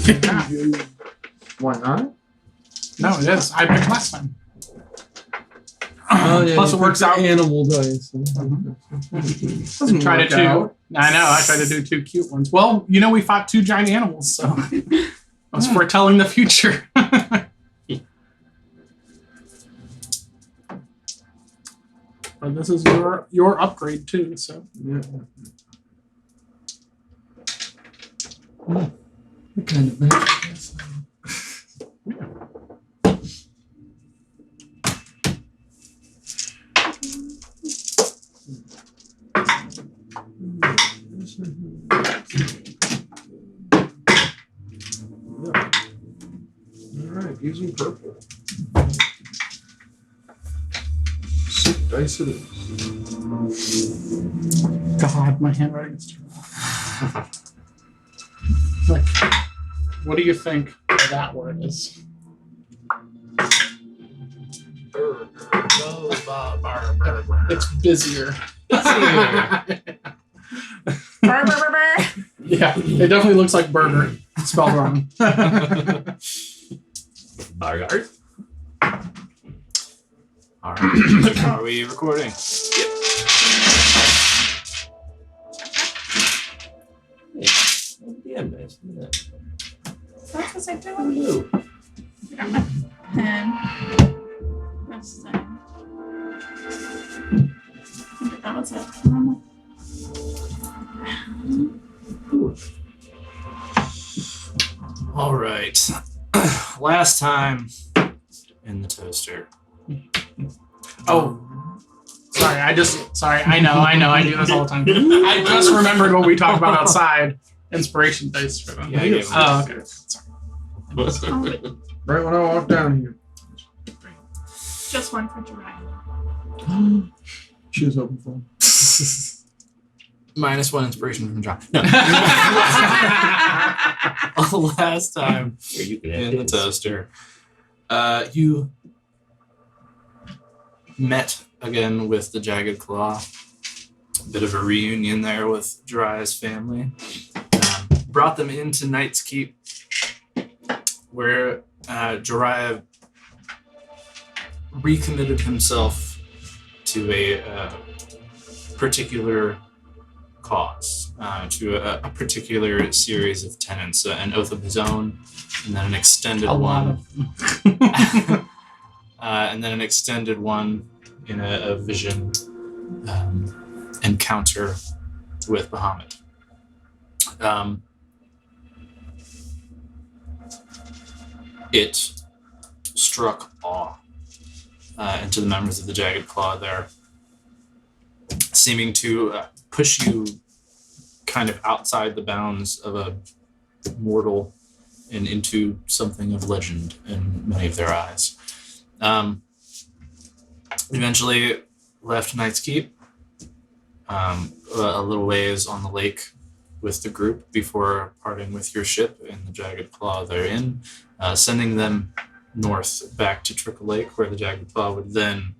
Yeah. Why not? No, it is. I picked last time. Oh, yeah, Plus, it works out. Animal dice. Doesn't try to do. I know. I tried to do 2 cute ones. Well, we fought 2 giant animals, so I was foretelling the future. But this is your upgrade too. So Yeah. What kind of magic is that? Alright, using purple. 6 dice it is. God, my handwriting is terrible. Like, what do you think that word is? Burger. It's busier. Yeah, it definitely looks like burger. It's spelled wrong. Bargard. All right. Are we recording? Yep. Yeah, nice. That's what I do. Pen. This time. That was it. All right. Last time in the toaster. Oh, sorry. I know. I do this all the time. I just remembered what we talked about outside. Inspiration dice for them. Yeah, I gave them. Oh, okay. Sorry. Right when I walk down here. Just one for Jiraiya. She was hoping for. -1 inspiration from John. No. Last time in the toaster, you met again with the Jagged Claw. Bit of a reunion there with Jiraiya's family. Brought them into Knight's Keep, where Jiraiya recommitted himself to a particular cause, to a particular series of tenets, an oath of his own, and then an extended one. And then an extended one in a vision encounter with Bahamut. It struck awe into the members of the Jagged Claw there, seeming to push you kind of outside the bounds of a mortal and into something of legend in many of their eyes. Eventually left Knight's Keep a little ways on the lake with the group before parting with your ship and the Jagged Claw therein, sending them north back to Trickle Lake, where the Jagged Claw would then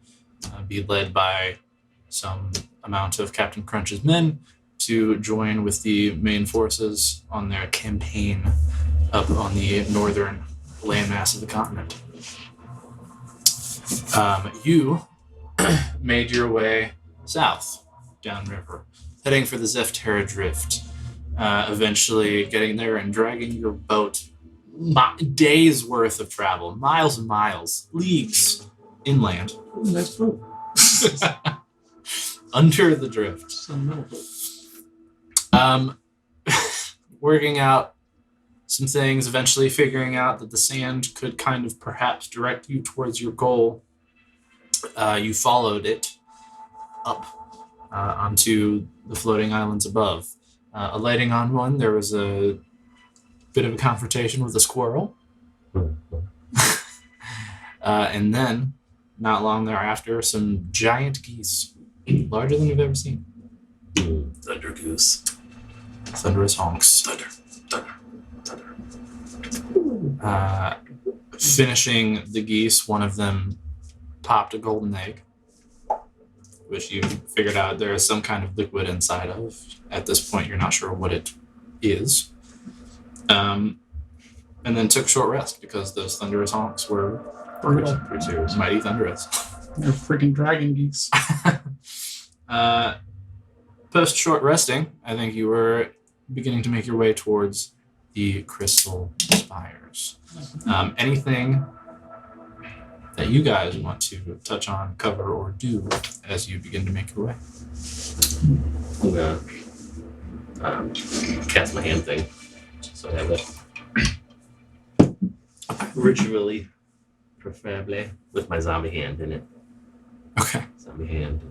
be led by some amount of Captain Crunch's men to join with the main forces on their campaign up on the northern landmass of the continent. You made your way south downriver, heading for the Zefterra Drift, eventually getting there and dragging your boat days worth of travel, miles and miles, leagues inland. Nice boat. Under the drift. Working out some things, eventually figuring out that the sand could kind of perhaps direct you towards your goal. You followed it up onto the floating islands above. Alighting on one, there was a bit of a confrontation with a squirrel. And then, not long thereafter, some giant geese, larger than you've ever seen. Thunder goose. Thunderous honks. Thunder. Finishing the geese, one of them popped a golden egg, which you figured out there is some kind of liquid inside of. At this point, you're not sure what it is. and then took short rest because those thunderous honks were Brutal. mighty thunderous. They're freaking dragon geese. Post short resting, I think you were beginning to make your way towards the crystal spires. Anything that you guys want to touch on, cover, or do as you begin to make your way? I'm gonna cast my hand thing. So I have it ritually, preferably, with my zombie hand in it. Okay. Zombie hand.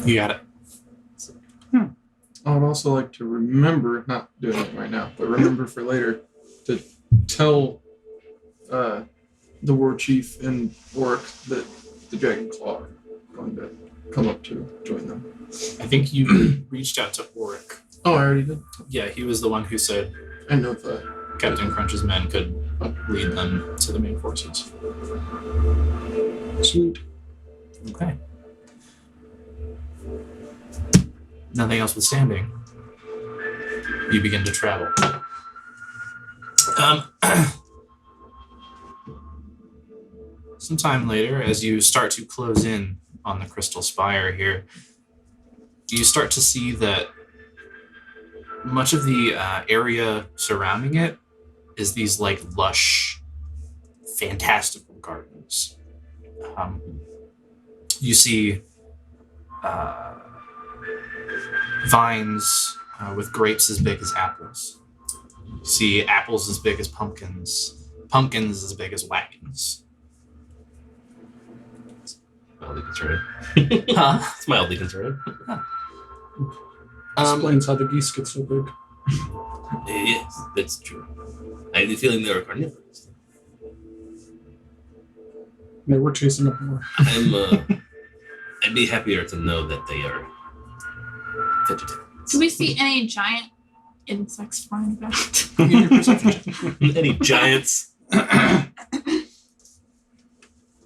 You got it. I would also like to remember, not doing it right now, but remember for later, to tell the war chief and Oric that the Dragon Claw are going to come up to join them. I think you reached out to Oric. Oh, I already did. Yeah, he was the one who said I know if Captain Crunch's men could lead them to the main forces. sweet. Okay. Nothing else withstanding, you begin to travel. Sometime later, as you start to close in on the Crystal Spire here, you start to see that much of the area surrounding it is these like lush, fantastical gardens. You see vines with grapes as big as apples. You see apples as big as pumpkins, pumpkins as big as wagons. Mildly concerning. Huh? It's mildly concerning. Explains how the geese get so big. Yes, that's true. I had the feeling they were carnivorous. They were chasing up more. I'd be happier to know that they are vegetarian. Do we see any giant insects flying about? Give me your perception check. Any giants?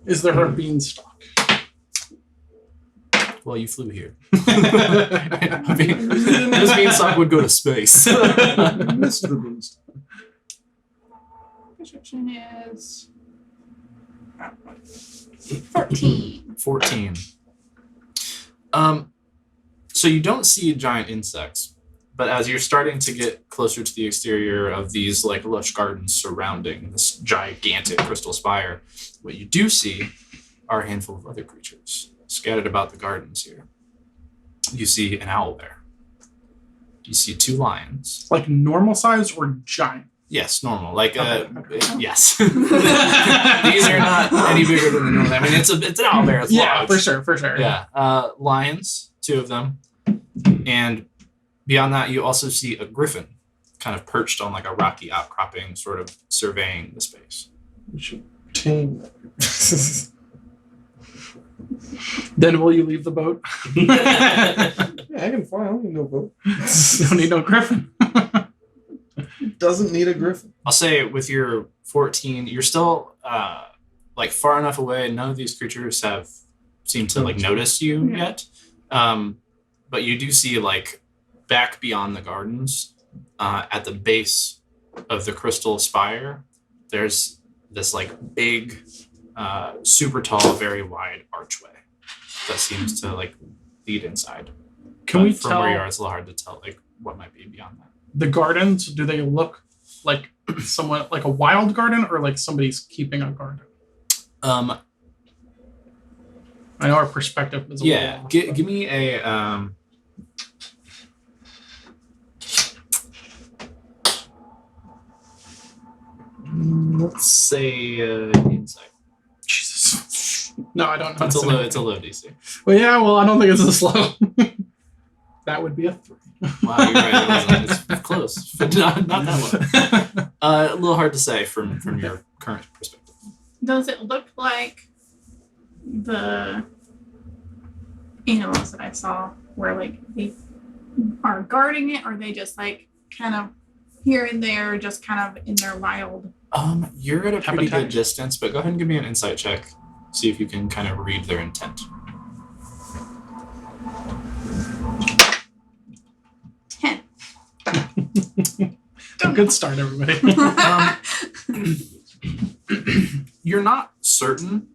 Is there a beanstalk? Well, you flew here. I mean, this beanstalk would go to space. Missed the beast. Perception is 14. 14. So you don't see giant insects, but as you're starting to get closer to the exterior of these like lush gardens surrounding this gigantic crystal spire, what you do see are a handful of other creatures scattered about the gardens here. You see an owl bear. You see 2 lions. Like normal size or giant? Yes, normal. Like, Okay. yes. These are not any bigger than the normal. I mean, it's an owl bear. It's Yeah, large. for sure. Yeah. Lions, 2 of them. And beyond that, you also see a griffin kind of perched on like a rocky outcropping, sort of surveying the space. We should tame that. Then will you leave the boat? Yeah, I can fly. I don't need no boat. You don't need no griffin. Doesn't need a griffin. I'll say with your 14, you're still like far enough away. None of these creatures have seemed to like notice you yet. But you do see like back beyond the gardens, at the base of the crystal spire, there's this like big, super tall, very wide archway that seems to like lead inside. Can we from tell where you are, it's a little hard to tell like what might be beyond that. the gardens? Do they look like somewhat like a wild garden or like somebody's keeping a garden? I know our perspective is a Yeah, little off, give me a let's say insight. Jesus. No, I don't know. It's a low DC. Well, yeah. Well, I don't think it's this low. That would be a 3. Wow, you're right. It's close, but not that low. A little hard to say from your current perspective. Does it look like the animals that I saw where like they are guarding it, or are they just like kind of here and there, just kind of in their wild? You're at a pretty Habitat. good distance, but go ahead and give me an insight check. See if you can kind of read their intent. 10. Good start, everybody. You're not certain.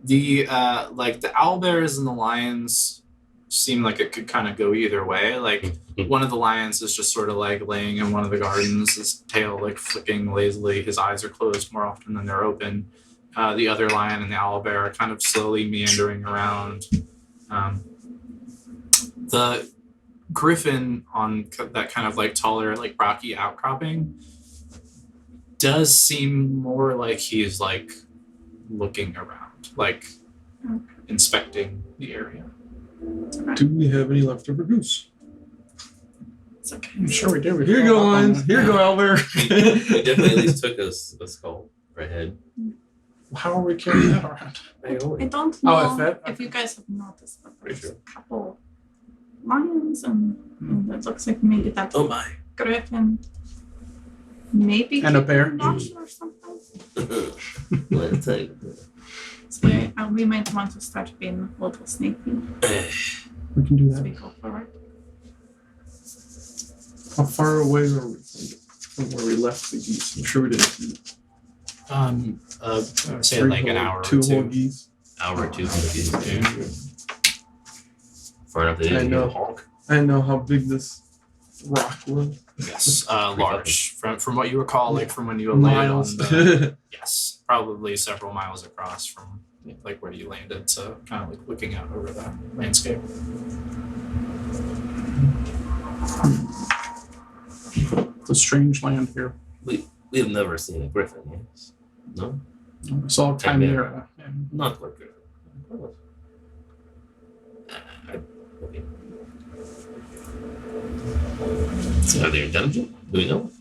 The owlbears and the lions seem like it could kind of go either way. Like one of the lions is just sort of like laying in one of the gardens, his tail like flicking lazily. His eyes are closed more often than they're open. The other lion and the owlbear are kind of slowly meandering around. The griffin on that kind of like taller, like rocky outcropping does seem more like he's like looking around, like inspecting the area. Do we have any leftover goose? It's okay. I'm sure we do. Here you go, lions. Here you go, Albert. We definitely at least took a skull right ahead. How are we carrying that around? I don't Oh, know if if you guys have noticed, but Pretty there's sure. a couple lions and it looks like maybe that's Oh my. griffin. Maybe And a bear. watch or something. Let's take So we might want to start being a little sneaky We can do as we that. go forward. How far away are we from where we left the geese? I'm sure we didn't. Say like an hour or two whole two. geese. hour or two from the geese. Far enough they I didn't hear know. the honk. I didn't know how big this rock was. Yes, large. From what you recall, like from when you landed on Miles. the, yes, probably several miles across from like where you landed, so kind of like looking out over the landscape. It's a strange land here. We have never seen a griffin, yes. No? It's all chimera. Not like griffin. Okay. So are they intelligent? Do we know?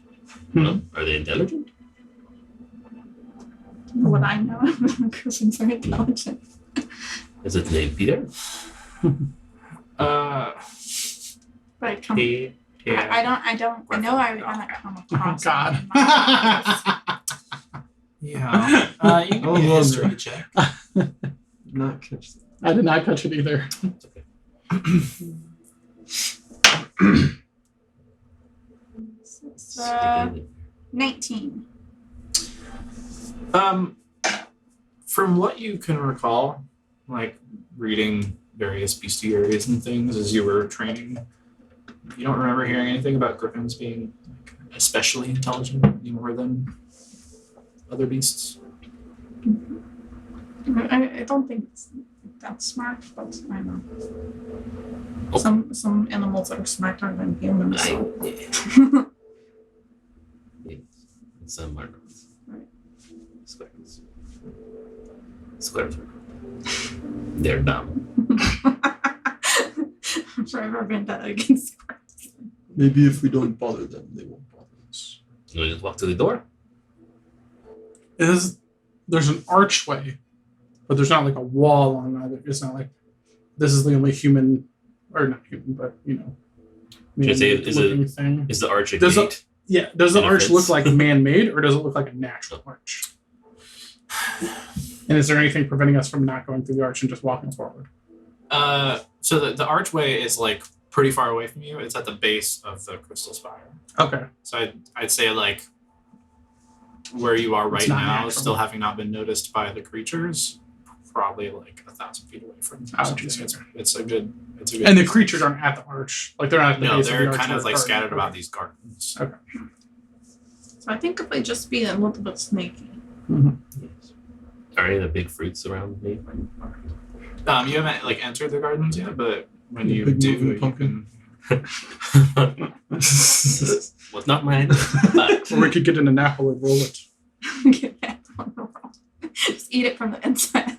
No? Are they intelligent? What I know, griffins are intelligent. Is it named Peter? But come, Yeah. I know I haven't come across. God. it in my life. Yeah. You can Oh, do a Lord. history check. Not catch that. I did not catch it either. It's okay. It's 19. From what you can recall, like reading various bestiaries and things as you were training, you don't remember hearing anything about griffins being like, especially intelligent any more than other beasts. I don't think it's that smart, but I know. Oh. Some animals are smarter than humans. So. Yes. Some are not. Right. Squares. Squares are. They're dumb. I'm forever vendetta against squirrels. Maybe if we don't bother them, they won't bother us. You want to just walk to the door? There's an archway, but there's not like a wall on either. It's not like this is the only human, or not human, but Should I say, is looking thing. Is the arch a Does gate? Does the arch Benefits. look like man-made, or does it look like a natural arch? And is there anything preventing us from not going through the arch and just walking forward? So the archway is like pretty far away from you. It's at the base of the crystal spire. Okay. So I'd say like where you are right It's not now, natural. still having not been noticed by the creatures, probably like 1,000 feet away from you. Oh, So geez. it's a good. And the creatures aren't at the arch. Like they're not at the No, base of they're the arch. kind of where like the scattered garden- about these gardens. Okay. So I think if we just be a little bit sneaky. Yes. Are any of the big fruits around me? You haven't like entered the gardens yet, but when The you big do, moving you pumpkin. can. Was not mine. But Or we could get an apple and roll it. Get that on the roll. Just eat it from the inside.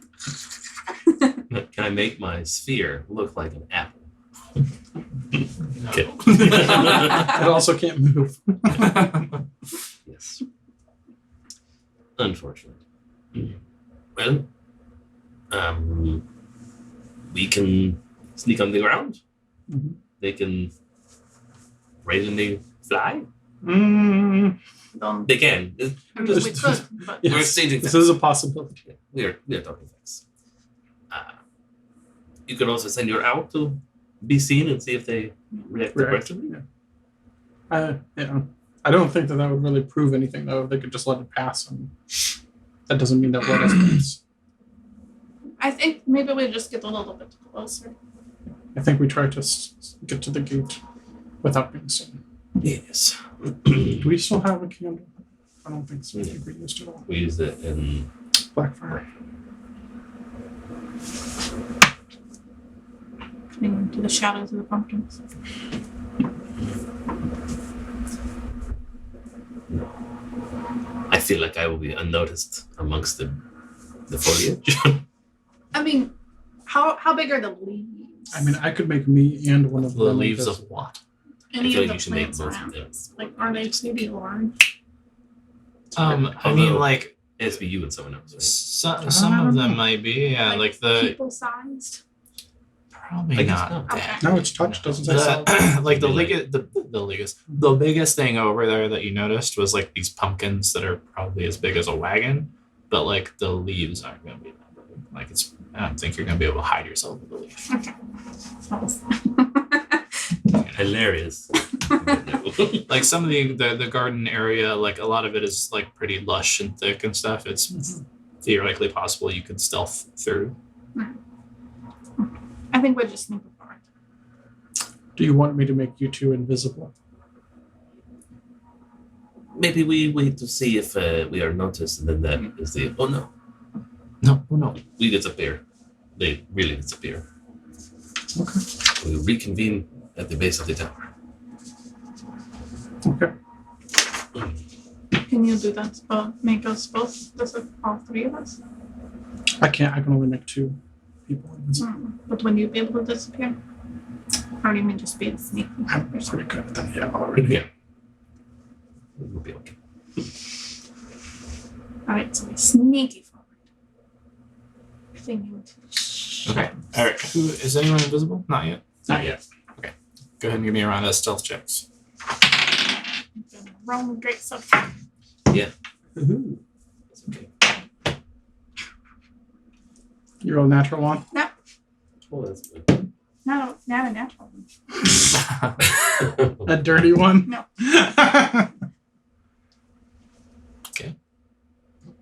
can I make my sphere look like an apple? No. Okay. It also can't move. Yes. Unfortunate. Well, we can sneak on the ground. Mhm. They can randomly fly. Don't. They can. I mean, we could, but Yes, We're exchanging this facts. is a possibility. We are talking facts. You can also send your owl to be seen and see if they react React, aggressively? yeah. I don't think that would really prove anything, though. They could just let it pass, and that doesn't mean they'll let us pass. I think maybe we just get a little bit closer. I think we try to get to the gate without being seen. Yes. Do we still have a candle? I don't think so. I think we used it all. We use it in Blackfire. Coming into the shadows of the pumpkins. I feel like I will be unnoticed amongst the foliage. I mean, how big are the leaves? I mean, I could make me and one of The them leaves of invisible. what? Any feel of like the you should make plants both of around them. us. Like, are they maybe large? I mean, Although- like It has to be you and someone else, right? some I of don't them know. might be, yeah, like the people sized. probably I guess not. not. Okay. No, it's touch, doesn't say solid. The, like the Like- the biggest thing over there that you noticed was like these pumpkins that are probably as big as a wagon, but like the leaves aren't gonna be that big. Like I don't think you're gonna be able to hide yourself with the leaf. Okay. Hilarious. Like some of the garden area, like a lot of it is like pretty lush and thick and stuff. It's theoretically possible you could stealth through. I think we're just sneak apart. Do you want me to make you two invisible? Maybe we wait to see if we are noticed, and then that is the. Oh no, No. we disappear. They really disappear. Okay. We reconvene at the base of the tower. Okay. Can you do that? Make us both, all three of us? I can't. I can only make two people invisible. But when you be able to disappear? Or do you mean just being sneaky? I'm pretty good at that. Yeah, already. Yeah. We'll be okay. Alright, so we sneaky forward. Thing you would. Okay. All right. Who is anyone invisible? Not yet. Not yet. Go ahead and give me a round of stealth checks. Wrong great stuff. That's okay. You roll a natural one. Oh, that's good. No, not a natural one. A dirty one. No.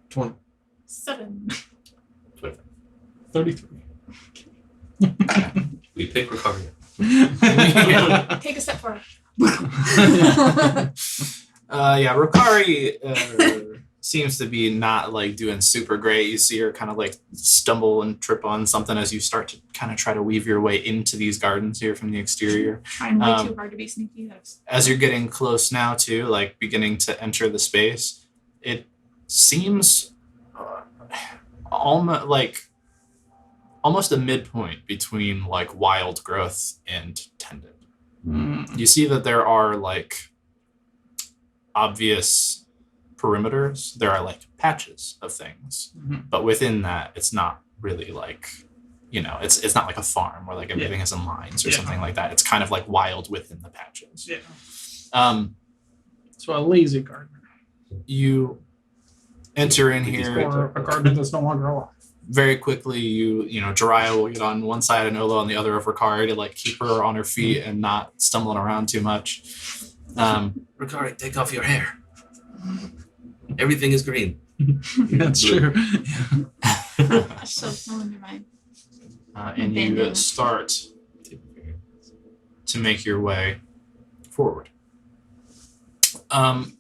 20. 7. 33. We pick recovery. Take a step forward. Yeah, Rokari seems to be not like doing super great. You see her kind of like stumble and trip on something as you start to kind of try to weave your way into these gardens here from the exterior. Trying way too hard to be sneaky. As you're getting close now to like beginning to enter the space, it seems almost a midpoint between like wild growth and tended. You see that there are like obvious perimeters. There are like patches of things, but within that, it's not really like, it's not like a farm where like everything is in lines or something like that. It's kind of like wild within the patches. Yeah. So a lazy gardener. You enter in Which is here. great. Or a gardener that's no longer alive. Very quickly, Jiraiya will get on one side and Ola on the other of Rokari to like keep her on her feet and not stumbling around too much. Rokari, take off your hair. Everything is green. That's true. So telling me my And you start to make your way forward. I'm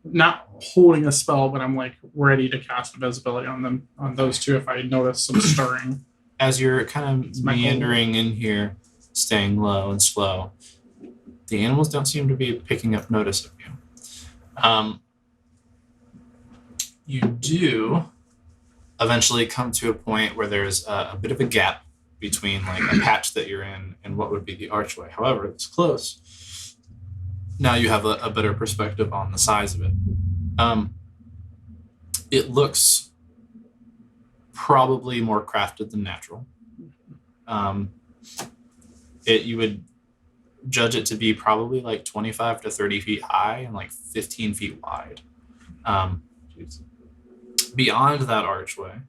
not holding a spell, but I'm like ready to cast invisibility on them, on those two if I notice some stirring. As you're kind of my goal. meandering in here, staying low and slow, the animals don't seem to be picking up notice of you. You do eventually come to a point where there's a bit of a gap between like a patch that you're in and what would be the archway. However, it's close. Now you have a better perspective on the size of it. It looks probably more crafted than natural. You would judge it to be probably like 25 to 30 feet high and like 15 feet wide. Beyond that archway,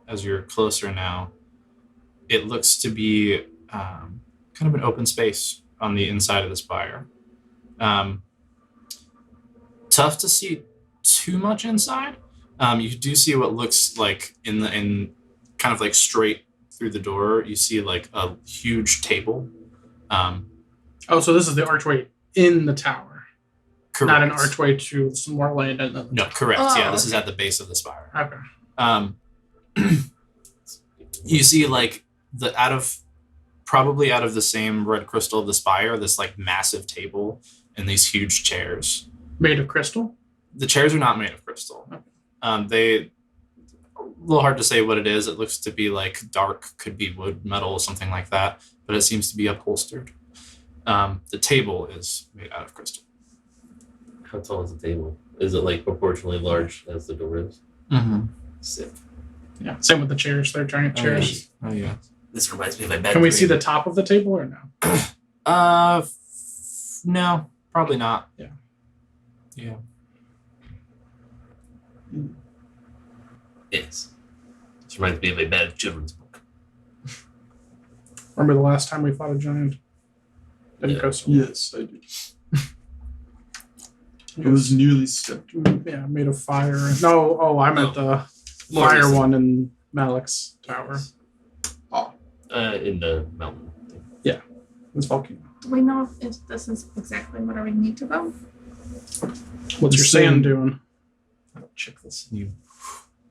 as you're closer now, it looks to be kind of an open space on the inside of the spire. Tough to see too much inside. You do see what looks like in kind of like straight through the door. You see like a huge table. Oh, so this is the archway in the tower, Correct. not an archway to some more land. And then No, correct. Oh, Yeah, this is okay. at the base of the spire. Okay. You see like probably out of the same red crystal of the spire, this like massive table and these huge chairs. Made of crystal. The chairs are not made of crystal. They a little hard to say what it is. It looks to be like dark, could be wood, metal, something like that, but it seems to be upholstered. The table is made out of crystal. How tall is the table? Is it like proportionally large as the door is? Mm-hmm. Sick. Yeah. Same with the chairs. They're giant chairs. Oh yeah. This reminds me of my bad Can we see dream. the top of the table or no? No, probably not. Yeah. Yeah. Yes. This reminds me of a bad children's book. Remember the last time we fought a giant? Didn't Yeah. go so Yes, I do. It was nearly stepped. Yeah, made of fire. No, oh, I meant the More fire recent. one in Malik's tower. In the mountain. It's volcano. Do we know if this is exactly where we need to go? What's your sand doing? I'll check this. You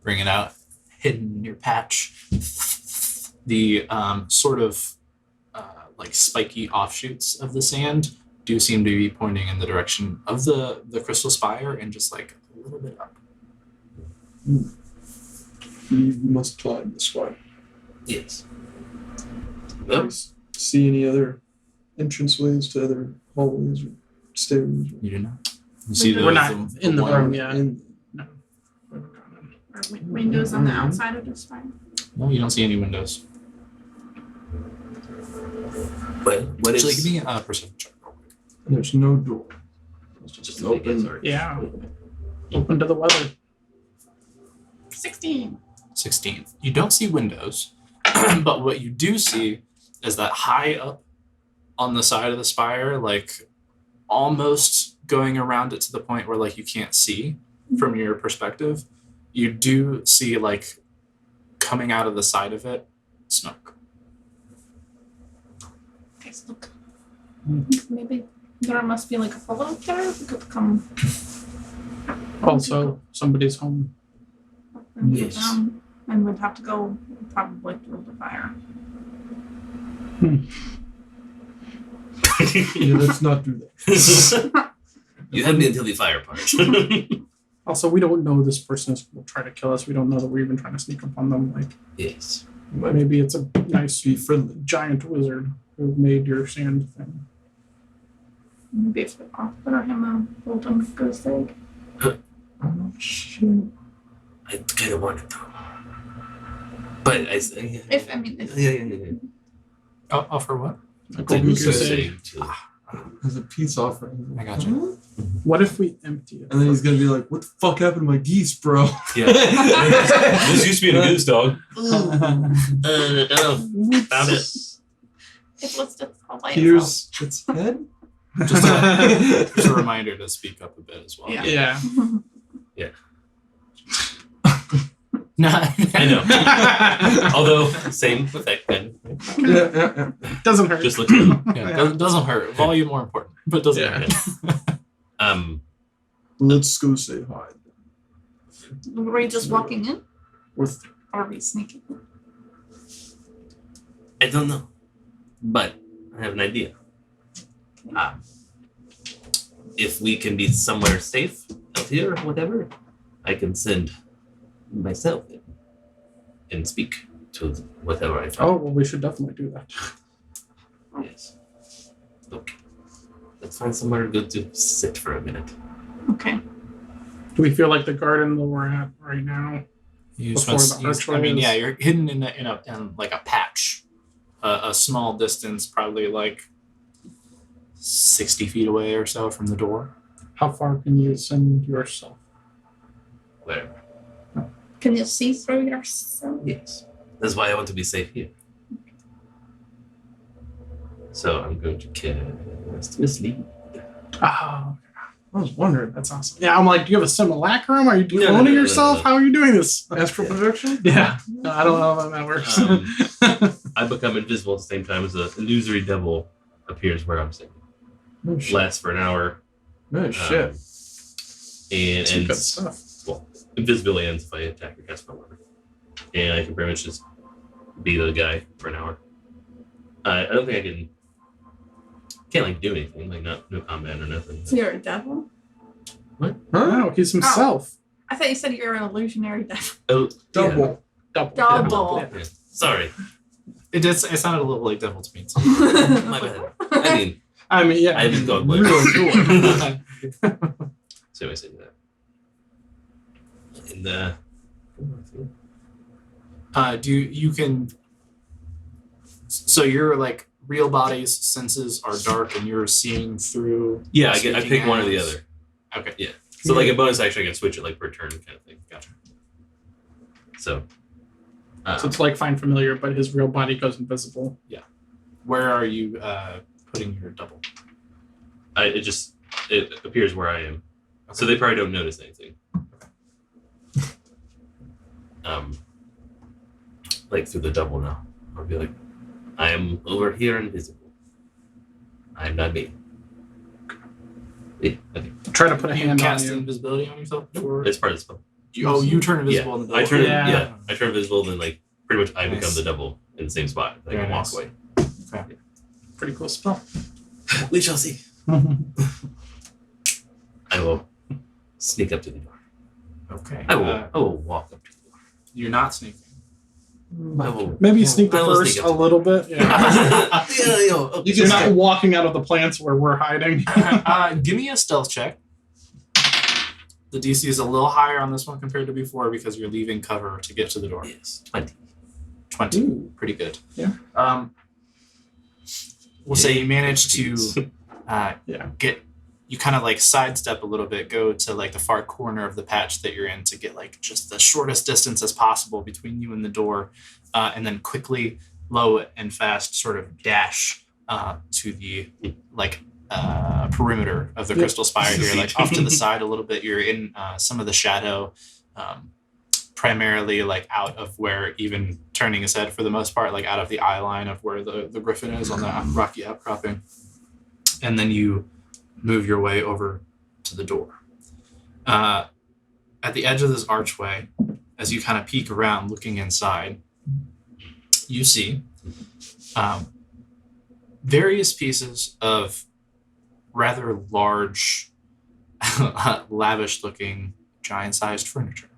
bring it out, hidden in your patch. The sort of like spiky offshoots of the sand do seem to be pointing in the direction of the crystal spire and just like a little bit up. We must climb the spire. Yes. Do Well, you see any other entranceways to other hallways or stairs? You do not. You see We're not in the one- room yet. In- No. We haven't gone in. Or windows on the outside of this fire? No, you don't see any windows. what Actually, is... give me a perception check. real quick. and there's no door. It's Just just an open. open. Yeah. Open to the weather. 16. 16. You don't see windows, but what you do see is that high up on the side of the spire, like almost going around it to the point where like you can't see from your perspective, you do see like coming out of the side of it smoke. Guys, look. Maybe there must be like a fallout there. We could come Also, somebody's home. up and Yes. sit down, and we'd have to go probably through the fire. Yeah, let's not do that. You had me until the fire part. Also, we don't know this person will try to kill us. We don't know that we're even trying to sneak up on them. Like, Yes. Might maybe it's a nice be friendly. giant wizard who made your sand thing. Maybe if we offer him a golden goose egg. Oh shit. I kind of wanted to. But I... If I mean, if Yeah. Oh, for what? A golden Goose goose egg egg. too. As a peace offering. I got you. What if we empty it? And then he's gonna be like, "What the fuck happened to my geese, bro?" Yeah. This used to be a goose dog. Mm. Found it. it was just all by itself. Here's its head. Just a reminder to speak up a bit as well. Yeah. Yeah. No, I know. Although, same effect then. Yeah. Doesn't hurt. Just look at it. Yeah, doesn't hurt. Volume more important, but doesn't Yeah. hurt. Let's go say hi. Were we just walking in, With or are we sneaking? I don't know. But I have an idea. If we can be somewhere safe out here or whatever, I can send myself in and speak to whatever I Oh, find. well, we should definitely do that. Yes. Okay. Let's find somewhere good to sit for a minute. Okay. Do we feel like the garden that we're at right now? You Before just the went, archway I mean, is- yeah, you're hidden in like a patch, a small distance, probably like 60 feet away or so from the door. How far can you send yourself? Where? Can you see through yourself? Yes. That's why I want to be safe here. So I'm going to cast Mislead. Oh, I was wondering. That's awesome. Yeah, I'm like, do you have a simulacrum? Are you No, cloning no, yourself? no. How are you doing this? Astral projection? Yeah, no, I don't know how that works. I become invisible at the same time as an illusory devil appears where I'm sitting. Oh shit. Lasts for an hour. Oh shit. And Some good ends, stuff. well, invisibility ends if I attack or cast my weapon. And I can pretty much just be the guy for an hour. I don't think I can't like do anything, like no combat or nothing. So you're a devil? Huh? No, he's himself. I thought you said you were an illusionary devil. Oh, Double. Double. Double. Yeah. Sorry, It sounded a little like devil to me too. my bad. I mean, I mean, yeah. I haven't gone Really blank. cool. So I say that. And you can so your like real body's senses are dark and you're seeing through yeah, I speaking pick one or the as- other. Okay. Yeah. So like a bonus action, I can switch it like per turn kind of thing. Gotcha. So. So it's like Find Familiar, but his real body goes invisible. Where are you putting your double? It appears where I am, so they probably don't notice anything. Like through the double now, I'll be like, I am over here invisible. I am not me. Yeah, okay. Try to put a You hand on cast you. invisibility on yourself? Or It's part of the spell. you turn invisible Yeah, in the I double. turn. Yeah. I turn invisible, then like pretty much I become Nice. the double in the same spot. Like Very I walk nice. away. Pretty cool spell. We shall see. I will sneak up to the door. Okay. I will walk up to the door. You're not sneaking. I will. Maybe you sneak the I will first sneak a up. little bit. Yeah. okay. You're not walking out of the plants where we're hiding. Give me a stealth check. The DC is a little higher on this one compared to before because you're leaving cover to get to the door. Yes, 20. 20. Ooh. Pretty good. Yeah. We'll say you manage to Yeah. you kind of like sidestep a little bit, go to like the far corner of the patch that you're in to get like just the shortest distance as possible between you and the door, and then quickly, low and fast, sort of dash to the like perimeter of the Yep. crystal spire here, like off to the side a little bit. You're in some of the shadow, primarily like out of where, even turning his head for the most part, like out of the eye line of where the griffin is on that rocky outcropping, and then you move your way over to the door. At the edge of this archway, as you kind of peek around looking inside, you see various pieces of rather large, lavish-looking, giant-sized furniture.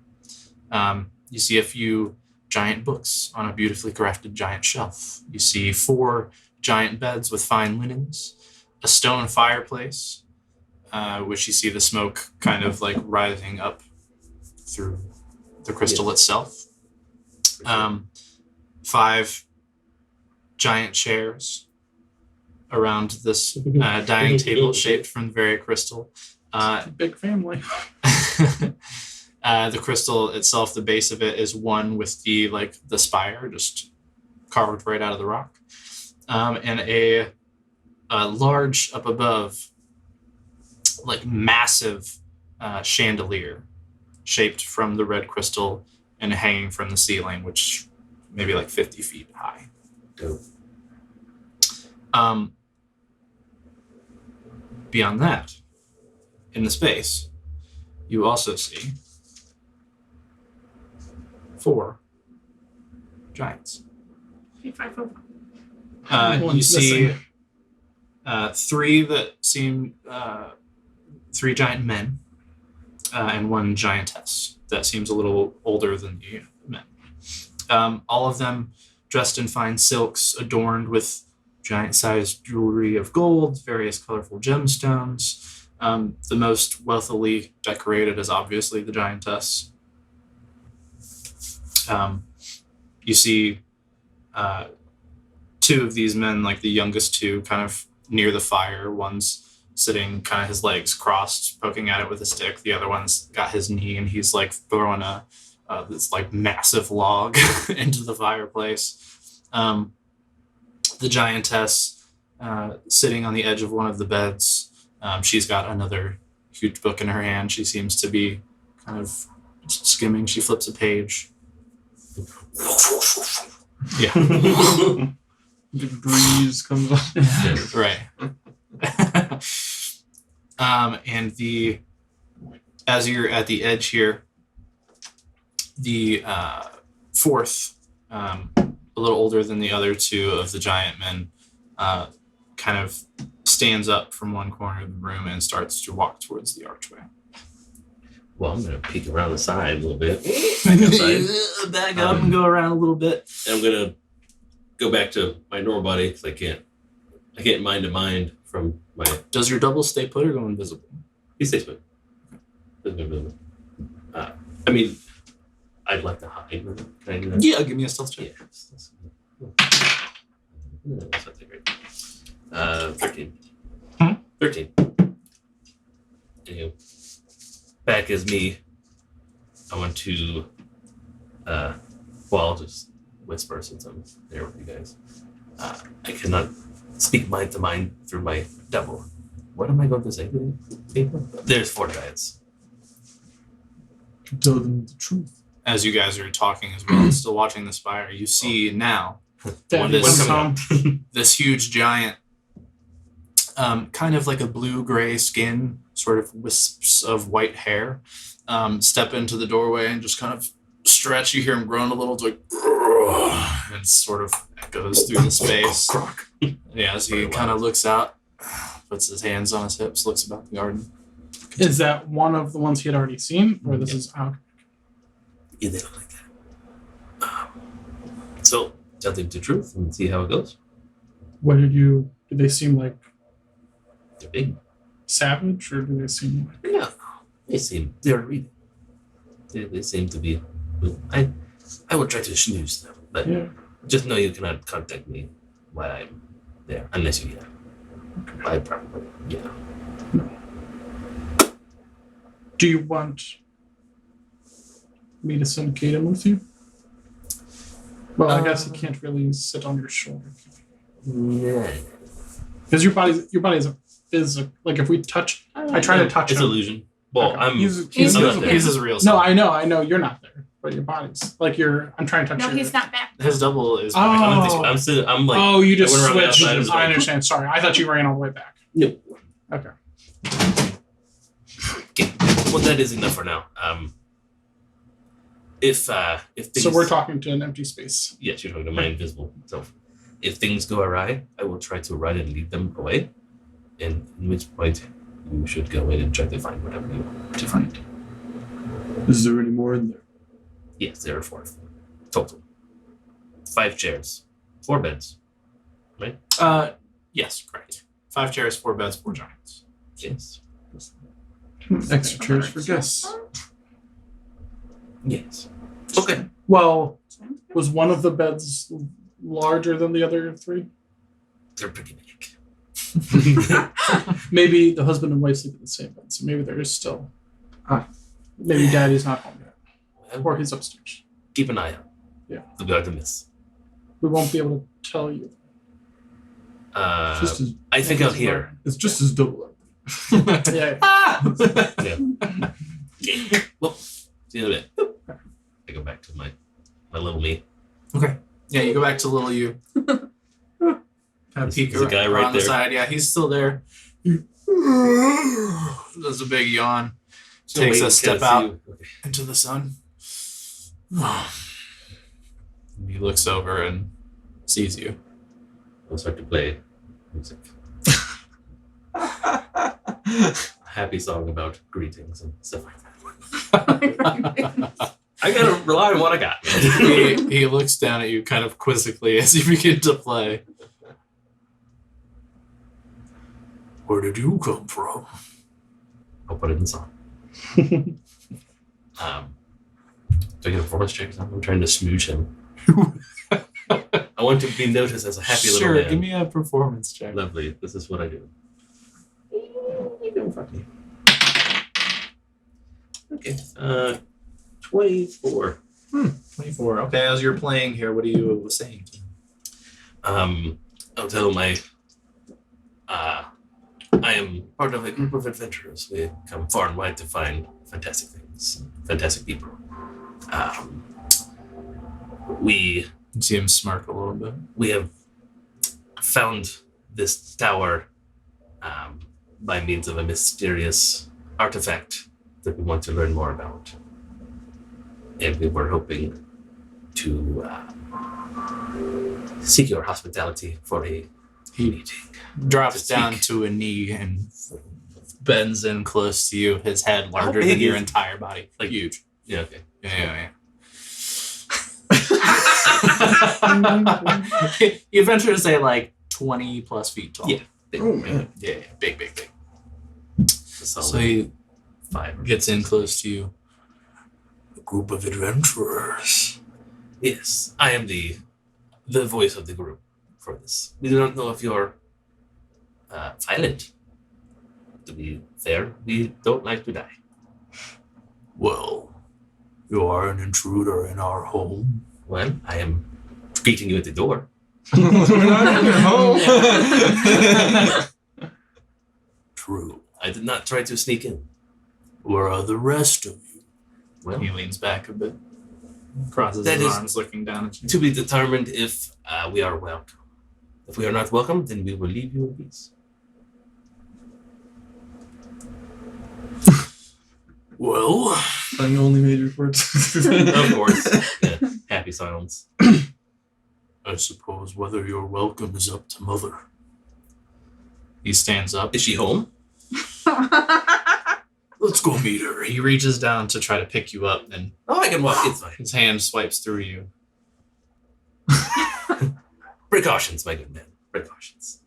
You see a few giant books on a beautifully crafted giant shelf. You see 4 giant beds with fine linens, a stone fireplace, which you see the smoke kind of like rising up through the crystal itself. 5 giant chairs around this dining table shaped from the very crystal. Big family. The crystal itself, the base of it is one with the spire just carved right out of the rock, and a large up above, like massive chandelier shaped from the red crystal and hanging from the ceiling, which maybe like 50 feet high. Dope. Beyond that, in the space, you also see 4 giants. 5 over. You One's see missing. 3 that seem 3 giant men and 1 giantess that seems a little older than the men. All of them dressed in fine silks, adorned with giant-sized jewelry of gold, various colorful gemstones. The most wealthily decorated is obviously the giantess. You see 2 of these men, like the youngest 2, kind of near the fire. One's sitting kind of his legs crossed, poking at it with a stick. The other one's got his knee and he's like throwing this like massive log into the fireplace. The giantess sitting on the edge of one of the beds. She's got another huge book in her hand. She seems to be kind of skimming. She flips a page. Yeah. The breeze comes on. Right. And as you're at the edge here, the fourth, a little older than the other two of the giant men, kind of stands up from one corner of the room and starts to walk towards the archway. Well, I'm gonna peek around the side a little bit. Back outside. Back up and go around a little bit. And I'm gonna go back to my normal body because I can't mind to mind from my. Does your double stay put or go invisible? He stays put. Doesn't go invisible. I mean, I'd like to hide. Can I do that? Yeah, give me a stealth check. Yeah. That's not that great. 13. 13. Anyway, back as me. I want to, I'll just whisper since I'm there with you guys. I cannot speak mind to mind through my double. What am I going to say to people? There's 4 giants. Tell them the truth. As you guys are talking as well, still watching the spire, you see now Daddy, this- come home. this huge giant, kind of like a blue-gray skin, sort of wisps of white hair, step into the doorway and just kind of stretch. You hear him groan a little. It's like, and sort of echoes through the space. Yeah, as he kind of looks out, puts his hands on his hips, looks about the garden. Is that one of the ones he had already seen, or this is out? Yeah, they look like that. So, tell them the truth and see how it goes. What did they seem like They're big. savage, or do they seem like? Yeah, they're reading. They seem to be. I would try to snooze them, but Yeah. just know you cannot contact me while I'm there, unless you get. I probably Do you want me to send Kaden with you? Well, I guess he can't really sit on your shoulder. Yeah. Because your body is like if we touch, I try to touch It's him. illusion. Well, Okay. I'm. He's I'm not invisible. there. He's his real No, self. I know, you're not there, but your body's like I'm trying to touch No, your. he's not back. His double is. Oh. I'm still. I'm like. Oh, you just I went around the switched. outside, it was I like- understand. Sorry, I thought you ran all the way back. No. Okay. Okay. Well, that is enough for now. If things, So we're talking to an empty space. Yes, you're talking to my invisible self. If things go awry, I will try to run and lead them away, and in which point you should go in and try to find whatever you want to find. Is there any more in there? Yes, there are 4 total. 5 chairs, 4 beds. Yes, correct. 5 chairs, 4 beds, 4 giants. Yes, Extra chairs for guests. yes. Okay. Well, was one of the beds larger than the other 3? They're pretty big. Maybe the husband and wife sleep in the same bed, so maybe there is still. Maybe Daddy's not home yet, or he's upstairs. Keep an eye out. Yeah. They'll be hard to miss. We won't be able to tell you. Just as, I think out here. it's just as double. Yeah. Yeah. Well, see you in a bit. I go back to my little me. Yeah, you go back to little you. Kind of peek There's a guy right around the there. side. Yeah, he's still there. Does a big yawn. Just gonna Takes wait a and step kinda see out. you. Okay. Into the sun. He looks over and sees you. I'll start to play music. A happy song about greetings and stuff like that. I gotta rely on what I got. he looks down at you kind of quizzically as you begin to play. Where did you come from? I'll put it in song. Do I get a performance check? I'm trying to smooch him. I want to be noticed as a happy little man. Give me a performance check. Lovely. This is what I do. Fuck me. Okay. 24. 24. Okay, as you're playing here, what are you saying? I'll tell my I am part of a group of adventurers. We come far and wide to find fantastic things, fantastic people. We You see him smirk a little bit. we have found this tower by means of a mysterious artifact that we want to learn more about. And we were hoping to seek your hospitality for a meeting. Drops To down speak. to a knee and bends in close to you, his head larger big than your is- entire body. Like- Huge. Yeah, okay. Yeah. You venture to say like 20 plus feet tall. Yeah. Oh, man. Yeah. Big. So So he 5 or gets in close to you. A group of adventurers. Yes, I am the voice of the group for this. We do not know if you're violent. To be fair, we don't like to die. Well, you are an intruder in our home. Well, I am greeting you at the door. We're not in your home. True. I did not try to sneak in. Where are the rest of you? Well, He leans back a bit. Crosses That his is- arms, looking down at you. to be determined if we are welcome. If we are not welcome, then we will leave you in peace. Well, Playing only major chords. Of course. Yeah, happy silence. I suppose whether your welcome is up to Mother. He stands up. Is she home? Let's go meet her. He reaches down to try to pick you up, and Oh, I can walk. It's fine. his hand swipes through you. Precautions, my good man. Precautions.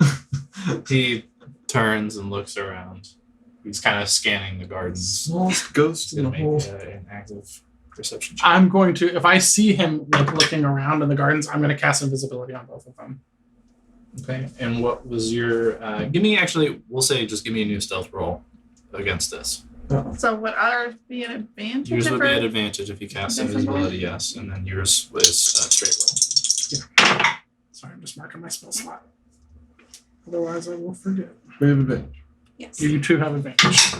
He turns and looks around. He's kind of scanning the gardens. Smallest ghost He's in the gonna whole. make an active perception check. I'm going to, if I see him like looking around in the gardens, I'm going to cast invisibility on both of them. Okay. And what was your? Give me actually. We'll say just give me a new stealth roll against this. So would ours be an advantage? Yours if would be we're- an advantage if you cast Invisible? invisibility, yes, and then yours was straight Sorry, I'm just marking my spell slot. Otherwise, I will forget. We have advantage. Yes. You two have advantage.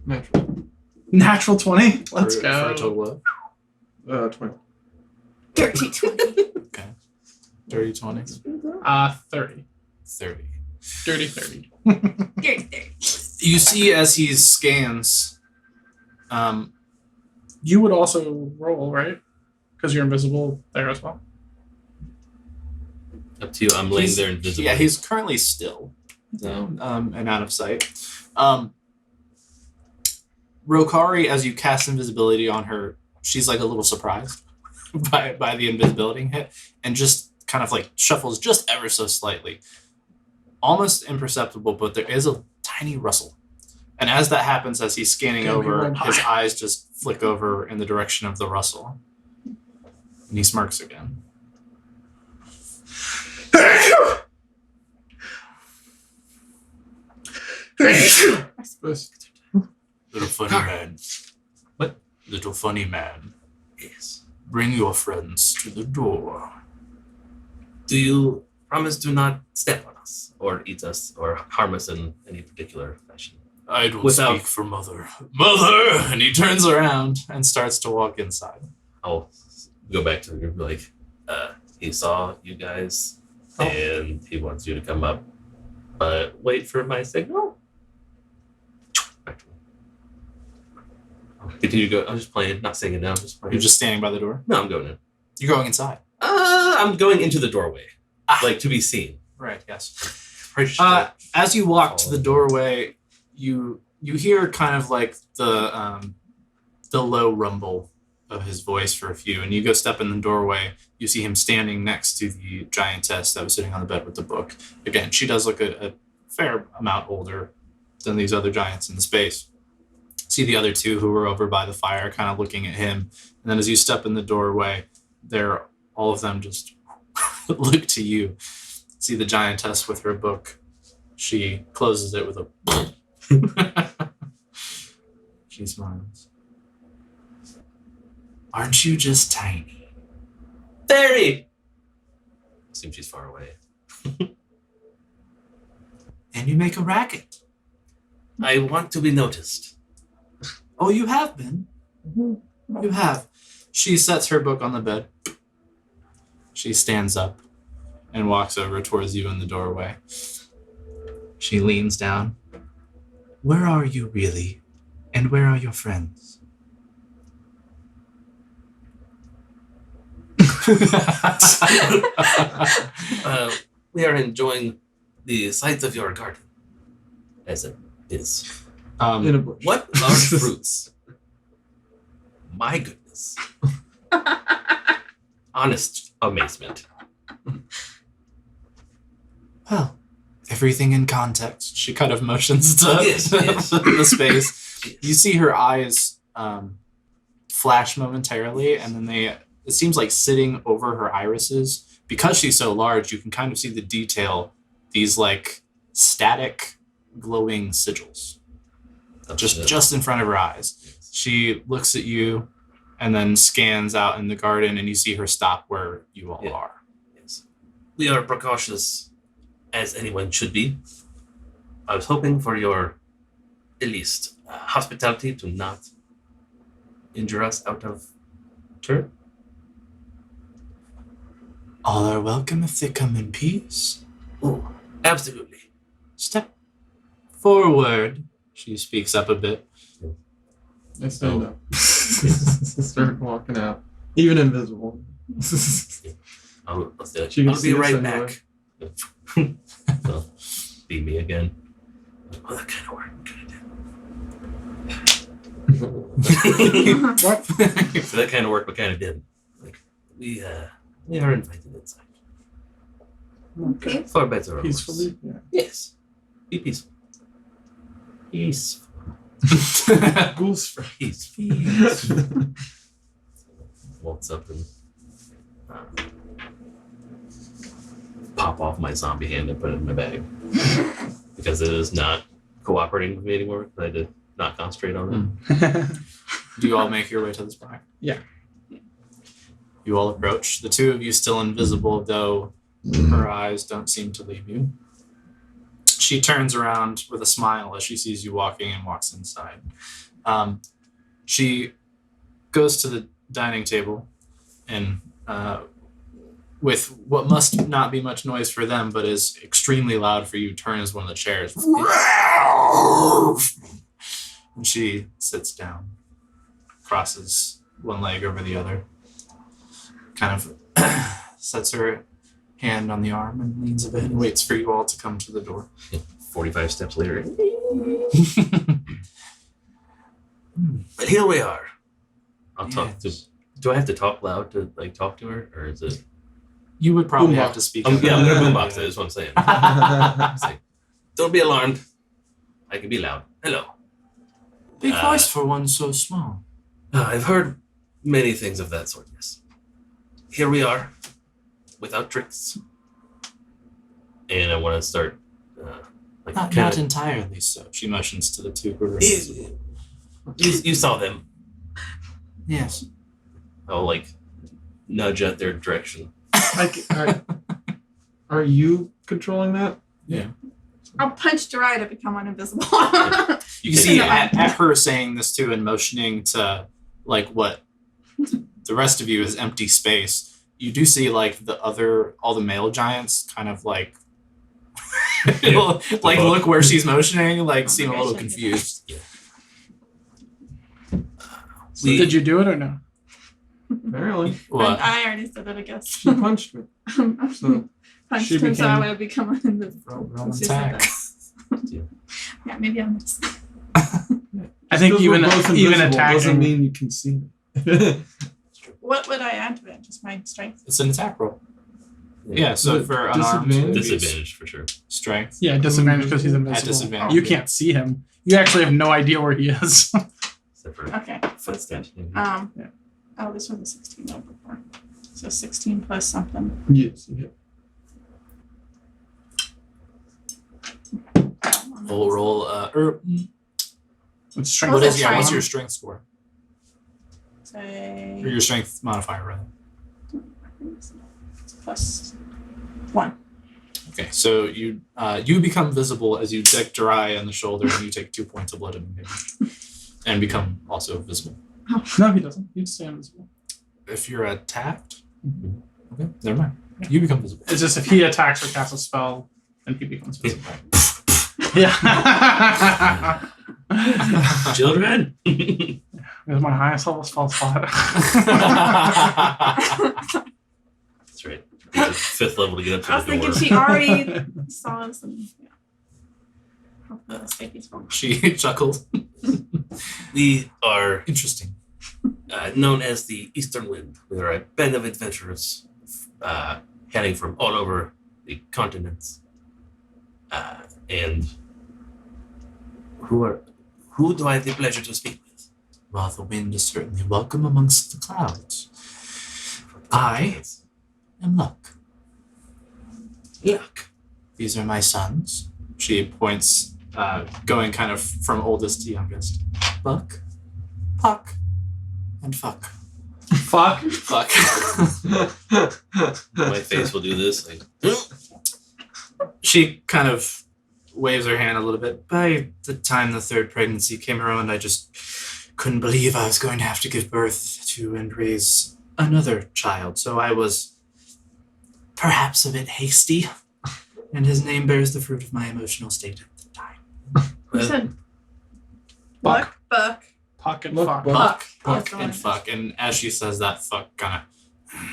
Natural. Natural 20. roll. Let's For go. a total of 20. Dirty 20. 30, 20, 30. 30. Dirty 30. Dirty 30. You see as he scans, You would also roll, right? Because you're invisible there as well. Up to you. I'm laying He's- there invisible. yeah, he's currently still, and out of sight. Rokari, as you cast invisibility on her, she's like a little surprised by the invisibility hit, and just kind of like shuffles just ever so slightly, almost imperceptible, but there is a tiny rustle. And as that happens, as he's scanning Damn, he over, rolled his high. eyes just flick over in the direction of the rustle, and he smirks again. This. Little funny man. What? Little funny man. Yes. Bring your friends to the door. Do you promise to not step on us or eat us or harm us in any particular fashion? I don't Without- speak for Mother. Mother! And he turns around and starts to walk inside. I'll go back to the group like, he saw you guys and he wants you to come up, but wait for my signal. Back to me. I'll continue to go. I'm just playing, not singing now. I'm just playing. You're just standing by the door. No, I'm going in. You're going inside. I'm going into the doorway, Ah. like to be seen. Right, yes. Pretty As you walk to the doorway, you hear kind of like the low rumble of his voice for a few, and you go step in the doorway. You see him standing next to the giantess that was sitting on the bed with the book. Again, she does look a fair amount older than these other giants in the space. See the other two who were over by the fire, kind of looking at him, and then as you step in the doorway, they're all of them just look to you. See the giantess with her book. She closes it with a. She smiles. Aren't you just tiny? Very. Assume she's far away. And you make a racket. I want to be noticed. Oh, you have been. You have. She sets her book on the bed. She stands up and walks over towards you in the doorway. She leans down. Where are you really? And where are your friends? We are enjoying the sights of your garden, as it is. In a bush. What large fruits? My goodness. Honest amazement. Well, everything in context. She kind of motions to Yes, yes. the space. You see her eyes flash momentarily, and then it seems like sitting over her irises. Because she's so large, you can kind of see the detail, these like static glowing sigils. Just in front of her eyes. She looks at you and then scans out in the garden, and you see her stop where you all are. Yes. We are precautious as anyone should be. I was hoping for your, at least, hospitality to not injure us out of turn. All are welcome if they come in peace. Oh, absolutely. Step forward. She speaks up a bit. I stand up. Start walking out. Even invisible. Let's do it. She can I'll see be us right anyway. back. So, be me again. Oh, that kind of worked. What? So that kind of worked, but kind of didn't. Like, we are invited inside. Okay. For better or Peacefully? worse. Yeah. Yes. Be peaceful. Peaceful. Ghouls for Peaceful. Waltz up and pop off my zombie hand and put it in my bag. Because it is not cooperating with me anymore. I had to not concentrate on it. Do you all make your way to this bar? Yeah. You all approach. The two of you still invisible, though her eyes don't seem to leave you. She turns around with a smile as she sees you walking and walks inside. She goes to the dining table and with what must not be much noise for them, but is extremely loud for you, turns one of the chairs. And she sits down, crosses one leg over the other, kind of sets her hand on the arm and leans a bit and waits for you all to come to the door. 45 steps later. But here we are. I'll talk to. Do I have to talk loud to talk to her, or is it? You would probably Boombox. have to speak. I'm up. gonna boombox it. Is what I'm saying. I'm saying, don't be alarmed. I can be loud. Hello. Big voice for one so small. I've heard many things of that sort. Yes. Here we are, without tricks, and I want to start. Not entirely so. She motions to the two who are invisible. You saw them. Yes. I'll nudge at their direction. Are you controlling that? I'll punch Jirai to become invisible. You see at her saying this too and motioning to what the rest of you is empty space. You do see all the male giants kind of look where she's motioning, seem a little confused. Did you do it or no? Apparently. What? I already said it, I guess. She punched me. So Punched she him so I became- would have become invisible. Roll She said attack. that. Yeah, maybe I'm just. I think because even we're both even invisible doesn't attacking. mean you can see me. What would I add to it? Just my strength. It's an attack roll. Yeah, so Is it for unarmed, disadvantage? it'd be Disadvantage for sure. strength. Yeah, disadvantage because he's invisible. At disadvantage. You can't see him. You actually have no idea where he is. Except for Okay, so it's good. footsteps. Yeah. Oh, this was a 16 though before. So 16 plus something. Yes. Yeah. Full roll. With strength. What that's is what's fine. your strength score? Say Or your strength modifier, rather. plus 1. Okay, so you become visible as you deck dry in the shoulder, and you take 2 points of bludgeoning damage, and become also visible. No, he doesn't. He'd stay invisible. If you're attacked, okay, never mind. You become visible. It's just if he attacks or casts a spell, then he becomes visible. Yeah. Children. It's my highest level spell slot. That's right. It's a 5th level to get up to I was the door. thinking she already saw us and hopefully the safety's fine. She chuckled. We are Interesting. known as the Eastern Wind. We are a band of adventurers heading from all over the continents. And who do I have the pleasure to speak with? Well, the wind is certainly welcome amongst the clouds. I am Luck. Luck. These are my sons. She points, going kind of from oldest to youngest. Buck, Puck, and Fuck. Fuck. Fuck. My face will do this. Like, She kind of waves her hand a little bit. By the time the 3rd pregnancy came around, I just couldn't believe I was going to have to give birth to and raise another child. So I was perhaps a bit hasty, and his name bears the fruit of my emotional state at the time. You said Buck. Buck. Puck and Look, fuck. Buck. Puck, Yes, Puck, and Fuck. And as she says that, Fuck kind of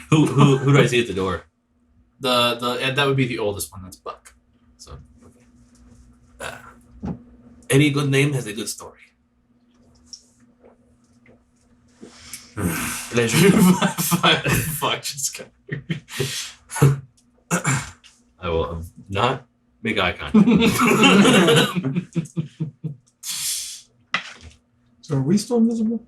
who do I see at the door? that would be the oldest one. That's Buck. So, okay. Any good name has a good story. Pleasure. Fuck just kind I will not make eye contact. So are we still invisible?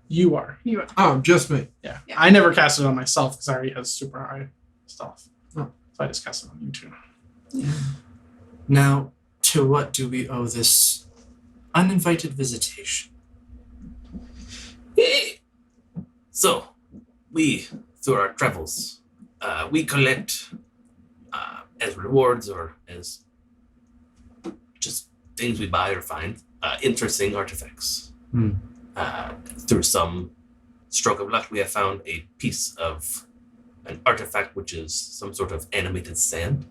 You are. You are. Oh, just me. Yeah. Yeah. I never cast it on myself because I already has super high stealth. Oh. So I just cast it on you too. Now, to what do we owe this uninvited visitation? So, we, through our travels, we collect as rewards or as just things we buy or find, interesting artifacts. Hmm. Through some stroke of luck, we have found a piece of an artifact which is some sort of animated sand,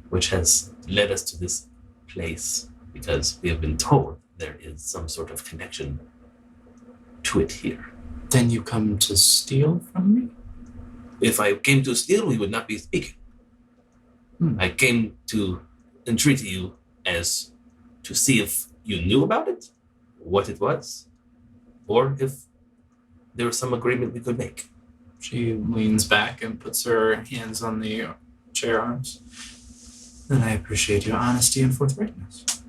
which has led us to this place because we have been told there is some sort of connection to it here. Then you come to steal from me? If I came to steal, we would not be speaking. I came to entreat you as to see if you knew about it, what it was, or if there was some agreement we could make. She leans back and puts her hands on the chair arms. Then I appreciate your honesty and forthrightness.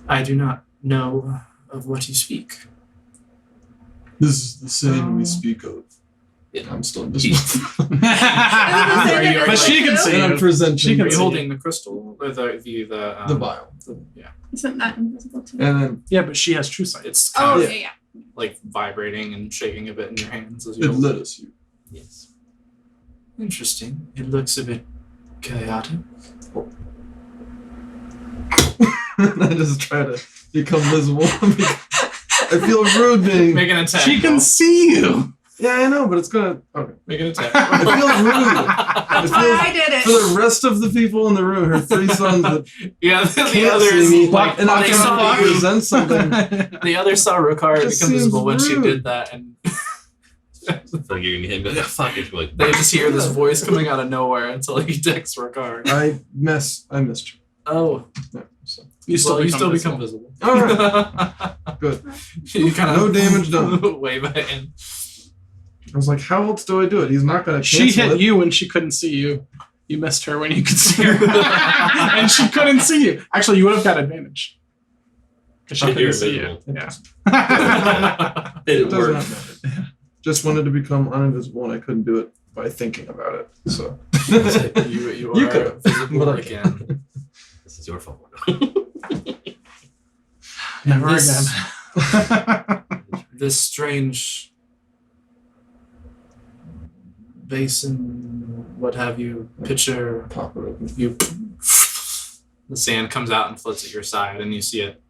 I do not know of what you speak. This is the same we speak of. Yeah. I'm still invisible. Are you- but she can see And I'm you. presenting She can Are you see holding the crystal or the the vial. yeah? Isn't that invisible too? And then Yeah, but she has true sight. It's kind Oh of yeah. like vibrating and shaking a bit in your hands as it you. lit us. Yes. Interesting. It looks a bit chaotic. And I just try to become visible. I feel rude being. Make an attack. She can roll. see you. Yeah, I know, but it's gonna. Okay. Make an attack. I feel rude. That's It why feels- I did it. For the rest of the people in the room, her 3 sons that Yeah, the can't others see me, like and I'm they trying saw to you. present something. The others saw Rokar Just become visible when seems she rude. did that, and So you're gonna hit him, go, yeah, fuck it. You're like, they just hear this voice coming out of nowhere until he decks Rokar. I missed you. Oh, Yeah, so. You still well, become you visible. still become visible. Alright, good. You kind of No damage done. Wave it in. I was like, how else do I do it? He's not gonna She cancel hit it. you when she couldn't see you. You missed her when you could see her. And she couldn't see you. Actually, you would have got advantage. Because she You're couldn't see you. invisible. Yeah. it It didn't doesn't work. matter. Just wanted to become uninvisible and I couldn't do it by thinking about it. So you You are could've, visible but I again. This is your fault. Never This- again. This strange basin, what have you, pitcher. Pop it open. You, the sand comes out and floats at your side, and you see it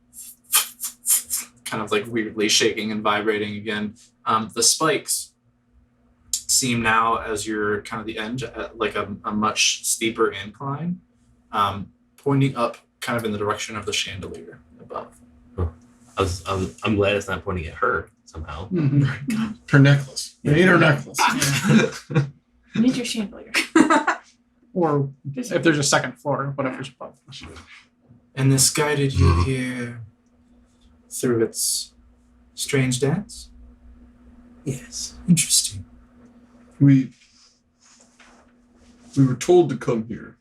kind of like weirdly shaking and vibrating again. The spikes seem now, as you're kind of the end, like a much steeper incline, pointing up kind of in the direction of the chandelier above. I'm glad it's not pointing at her somehow. Mhm. Her necklace. You need her necklace. You need your chandelier. Or if there's a second floor, whatever's above. And this guided you here through its strange dance? Yes. Interesting. We were told to come here,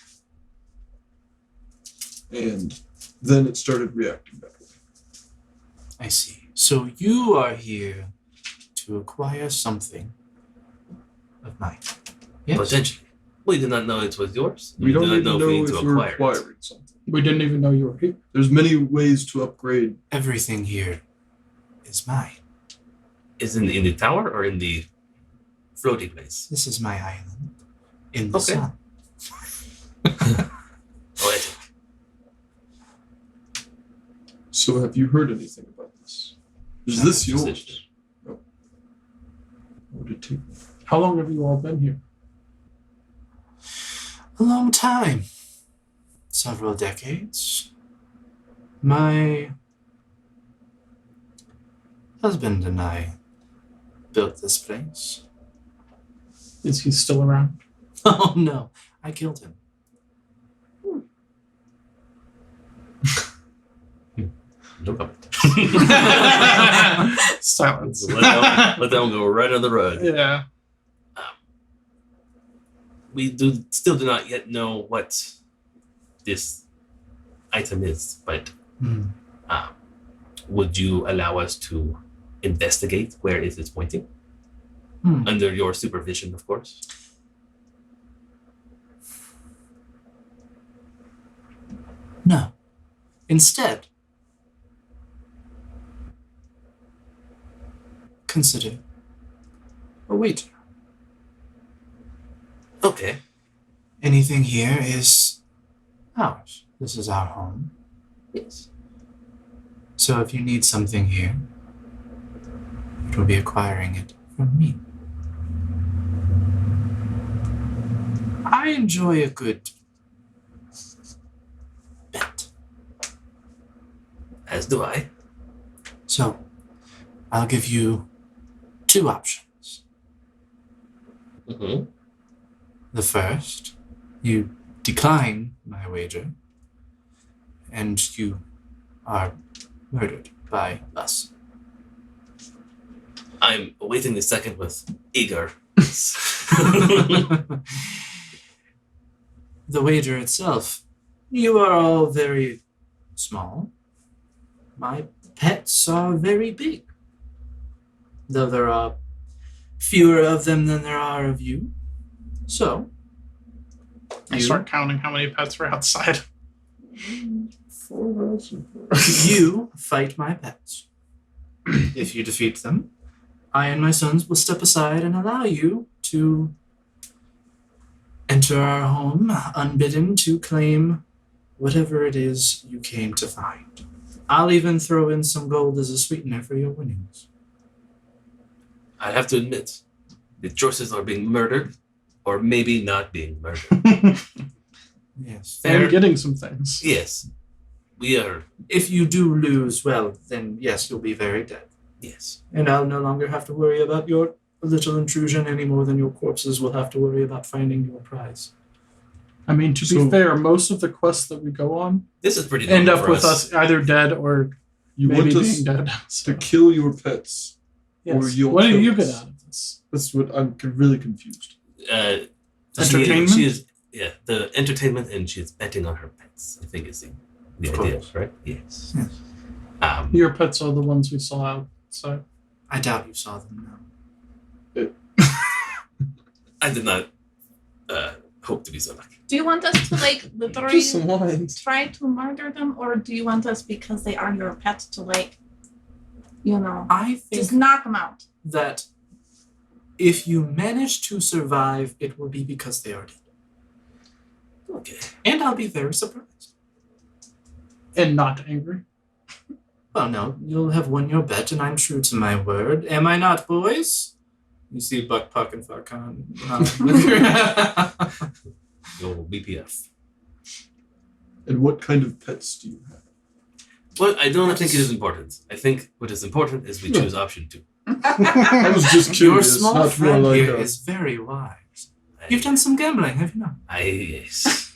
and then it started reacting that way. I see. So you are here to acquire something of mine. Yes. Potentially. We did not know it was yours. We don't did even not know we need if to we're acquire it. acquiring something. We didn't even know you were here. There's many ways to upgrade. Everything here is mine. Is it in the tower or in the floating place? This is my island in the Okay. sun. Oh, I see. So have you heard anything about this? Is this yours? What would it take? How long have you all been here? A long time. Several decades. My husband and I built this place. Is he still around? Oh no, I killed him. No comment. Silence. Let that one go right on the rug. Yeah. We still do not yet know what this item is, but would you allow us to investigate where it is pointing? Under your supervision, of course. No. Instead, consider a waiter. Okay. Anything here is ours. This is our home. Yes. So if you need something here, it will be acquiring it from me. I enjoy a good bet. As do I. So, I'll give you two options. Mm-hmm. The first, you decline my wager, and you are murdered by us. I'm awaiting the second with eager. The wager itself, you are all very small. My pets are very big. Though there are fewer of them than there are of you. So, I start counting how many pets were outside. 4 hours. you fight my pets. If you defeat them, I and my sons will step aside and allow you to enter our home unbidden to claim whatever it is you came to find. I'll even throw in some gold as a sweetener for your winnings. I have to admit, the choices are being murdered, or maybe not being murdered. Yes. And getting some things. Yes. We are. If you do lose, well, then yes, you'll be very dead. Yes. And I'll no longer have to worry about your little intrusion any more than your corpses will have to worry about finding your prize. I mean, to be fair, most of the quests that we go on This is pretty end normal up for with us either dead or You maybe want us being dead. So, to kill your pets, or yes. you'll What do kill you us. get out of this? That's what I'm really confused. Entertainment? She is, yeah, the entertainment, and she's betting on her pets. I think is the Of idea, course. right? Yes. Yes. Your pets are the ones we saw outside. I doubt you saw them now. I did not hope to be so lucky. Do you want us to like literally Just some lines. try to murder them, or do you want us because they are your pets to like, you know, I think just knock them out? that If you manage to survive, it will be because they are dead. Okay. And I'll be very surprised. And not angry. Well, no, you'll have won your bet, and I'm true to my word. Am I not, boys? You see Buck, Puck, and Farkhan. Your BPF. And what kind of pets do you have? Well, I don't think it is important. I think what is important is we choose option 2. I was just Your curious. small Not more friend like here is very wise. You've done some gambling, have you not? Yes.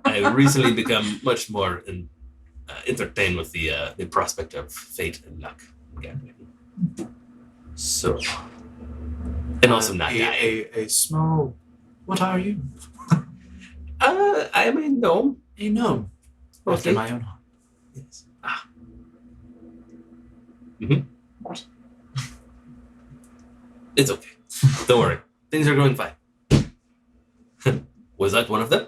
I've recently become much more entertained with the prospect of fate and luck in gambling. So, and also not dying. A small. What are you? I am a gnome. A gnome. After Okay. my own heart. Yes. It's okay. Don't worry. Things are going fine. Was that one of them?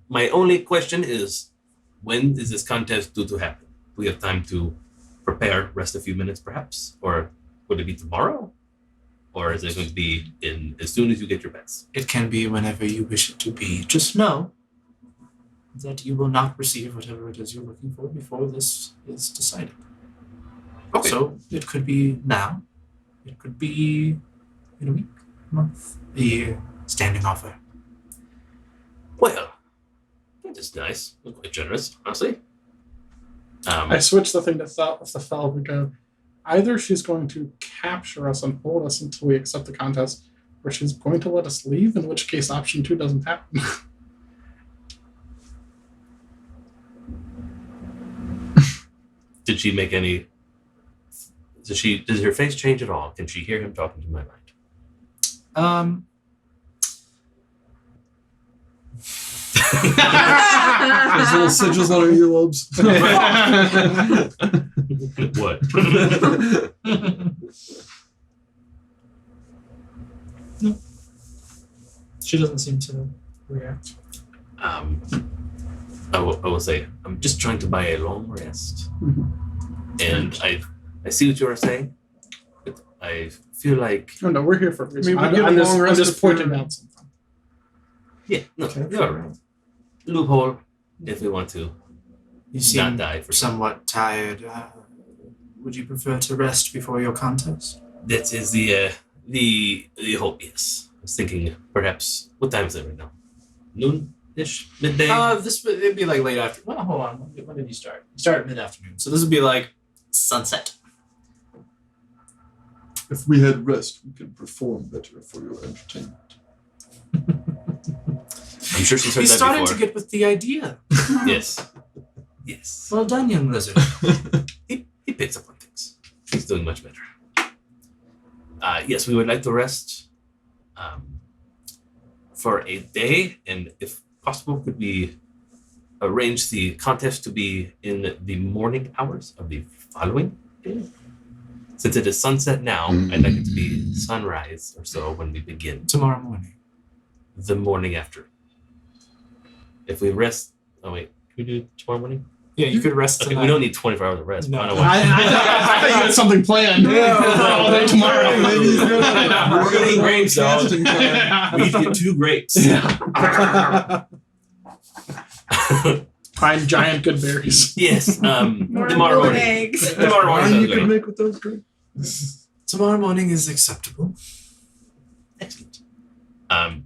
My only question is, when is this contest due to happen? Do we have time to prepare, rest a few minutes perhaps? Or would it be tomorrow? Or is it going to be in as soon as you get your bets? It can be whenever you wish it to be. Just know that you will not receive whatever it is you're looking for before this is decided. Okay. So it could be now. It could be in a week, a month, a year. Standing offer. Well, that is nice. That's quite generous, honestly. I switched the thing to the fell because either she's going to capture us and hold us until we accept the contest, or she's going to let us leave, in which case option 2 doesn't happen. Did she make any? Does her face change at all? Can she hear him talking to my mind? There's little sigils on our earlobes. What? She doesn't seem to react. I will say, I'm just trying to buy a long rest. And I see what you are saying, but I feel like, No, we're here for a reason. I mean, we I'm, give a just, long I'm rest just if you're- pointing out something. yeah, no, Okay. you're right. Loophole, if we want to You not seem die for somewhat tired. Would you prefer to rest before your contest? That is the hope, yes. I was thinking perhaps, what time is it right now? Noon-ish? Midday? It'd be like late after. Well, hold on. When did you start? You started mid-afternoon, so this would be like sunset. If we had rest, we could perform better for your entertainment. I'm sure she's heard He's that starting before. to get with the idea. Yes. Yes. Well done, young lizard. He picks up on things. He's doing much better. Yes, we would like to rest for a day, and if possible, could we arrange the contest to be in the morning hours of the following day? Since it is sunset now, I'd like it to be sunrise or so when we begin. Tomorrow morning. The morning after. If we rest, oh wait, can we do it tomorrow morning? Yeah, you could rest Okay, tonight. we don't need 24 hours of rest. No. I don't I, want I, thought you had something planned for all day tomorrow. Maybe he's gonna- We're gonna eat grapes, dog. Casting plan. we need to get 2 grapes. Find giant good berries. Yes, More tomorrow golden morning. eggs. Tomorrow morning Wine sounds you can good. make with those grapes. Tomorrow morning is acceptable. Excellent. I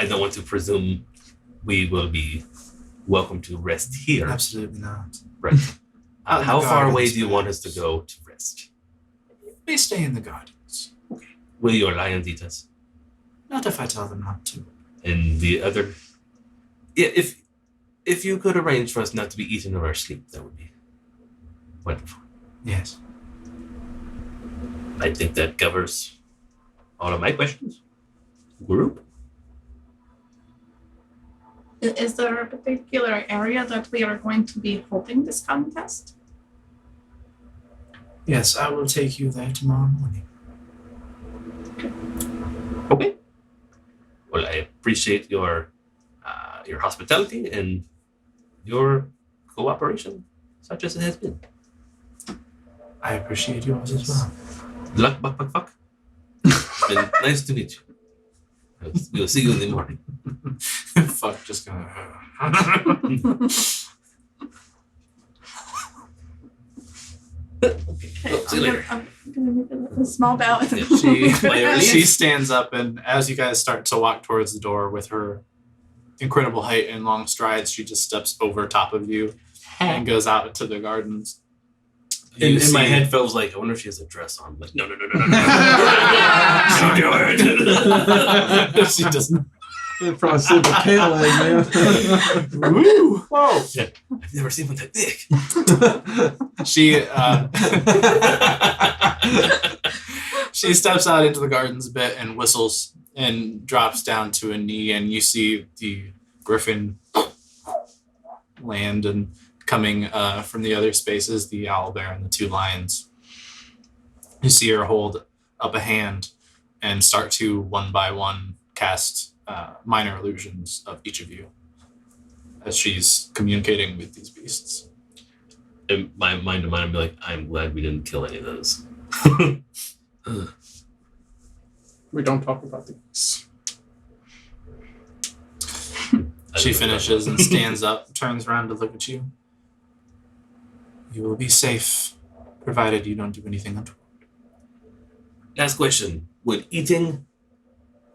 don't want to presume we will be welcome to rest here. Absolutely not. Right. Out in How the far away gardens, do you want us perhaps. to go to rest? We stay in the gardens. Will your lions eat us? Not if I tell them not to. And the other, yeah, if you could arrange for us not to be eaten in our sleep, that would be wonderful. Yes. I think that covers all of my questions. Group? Is there a particular area that we are going to be holding this contest? Yes, I will take you there tomorrow morning. Okay. Well, I appreciate your hospitality and your cooperation, such as it has been. I appreciate yours as well. Luck, buck, buck, fuck. Been nice to meet you. We'll see you in the morning. Fuck, just gonna. Well, see you later. I'm gonna make a small bow. Yeah, She stands up, and as you guys start to walk towards the door with her incredible height and long strides, she just steps over top of you and goes out into the gardens. In You my see- head, Phil's like, I wonder if she has a dress on. I'm like, no. Don't do it. she doesn't. They'd probably sleep with Kale egg, man. Woo! Whoa! I've never seen one that big. She she steps out into the gardens a bit and whistles and drops down to a knee, and you see the griffin land and coming from the other spaces, the owlbear and the two lions. You see her hold up a hand and start to one by one cast minor illusions of each of you as she's communicating with these beasts. In my mind to mind, I'd be like, I'm glad we didn't kill any of those. We don't talk about these. She finishes and stands up, turns around to look at you. You will be safe, provided you don't do anything untoward. Last question. Would eating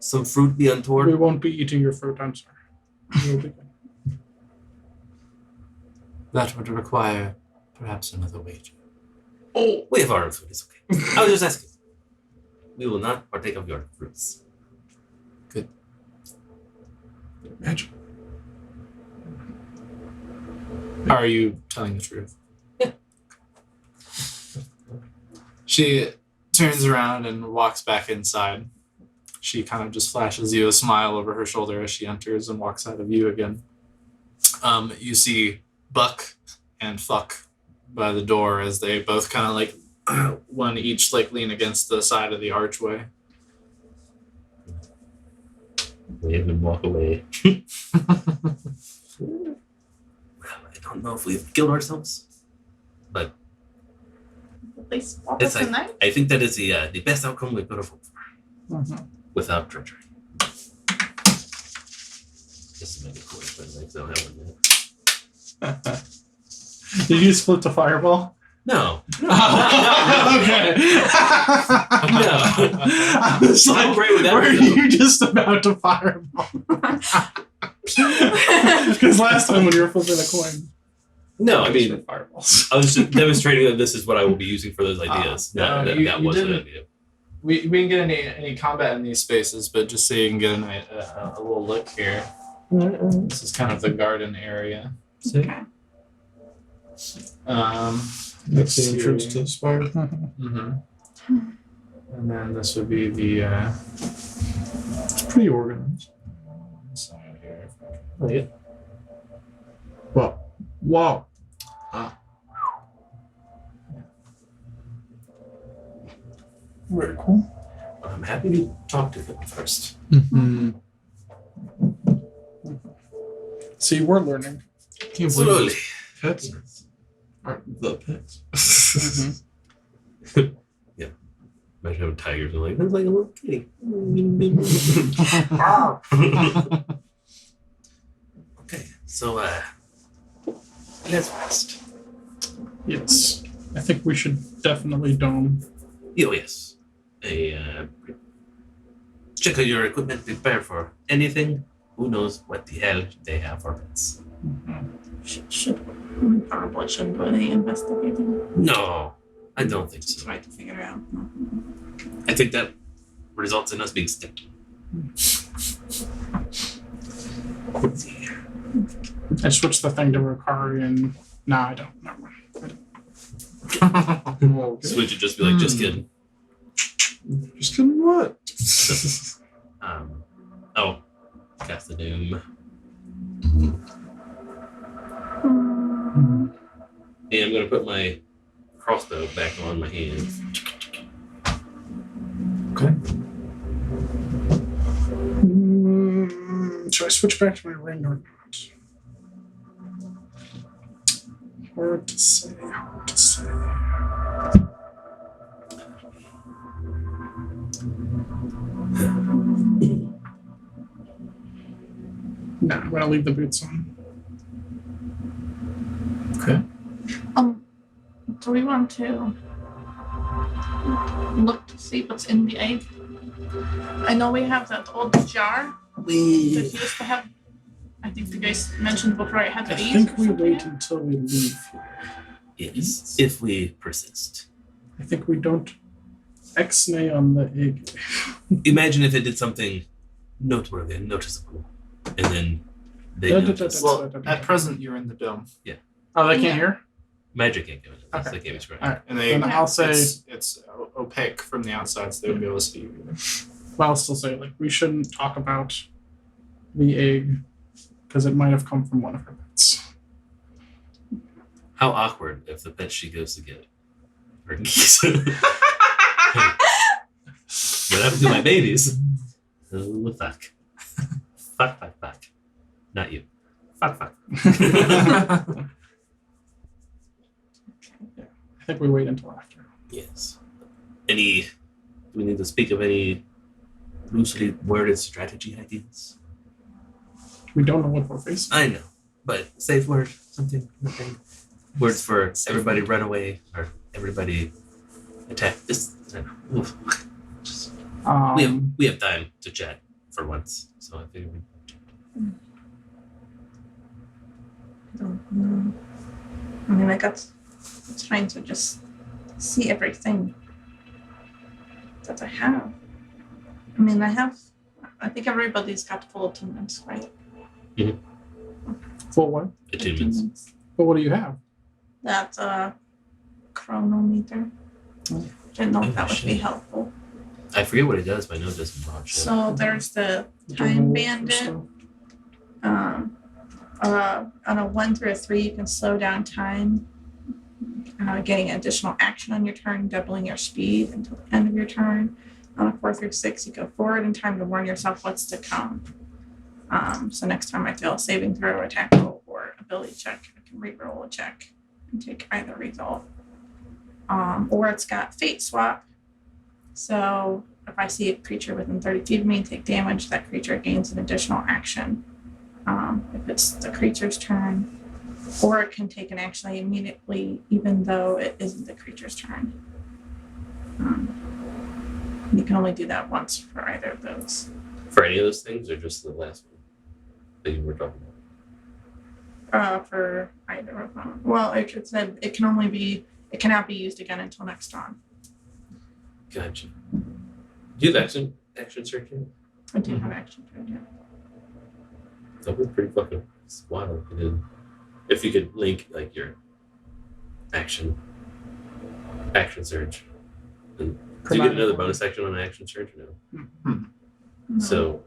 some fruit be We untoward? won't be eating your fruit, I'm sorry. We'll be good. That would require perhaps another wager. Oh, we have our own food. It's okay. I was just asking. We will not partake of your fruits. Magic. Are you telling the truth? Yeah. She turns around and walks back inside. She kind of just flashes you a smile over her shoulder as she enters and walks out of view again. You see Buck and Fuck by the door as they both kind of like one each like lean against the side of the archway. Wave and walk away. Well, I don't know if we've killed ourselves. At least walk It's us like- tonight. I think that is the best outcome we could have hoped for Mhm. without treachery. Just to make it quick, but like, don't have one yet. Did you split the fireball? No. Okay. I was I'm like, great with that. were one, though. you just about to fireball? Because last time when you were flipping a coin, No, I mean, fireballs. I was just demonstrating that this is what I will be using for those ideas. no, that you was an didn't- idea. We didn't get any combat in these spaces, but just so you can get a little look here. This is kind of the garden area. Okay. That's the entrance to the spire. Mm-hmm. And then this would be the It's pretty organized. side here. Oh, yeah. Wow. Wow. Very cool. I'm happy to talk to them first. Mm-hmm. See, we're learning. Can't Slowly. believe these pets aren't the pets. Imagine how tigers are like, that's like a little kitty. Okay, so let's rest. Yes. I think we should definitely dome. Oh yes. Check out your equipment, prepare for anything. Who knows what the hell they have for pets. Should we probably shouldn't do any investigating. No, I don't think Just so. try to figure it out. I think that results in us being sticky. Let's see here. I switched the thing to Ricari and nah, I don't. Never mind. Okay. Switch it, just be like, just kidding. Just kidding, what? Oh, cast the doom. And I'm gonna put my crossbow back on my hand. Okay. Should I switch back to my ring or not? Hard to say. Hard to say. No, I'm gonna leave the boots on. Okay. Do we want to look to see what's in the egg? I know we have that old jar that used to have. I think the guys mentioned before it had I the bees. think or we something. wait until we leave here. Yes, if we persist. I think we don't X-nay on the egg. Imagine if it did something noteworthy and noticeable, and then they notice. Well, at present, you're in the dome, Oh, they can't hear? Magic can't give it. That's Okay. the game square. Alright. and they Then I'll say, it's opaque from the outside, so they won't be able to see you either. well, I'll still say, like, we shouldn't talk about the egg because it might have come from one of her pets. How awkward if the pet she goes to get her geese. What happened to my babies? Oh, fuck. Fuck. Not you. Fuck. I think we wait until after. Yes. Do we need to speak of any loosely worded strategy ideas? We don't know what we're facing. I know, but safe word, nothing. Words for everybody run away or everybody attack. I don't know. Oof. Just- we have time to chat for once, so I figured Don't know. I mean, I got trying to just see everything that I have. I mean, I think everybody's got full attendance, right? Full what? attunements. But what do you have? That chronometer. Oh. Didn't know if that would be shit. helpful. I forget what it does, but I know it doesn't botch. So there's the The time roll for bandit. stuff? On a 1 through a 3, you can slow down time, getting additional action on your turn, doubling your speed until the end of your turn. On a 4 through 6, you go forward in time to warn yourself what's to come. So next time I fail a saving throw, attack roll, or ability check, I can re-roll a check and take either result. Or it's got fate swap. So if I see a creature within 30 feet of me take damage, that creature gains an additional action. If it's the creature's turn, or it can take an action immediately, even though it isn't the creature's turn. You can only do that once for either of those. For any of those things, or just the last one that you were talking about? For either of them. Well, it said it cannot be used again until next turn. Gotcha. Do you have action search yet? I do have action turn, yeah. That was pretty fucking wild. If you could link like your action surge. And do you get another bonus action on action surge or no? No. So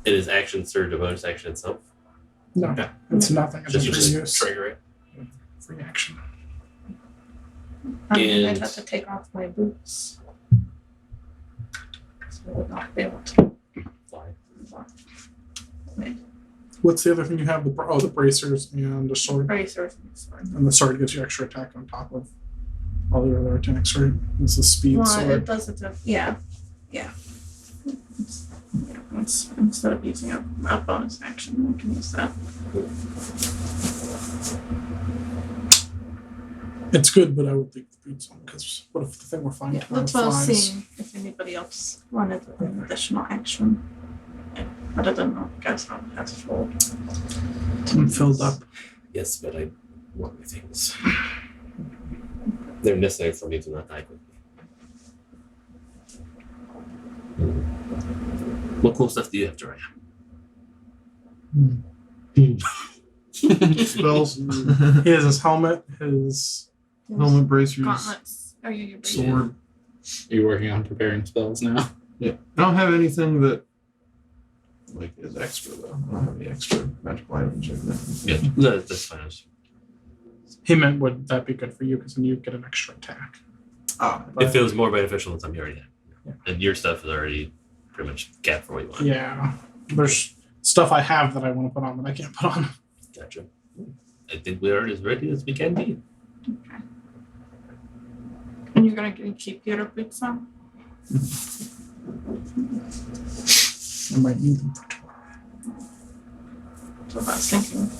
it is action surge a bonus action itself? No, Yeah. it's nothing. It's Just- just Just use trigger it. free action. I mean, I'd And- have to take off my boots. So I would not be able to Fly. walk. What's the other thing you have? The bracers and the sword. Bracers and sword. And the sword gives you extra attack on top of all the other attacks, right? It's the speed Well, sword. it does it to, yeah. Instead of using a bonus action, I can use that. It's good, but I would leave the boots on because what if the thing we're flying Yeah, tomorrow that's what I was flies? seeing if anybody else wanted an additional action. But I don't know, guys, how that's full. I'm filled up. Yes, but I want my things. They're necessary for me to not die quickly. What cool stuff do you have, Jorah? Spells, He has his helmet, his helmet, bracers, Gauntlets. Are you your sword. Are you working on preparing spells now? Yeah. I don't have anything that like is extra though. I don't have any extra magical items or anything. Yeah, no, that's fine. he meant would that be good for you because then you get an extra attack. Ah, It feels more beneficial than something you already have. Yeah. And your stuff is already pretty much capped for what you want. Yeah. There's stuff I have that I want to put on that I can't put on. Gotcha. I think we are as ready as we can be. Okay. And you're gonna keep your boots on? I might need them for tomorrow. So I was thinking,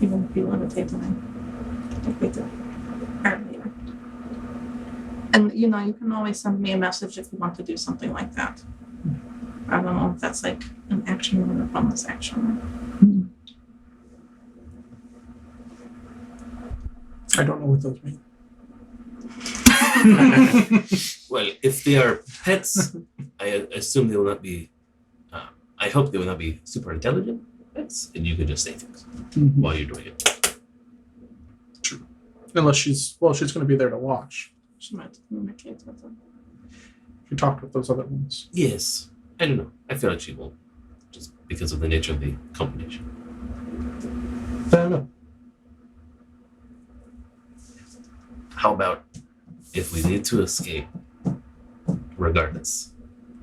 even if you levitate tonight, like we did earlier. And you know, you can always send me a message if you want to do something like that. I don't know if that's like an action or a bonus action. I don't know what those mean. Well, if they are pets, I assume they will not be. I hope they will not be super intelligent pets, and you can just say things while you're doing it. Unless she's going to be there to watch. She might communicate with them. She talked with those other ones. Yes, I don't know. I feel like she will, just because of the nature of the combination. Fair enough. How about if we need to escape, regardless?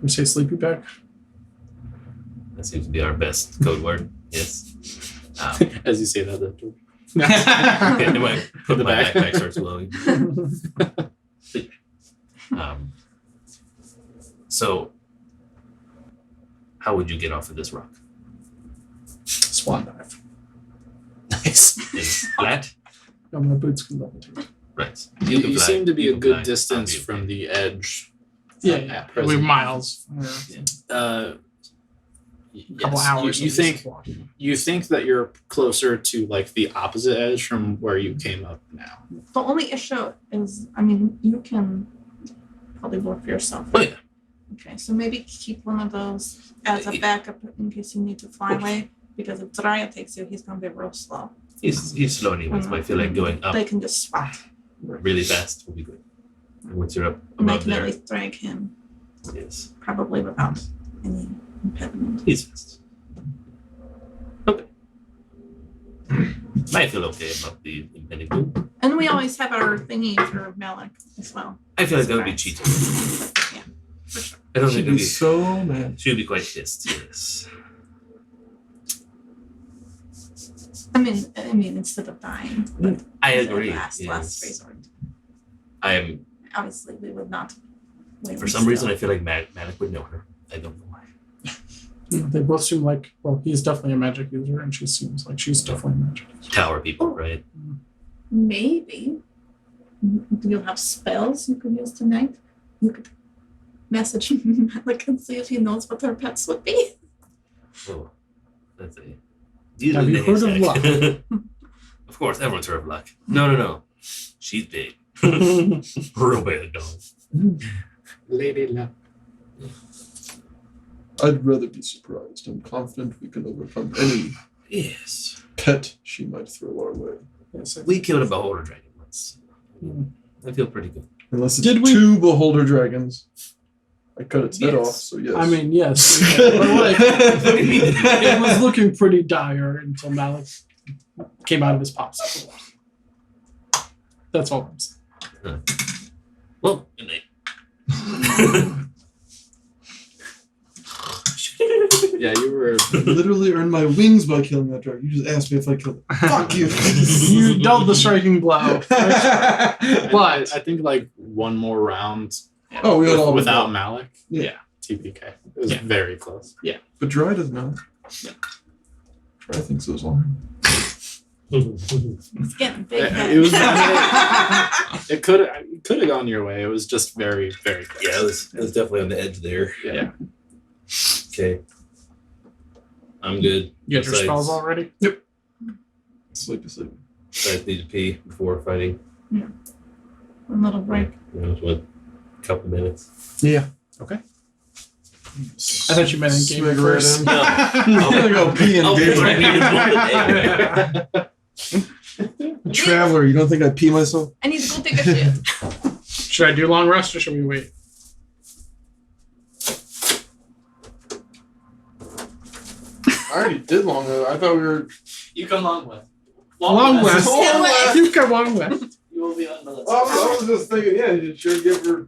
We say sleepy bag. That seems to be our best code word. Yes. As you say that, the Okay, anyway, put The my back. backpack starts glowing. So, how would you get off of this rock? Swan dive. Nice. It's flat. No, my boots can levitate. Right. You can fly, seem to be you a can good fly, distance I'll be from okay. the edge. Yeah, at yeah. present. We're miles. Yes. Hours. You at least think of walking. you think that you're closer to like the opposite edge from where you came up now. The only issue is, I mean, you can probably work for yourself. Oh, yeah. Okay, so maybe keep one of those as a backup in case you need to fly away. Because if Drya takes you, he's gonna be real slow. He's slow anyway, so I feel like going up They can just swap. really fast will be good. And once you're up And they above can at there, least drag him, yes, probably without any impediment. he's fast. Okay. I feel okay about the impending doom. And we always have our thingy for Malik as well. I feel like that would be Surprise. cheating. Yeah, for sure. I don't She'd think be it'd be. so mad. She would be quite pissed. Yes. I mean, instead of dying. But I as a agree. Last Yes. resort. I am. Obviously, we would not. For some reason, I feel like Manic would know her. I don't know why. Yeah, they both seem like, well, he's definitely a magic user, and she seems like she's definitely a magic user. Tower people, right? Maybe. Do you have spells you could use tonight? You could message Malik and see if he knows what her pets would be. Oh, that's a. Have you heard of luck? Of course, everyone's heard of luck. No. She's big. Real big dog. Lady Luck. I'd rather be surprised. I'm confident we can overcome any Yes. pet she might throw our way. Yes, I- We killed a beholder dragon once. I feel pretty good. Unless it's Did we- 2 beholder dragons. I cut its head Yes. off, so yes. I mean, yes. But like, it was looking pretty dire until Malik came out of his popsicle. That's all I'm saying. Well, good night. Yeah, you were. I literally earned my wings by killing that dragon. You just asked me if I killed it. Fuck you. You dealt the striking blow. But I think like one more round Oh, we would all without Malik. Yeah. TPK. It was Yeah. very close. But Dry doesn't know. Yeah. Dry thinks it was long. It's getting big. It was. It could have gone your way. It was just very, very close. Yeah, it was definitely on the edge there. Yeah. Okay. I'm good. You got your Besides- spells already? Sleepy. Besides need to pee before fighting. One little break. You know, what, couple minutes. Yeah. Okay. I thought you meant in game Swig first. right in. No. I'm gonna go pee I'll and be game. right here. Traveler, you don't think I pee myself? I need to go take a shit. Should I do long rest or should we wait? I already did long though. I thought we were. You come long way. Long rest. Long rest. You come long rest. You will be on the list. I was just thinking, yeah, you should give her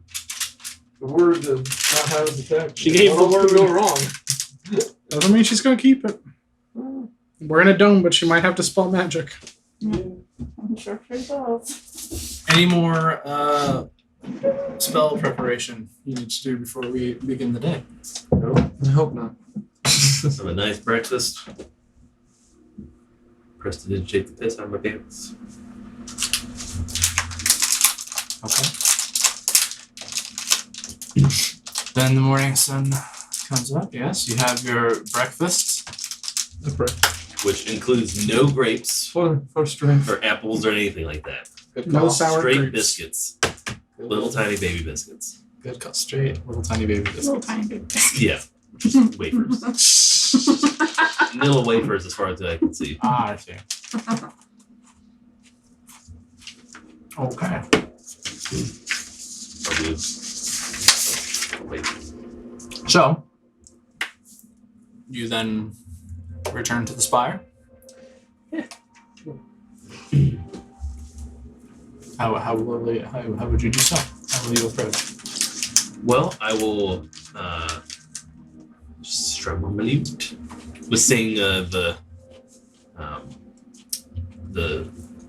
the word to not have us attack. She gave the What else word. could go wrong. Doesn't mean she's gonna keep it. We're in a dome, but she might have to spell magic. I'm sure she does. Any more spell preparation you need to do before we begin the day? I hope not. Have a nice breakfast. prestidigitate the piss out of my pants. Okay. Then the morning sun comes up. Yes, you have your breakfast. That's right. Which includes no grapes For strength. or apples or anything like that. Good No call. sour Straight grapes. biscuits. Little tiny baby biscuits. Good cut straight, little tiny baby Little biscuits. tiny bit. Yeah. Just wafers. Little wafers as far as I can see. Ah, I see. Okay. Wafers. So, you then return to the spire. How would you do so? How will you approach? Well, I will strum on my lute. Was sing the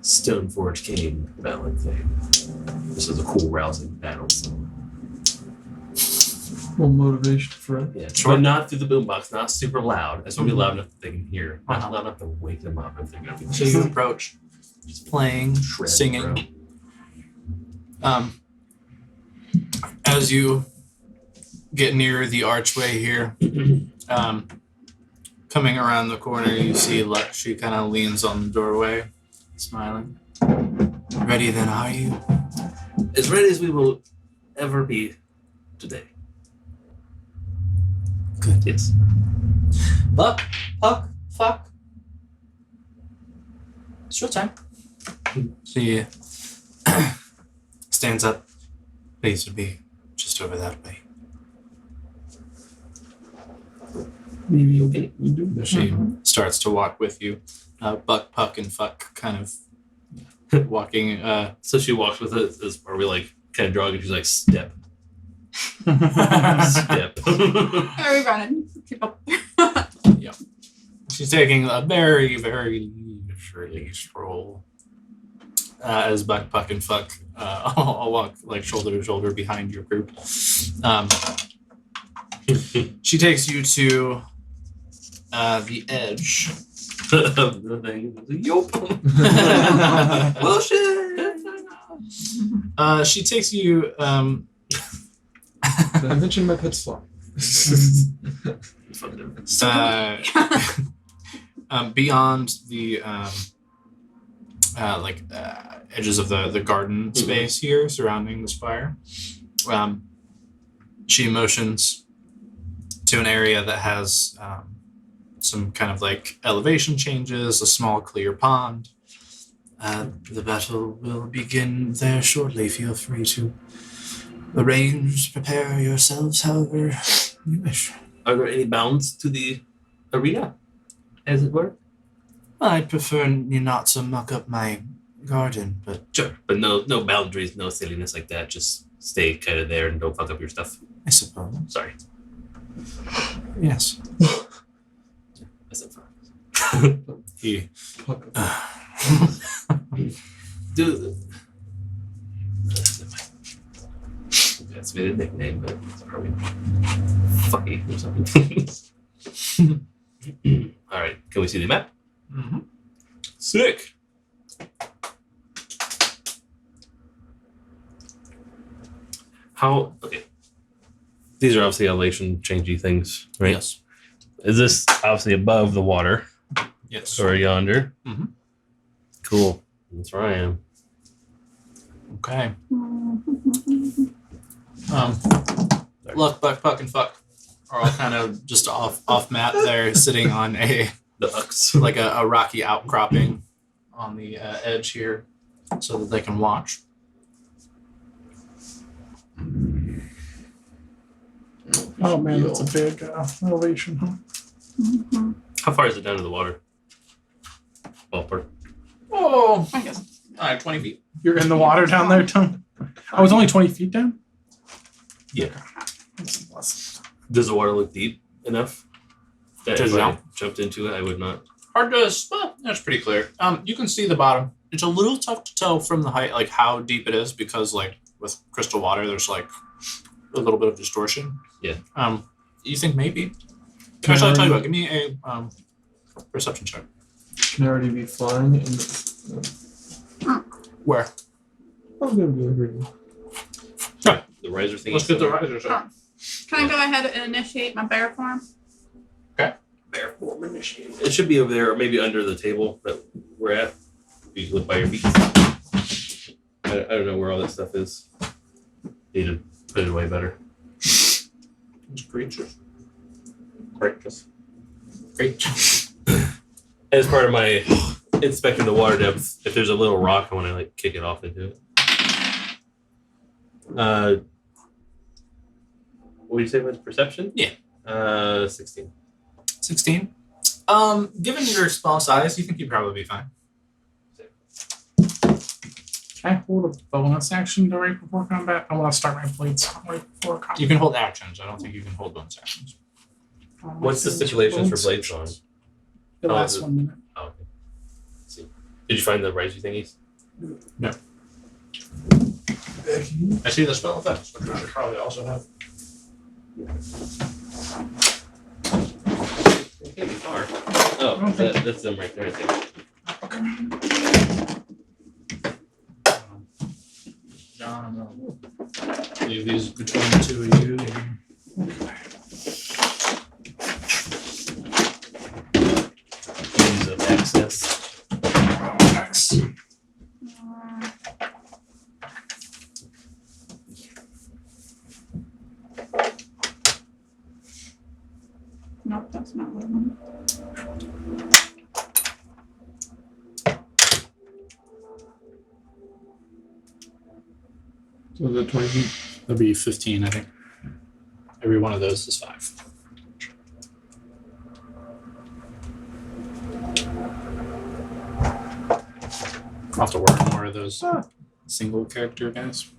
Stoneforge King ballad thing. This is a cool, rousing battle song. Well, motivation for it. Yeah, Sure. but not through the boombox, not super loud. It's gonna be loud enough that they can hear. Not loud enough to wake them up if they're gonna be So you approach, just playing, shred, singing. As you get near the archway here, coming around the corner, you see she kind of leans on the doorway, smiling. Ready then, are you? As ready as we will ever be today. Good. Yes. Buck, Puck, Fuck. It's your time. She stands up. Please would be just over that way. Maybe okay. You do. She starts to walk with you. Buck, Puck, and Fuck kind of walking. So she walks with us. Are we like kind of jogging? She's like, step. Step. Are we running? Keep up. She's taking a very, very leisurely stroll. As Buck, Puck, and Fuck, I'll walk like shoulder to shoulder behind your group. She takes you to the edge. The thing. Yup. Bullshit. She takes you. Did I mention my pet slot? Beyond the edges of the garden space here surrounding this fire. She motions to an area that has some kind of like elevation changes, a small clear pond. The battle will begin there shortly. Feel free to arrange, prepare yourselves however you wish. Are there any bounds to the arena, as it were? I'd prefer you not to muck up my garden, but Sure, but no boundaries, no silliness like that. Just stay kind of there and don't fuck up your stuff. I suppose. Sorry, Yes. that's not fun. He. Dude, that's been a nickname, but it's probably fucky or something. All right, can we see the map? Mm-hmm. Sick. How? Okay. These are obviously elevation changey things, right? Yes. Is this obviously above the water Yes. or yonder? Mhm. Cool. That's where I am. Okay. Look, Buck, Puck, and Fuck are all kind of just off map there, sitting on a Ducks. like a rocky outcropping on the edge here, so that they can watch. Oh man, that's a big elevation, huh? Mhm. How far is it down to the water? Ballpark. Oh, I guess. 20 feet. You're in the water down there, Tom? I was only 20 feet down? Yeah. That's less. Does the water look deep enough that To if I jump? jumped into it, I would not? Hard to. Well, that's pretty clear. You can see the bottom. It's a little tough to tell from the height, like how deep it is, because like with crystal water, there's like a little bit of distortion. Yeah. You think maybe? Can Actually, I'll tell you I- what. Give me a perception check. can already be flying. And Where? I'm gonna be over here. The riser thing. Let's get the risers up. Can I go ahead and initiate my bear form? Bear form initiated. It should be over there, or maybe under the table that we're at. You can look by your feet. I don't know where all that stuff is. Need to put it away better. Those creatures. Creatures. As part of my inspecting the water depth, if there's a little rock, I want to like kick it off into it. What did you say about perception? Yeah. 16. 16. Given your small size, you think you'd probably be fine. Can I hold a bonus action to right before combat? I want to start my blades right before combat. You can hold actions. I don't think you can hold bonus actions. What's the stipulations for blades on? The Oh, last is it- 1 minute. Oh, okay. Let's see. Did you find the riser thingies? I see the spell effects, which I should probably also have. It can't be far. Oh, that's them right there, I think. John, I'm gonna leave these between the two of you. Means of access. Nope, that's not what I want. So the 20 feet. That'll be 15, I think. Every one of those is 5. I'll have to work more of those single character guys.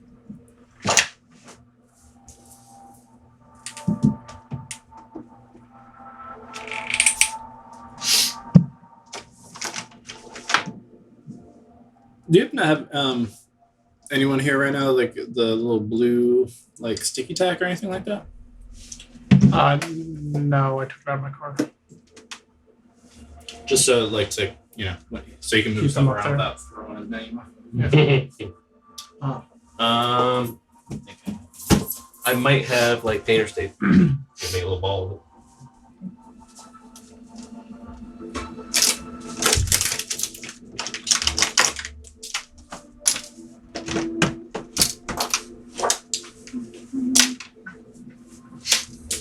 Do you happen to have anyone here right now, like the little blue, like sticky tack or anything like that? No, I took it out of my car. Just so, like, to so you can move Keep stuff them up around there. without throwing his name. I might have like painter's tape. Make a little ball of it.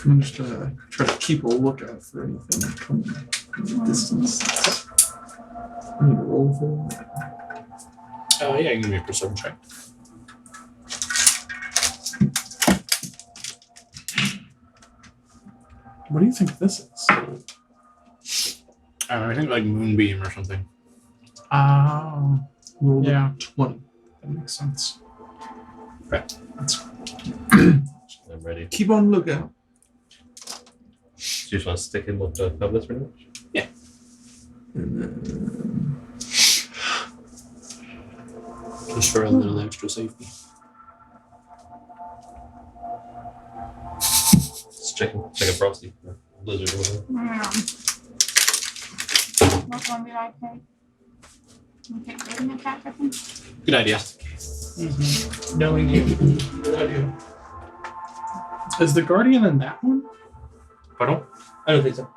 I'm just try to keep a lookout for anything coming from the distance. I need to roll for that. Oh yeah, you can give me a perception check. What do you think this is? I think like moonbeam or something. Oh, Roll yeah, 20. that makes sense. I'm ready. Keep on lookout. Do you just want to stick in with the compass pretty much? And then Just for a little extra safety. Just checking Frosty. Blizzard or whatever. What one did I take? Can you take rating attack, I think? Good idea. Knowing you. Good idea. Is the Guardian in that one? Pardon? I don't think so.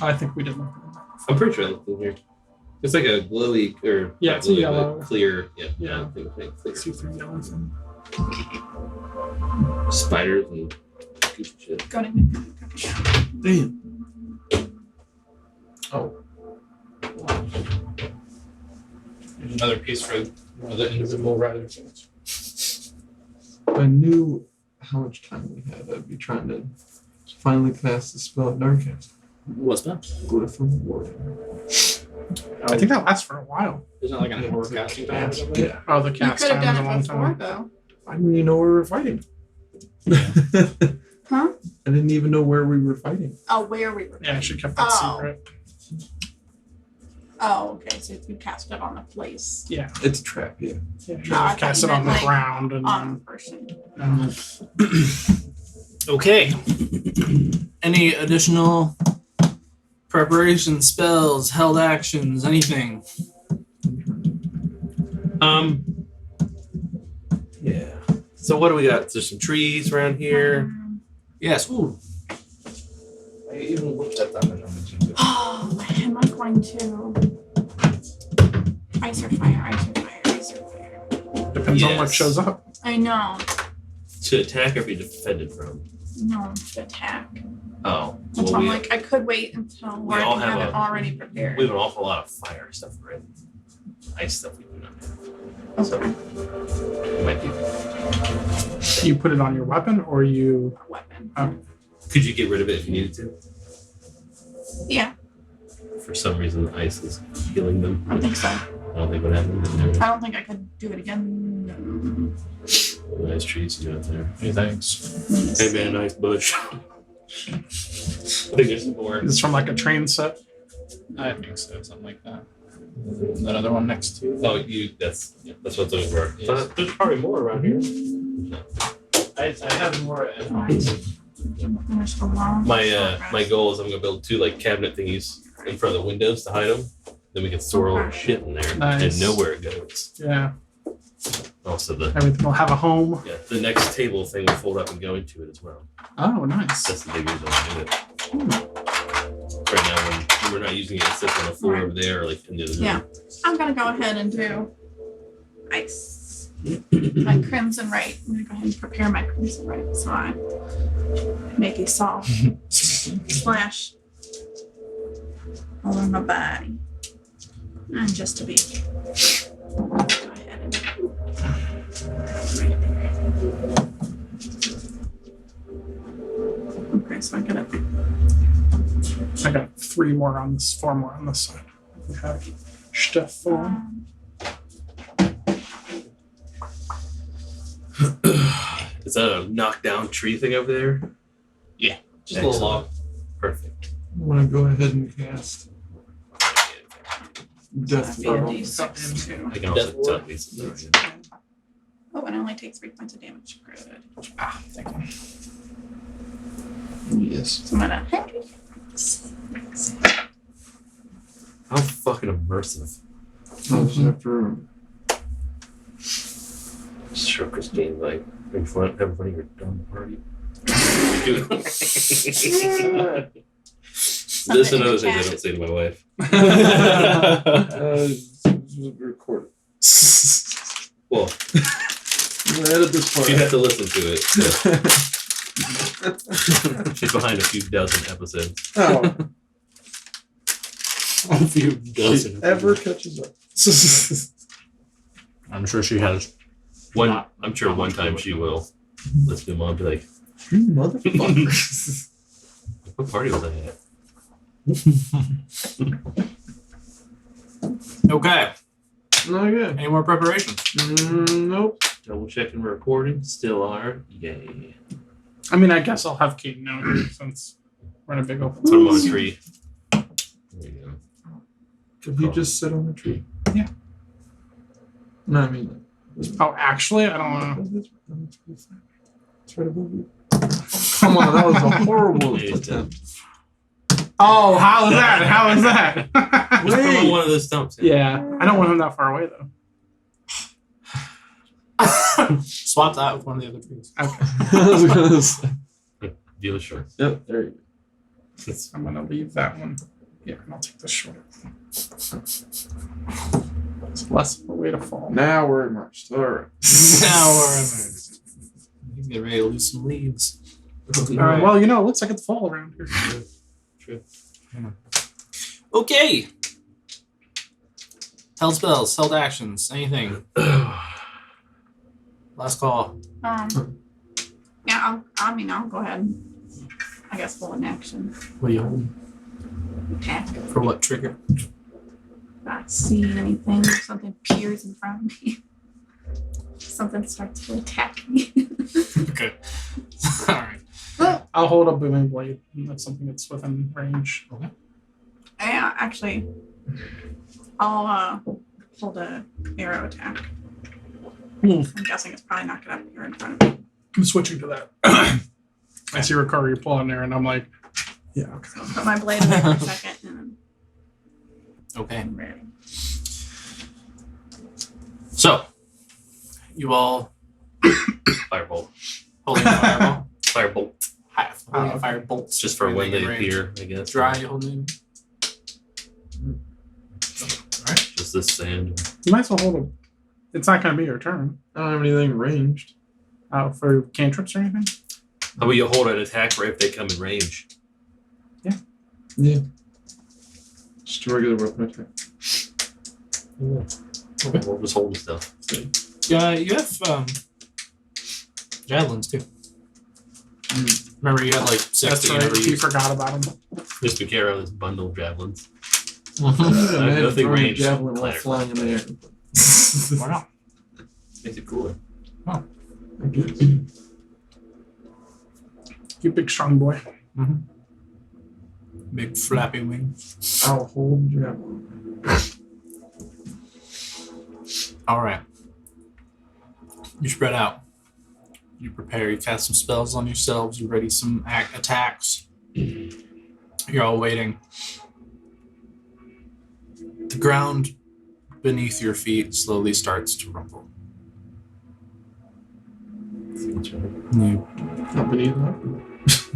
I think we did look at that. I'm pretty sure I looked in here. It's like a glowy or Yeah, not it's a glowy, yellow. but clear. Yeah, Yeah. I think clear. See through yellow thing. Spiders and goofy shit. Go to me. damn. Oh, There's another piece for one of the individual riders. if I knew how much time we had, I'd be trying to finally cast the spell at Narcast. What's that? Glyph of Warrior. I think that lasts for a while. Isn't it like an hour casting time or something? Yeah. Oh, the You cast could have time is a done long it before, time. though. I didn't even know where we were fighting. Huh? I didn't even know where we were fighting. Oh, where we were. Yeah, she kept that Oh. secret. Oh, okay. So you cast it on the place, Yeah, It's a trap, yeah. yeah. She Oh, I cast thought it you on the meant, like, ground and on the person. Okay. Any additional Preparation spells, held actions, anything. Yeah. So what do we got? There's some trees around here. Yes. Ooh. I even looked at them and then Oh, am I going to ice or fire, ice or fire, ice or fire? Depends on what Yes. shows up. I know. To attack or be defended from? No, to attack. Oh. That's Well, why I'm like, I could wait until we I all have have it already prepared. we have an awful lot of fire stuff already. Ice stuff we do not have. So it might be. You put it on your weapon, or you. Weapon. Could you get rid of it if you needed to? Yeah, For some reason, ice is healing them. I think so. I don't think what happened. I don't think I could do it again. No. Nice trees you got there. Hey, thanks. Let me Hey see. man, nice bush. I think there's some more. It's from like a train set. I think so. Something like that. That other one next to. Oh, that's what those were. Yes. But there's probably more around here. I have more at Finish the long My goal is I'm gonna build 2 like cabinet thingies in front of the windows to hide them. Then we can store all our shit in there Nice. and know where it goes. Yeah, Also the everything will have a home. the next table thing will fold up and go into it as well. Oh, nice. That's the big reason I do it. Right now when we're not using it, it sits on the floor over there or like in the other room. Yeah. I'm gonna go ahead and do ice. My crimson right. I'm gonna go ahead and prepare my crimson right. So I make a solve slash all over my body. And just to be go ahead and okay, so I got 3 more on this, 4 more on this side. We have stuff for. Is that a knockdown tree thing over there? Just a little log. Perfect. I want to go ahead and cast Death That'd Rattle. be a D6 too. I can also Death tell Ward. these. Oh, and it only takes 3 points of damage. Good. Ah, thank you. Yes. So I'm gonna. How fucking immersive. I'll just have to remember. Sure, Christine, like, having fun at your dumb party. This and other things I don't say to my wife. Record Well, it. Edit this part. she'd have to listen to it. She's behind a few dozen episodes. Oh, A few she dozen. ever catches up. I'm sure she has. I'm sure one time she will listen to him and be like, You motherfucker. what party was I at? Okay. Okay. Any more preparations? Nope. Double checking we're recording. Still are. Yay. I mean, I guess I'll have Kate know here since we're in a big open Put him on a space. tree. There you go. If you just sit on the tree. Yeah. No, I mean. Oh, actually, I don't want to. It's right above you. Come on, that was a horrible Yeah, it's attempt. Oh, how is that? How is that? Just put him on one of those stumps. Yeah, I don't want him that far away though. Swap that with one of the other trees. Okay, I was gonna say. Deal short. Yep, there you go. I'm gonna leave that one. Yeah, and I'll take this short. It's less of a way to fall. Now we're immersed. All right. Now we're immersed. You can get ready to lose some leaves. All right. Well, you know, it looks like it's fall around here. True. Okay. Held spells, held actions, anything. Last call. Yeah, I'll go ahead. I guess full in action. What do you hold? Attack. For what trigger? Not seeing anything. Something peers in front of me. Something starts to attack me. Okay. Alright. I'll hold a booming blade. And that's something that's within range. Yeah, actually, I'll hold a arrow attack. I'm guessing it's probably not gonna appear in front of me. I'm switching to that. I see Ricari pull on there, and I'm like, Yeah. Okay. So I'll put my blade away for a second and Okay. I'm ready. So, you all Firebolt. holding a fireball. Firebolt. Holding a okay. fire bolts. It's just for when they in range. appear, I guess. Dry, you holding. Just this sand. You might as well hold a. It's not going to be your turn. I don't have anything ranged. For cantrips or anything. How about you hold an attack right if they come in range? Yeah. Just a regular weapon attack. Okay, we'll just hold the stuff. Yeah, you have javelins too. Remember, you had like 60 That's you right. never You used. forgot about them. Just be careful of this bundle of javelins. Imagine nothing throwing a ranged. javelin while Clatter. flying in the air. Why not? Makes it cooler. I guess. You big strong boy. Big flappy wings. I'll hold javelin. All right. You spread out. You prepare. You cast some spells on yourselves. You ready some attacks. You're all waiting. The ground beneath your feet slowly starts to rumble. You, Not beneath that.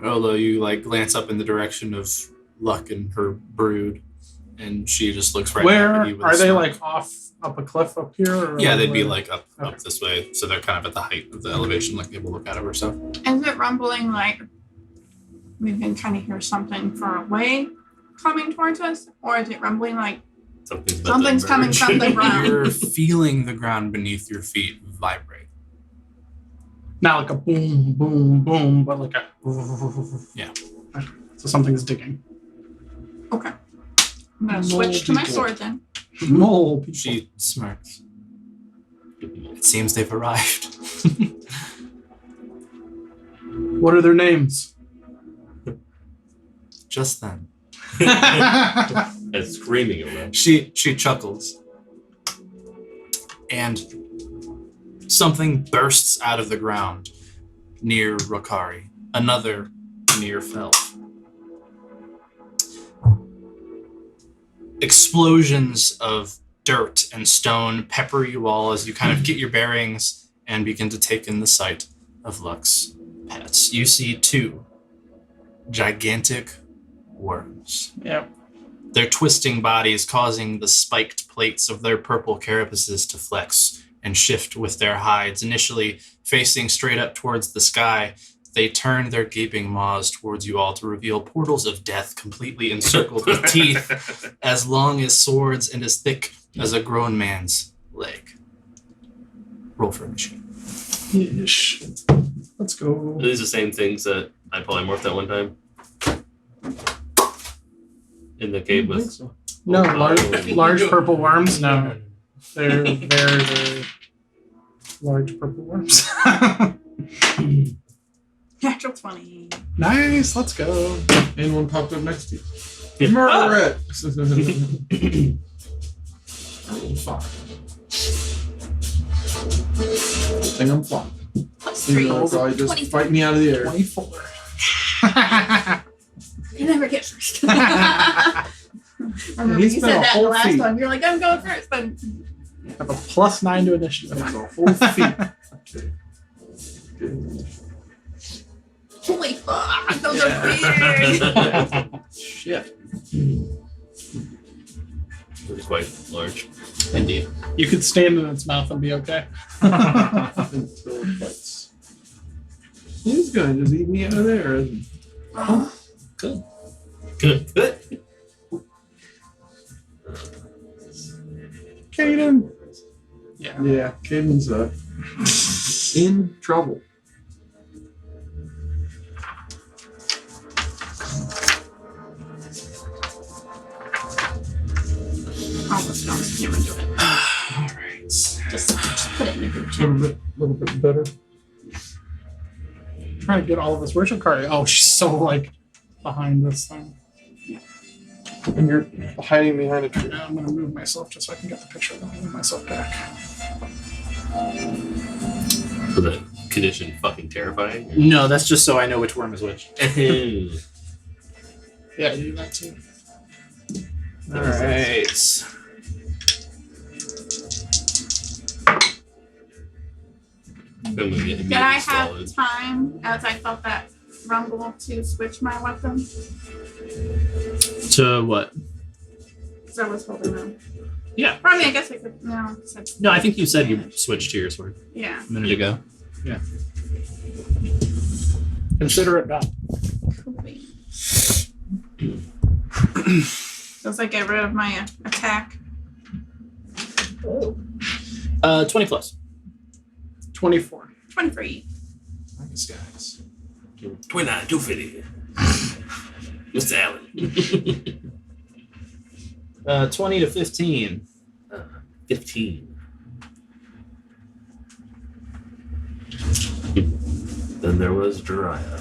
although you like glance up in the direction of Luck and her brood, and she just looks right Where back at you. with a are they? smirk. Like off up a cliff up here? Or Yeah, they'd be where? like up this way, so they're kind of at the height of the elevation, like able to look at it or stuff. Is it rumbling like we can kind of hear something far away coming towards us? Or is it rumbling like Something's coming from the ground? You're feeling the ground beneath your feet vibrate. Not like a boom, boom, boom, but like a. Yeah. Okay. So something's digging. Okay. I'm going to switch to my people. sword then. Mole people. She smirks. It seems they've arrived. What are their names? Just then, And screaming around. she chuckles, and something bursts out of the ground near Rakari. Another near Felf. Explosions of dirt and stone pepper you all as you kind of get your bearings and begin to take in the sight of Luck's pets. You see two gigantic worms. Yep. Their twisting bodies causing the spiked plates of their purple carapaces to flex and shift with their hides. Initially facing straight up towards the sky, they turn their gaping maws towards you all to reveal portals of death completely encircled with teeth as long as swords and as thick as a grown man's leg. Roll for initiative. Yeesh. Let's go. Are these the same things that I polymorphed at one time? In the cave I think with. so. No, Oh. large purple worms. No, they're very large purple worms. Natural 20. Nice. Let's go. And one popped up next to you. Yeah. Murder it! I rolled 5. Good thing I'm flying. Plus Even 3. though it'll probably just 24. fight me out of the air. 24. You never get first. Remember He you spent said a that whole the last feat. one. You're like, I'm going first, but Have a +9 to initiative. That's a whole feat. Okay. holy fuck, those are big. Shit. It's quite large. Indeed. You could stand in its mouth and be okay. Until it bites. He's gonna just eat me out of there. Isn't he? Good. Good. Kaden. Yeah. Yeah, Caden's in trouble. Oh, let's go. Can't do it. All right. Just put it in the group A chat. little bit better. Trying to get all of this. Where's your card? Oh, she's so like behind this thing. And you're hiding behind a tree. Now I'm gonna move myself just so I can get the picture. I'm gonna move myself back. For the condition fucking terrifying. No, that's just so I know which worm is which. Yeah, you do that too. All right. Did I have time as I felt that rumble to switch my weapon? To what? Because I was holding them. Yeah. Or, I mean, I guess I could. No. No, I think you said you switched to your sword Yeah. a minute ago. Consider it done. Cool. Does I get rid of my attack? 20 plus. 24. 23. Nice guys. 29, 250. Mr. Allen. 20 to 15. 15. Then there was Jiraiya.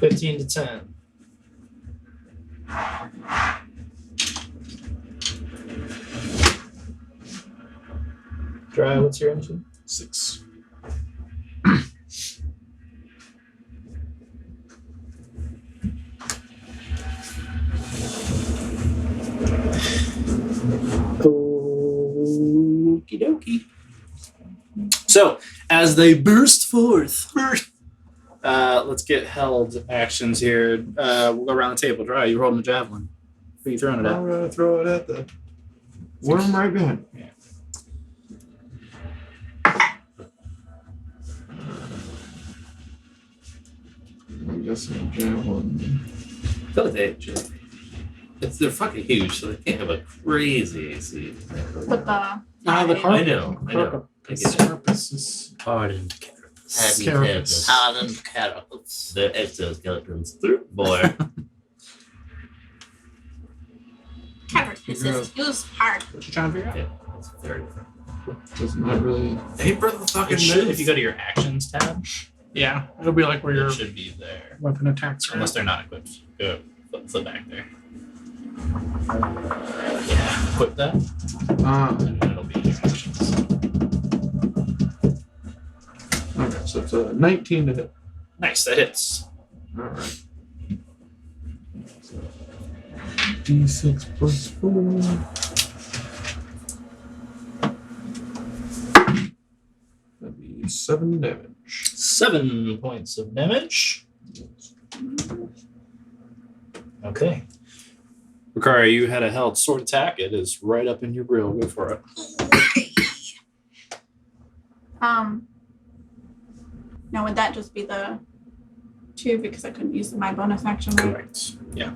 $15 to 10. Dry, what's your energy? 6. Okie dokie. So, as they burst forth, let's get held actions here. We'll go around the table. Dry, you holding the javelin. Who are you throwing it at? I'm gonna throw it at the worm right behind. Yeah. I'm guessing javelin. I feel like they're fucking huge, so they can't have a crazy AC. But the. The I know. I get it. Purposes. Hardened Carapace. Hardened carapace. The exoskeletons. Boy. Carapaces. It was hard. What you trying to figure out? Yeah, that's very Does not really. Hey, brother, fucking It should, move. if you go to your actions tab, Yeah, it'll be like where your it should be there. weapon attacks are. Unless they're not equipped. Go flip back there. Yeah, equip that, and then it'll be in your actions. Okay, so it's a 19 to hit. Nice, that hits. All right. D6 plus 4. That'd be 7 damage. 7 points of damage. Okay. Ricari, you had a held sword attack. It is right up in your grill. Go for it. Now would that just be the 2 because I couldn't use my bonus action? Right? Correct. Yeah.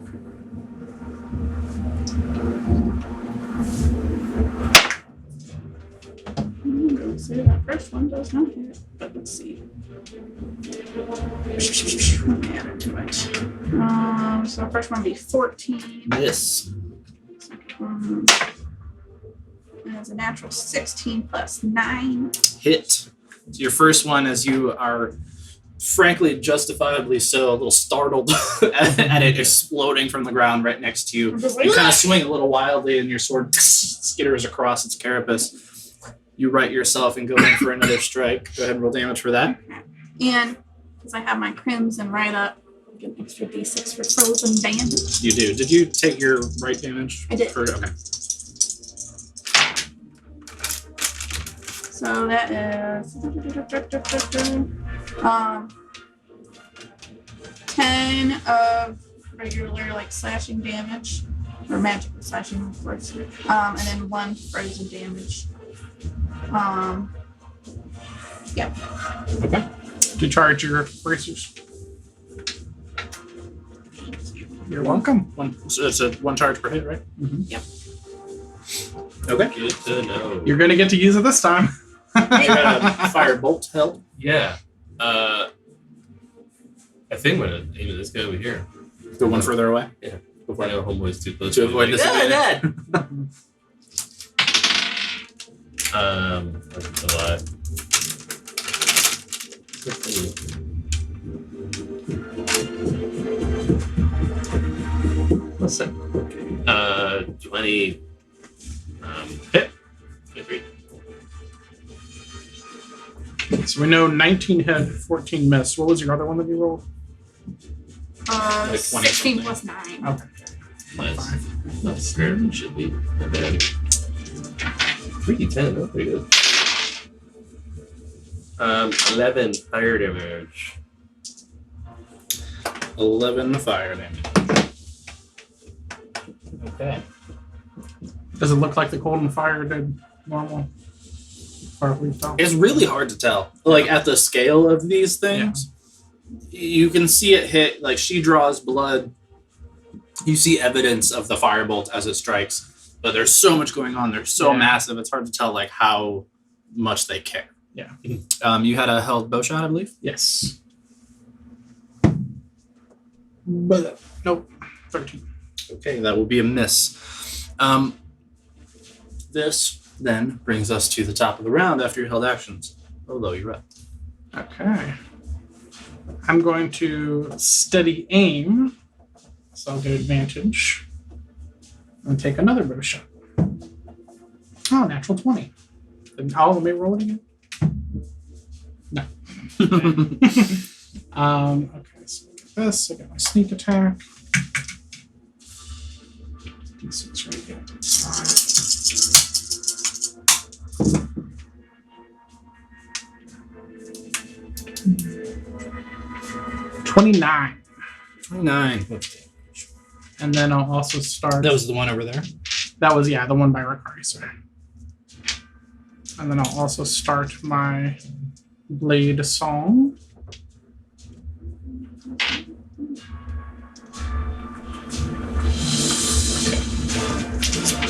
So that first one does not hit, but let's see. Let me add it to it. So the first one would be 14. Miss. And it's a natural 16 plus 9. Hit. So your first one, as you are frankly, justifiably so, a little startled at it exploding from the ground right next to you. You kind of swing a little wildly, and your sword skitters across its carapace. You right yourself and go in for another strike. Go ahead and roll damage for that. And because I have my crimson right up, I get an extra d6 for frozen damage. You do. Did you take your right damage? I did. Okay. So that is 10 of regular like slashing damage, or magical slashing, of course, and then 1 frozen damage. Yep. Okay. To charge your bracers. You're welcome. So it's a 1 charge per hit, right? Mm-hmm. Yep. Okay. Good to know. You're gonna get to use it this time. You got a fire bolt held. Yeah. I think I'm gonna aim at this guy over here. Go one further away. Before I know homeboy's too close To avoid me. disadvantage. That's a lot. Listen. 20. Hit. 23. So we know 19 hit, 14 miss. What was your other one that you rolled? Like 20 16 something. plus 9. Okay. That's fair. It should be. Not bad. 3d10. That's pretty good. 11 fire damage. 11 fire damage. Okay. Does it look like the cold and fire did normal? Or we fell? It's really hard to tell. Like at the scale of these things, you can see it hit. Like she draws blood. You see evidence of the firebolt as it strikes, but there's so much going on. They're so massive. It's hard to tell like how much they care. Yeah. You had a held bow shot, I believe. Yes. But nope. 13. Okay, that will be a miss. This then brings us to the top of the round after your held actions. Although you're up. Okay. I'm going to steady aim, so I'll get advantage. And take another bow shot. Oh, natural 20. Then let me roll it again. No. Okay, so I get this. I get my sneak attack. D6 right here. 29. 29. And then I'll also start. That was the one over there. That was, the one by Ricari, sorry. And then I'll also start my blade song.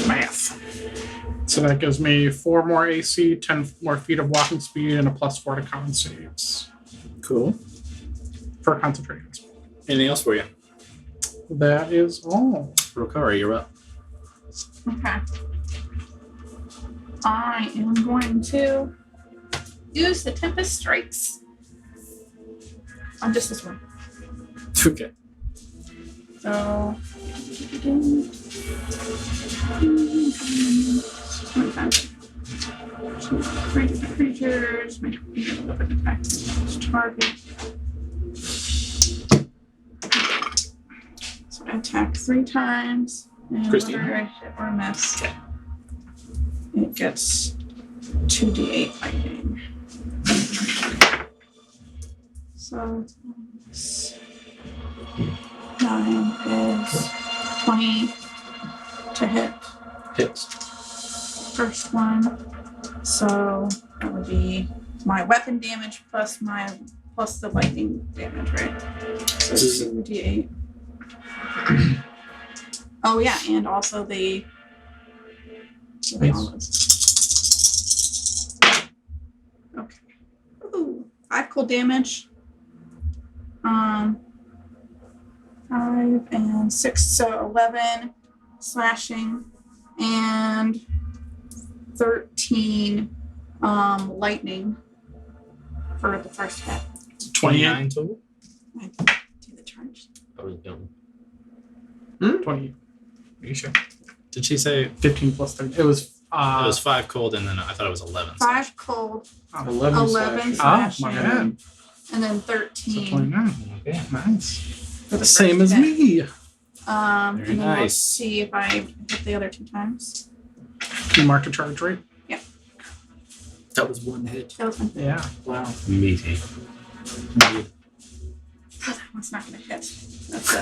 Math. So that gives me 4 more AC, 10 more feet of walking speed, and a +4 to con saves Cool. for concentration. Anything else for you? That is all. Rokari, you're up. Okay. I am going to use the Tempest Strikes on just this one. Okay. So, 3 different creatures, make a weapon attack each target. So I attack 3 times, and Christine? whether I hit or miss, it gets 2d8 fighting. So it's 9 is 20 to hit. Hits. First one. So that would be my weapon damage plus the lightning damage, right? So 2d8. Oh yeah, and also the okay. Ooh, 5 cold damage. 5 and 6, so 11 slashing and 13 lightning for the first hit. 29 total? I do the charge. I was young. 20. Are you sure? Did she say 15 plus 30. It was. it was 5 cold and then I thought it was 11? 5 cold, 11 11 slash. my slashing, bad. and then So 13 29. Okay. Nice. for the Same first as hit. me. Very And then we'll nice. see if I hit the other 2 times. You marked a charge rate? That was 1 hit. That was fun. Yeah. Wow. Meaty. That one's not gonna hit. That's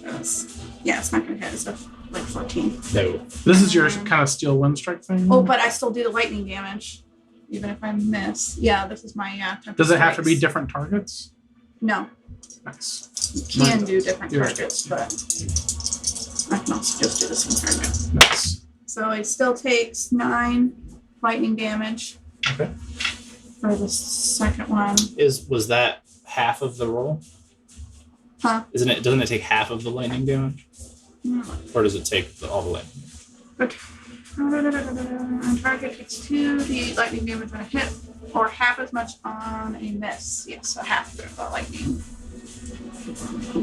it's not gonna hit. It's like 14. No. This is your kind of steel wind strike thing? Oh, but I still do the lightning damage, even if I miss. Yeah, this is my Tempest Does it have to be Strikes. different targets? No, Nice. you can do different Yours targets, but I can also just do the same target. Nice. So it still takes 9 lightning damage. Okay. For the second one. Was that half of the roll? Huh? Doesn't it take half of the lightning damage? Mm. Or does it take all the lightning? But target takes 2d lightning damage on a hit, or half as much on a miss. Yes, so half of the lightning.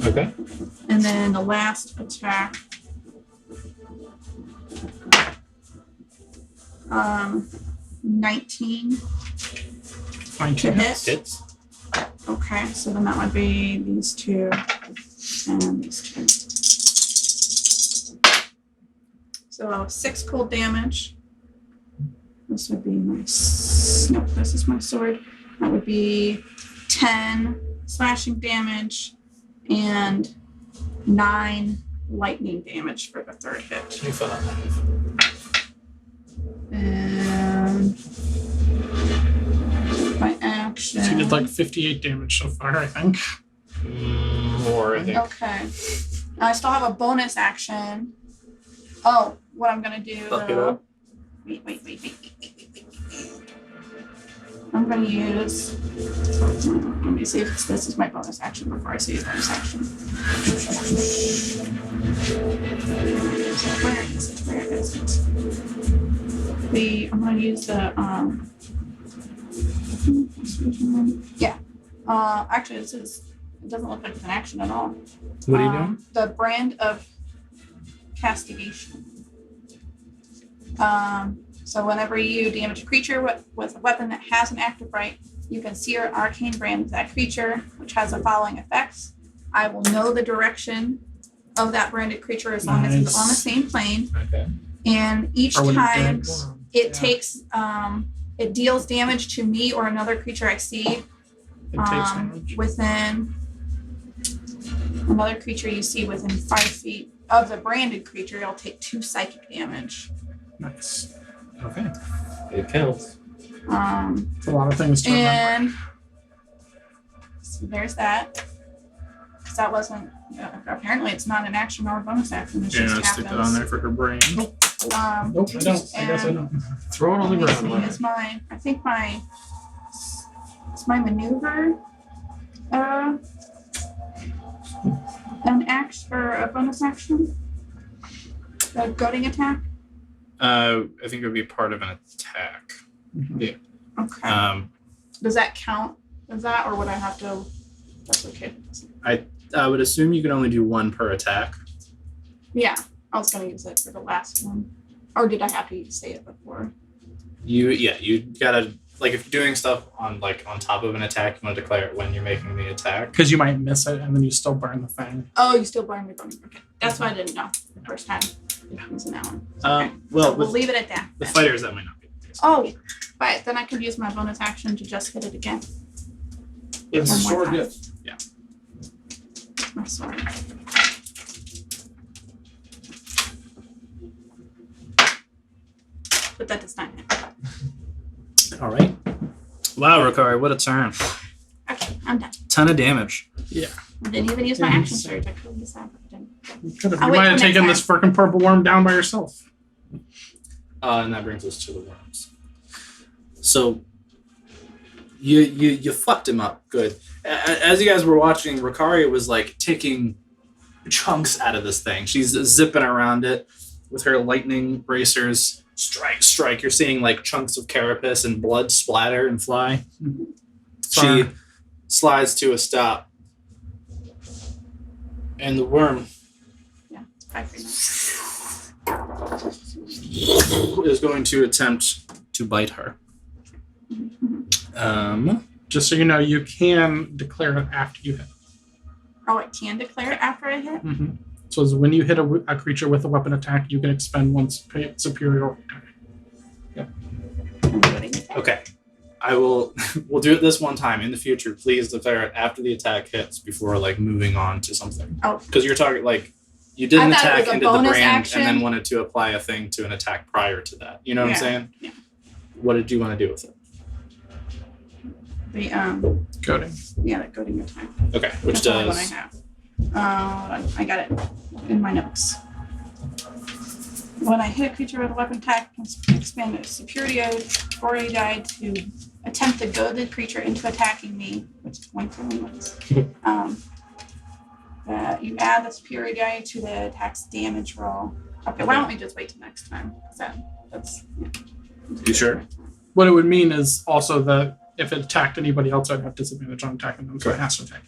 Okay. And then the last attack 19 Fine, to hit. Hits. Okay, so then that would be these two and these two. So 6 cold damage. This would be my nope, this is my sword. That would be 10 slashing damage and 9 lightning damage for the third hit. 25. And my action. So you did like 58 damage so far, I think. More, I think. Okay. I still have a bonus action. Oh, what I'm gonna do Fuck it though. up. Wait. I'm gonna use. Let me see if this is my bonus action before I see the bonus action. Where is it? I'm gonna use the yeah. Actually, it doesn't look like it's an action at all. What are you doing? The brand of castigation. So whenever you damage a creature with a weapon that has an active right, you can sear an arcane brand of that creature, which has the following effects. I will know the direction of that branded creature as long as it's on the same plane. Okay. And each Or when it's time dead. it takes, it deals damage to me or another creature I see It takes damage. within another creature you see within 5 feet of the branded creature. It'll take 2 psychic damage. Nice. Okay. It counts. It's a lot of things to remember. And so there's that. Because that wasn't, apparently it's not an action or a bonus action. It Yeah, just stick that on there happens. for her brain. Nope, I don't. I guess I and- don't. Throw it on the Let me ground. see, Larry. is my maneuver an action or a bonus action? A goading attack? I think it would be part of an attack. Okay. Does that count as that, or would I have to? That's okay. I would assume you can only do 1 per attack. Yeah, I was gonna use it for the last one, or did I have to say it before? You gotta, like, if you're doing stuff on top of an attack, you want to declare it when you're making the attack. Because you might miss it and then you still burn the thing. Oh, you still burn me from okay. That's what I didn't know the first time. Using that one. Okay. Well, So we'll with leave it at that. the then. fighters, that might not be the case. Oh, but then I could use my bonus action to just hit it again. It's One more sword time. hit. My sword. But that does not hit. All right. Wow, Ricari, what a turn. Okay, I'm done. Ton of damage. I didn't even use my action surge. I could have used that, but I didn't. You could have. I'll You wait might have till taken next this freaking purple worm down by yourself. And that brings us to the worms. So you fucked him up good. As you guys were watching, Ricari was like taking chunks out of this thing. She's zipping around it with her lightning bracers. Strike. You're seeing like chunks of carapace and blood splatter and fly. Sorry. She slides to a stop. And the worm I forgot. is going to attempt to bite her. Just so you know, you can declare it after you hit. Oh, I can declare it after I hit? Mm-hmm. So as when you hit a creature with a weapon attack, you can expend 1 superior attack. I'm doing it. Okay. I will. We'll do it this one time. In the future, please declare it after the attack hits before like moving on to something. Oh. Because you're talking like you did an I thought it attack was a and did the bonus brand action. and then wanted to apply a thing to an attack prior to that. You know what I'm Yeah. saying? Yeah. What did you want to do with it? The Coding. the goading attack. Okay. Which That's the only one does. I have. I got it in my notes. When I hit a creature with a weapon attack, I can expend a superiority die to attempt to goad the creature into attacking me, which is 1 for 1 once. You add the superiority die to the attack's damage roll. Okay, why don't we just wait till next time? 'Cause that's yeah. You sure? What it would mean is also that if it attacked anybody else, I'd have disadvantage on attacking them, so it has to attack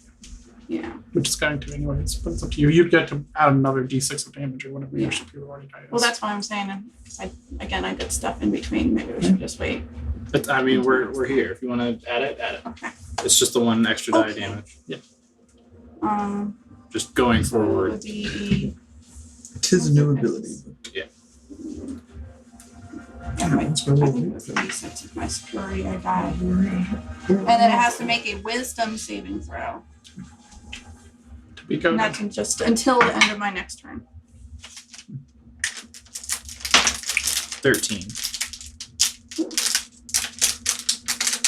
you. Yeah. which is going to anyways, but it's up to you. You'd get to add another d6 of damage or whatever Yeah. your superiority die is. Well, that's what I'm saying. I did stuff in between. Maybe we should just wait. But I mean, we're here. If you want to add it, add it. Okay. It's just the one extra die Okay. damage. Just Just going so it forward. would be Tis a new ability. I think it was 36 of my security I died. And then it has to make a wisdom saving throw. To be And good. that's until the end of my next turn. 13.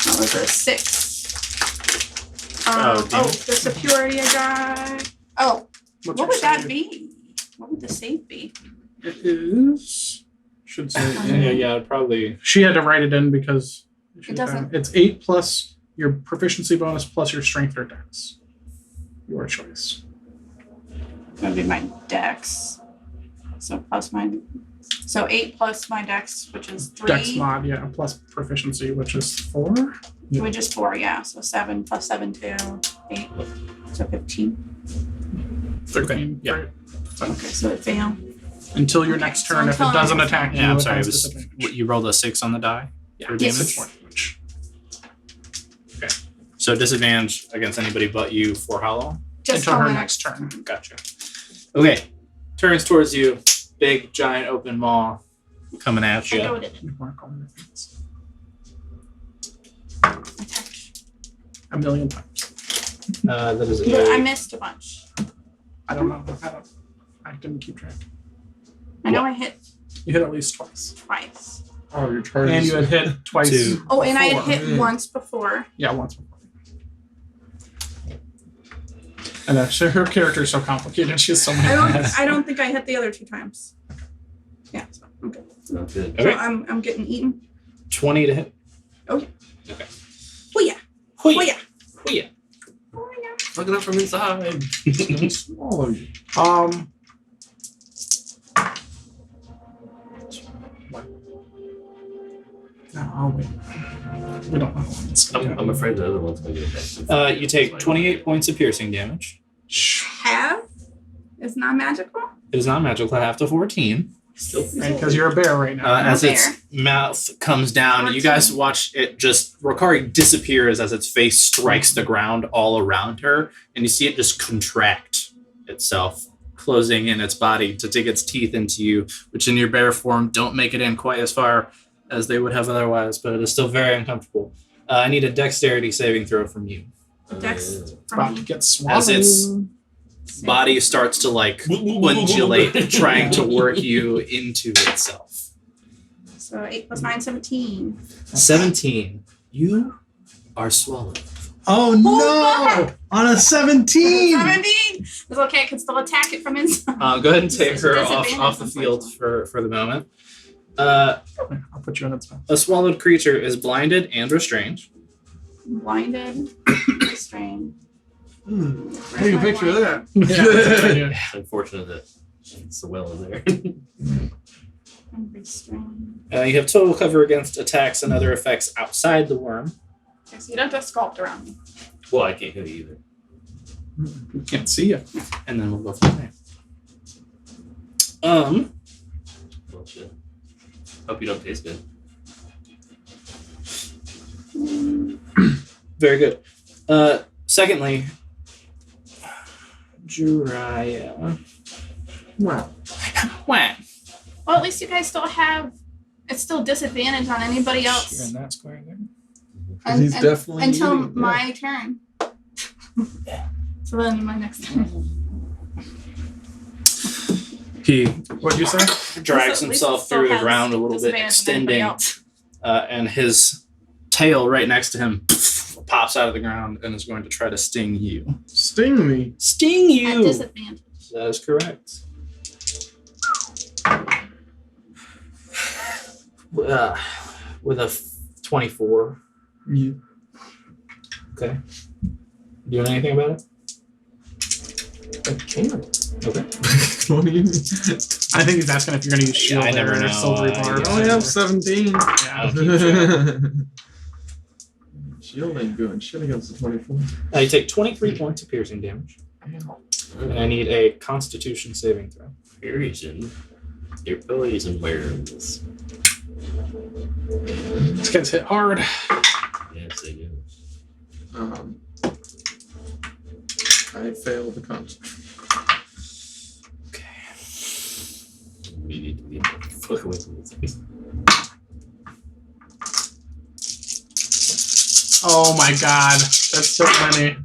That was a 6. Oh, damn. The superiority I got. Oh, What's what your would that save? be? What would the save be? It is. Should say. Yeah, probably. She had to write it in because It doesn't- It's 8 plus your proficiency bonus plus your strength or dex. Your choice. It's gonna be my dex. So 8 plus my dex, which is 3. Dex mod, yeah, plus proficiency, which is 4. Which is 4, yeah. So 7 plus 7, 2, 8. So 15. 13. Yeah. Right. Okay, so it failed. Until your Okay, next so turn, if until it doesn't my attack you, Yeah, I'm it sorry. has It was disadvantage. you rolled a 6 on the die for Yes. damage. 6 damage. So disadvantage against anybody but you for how long? Just Until till her my next turn. Gotcha. Okay. Turns towards you. Big, giant, open maw coming at I you. go to the You weren't going with it. attack. A million times. That is But I a missed a bunch. I don't know. I didn't keep track. I know I hit You hit at least twice. twice. Oh, your charge. And you had hit twice. 2. Oh, and I had before. hit Yeah. once before. Yeah, once before. And so her character is so complicated. She has so many. I don't think I hit the other 2 times. Yeah, so I'm good. Sounds good. Okay. So I'm getting eaten. 20 to hit. Oh yeah. Okay. Oh yeah. Hoi. Oh yeah. Hoi. Oh yeah. Look it up from inside. Swallow you. What? No, I'll wait. We don't know. It's I'm afraid the other one's going to get attacked. You take 28 points of piercing damage. Have? It's not magical? It is not magical. Half to 14. Still. because you're a bear right now. As I'm a its mouth comes down, you guys watch it just. Rokari disappears as its face strikes the ground all around her, and you see it just contract itself, closing in its body to dig its teeth into you, which in your bear form don't make it in quite as far as they would have otherwise, but it is still very uncomfortable. I need a dexterity saving throw from you. Dex for About to me. get swallowed. As its body starts to like undulate, trying to work you into itself. So 8 plus 9, 17. 17. You are swallowed. Oh no! On a 17! 17! It's okay, I can still attack it from inside. Go ahead and take her Disadvantage off the on field first for the moment. I'll put you in its mouth. A swallowed creature is blinded and restrained. Blinded, restrained. Take a picture of that. Yeah. Unfortunate that it's so well in there. I'm restrained. You have total cover against attacks and other effects outside the worm. Okay, so you don't have to sculpt around me. Well, I can't hit you either. We can't see you. And then we'll go from there. Well, shit. Hope you don't taste good. Very good. Secondly, Jiraiya. Wow. Whack. Well, at least you guys still have. It's still disadvantage on anybody You're else in that square there. He's definitely until eating, yeah. my turn. So then my next turn. He What'd you say? drags At least himself still through the has ground a little bit, disadvantage on anybody extending, else. and his tail right next to him pops out of the ground and is going to try to sting you. Sting me. Sting At you! disadvantage. That is correct. With a 24. Yeah. Okay. Doing anything about it? I can. Okay. What do you mean? I think he's asking if you're going to use shield I never or know, silvery bar. yeah. I only have 17. I don't keep track. shield ain't doing shit against the 24. You take 23 points of piercing damage, and I need a Constitution saving throw. Piercing. Your abilities and wares. This gets hit hard. Yes, they do. I failed the con. Okay. We need to be fuck away from this. Oh my god. That's so many.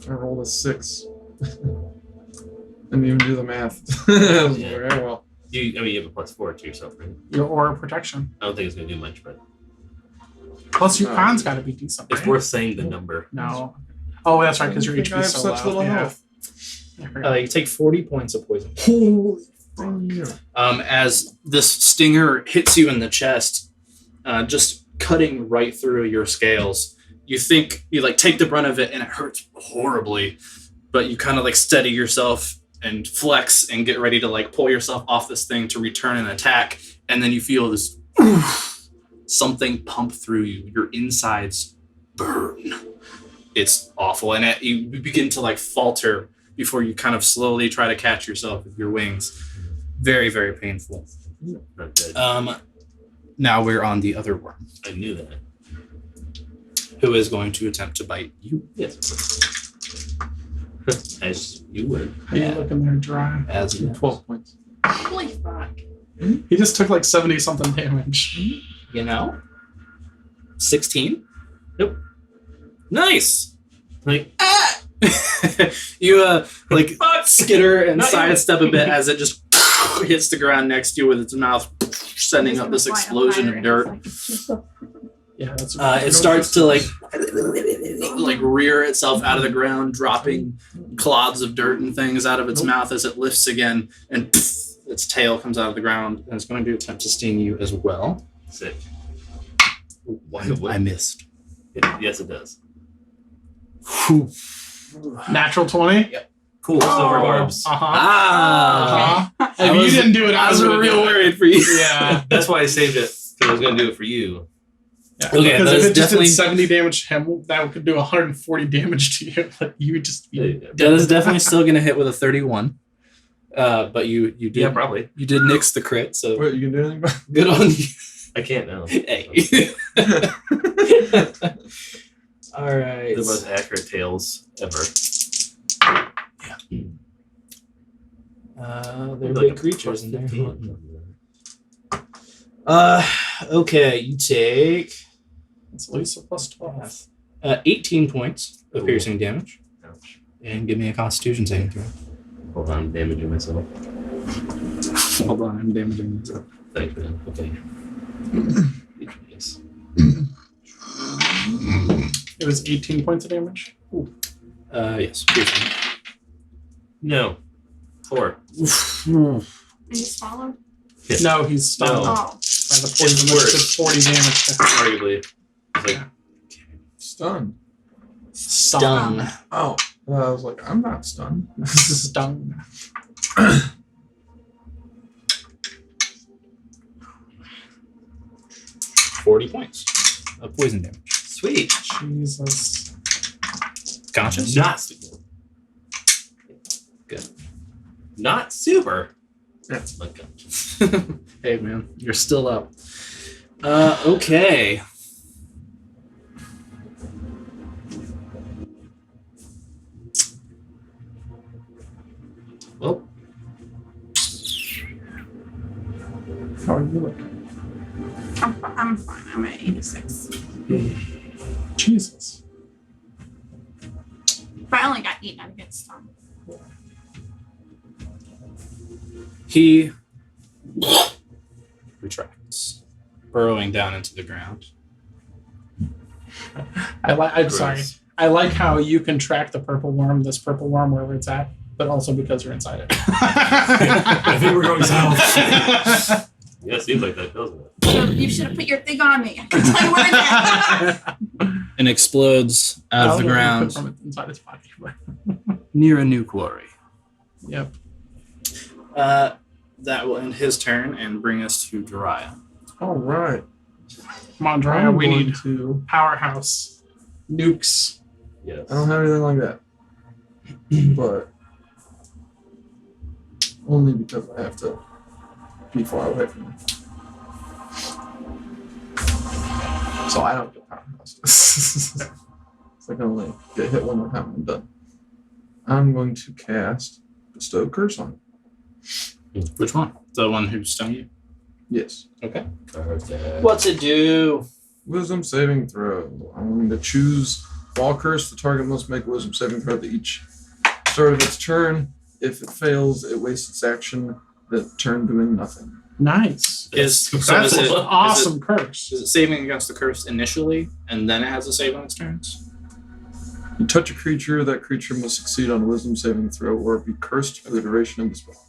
I rolled a 6. Didn't even do the math. I was like, Yeah. "Alright, well, You have a +4 to yourself, right? Your aura protection. I don't think it's gonna do much, but Plus your Oh. con's got to be decent. it's Right? worth saying the number. No. Oh, that's right, because your I think I HP have is so such low. little Yeah. health. You take 40 points of poison. Holy fuck. As this stinger hits you in the chest, just cutting right through your scales. You think you like take the brunt of it and it hurts horribly, but you kind of like steady yourself and flex and get ready to like pull yourself off this thing to return an attack, and then you feel this something pump through you. Your insides burn. It's awful, and you begin to like falter before you kind of slowly try to catch yourself with your wings. Very, very painful. Not good. Now we're on the other worm, I knew that. who is going to attempt to bite you. Yes. As you would. How you looking there, dry? As you 12 points. Holy fuck. He just took like 70 something damage. you know, 16. Nope. Nice. Like, You like skitter and Not sidestep a bit as it just hits the ground next to you with its mouth sending up this explosion of dirt. Yeah, that's It starts to like rear itself out of the ground, dropping clods of dirt and things out of its mouth as it lifts again, and its tail comes out of the ground and it's going to attempt to sting you as well. sick. I missed. Yes, it does. natural 20. Cool. Silver barbs. Uh-huh. Ah, If you didn't do it, I was gonna real do it. worried for you. Yeah. That's why I saved it, because I was going to do it for you. Yeah. Okay, because that if is it just definitely- did 70 damage to him, that could do 140 damage to you. Like, you would just be. That is definitely still going to hit with a 31. But you did Yeah, probably. you did nix the crit, so Wait, you can do anything about it? good on you. I can't now. Hey. All right. The most accurate tails ever. They're Like big creatures in there. 15. Okay, you take It's at least a plus 12. 18 points of Ooh. piercing damage, Ouch. and give me a Constitution saving throw. Hold on, I'm damaging myself. Hold on, I'm damaging myself. Thanks, man. Okay. Yes. It was 18 points of damage. Yes, piercing. No. 4. Are you swallowed? Yes. No, he's stunned No. by Oh. the poison. worse. That did 40 damage to him. Arguably. It's like, Stunned. Stung. Oh. I was like, I'm not stunned. Stung. $40 points of poison damage. sweet. Jesus. Conscious? Not super. Good. Not super. That's my God. Hey man, you're still up. Okay. Well, How are you looking? I'm fine. I'm at 86. Jesus. But I only got eaten. I didn't get stung. He retracts, burrowing down into the ground. I'm sorry. gross. I like how you can track the purple worm, this purple worm, wherever it's at, but also because you're inside it. I think we're going south. Yeah, it seems like that, doesn't it? You should have put your thing on me. I can tell you where it's at. And explodes out of the I'll ground From inside his body. but- near a new quarry. Yep. That will end his turn and bring us to Jiraiya. all right. Come on, Drea, we going need to. powerhouse nukes. Yes. I don't have anything like that. But only because I have to be far away from them. So I don't get powerhouse. So I can only get hit one more time and I'm done. I'm going to cast Bestow Curse on it. Which one? The one who stung you? Yes. Okay. Perfect. What's it do? Wisdom saving throw. I'm going to choose Fall Curse. The target must make a wisdom saving throw at each start of its turn. If it fails, it wastes its action that turn doing nothing. Nice. Is That's is an it, awesome curse. Is it saving against the curse initially, and then it has a save on its turns? You touch a creature, that creature must succeed on a wisdom saving throw or be cursed for the duration of the spell.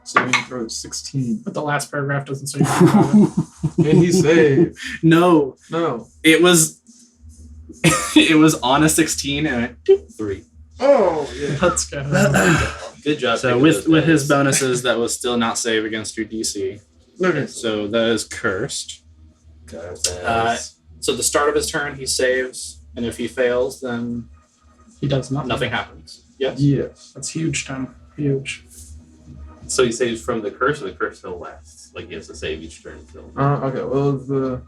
Saving throw is 16. But the last paragraph doesn't say. You can do it. Can he save? No, No. it was it was on a 16 and a 3. Oh, yeah. Let's go. Good job. So picking with those with his guys. bonuses, that was still not save against your DC. Okay. So that is cursed. Perfect. So the start of his turn, he saves, and if he fails, then He does nothing. nothing happens. Yes. Yes. That's huge, Tim. Huge. So he saves from the curse, or the curse still lasts? Like he has to save each turn still. Okay, well, if the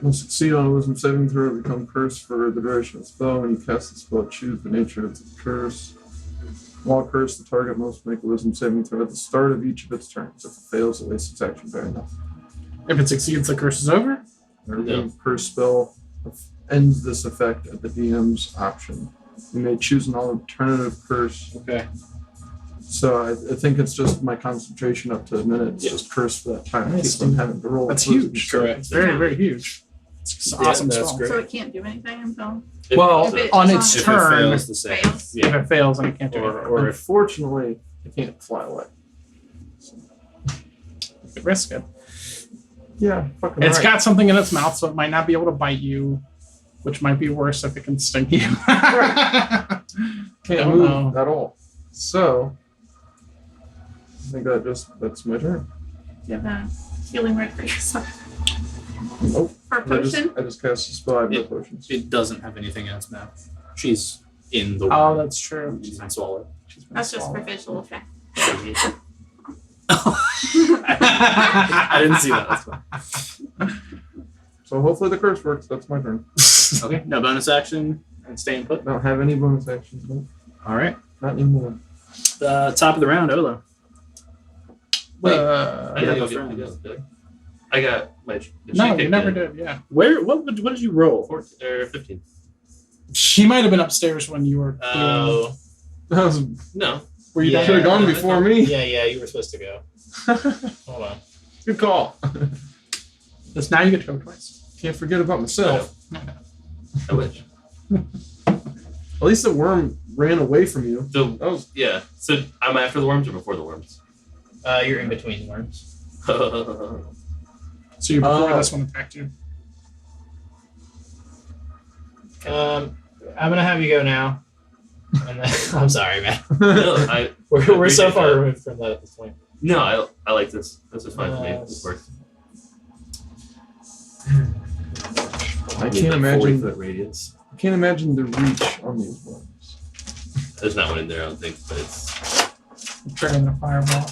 must succeed on a wisdom saving throw, become cursed for the duration of the spell. When you cast the spell, choose the nature of the curse. While cursed, the target must make a wisdom saving throw at the start of each of its turns. If it fails, it wastes its action very enough. If it succeeds, the curse is over. No. Curse spell ends this effect at the DM's option. You may choose an alternative curse. Okay. So I think it's just my concentration up to a minute. It's just cursed for that time. Nice. Keeps them having to roll. That's wisdom huge. saving. Correct. It's very, very huge. It's an Yeah, awesome that's spell. great. So it can't do anything until Well, if it on is its If turn, it fails the save. fails. If it fails, then it can't do Or, it. or if Unfortunately, it can't fly away. Risk it. Yeah, fucking It's right. got something in its mouth, so it might not be able to bite you, which might be worse if it can sting you. Can't Don't move know. at all. So I think that's my turn. Do you have a healing word for yourself? Nope. For a potion? I just cast a spell. I have no It- potions. it doesn't have anything in its mouth. She's in the Oh, that's true. She's been swallowed. She's been That's just for swallowed. visual effect. I didn't see that. That's fine. So hopefully the curse works. That's my turn. Okay. No bonus action and staying put. I don't have any bonus actions. No. All right. Not anymore. Top of the round, Olo. Wait, Uh, I Yeah, didn't go get for it. to go, did I? I got my. the no, she you kicked never in. did. Yeah, Where? What did you roll? 14 or 15. she might have been upstairs when you were. Doing, Oh. That was No. were you You down should have there? gone before me. Yeah. You were supposed to go. Hold on. Good call. Just now you get to go twice. Can't forget about myself. I wish. At least the worm ran away from you. So, That was yeah. So, I'm after the worms or before the worms? You're in between worms. No, So you before Oh. this one attacked you. I'm gonna have you go now. And then, I'm sorry, man. I, We're so appreciate far that. removed from that at this point. no, I like this. This is fine for me. This works. I need can't the imagine. 40-foot radius. I can't imagine the reach on these worms. There's not one in there, I don't think, but it's. Triggering the fireball.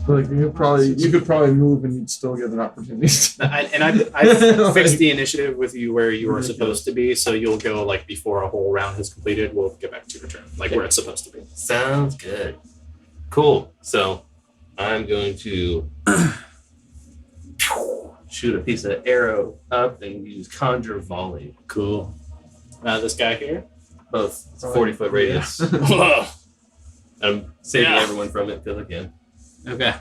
Like you could probably move and you'd still get an opportunity. I fixed the initiative with you where you were supposed to be, so you'll go like before a whole round has completed. We'll get back to your turn, like where it's supposed to be. Sounds good. Cool. So, I'm going to shoot a piece of arrow up and use conjure volley. Cool. This guy here. Both 40-foot radius. Whoa. I'm saving Yeah. everyone from it because I can. Okay.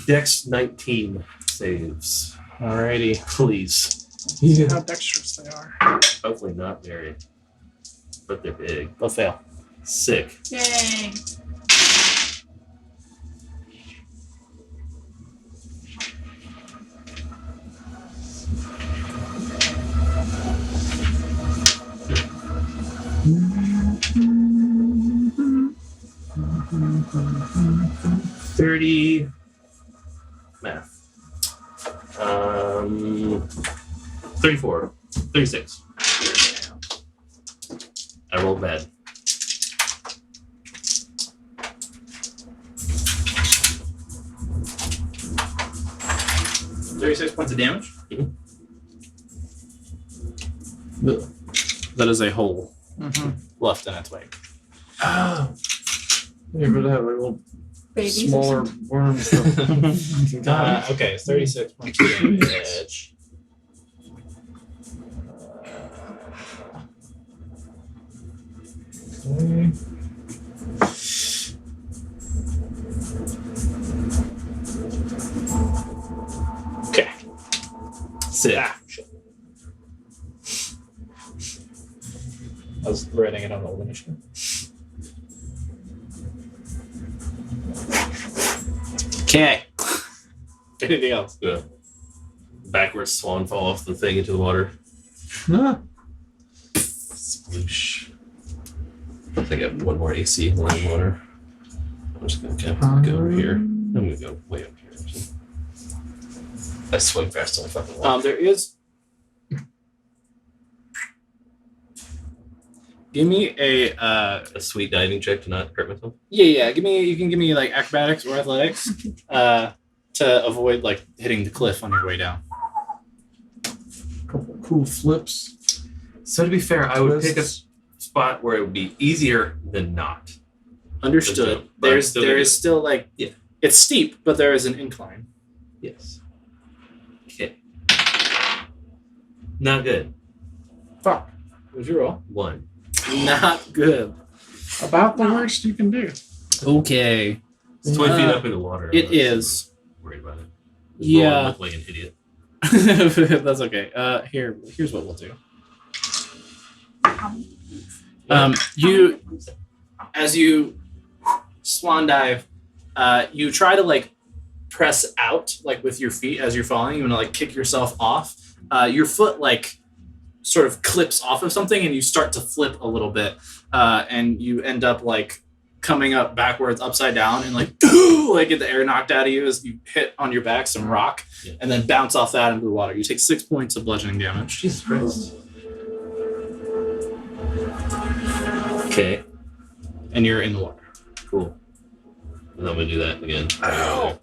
Dex 19 saves. Alrighty. Please. See how dexterous they are. Hopefully not very. But they're big. They'll fail. Sick. Yay. 30 math. 34. 36. I rolled bad. $36 of damage. Mhm. That is a hole Mm-hmm. left in its wake. Oh. Yeah, but that little Babies or smaller something. worms. Okay, 36 points of damage. Okay. Sick. Shit. I was writing it on old initiative. Okay. Anything else? Yeah. Backwards swan fall off the thing into the water. Ah, Sploosh. I think I have one more AC in line water. I'm just gonna go over here. I'm gonna go way up here. Actually. I swim faster than I fucking walk. There is. Give me a A sweet diving check to not hurt myself. yeah. You can give me like acrobatics or athletics to avoid like hitting the cliff on your way down. couple cool flips. So to be fair, I would pick a Twists. spot where it would be easier than not. Understood. But I'm There's still there gonna is do it. still like Yeah. it's steep, but there is an incline. Yes. Okay. Not good. Fuck. What's your roll? 1. Not good. About the worst you can do. Okay. It's 20 feet Uh, up in the water. It I'm not is. worried about it. Yeah. I look like an idiot. That's okay. Here's what we'll do. You as you swan dive, you try to like press out like with your feet as you're falling. You want to like kick yourself off. Your foot like sort of clips off of something, and you start to flip a little bit, and you end up like coming up backwards, upside down, and like like get the air knocked out of you as you hit on your back some rock, Yeah. and then bounce off that into the water. You take 6 points of bludgeoning damage. Jesus Christ. Okay. And you're in the water. Cool. And I'm gonna do that again. Ow.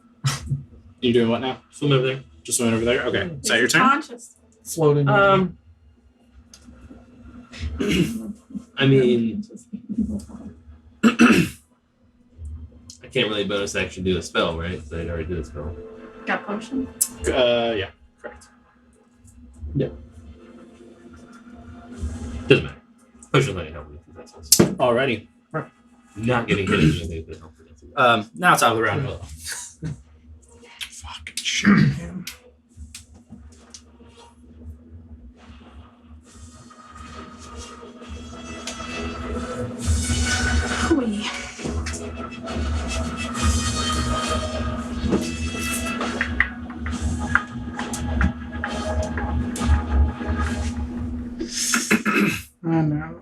You're doing what now? Swim over there. Just swimming over there? Okay. Is that your He's turn? Conscious. Floating. I mean, I can't really bonus action do a spell, right? Because I already did a spell. Got potion. Yeah. Correct. Doesn't matter. Potion's not gonna help me. That's also Alrighty. not getting hit is anything that helps me. Now top of the round. Fucking shoot him. Hooey. I know.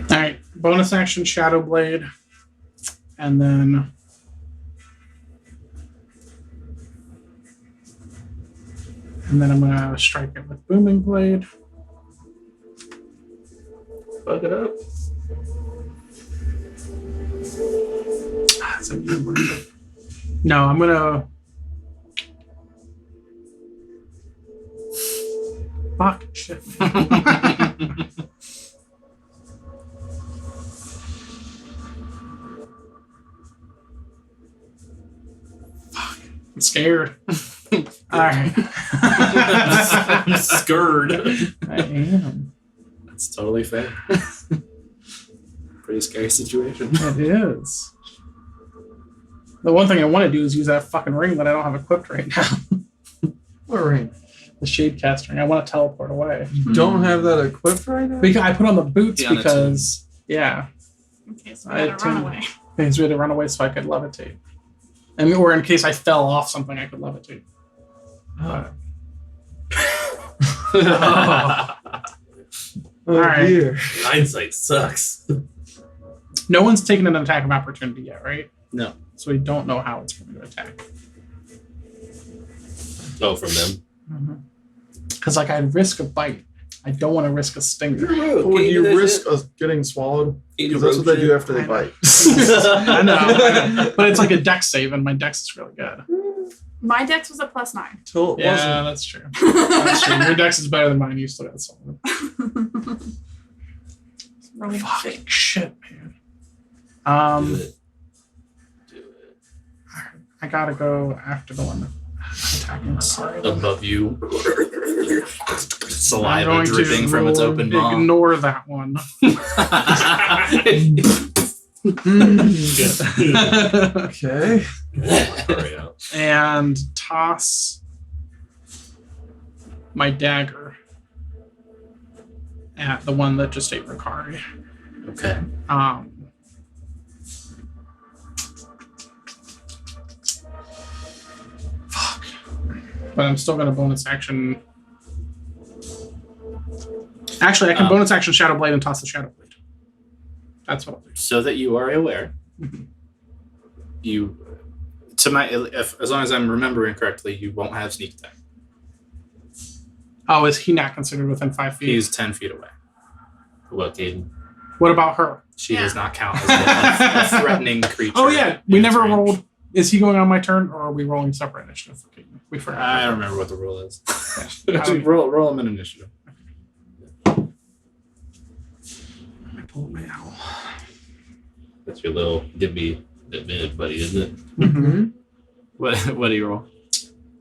All right, bonus action Shadow Blade, and then I'm gonna strike it with Booming Blade. Fuck it up. That's a good word. No, I'm gonna. Fuck shit. I'm scared. All right. I'm scared. I am. That's totally fair. Pretty scary situation. It is. The one thing I want to do is use that fucking ring that I don't have equipped right now. What ring? The Shadecast ring. I want to teleport away. You don't have that equipped right now? Because I put on the boots Yeah, because yeah, Okay, so we I gotta run too- away. because we had to run away so I could levitate, and or in case I fell off something, I could levitate. But Oh, Alright. dear. Hindsight sucks. no one's taken an attack of opportunity yet, right? No. So we don't know how it's going to attack. Oh, from them. Because like I'd risk a bite. I don't want to risk a stinger. But would you risk us getting swallowed? Because that's what they do after they bite. I know, but it's like a dex save, and my dex is really good. My dex was a +9. Till it Yeah, wasn't. that's true. That's true. Your dex is better than mine. You still got solid. Really Fucking shit, man. Do it. Do it. I gotta go after the one attacking. Sorry. Above you. I'm Saliva going dripping to from its open maw. Ignore that one. Okay. Hurry up. And toss my dagger at the one that just ate Ricari. Okay. Fuck. But I'm still gonna bonus action. Actually, I can bonus action Shadow Blade and toss the Shadow Blade. That's what I'll do. So that you are aware, you, as long as I'm remembering correctly, you won't have sneak attack. Oh, is he not considered within 5 feet? He's 10 feet away. What, Caden? What about her? She does Yeah. not count as a threatening creature. Oh yeah, we in its never range. rolled. Is he going on my turn, or are we rolling separate initiative? We forgot. I don't remember what the rule is. Yeah. roll him an initiative. I pull my owl. That's your little give me advantage buddy, isn't it? Mm-hmm. What do you roll?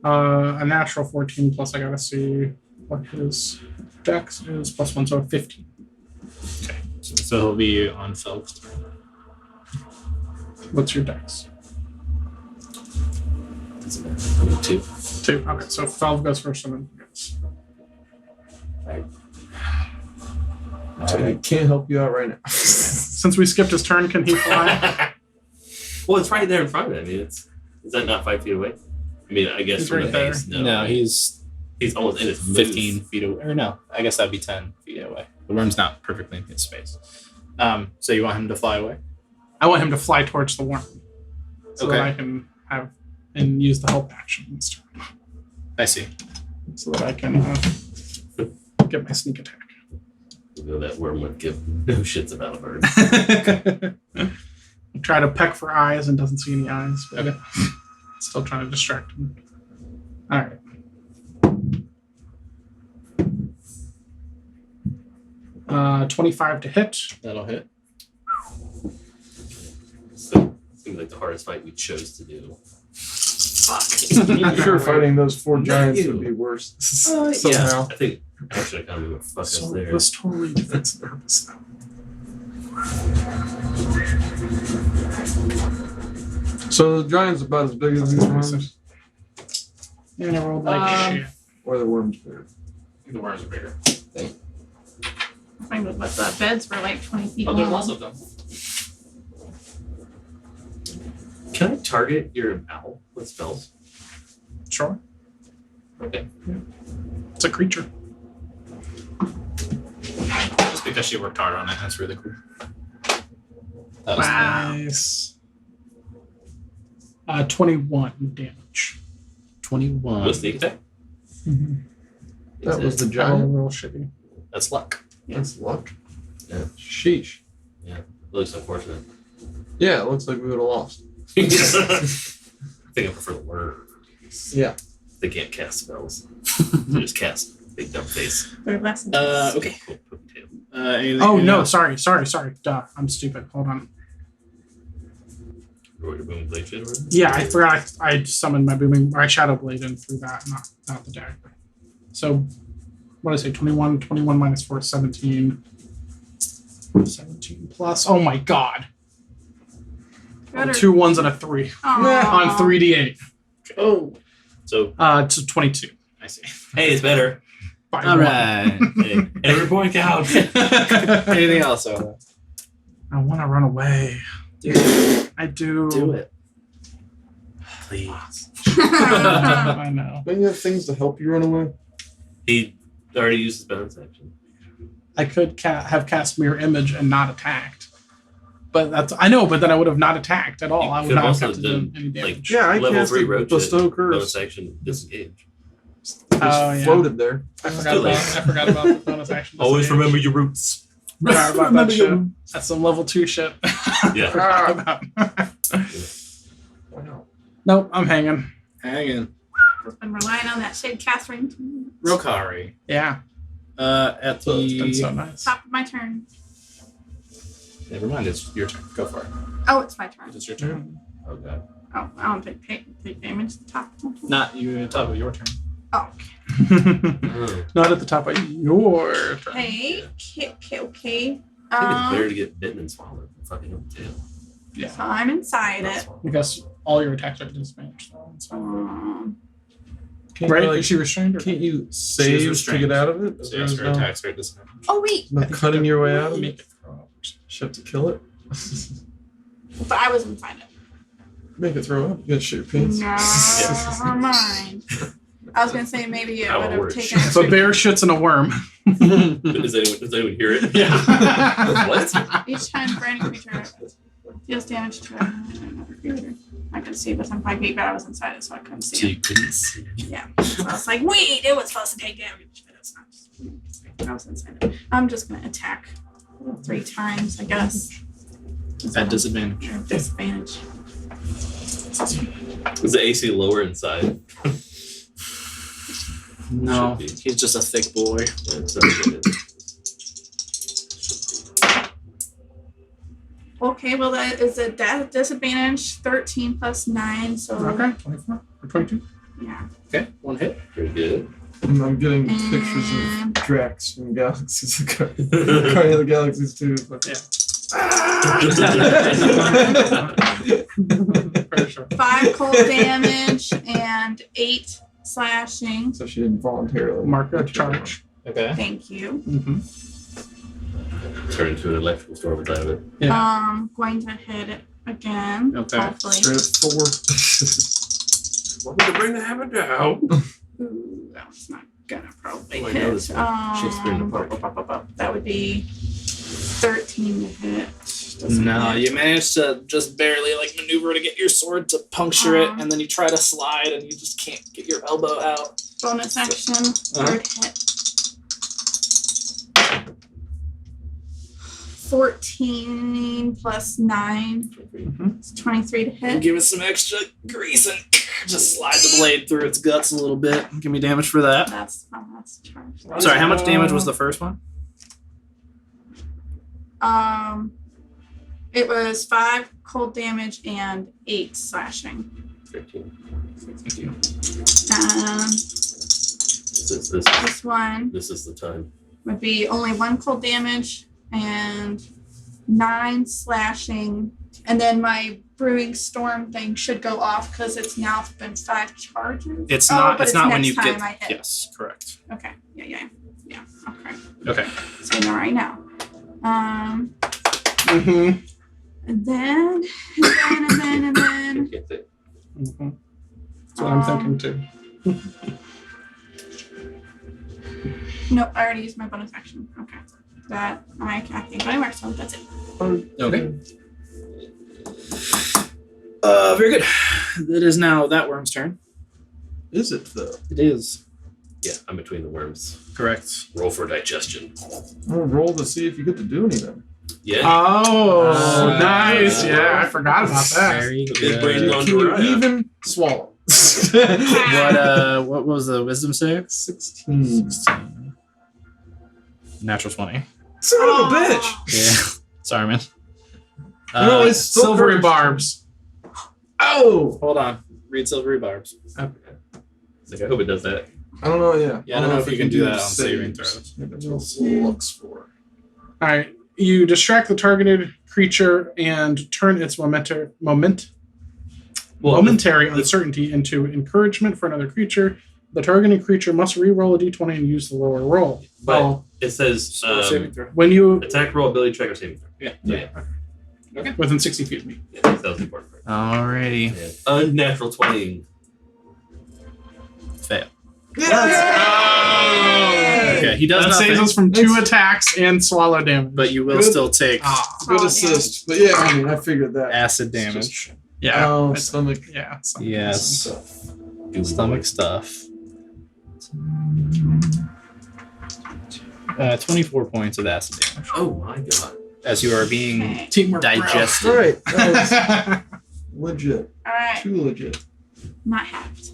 A natural 14 plus. I gotta see what his dex is +1, so 15. So he'll be on Fel's turn. What's your dex? Doesn't matter. I mean, 2. 2. Okay, so Felv goes first and then goes. I can't help you out right now. Since we skipped his turn, can he fly? Well, it's right there in front of it. I mean, is that not 5 feet away? I mean, I guess He's from right the there. base, No, he's he's almost in his 15 feet away. Or no, I guess that'd be 10 feet away. The worm's not perfectly in his space. So you want him to fly away? I want him to fly towards the worm, so that Okay. I can have and use the help action this turn, I see. so that I can get my sneak attack. You know, that worm would give no shits about a bird. Try to peck for eyes and doesn't see any eyes, but still trying to distract him. All right. 25 to hit. That'll hit. So it seems like the hardest fight we chose to do. I'm sure fighting those 4 giants would be worse Yeah, somehow. I think action economy would fuck us So there. this totally defeats the purpose now. So the giant's about as big as these worms, And I rolled like shit. or the worms bigger. The worms are bigger. I think the beds were like 20 feet Oh, there's long. lots of them. Can I target your owl with spells? Sure. Okay. It's a creature. Just because she worked hard on it. That's really cool. That was Nice. 21 damage. 21. With sneak attack? That was the Oh, giant. real shitty. That's luck. That's luck. Yeah. Sheesh. Looks unfortunate. Yeah, it looks like we would have lost. I think I prefer the worms. Yeah. They can't cast spells. They just cast big dumb face. They're less than Okay. Cool poopy tail. Anything Oh, no. else? Sorry. Duh. I'm stupid. Hold on. Or your boom blade shit or whatever? Yeah, I forgot. I summoned my booming. I shadow blade in through that, not the dagger. So, what did I say? 21 minus 4 is 17. 17 plus. Oh my god. Better. 2 1s and a 3 Aw. on 3d8. Oh. So To 22. I see. hey, it's better. By All one. right. Hey, every point counts. Anything else? Ola? I want to run away. Do it. I do. Do it. Please. I know. Don't you have things to help you run away? He already used his bonus action. I could have cast Mirror Image and not attacked. But that's I know, but then I would have not attacked at all. You I would could not have also got to do done, any damage. Yeah, I Level cast 3 a roach bestow it, curse. bonus action, disengage. Just Oh, yeah. floated there. I forgot too about late. I forgot about the bonus action. Always disengage. remember your roots. Forgot about Remember that your- shit. That's some level 2 shit. Yeah. Forgot about. Wow. Nope, I'm hanging. Hanging. Just been relying on that shade Catherine. Rokari. Yeah, At it's been so the. nice. Top of my turn. Never mind. It's your turn. Go for it. Oh, it's my turn. It's your turn. Oh god. Oh, I don't take damage at the top. of my turn. Not you. At the top of your turn. Oh, Oh. Not at the top of your turn. okay. Okay. I think it's better to get bitten and swallowed than fucking tail. Yeah, So I'm inside it. because all your attacks are disadvantaged. So it's fine. Can't Right? you, Is like, she restrained? Or can't you save to restrained. get out of it? So yes, her no, attacks are disadvantaged. Oh wait, no cutting your way out of Make it? it throw up. You have to kill it? but I was inside it. Make it throw up? You gotta shit your pants. Never mind. I was gonna say maybe it How would it have works. taken. So bear shits in a worm. Does anyone hear it? Yeah. What? Each time branding creature deals damage to another creature. I could see within 5 feet, but I was inside it, so I couldn't So see you it. couldn't see. Yeah. So I was like, wait, it was supposed to take damage, but it's not. I was inside it. I'm just gonna attack 3 times, I guess. At disadvantage. Or disadvantage. Is the AC lower inside? No, Should be. he's just a thick boy. Yeah, so it is. Okay, well that is a disadvantage 13 plus 9, so Okay, 24 or 22. yeah. Okay, one hit. Pretty good. And I'm getting pictures of Drax from Galaxies of Guardian of the Galaxies too. But For sure. 5 cold damage and 8 slashing. so she didn't voluntarily Mark a charge. Okay. Thank you. Mm-hmm. Turn into an electrical storm inside of it. Yeah. Going to hit it again. Okay. Hopefully. Straight up 4. Welcome to bring the hammer down. Ooh, that was not gonna probably Oh, I know hit. this one. Shakespeare in the Park. That would be 13 to hit. Doesn't No, hit. you managed to just barely like maneuver to get your sword to puncture it, and then you try to slide, and you just can't get your elbow out. Bonus action. Uh-huh. Third hit. 14 plus 9. It's 23 to hit. Give it some extra grease and just slide the blade through its guts a little bit. Give me damage for that. That's charged. Sorry, how much damage was the first one? It was 5 cold damage and 8 slashing. 13. Thank you. This one This is the time. would be only 1 cold damage and 9 slashing. And then my brewing storm thing should go off because it's now been 5 charges. It's Oh, not. but It's not when next you time get. I hit. Yes, correct. Okay. Yeah. Okay. Okay. So I know right now. Mm-hmm. And then. Can't say. Mm-hmm. That's what I'm thinking too. Nope, I already used my bonus action. Okay. That I can't go anywhere, so that's it. Okay. Very good. It is now that worm's turn. Is it though? It is. Yeah, I'm between the worms. Correct. Roll for digestion. I'm gonna roll to see if you get to do anything. Yeah. Oh, Uh, nice. Yeah, I forgot about that. Very The big brain good. gone Can you dry. even swallow? What was the wisdom save? 16. 16. Natural 20. Son of a bitch! Yeah. Sorry, man. No, it's still Silvery cursed. barbs. Oh! Hold on. Read Silvery Barbs. Like, I hope it does that. I don't know, yeah. Yeah, I don't know if you can do that on saves. saving throws. Maybe that's what it looks for. All right. You distract the targeted creature and turn its momentary uncertainty into encouragement for another creature. The targeted creature must re-roll a d20 and use the lower roll. But it says saving throw. When you attack roll, ability check, or saving throw. Yeah. Yeah. within 60 feet of me. Yeah, that was important. Alrighty. Yeah. Unnatural 20. Fail. Yeah. Okay, he does That nothing, saves us from 2 attacks and swallow damage. but you will Good. still take Good assist. But yeah, I mean, I figured that. acid damage. yeah. Oh, it's- stomach. yeah. It's Yes. Stuff. Stomach stuff. 24 points of acid damage Oh my god. as you are being Teamwork. digested. All right. That was legit. All right, Too legit. not halved.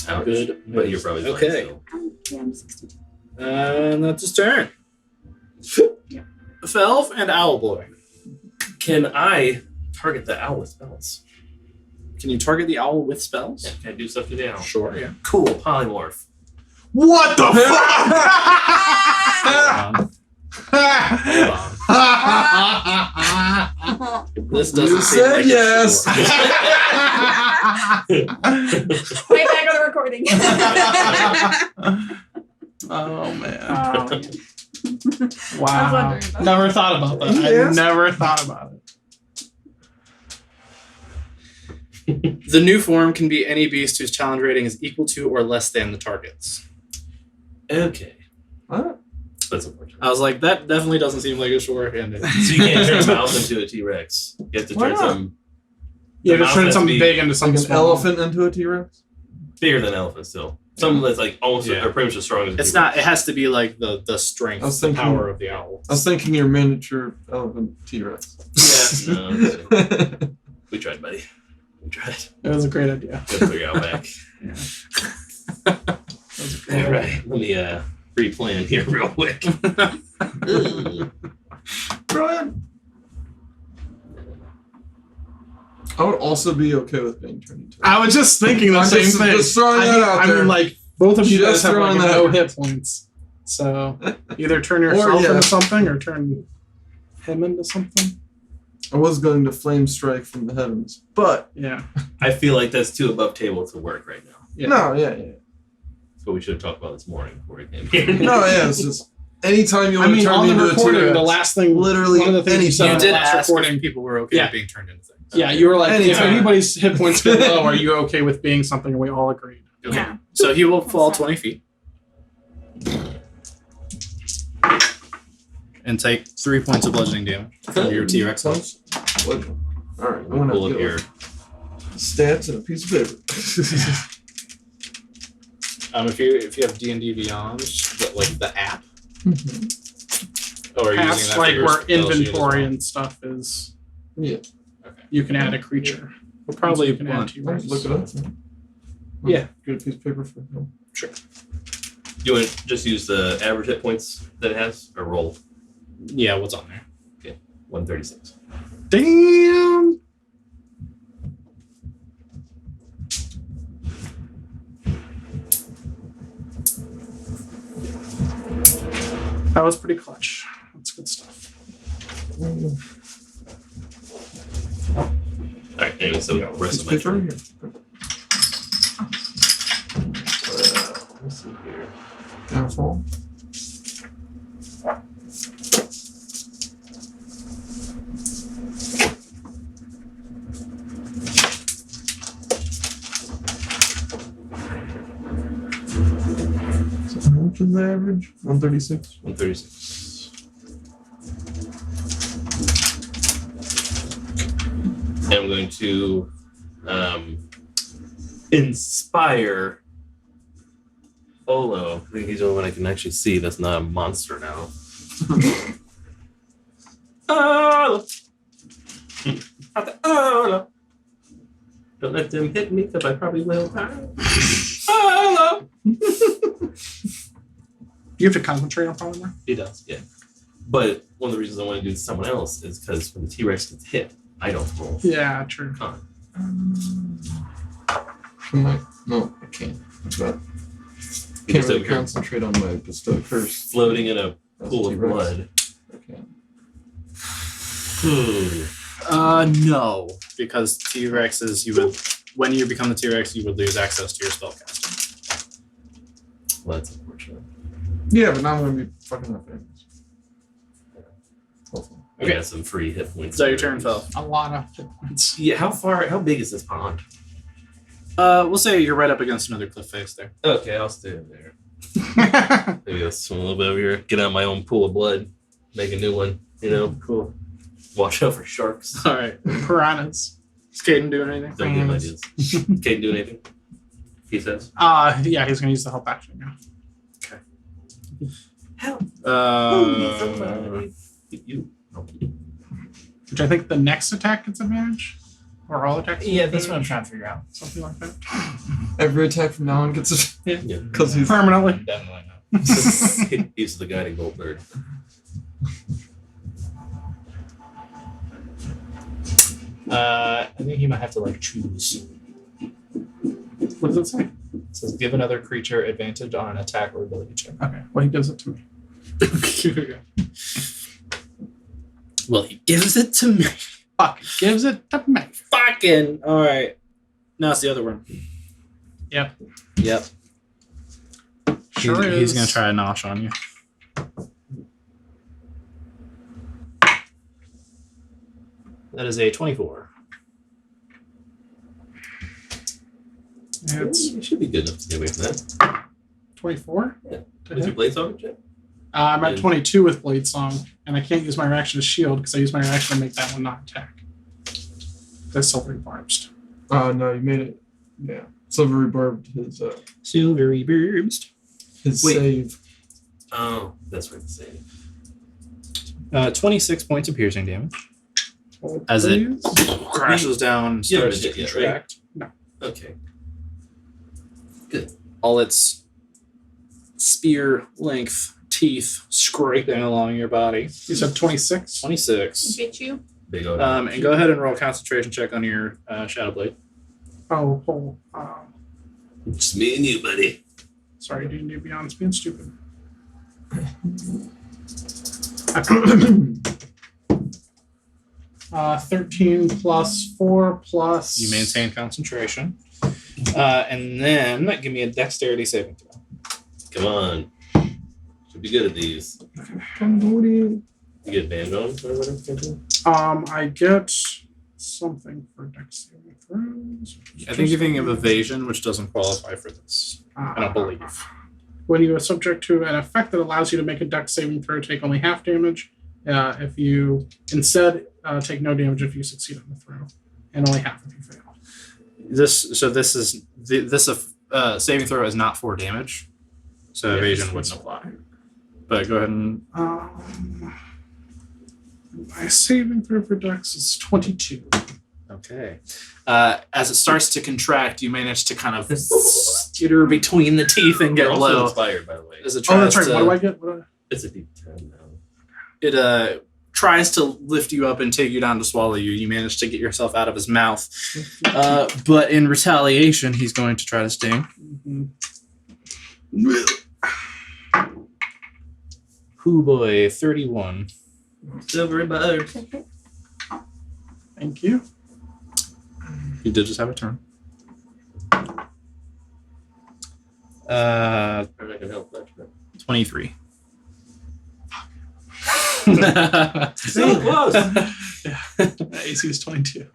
Ouch. Good. But you're probably fine Okay. still. Yeah, I'm 62. And that's his turn. Felv and Owlboy. Can I target the owl with spells? Can you target the owl with spells? Yeah, can I do stuff to the owl? Sure, yeah. Cool. Polymorph. What the fuck? Hold on. This You doesn't seem said like yes. Way back on the recording. Oh, man. Oh, Wow. wondering about Never thought about that. Yes. I never thought about it. The new form can be any beast whose challenge rating is equal to or less than the target's. Okay. What? That's unfortunate. I was like, that definitely doesn't seem like a short-handed. So you can't turn a mouse into a T-Rex. You have to Why turn not? something You The have to mouse turn has to something be big into Like something an small. elephant into a T-Rex? bigger than an elephant still. Something that's like almost Yeah. or pretty much as strong as a It's T-Rex. not. It has to be like the strength, I was the thinking- power of the owl. I was thinking your miniature elephant T-Rex. Yeah, no, we tried, buddy. We tried. It was a great idea. Gotta figure out back. All right, let me replan here real quick. Brian. I would also be okay with being turned into. I was just thinking the I'm same just- thing. just throwing that out I there. mean, like, both of you Just guys have like throwing that no out. hit points. So either turn yourself yeah. into something or turn him into something. I was going to flame strike from the heavens, but Yeah. I feel like that's too above table to work right now. Yeah. no, yeah. But we should have talked about this morning before we came here. No, yeah, it's just anytime you I want to mean, turn on me the into a recording, T-Rex. the last thing, Literally one of the things you said anything. on You the did last ask recording. if people were okay Yeah. with being turned into things. Yeah, you were like, if Anytime. anybody's hit points get low, are you okay with being something? And we all agreed. Okay. Yeah. So he will fall 20 feet. And take 3 points of bludgeoning damage from your T-Rex. Close. What? All right, I'm gonna Pull have up to your get stats and a piece of paper. If you have D&D Beyond, the app, or are you using Past that like for your where spell sheet as inventory well? and stuff is, Yeah, you can add a creature. Well, probably you can add one. T-Rex. look it up. Yeah. Get a piece of paper for him. You want to just use the average hit points that it has, or roll Yeah, what's on there? 136? Damn. That was pretty clutch. That's good stuff. All right. Anyway, so rest of my Piece of turn. paper Let's see here. here. Asshole. So how much is the average? 136. 136. And I'm going to inspire Olo. I think he's the only one I can actually see that's not a monster now. Olo! Olo! Don't let them hit me, because I probably will. Olo! You have to concentrate on polymer. He does, yeah. But one of the reasons I want to do it to someone else is because when the T-Rex gets hit, I don't roll. Yeah, true. Con. No, I can't. But Because can't really you're concentrate on my bestowed curse. floating in a as pool of T-Rex. blood. I can't. No, because T-Rexes, when you become the T-Rex, you would lose access to your spellcasting. Well, that's unfortunate. Yeah, but now I'm gonna be fucking up famous. Hopefully. You got some free hit points. Is that your turn, Phil? A lot of hit points. Yeah, how big is this pond? We'll say you're right up against another cliff face there. Okay, I'll stay in there. Maybe I'll swim a little bit over here. Get out my own pool of blood. Make a new one. You know, cool. Watch out for sharks. All right. Piranhas. Is Caden doing anything? Don't give him ideas. Can't do anything. He says. Yeah, he's gonna use the help action now. Help. You. Which I think the next attack gets advantage? Or all attacks? Yeah, that's what I'm trying to figure out. Something like that. Every attack from now on gets it Yeah. because he's Permanently. Definitely not. He's the guiding bolt bird. I think you might have to choose. What does it say? It says give another creature advantage on an attack or ability check. Okay, well, he gives it to me. Well, he gives it to me. Fuck, gives it to me. Fucking all right. Now it's the other one. Yep. Yep. Sure He's is. gonna try a nosh on you. That is a 24. It's You should be good enough to get away from that. 24. Yeah. To Is your hit. blade song check? I'm at 22 with Blade Song, and I can't use my reaction to shield because I use my reaction to make that one not attack. That's silvery barbed. no, you made it. Yeah, silvery barbed his Silvery burbs. his Wait. save. Oh, that's right. The same. 26 points of piercing damage. As it crashes down, You haven't starts to hit yet, right? contract. Okay. All its spear length teeth scraping along your body. You said 26? 26. Get you. Big old. And go ahead and roll a concentration check on your Shadow Blade. Oh, Just me and you, buddy. sorry, D&D Beyond's being stupid. 13 plus 4 plus... You maintain concentration. And then give me a dexterity saving throw. Come on. Should be good at these. Cambodia. You get band on or whatever. I get something for dex saving throws. I think you're thinking of evasion, which doesn't qualify for this. I don't believe. When you are subject to an effect that allows you to make a dex saving throw, take only half damage. If you instead take no damage if you succeed on the throw, and only half if you fail. This saving throw is not for damage, so Yeah, evasion it's- wouldn't apply. But go ahead and My saving throw for dex is 22. okay. As it starts to contract, you manage to kind of skitter between the teeth and get You're also low. inspired, by the way. As it Oh, tries that's right. to, What do I get? It's a deep 10 now. it tries to lift you up and take you down to swallow you. You manage to get yourself out of his mouth. But in retaliation, he's going to try to sting. Mhm. Hoo boy, 31. Silvery bird. Thank you. You did just have a turn. I'm not gonna help much, but 23. so close. AC is 22.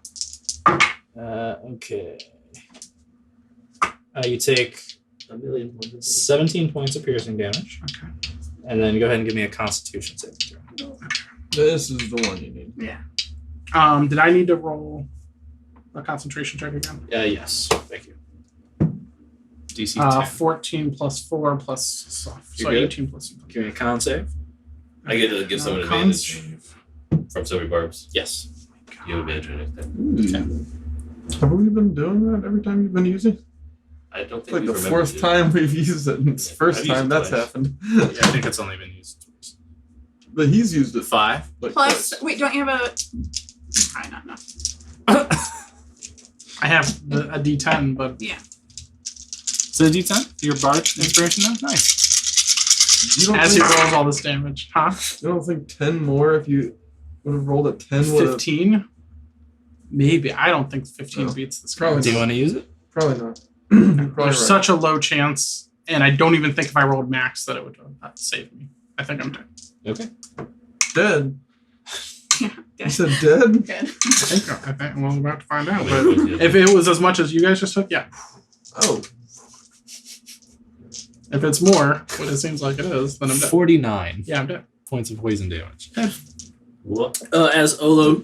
Okay. You take A million points. 17 points of piercing damage, Okay. and then go ahead and give me a Constitution saving throw. This is the one you need. Did I need to roll a concentration check again? Yes, thank you. DC 10. 14 plus 4 plus soft. So You're good? 18 plus. Give me a con save. I get to give someone Con advantage save. from silvery barbs. Yes. You have advantage on it. Have we been doing that every time you've been using? I don't It's think like the we've fourth time we've used it, and it's the Yeah, first I've used time it that's twice. happened. Yeah, I think it's only been used twice. But he's used it 5. like Plus, twice. wait, don't you have a? Probably not enough. I have a D10, but So D10? Your Bard inspiration now? Nice. You don't, as he think, rolls all this damage, huh? you don't think 10 more if you would have rolled a 10. Would have 15? Maybe. I don't think 15 No. beats this. Probably Do you want to use it? probably not. You're probably There's right. such a low chance, and I don't even think if I rolled max that it would save me. I think I'm dead. Okay. Dead. Yeah, You said dead? Good. I think we're about to find out. Yeah, But yeah. if it was as much as you guys just took, yeah. Oh. If it's more, what it seems like it is, then I'm dead. 49 Yeah, I'm dead. points of poison damage. What? As Olo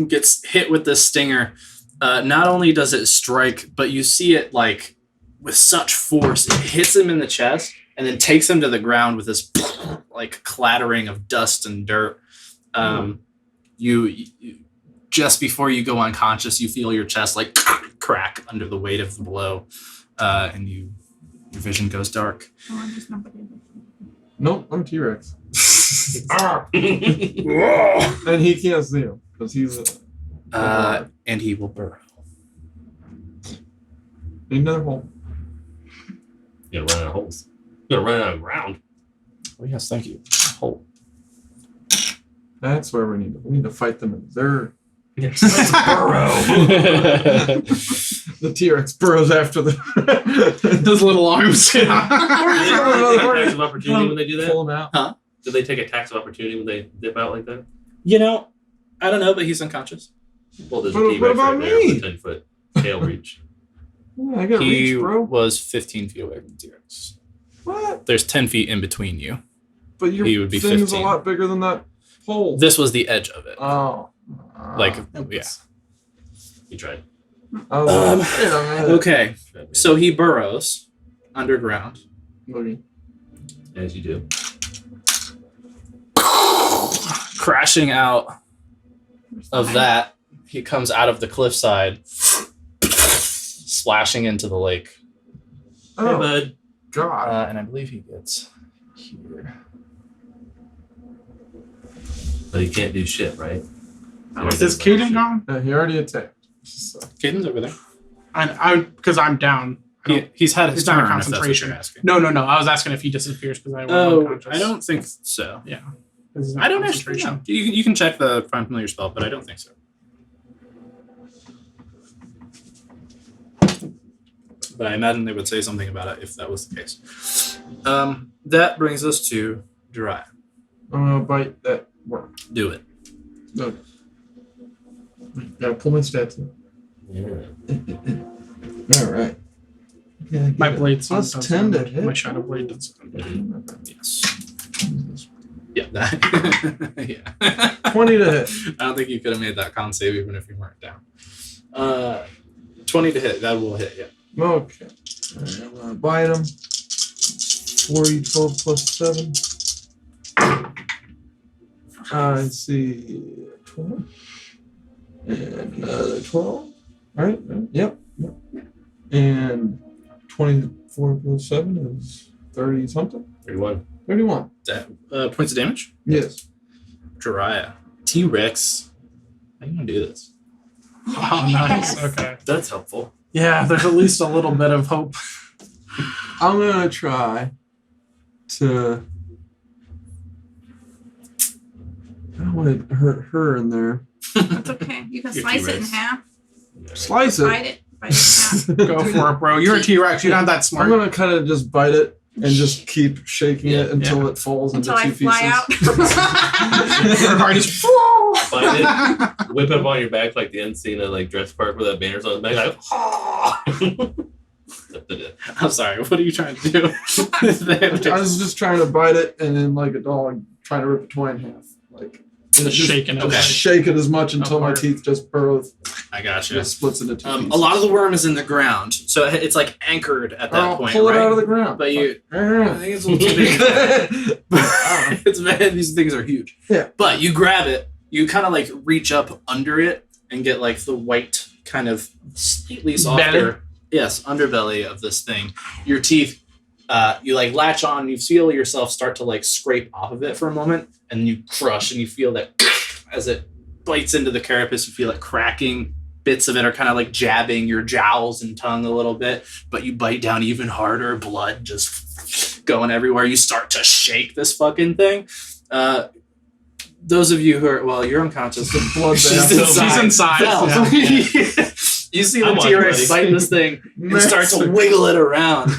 gets hit with this stinger, not only does it strike, but you see it like with such force, it hits him in the chest and then takes him to the ground with this like clattering of dust and dirt. You just before you go unconscious, you feel your chest like crack under the weight of the blow, and your vision goes dark. Oh, I'm just not believing. Nope, I'm T-Rex. Ah! And he can't see him because he's And he will burrow. need another hole. You gotta run out of holes. You gotta run out of ground. Oh yes, thank you. Hole. That's where we need to fight them in their Yes. the T-Rex burrows after the Those little arms. Do they take attacks of opportunity when they do that? pull them out. Do they take attacks of opportunity when they dip out like that? You know, I don't know, but he's unconscious. Well, there's But a what T-Rex about right there me? with a 10-foot tail reach. Yeah, I got He reach, bro. was 15 feet away from T-Rex. What? There's 10 feet in between you. But your He would be thing is a 15. lot bigger than that hole. This was the edge of it. Oh. Like, yeah. You tried. I was Um, like, wait a minute. Okay, so he burrows underground. Okay. As you do. Crashing out of that, he comes out of the cliffside, splashing into the lake. Hey, Oh, bud. God. And I believe he gets here. But you can't do shit, right? Is Caden gone? Yeah, he already attacked. So, Caden's over there. Because I'm down. I don't- He's had his He's not in turn, if that's what concentration. you're asking. No. I was asking if he disappears because I was Oh, unconscious. I don't think so. Yeah. 'Cause he's not I in don't actually know. You can check the Find Familiar spell, but I don't think so. But I imagine they would say something about it if that was the case. That brings us to Jiraiya. I'm gonna bite that worm. Do it. No. Gotta pull my stats up. Yeah. Alright. Yeah, My blade Plus does 10 to damage. hit. My shadow blade does. Yes. Yeah. That, yeah. 20 to hit. I don't think you could have made that con save even if you weren't down. 20 to hit. That will hit, yeah. Okay. Alright, I'm gonna bite him. 40, 12 plus 7. I see 12. And another 12. Right? Yep. And 24 plus 7 is 30 something? 31. 31. That, points of damage? Yes. Jiraiya. T-Rex. How you gonna do this? Oh, nice. Okay. That's helpful. Yeah, there's at least a little bit of hope. I'm gonna try to. I don't want to hurt her in there. That's okay. You can Your slice it in T-Rex. half. Slice Bite it. Bite it in half. Go for it, bro. You're a T-Rex. You're not that I'm smart. gonna kind of just bite it and just keep shaking it until it falls into Until I two fly pieces. Your out. heart is. Bite it, whip it up on your back like the end scene of like Dress Park where that banner's on the back. Like, That's it. I'm sorry. What are you trying to do? I was just trying to bite it and then, like a dog, trying to rip a toy in half. Like, Just shaking it. Okay. shake it as much until my Apart. teeth just burrow. I gotcha. Just splits into two pieces. A lot of the worm is in the ground, so it's like anchored at that I'll point, pull right? it out of the ground. But you, I Yeah. think it's a little too big. It's man, these things are huge. Yeah. But you grab it, you kind of like reach up under it and get like the white kind of slightly softer, Belly? yes, underbelly of this thing. Your teeth, you like latch on, you feel yourself start to like scrape off of it for a moment, and you crush, and you feel that as it bites into the carapace, you feel it cracking. Bits of it are kind of like jabbing your jowls and tongue a little bit, but you bite down even harder, blood just going everywhere. You start to shake this fucking thing. those of you who are you're unconscious. The blood She's bath. inside. Val. You see the I'm on, T-Rex buddy. bite this thing and start to Massive. wiggle it around.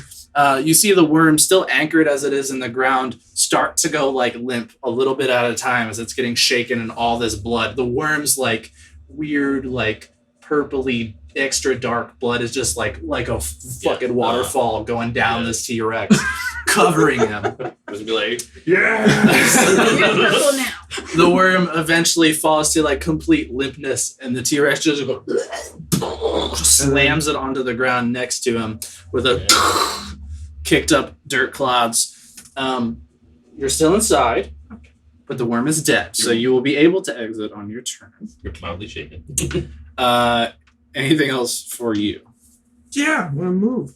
You see the worm, still anchored as it is in the ground, start to go like limp a little bit at a time as it's getting shaken in all this blood. The worm's like weird, like purpley, extra dark blood is just like a fucking waterfall going down this T-Rex, covering him. I was gonna be like, You're purple now. The worm eventually falls to like complete limpness, and the T-Rex just slams it onto the ground next to him with a kicked up dirt clouds. You're still inside, but the worm is dead, so you will be able to exit on your turn. you're mildly shaken. Anything else for you? Yeah, I'm gonna move.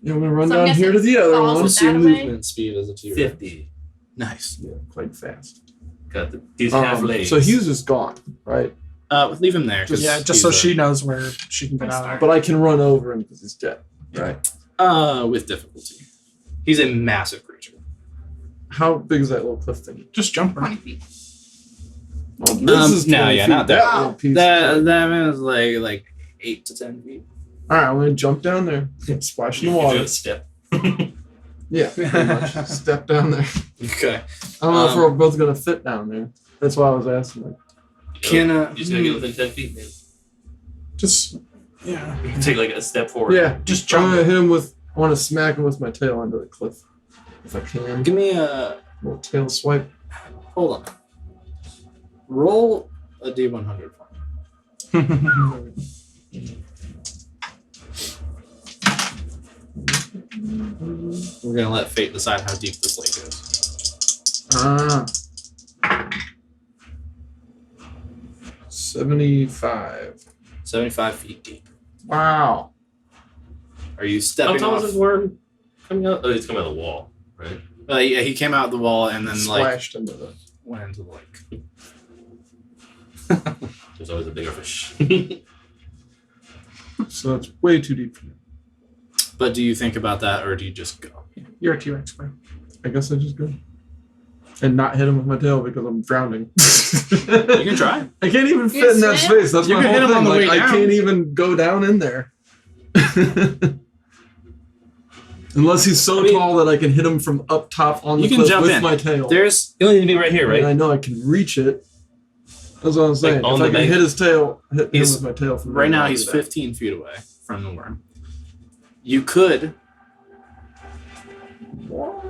Yeah, I'm gonna run So I'm down here to guessing the other falls one. with What's your that way? movement speed as a T-Rex? 50. Nice. Yeah, quite fast. Got these half legs. So he's just gone, right? Leave him there. 'cause Yeah, just he's, so she knows where she can get Nice out of there. But I can run over him because he's dead, right? with difficulty. He's a massive creature. How big is that little cliff thing? Just jump her. 20 feet. Well, this is no, 20 yeah, feet. not that. little piece. That is like 8 to 10 feet. All right, I'm gonna jump down there, splash in the You do water. a step. Yeah, pretty much. Step down there. Okay. I don't know if we're both gonna fit down there. That's why I was asking. Like, Can You just gotta get within 10 feet, man. Just, yeah. You can take like a step forward. yeah, Just I'm jump. gonna hit him with. I want to smack him with my tail onto the cliff, if I can. give me a Little tail swipe. hold on. Roll a D100 for me. We're gonna let fate decide how deep this lake is. 75. 75 feet deep. Wow. Are you How stepping tall off? is this worm coming out? Oh, it's coming out of the wall, right? Yeah, he came out the wall and then like Splashed into the. went into the lake. There's always a bigger fish. So it's way too deep for me. But do you think about that or do you just go? You're a T-Rex, bro. I guess I just go. And not hit him with my tail because I'm drowning. You can try. I can't even You fit in that swim? space. That's You my can whole hit him thing. on the Like, way I down. can't even go down in there. Unless he's so tall that I can hit him from up top on the You can cliff jump with in. my tail. There's You only need to be right here, And right? I know I can reach it. That's what I'm saying. on If the I can bank? hit his tail, hit him He's- with my tail from right there, now I'll he's do that. 15 feet away from the worm. You could What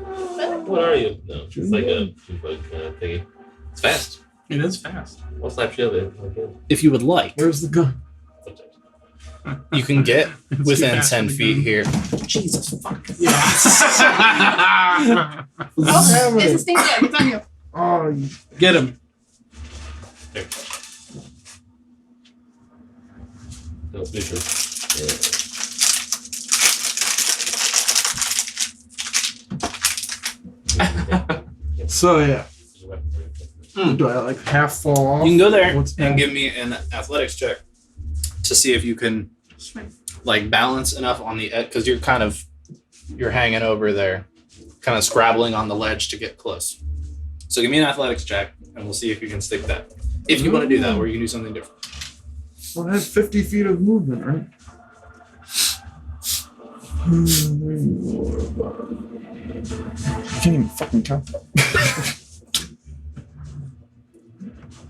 are you? No, it's like a bug thingy. It's fast. It is fast. I'll slap you over it. if you would like. Where's the gun? Sometimes. You can get It's within fast 10 for the feet gun. here. Jesus fuck. Yeah. What's Oh, happening? it's a stink bug. It's on you. Oh, you- Get him. There. That was neutral. Yeah. so yeah. There's a weapon for it. Do I like half fall off? You can go there What's and that? give me an athletics check to see if you can like balance enough on the edge because you're hanging over there, kind of scrabbling on the ledge to get close. So give me an athletics check and we'll see if you can stick that. If you want to do that, or you can do something different. Well, I have 50 feet of movement, right? I can't even fucking count that.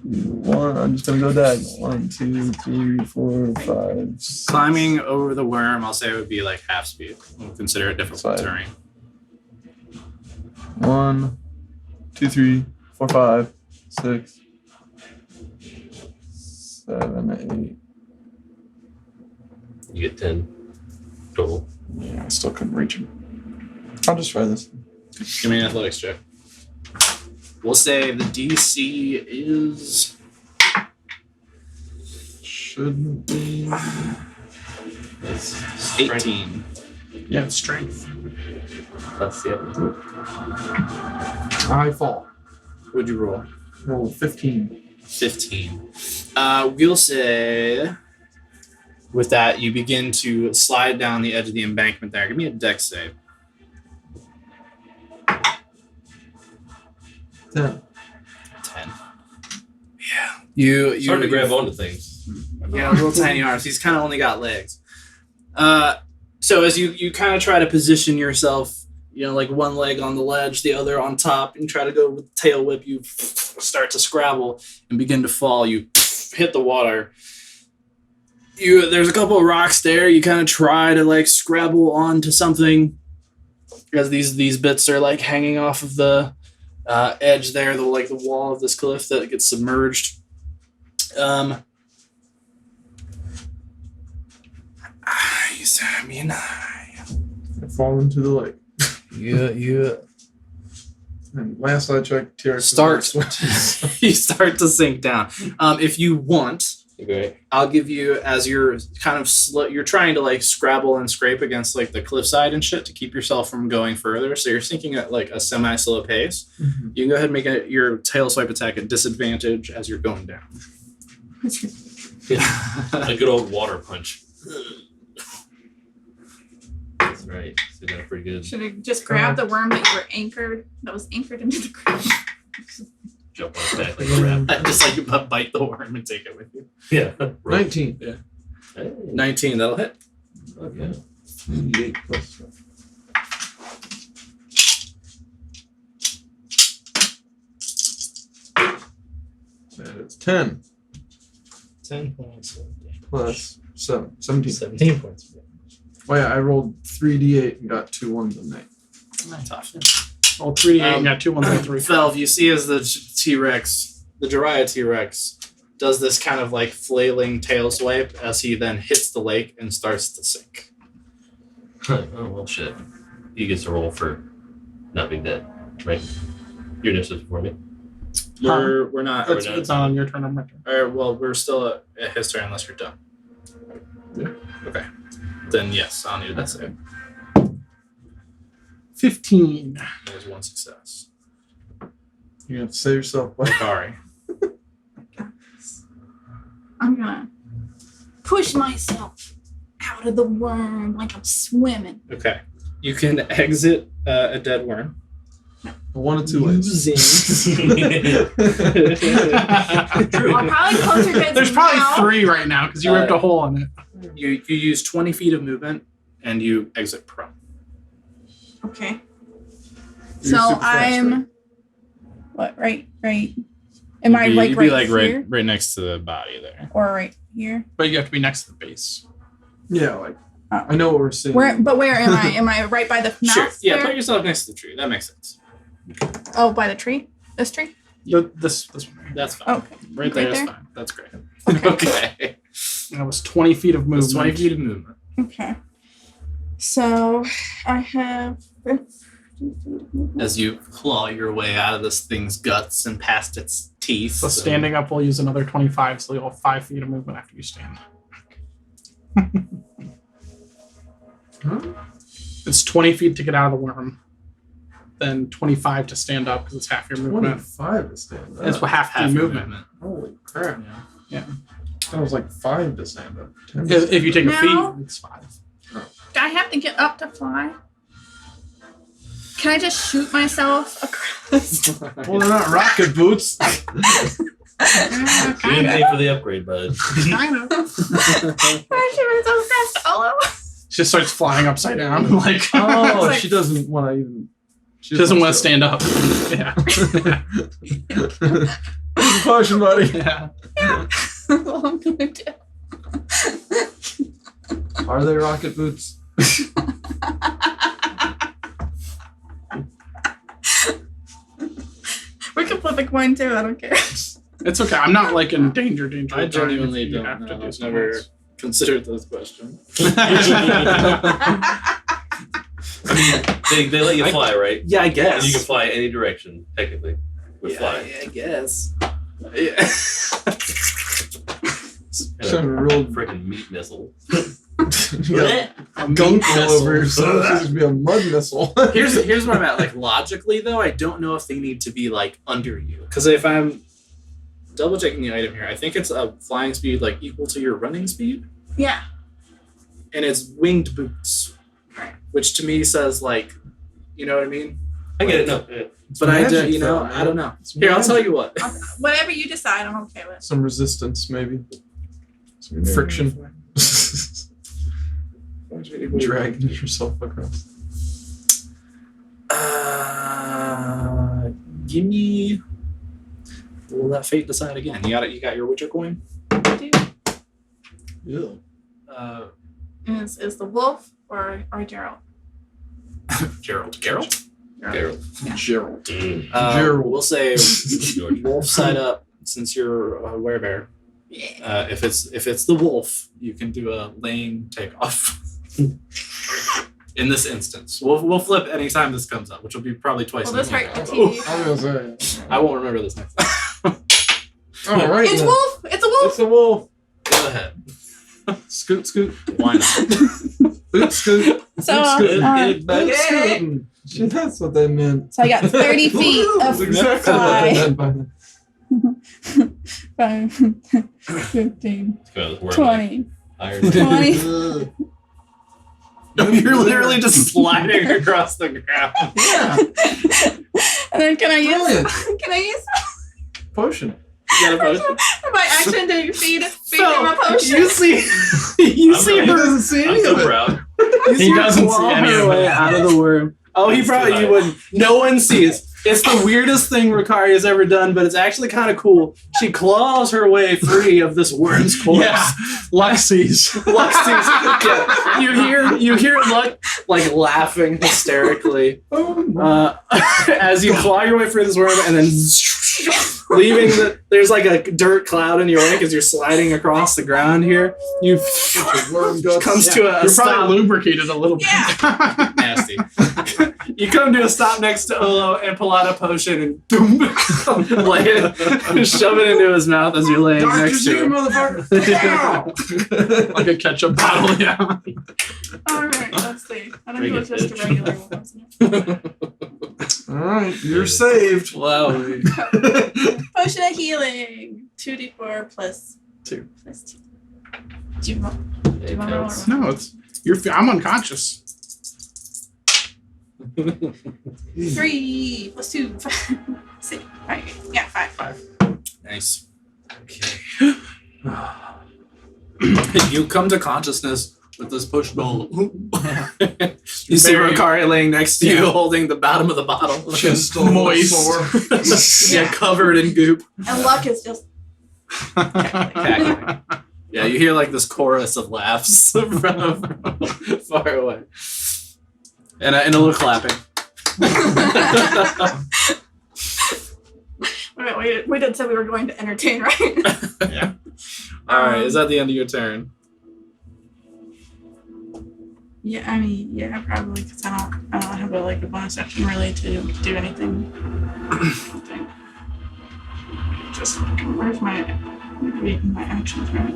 I'm just gonna go diagonal. 1, 2, 3, 4, 5, 6. Climbing over the worm, I'll say it would be like half speed. We'll consider it difficult Fine. terrain. 1, 2, 3, 4, 5, 6, 7, 8. You get 10 total. Yeah, I still couldn't reach him. I'll just try this. Give me an athletics check. We'll say the DC is Shouldn't be. That's 18. Yeah, it's strength. That's yeah. I fall. What'd you roll? Roll 15. 15. We'll say with that, you begin to slide down the edge of the embankment there. Give me a dex save. 10. 10. Yeah. You It's hard to grab onto things. Yeah, little tiny arms. He's kind of only got legs. So as you kind of try to position yourself, like one leg on the ledge, the other on top, and try to go with tail whip, you start to scrabble and begin to fall. You hit the water. There's a couple of rocks there. You kind of try to like scrabble onto something as these bits are like hanging off of the edge there, the wall of this cliff that gets submerged. I fall into the lake. You And last I checked, T-Rex start. you You start to sink down. If you want, Okay. I'll give you, as you're kind of you're trying to like scrabble and scrape against like the cliffside and shit to keep yourself from going further. So you're sinking at like a semi-slow pace. Mhm. You can go ahead and make your tail swipe attack at disadvantage as you're going down. A good old water punch. That's right. So that's pretty good. Should have just grabbed the worm that was anchored into the ground. Jump on its back like a rat. Just like bite the worm and take it with you. Yeah. 19. Hey. 19, that'll hit. Okay. 8 plus. That is 10 10 points. plus 7. 17. 17 points. Oh yeah, I rolled 3d8 and got 2 1s on that. Tough. Roll 3d8 and got 2 1s and 3. Felv, you see as the T-Rex, the Jiraiya T-Rex, does this kind of like flailing tail swipe as he then hits the lake and starts to sink. Oh, well, shit. He gets a roll for not being dead, right? Your initiative for me. We're not. It's not on your turn. I'm my turn. Well, we're still at his turn unless you're done. Yeah. Okay. Then yes, I'll need that save. 15. There's one success. You have to save yourself. Buddy. Sorry. I'm gonna push myself out of the worm like I'm swimming. Okay. You can exit a dead worm. One of 2 ways. Using. I'll probably close your guys' There's probably mouth. 3 right now because you ripped a hole in it. You use 20 feet of movement and you exit prone. Okay. You're So super fast, I'm what? Right. Am I like You'd be right like here right next to the body there. or right here? But you have to be next to the base. Yeah, like Oh. I know what we're saying. But where am I? Am I right by the mouth? Sure. Yeah, there? put yourself next to the tree. That makes sense. Oh, by the tree? This tree? This one. That's fine. Okay. Right there Right is there? fine. That's great. Okay. Okay. That was 20 feet of movement. That's 20 feet of movement. Okay. So I have 50 feet of movement. As you claw your way out of this thing's guts and past its teeth. So standing up, we'll use another 25, so you'll have 5 feet of movement after you stand. Huh? It's 20 feet to get out of the worm, then 25 to stand up because it's half your movement. 25 to stand up. It's half the half your movement. Holy crap. Yeah. That was like 5 to stand up. 10 If you take a Now- feet, it's 5. Do I have to get up to fly? Can I just shoot myself across? Well, they're not rocket boots. You didn't pay for the upgrade, bud. Kind of. Can I shoot myself across solo? She just starts flying upside down. Like, Oh, Like- she doesn't want to even. she doesn't want to stand up. Yeah. Potion, buddy. Yeah. That's all I'm gonna do. Are they rocket boots? We can flip a coin too, I don't care. It's okay. I'm not like in danger. I of dying genuinely if you don't have to know. do I've something never else. considered this question. I mean, they let you fly, right? Yeah, I guess. And you can fly any direction, technically, with fly. Yeah, I guess. And Kind a of real freaking meat missile. gunk all over yourself. This would be a mud missile. Here's where I'm at. Like logically, though, I don't know if they need to be like under you. Because if I'm double checking the item here, I think it's a flying speed like equal to your running speed, Yeah. and it's winged boots, which to me says like, you know what I mean? I get it. No. Yeah. But I do, magic, you know, though, I don't know. It's Here, I'll tell magic. you what. Whatever you decide, I'm okay with. Some resistance, maybe. Some friction. Dragging yourself across. Give me. Will that fate decide again? You got it. You got your Witcher coin. Yeah. Is the wolf or Gerald? Gerald. Gerald. Gerald. Gerald. Mm. Gerald. We'll say George. wolf side up since you're a werebear. Yeah. If it's the wolf, you can do a lane takeoff. In this instance, we'll flip anytime this comes up, which will be probably twice. Will in this the hurt game. your teeth? I was gonna say. I won't remember this next time. All right. It's then. wolf. It's a wolf. It's a wolf. Go ahead. Scoot, scoot. Why not? Scoot, scoot. So, Scoot, uh, back yeah. scooting. Shit, that's what that meant. So I got 30 feet That's of exactly what fly. that meant by that. 5, 15, Come on, we're 20. higher. 20. No, you're literally just sliding across the ground. Yeah. And then can I Brilliant. use Potion. You got a potion? my action to feed me So, my potion? you see, you I'm see really- He her. doesn't see I'm any so of it. proud. You see He her doesn't claw see any her of way it. out of the worm. Oh, he That's probably too you high. wouldn't. No one sees. It's the weirdest thing Ricari has ever done, but it's actually kind of cool. She claws her way free of this worm's corpse. Yeah, Luxies. Lux sees. Yeah, you hear Luck like laughing hysterically as you claw your way through this worm, and then leaving there's like a dirt cloud in your wake as you're sliding across the ground here. You Worm guts. comes to a You're stop. probably lubricated a little bit. Yeah. Nasty. You come to a stop next to Olo and pull out a potion and boom, lay it, shove it into his mouth as you're laying Dr. next Z, to him. motherfucker. Like a ketchup bottle, yeah. All right, let's see. I don't Bring know it, it's just a bitch. regular one, wasn't it? All right, you're saved. Wow. Potion of healing. 2d4 plus 2. plus 2. Do you want It wanna roll counts. or No, I'm unconscious. 3 plus 2? 6. Right. Yeah, 5. Nice. Okay. You come to consciousness with this push bowl. You see Very- Ricari laying next to you, Yeah. holding the bottom of the bottle. Just a Moist. sore. Yeah, covered in goop. And Luck is just. Cackling. Yeah, you hear like this chorus of laughs from far away. And a little clapping. We did say we were going to entertain, right? Alright, is that the end of your turn? Yeah, I mean, yeah, probably because I don't have a bonus action really to do anything. I think. Just where's my actions, right?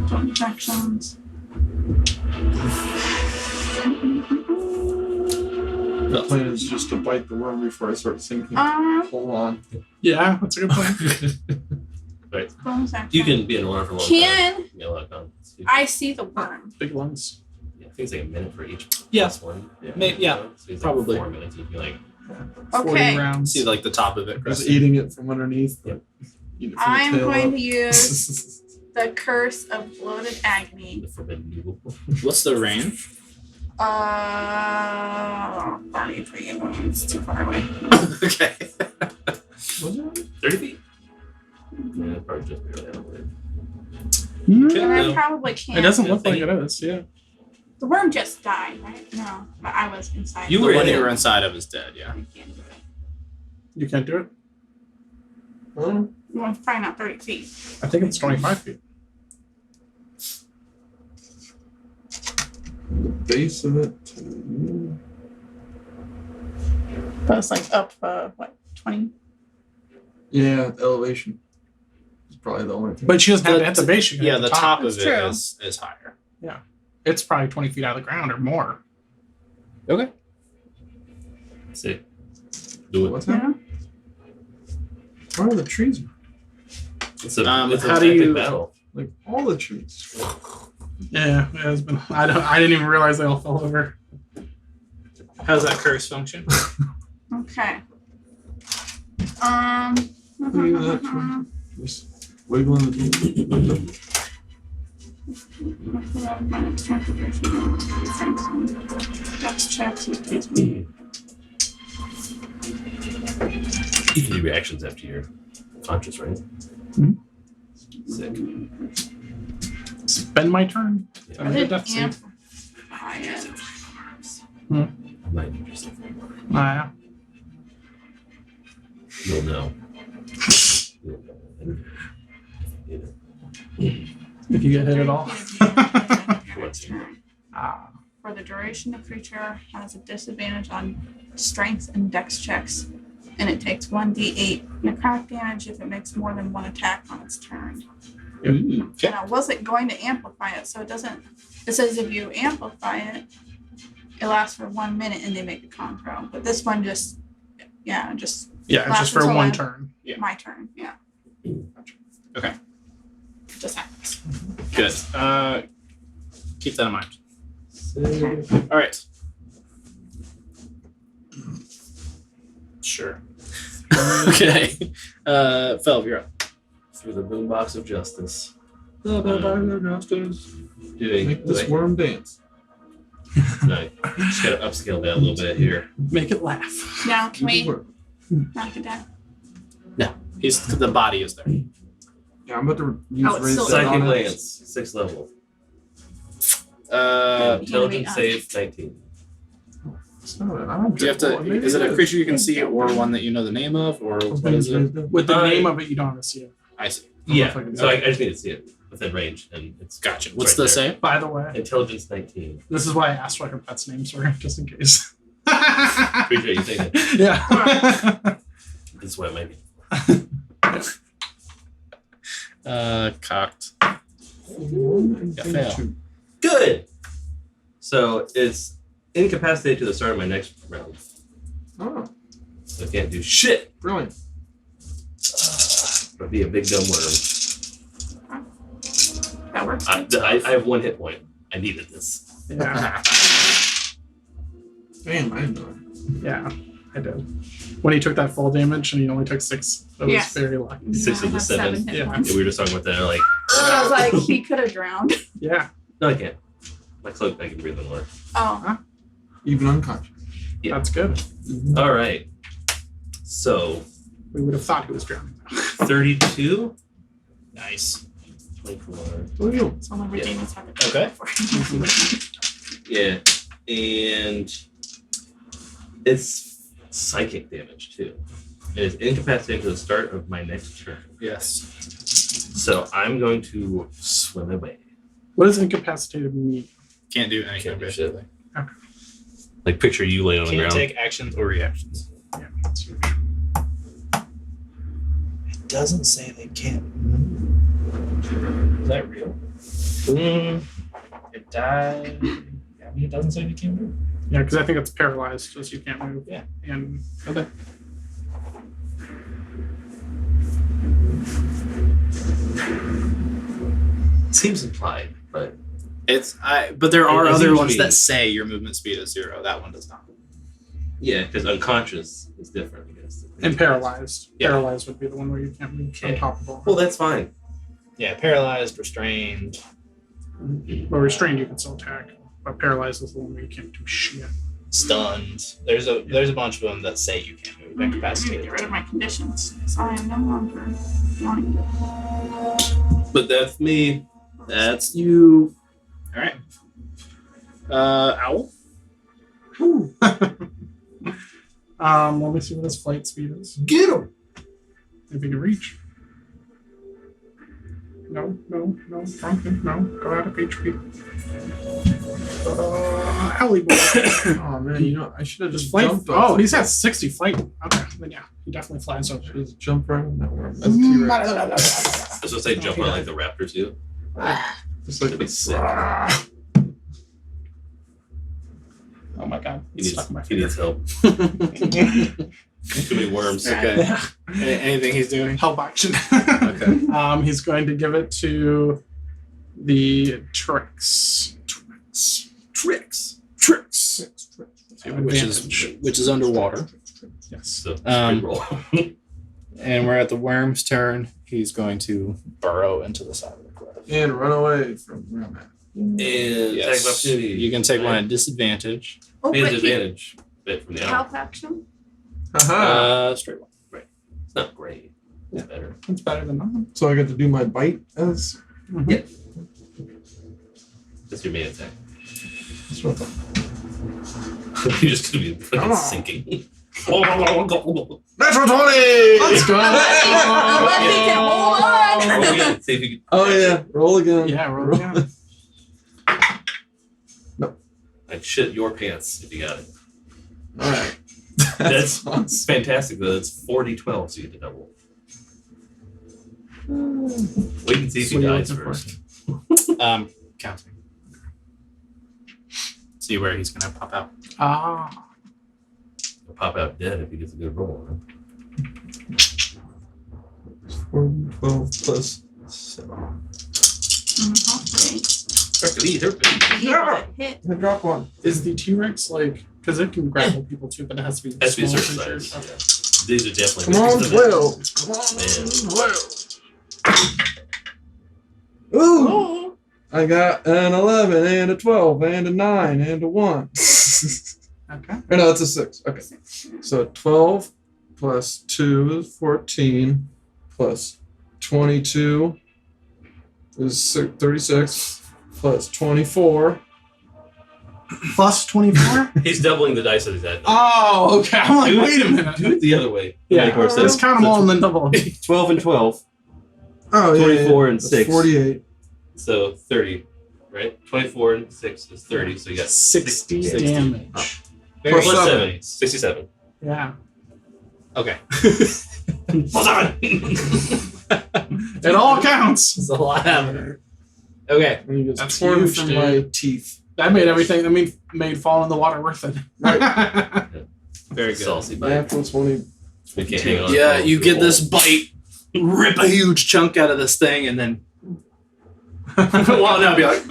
Bonus actions. The plan is just to bite the worm before I start sinking. Hold on. Yeah, that's a good plan. Bonus action. You can be in water for a long Can time. Yeah, a lot of time. I see the worm? Big lungs. Yeah, I think it's like a minute for each. Yeah. plus one. Yeah, So it's probably. Like 4 minutes. You can like 40 Okay. rounds. see like the top of it. Just Crest. eating it from underneath. Yep. Eat it from the I'm tail going up. to use the Curse of Bloated Agony. the forbidden noodle. What's the range? 33. It's too far away. Okay. Was it? 30 feet. Yeah, it's probably just barely out of it. And I No. probably can't. It doesn't Yeah, look like thank it is, yeah. The worm just died, right? No, but I was inside. You The were one in you it. were inside of is dead, yeah. I can't do it. You can't do it? Huh? Well, it's probably not 30 feet. I think it's 25 feet. The base of it. But it's like up, 20? Yeah, elevation. It's probably the only thing. But she doesn't have The- to hit the base. She can Yeah, hit the top of That's it true. is higher. It's probably 20 feet out of the ground or more. Okay. Sick. Do it. What's Yeah. happening? Why are the trees? It's a, it's a how do tactic you- battle. Like all the trees. Yeah, it has been. I didn't even realize they all fell over. How's that curse function? Okay. Look at that. Just wiggling the That's checks. You can do reactions after you're conscious, right? Mhm. Sick. Spend my turn. Yeah. I I made a didn't death save. amplify it. I might do just Yeah. You'll know. You'll know. If you get hit at all. What's turn. Ah. For the duration, the creature has a disadvantage on strength and dex checks, and it takes 1d8 necrotic damage if it makes more than one attack on its turn. Ooh. And I wasn't going to amplify it, so it doesn't. It says if you amplify it, it lasts for 1 minute and they make a con throw. But this one just, Yeah, it's Lasts just for until one I- turn. Yeah. my turn. Yeah. Okay. It just happens. Good. Keep that in mind. Okay. All right. Sure. Okay. Felv, you're up. Through the boombox of justice. justice. Doing Make this worm dance. No, just gotta upscale that a little bit here. Make it laugh. Now, can we Worm. knock it down? The body is there. Yeah, I'm about to use Oh, it's raise still that Psychic on it. Lance, 6th level. Intelligence save 19. It's not an object. Do you have to? Well, maybe Is it a is. creature you can see, or one that you know the name of, or what is it? With the Uh, name of it, you don't have to see it. I see. Yeah, if I can- so I just need to see it within range, and it's Gotcha. it's What's right the there. say? By the way, Intelligence 19. this is why I asked what her pet's names were, just in case. Appreciate you thinking. Yeah. This is what it might be. Cocked. Yeah, fail. Good. So it's incapacitated to the start of my next round. Oh, So I can't do shit. brilliant. But be a big dumb worm. That works. I have 1 hit point. I needed this. Yeah. Damn, I didn't know. Yeah. I did. When he took that full damage and he only took 6, that was Yes. very lucky. 6 of I the have 7. hit Yeah. points. Yeah, we were just talking about that. Like, I was like, he could have drowned. Yeah. no, I can't. My cloak, I can breathe in water. Oh, Even unconscious. Yeah. That's good. All right. So We would have thought he was drowning. 32. Nice. 24. Oh, so only Yeah. demons have it. Okay. Yeah, and it's psychic damage too. It is incapacitated to the start of my next turn. Yes. So I'm going to swim away. What does incapacitated mean? Can't do anything Can't do shit. basically. Like picture you laying on the Can't ground. take actions or reactions. Yeah, that's huge. It doesn't say they can't move. Is that real? It died. I mean, it doesn't say they can't move. Yeah, because I think it's paralyzed, so you can't move. Yeah. And Okay. Seems implied, but But there are It other seems ones to that be- say your movement speed is 0. That one does not. yeah, because unconscious is different, I guess. and paralyzed. Yeah. Paralyzed would be the one where you can't move on Okay. top of all. Well, that's fine. Yeah, paralyzed, restrained. But restrained, you can still attack. But paralyzed is the one where you can't do shit. Stunned. There's a bunch of them that say you can't move. I'm gonna Incapacitated. get rid of my conditions. So I am no longer blind. But that's me. That's you. All right. Owl. Let me see what his flight speed is. get him! If he can reach. No. Drunken, no. Go out of HP. Alley boy. Oh man, you know I should have just Flight. jumped off. Oh, he's at 60 flight. Okay, then yeah, he definitely flies over. Just jump right on that worm. That's T-Rex. I was supposed to say jump on like the raptors do. Just like That'd be sick. Oh my god. He It's needs, stuck in my he needs help. Okay. Too many worms. Anything he's doing? Help action. Okay. He's going to give it to the Trix. Tricks. tricks, Tricks. So you have which advantage. is underwater. Yes. So Um, And we're at the worm's turn. He's going to burrow into the side of the cliff. And run away from where I'm at. and attack of opportunity. You can take one at disadvantage. Oh, He has but he, advantage bit from the owl. health action. Haha. Straight one. It's not great. It's better. It's better than nothing. So I get to do my bite as. Yeah. That's your main attack. That's what I thought. You're just gonna be Come fucking on. sinking. Natural 20! Let's go. Unless he can hold on. Roll again. See if you can. Oh yeah, roll again. Yeah, roll again. I'd shit your pants if you got it. All right. That's awesome. fantastic though. That's 40-12, so you get the double. Wait and see if he What are you dies looking for? first. Counting. See where he's gonna pop out. Ah. He'll pop out dead if he gets a good roll on him. 12 plus 7. Yeah. Hit. I drop one. Is the T-Rex like, because it can grapple people too, but it has to be Has to be a small certain creatures. size. These are definitely. Come on, because of that. 12. Come on, 12. Ooh. I got an 11 and a 12 and a 9 and a 1. Okay. Or no, it's a 6. Okay. So 12 plus 2 is 14 plus 22 is 36 plus 24. Plus 24? He's doubling the dice that he's at. Oh, okay. I'm like, wait a minute. Do it the other way. Yeah, Make more sense. let's count them all and then double. 12 and 12. Oh, yeah. 24 and That's 6. 48. So 30, right? 24 and 6 is 30. So you got 60 60. damage. Plus plus 7. 7. 67. Yeah. Okay. Plus 7. It all counts. There's a lot happening. Okay. And he gets That's torn huge, from dude. my teeth. That made everything, made fall in the water worth it. Very good. Saucy bite. Natural 20. We can't hang on. Yeah, for you a get whole- this bite, rip a huge chunk out of this thing, and then well, no, be like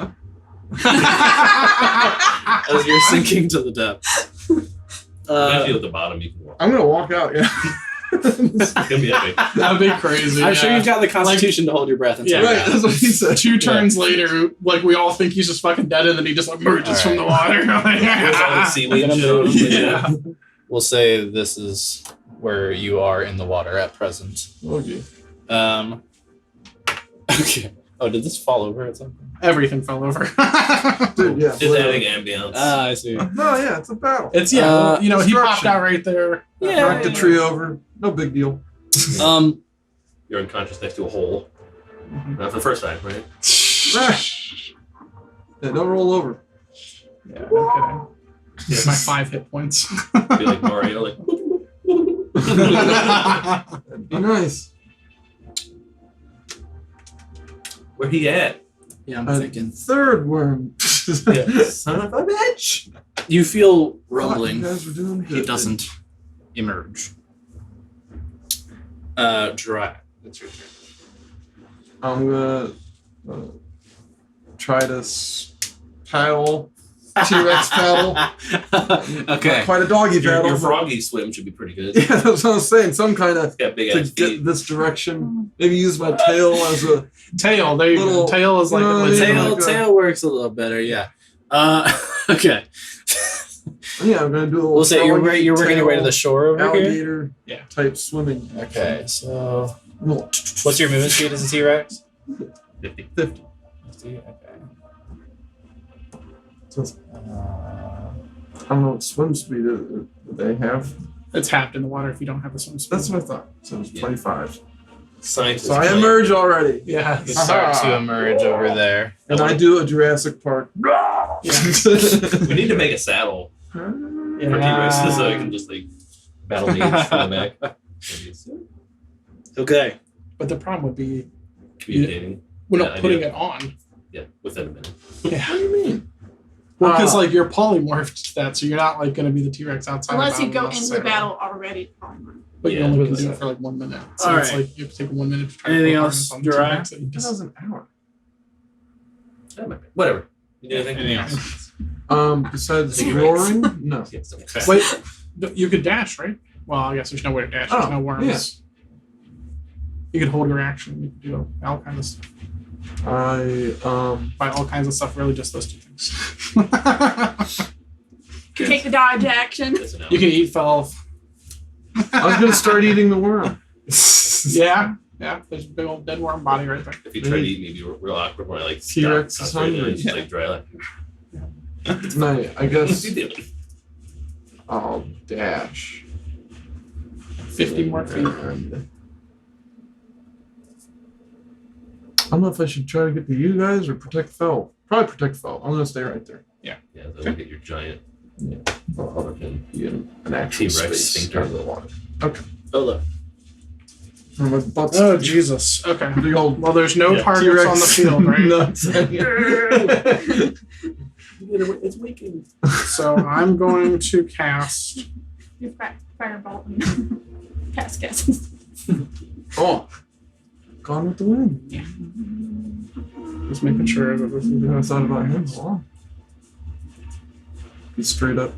as you're sinking to the depths. If you at the bottom, you can walk. I'm going to walk out, yeah. It's gonna be epic. That'd be crazy. I'm sure yeah. you've got the constitution to hold your breath until Yeah. Right, that's what he said. 2 turns later, like we all think he's just fucking dead, and then he just emerges from the water. With all the seaweed I'm gonna shows. move. Yeah. We'll say this is where you are in the water at present. Okay. Okay. Oh, did this fall over at some point? Everything fell over. Dude, yeah. Just adding ambience. Ah, I see. No, yeah, it's a battle. It's Uh, he popped destruction. out right there. Knocked the tree over. No big deal. You're unconscious next to a hole. Not for the first time, right? Yeah, don't roll over. Yeah, no kidding. It's my 5 hit points. Be like Mario, like. That'd be nice. Where he at? Yeah, I'm A thinking. third worm. Yeah. Son of a bitch. You feel You rumbling. guys were doing He good. doesn't emerge. Dry. That's your turn. I'm gonna try to paddle. T-Rex paddle. Okay. Quite a doggy paddle. Your but- froggy swim should be pretty good. Yeah, that's what I was saying. Some kind of It's got big to ass get feet. this direction. Maybe use my tail as a. Tail, there you go. Little- Tail is like you know what I mean? Tail, Like a- tail works a little better, yeah. Okay. Yeah, I'm gonna do a little. We'll say you're alligator working your way to the tail, shore over here. alligator. Yeah. Type swimming. Okay, so No, what's your movement speed as a T-Rex? 50. 50. 50? Okay. So it's- I don't know what swim speed they have. it's halved in the water if you don't have the swim speed. That's what I thought. So it's Yeah. 25. Scientists. So I play. emerge already. Yeah. You start to emerge over there. And I do a Jurassic Park. We need to make a saddle for T-Rexes so I can just like battle mage from the back. Okay. But the problem would be Communicating. we're Yeah, not I putting do. it on. Yeah, within a minute. Yeah. What do you mean? Well, because Ah. like you're polymorphed to that, so you're not like going to be the T-Rex outside. Unless of you go battle into the necessarily. battle already. But you Yeah, only can because- do it for like 1 minute. So All it's right. like you have to take 1 minute to try Anything to put else, harness on the Jirai? T-Rex that you That just- was an hour. That might be- Whatever. You do anything? Anything else? Besides T-Rex. roaring, no. Yes, okay. Wait, you could dash, right? Well, I guess there's no way to dash. There's Oh, no worms. You could hold your action. You could do all kinds of stuff. By all kinds of stuff, really just those two things. You take the dodge action. That's an You can eat Felv. I was gonna start eating the worm. Yeah. Yeah. There's a big old dead worm body right there. If you try to eat me, it'd be real awkward when I like T-Rex stop is concentrating and hungry. it's just like dry like No, I guess you do. I'll dash. 50 more feet. And I don't know if I should try to get to you guys or protect Fel. Probably protect Fel. I'm gonna stay right there. Yeah, so look at your giant fucking Get an actual T-Rex space sphincter. out of the water. Oh look. And my butt's Oh, Jesus. Okay. big old Well, there's no Yeah. targets T-Rex on the field, right? nuts. it's waking. So I'm going to cast. You've got firebolt and cast gases. Oh, gone with the wind. Just making sure that this is. I thought about him a lot. He's straight up.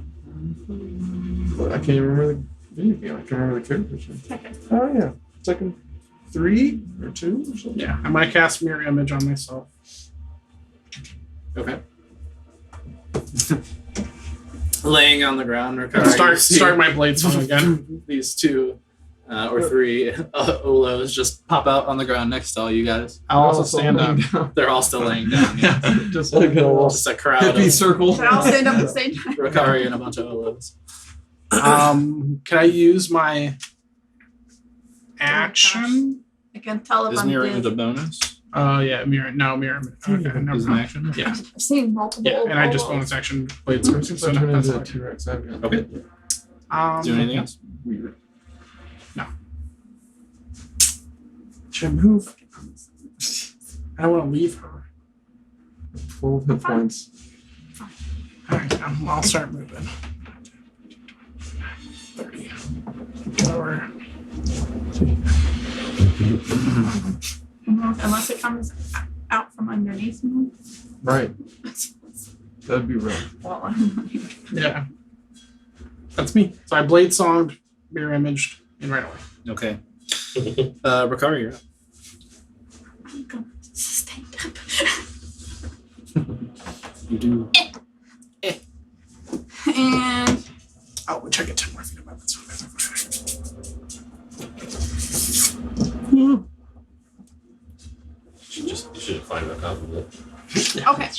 But I can't even remember the video game. I can't remember the characters. Okay. Oh yeah, second 3 or 2 or something. Yeah, I'm going to cast Mirror Image on myself. Okay. Laying on the ground, Ricardo. Start my blade song again. These two or three Olos just pop out on the ground next to all you guys. I'll also stand up. They're all still laying down. Yeah. Just like a little Just a crowd hippie of circle. Should I all stand up at the same time? Ricari and a bunch of Olos. Can I use my action? I can tell if Is I'm mirror dizzy. image a bonus? Yeah, mirror image. Okay, never Is an mind. action? Yeah. I've seen multiple. Yeah, and I just Olos. bonus action blade song. Since So I turned that's into a fine. T-Rex, I've got Okay. Do anything else? weird. Should I move? I don't want to leave her. 12 hit points. Alright, I'll start moving. 30. Lower. Unless it comes out from underneath me. Right. That'd be rough. Well, I'm Yeah. That's me. So I blade songed, mirror imaged, and right away. Okay. Ricari, you're up. going to stand up. You do. And Oh, which I get 10 more feet of weapons. You should find a copy of it. okay,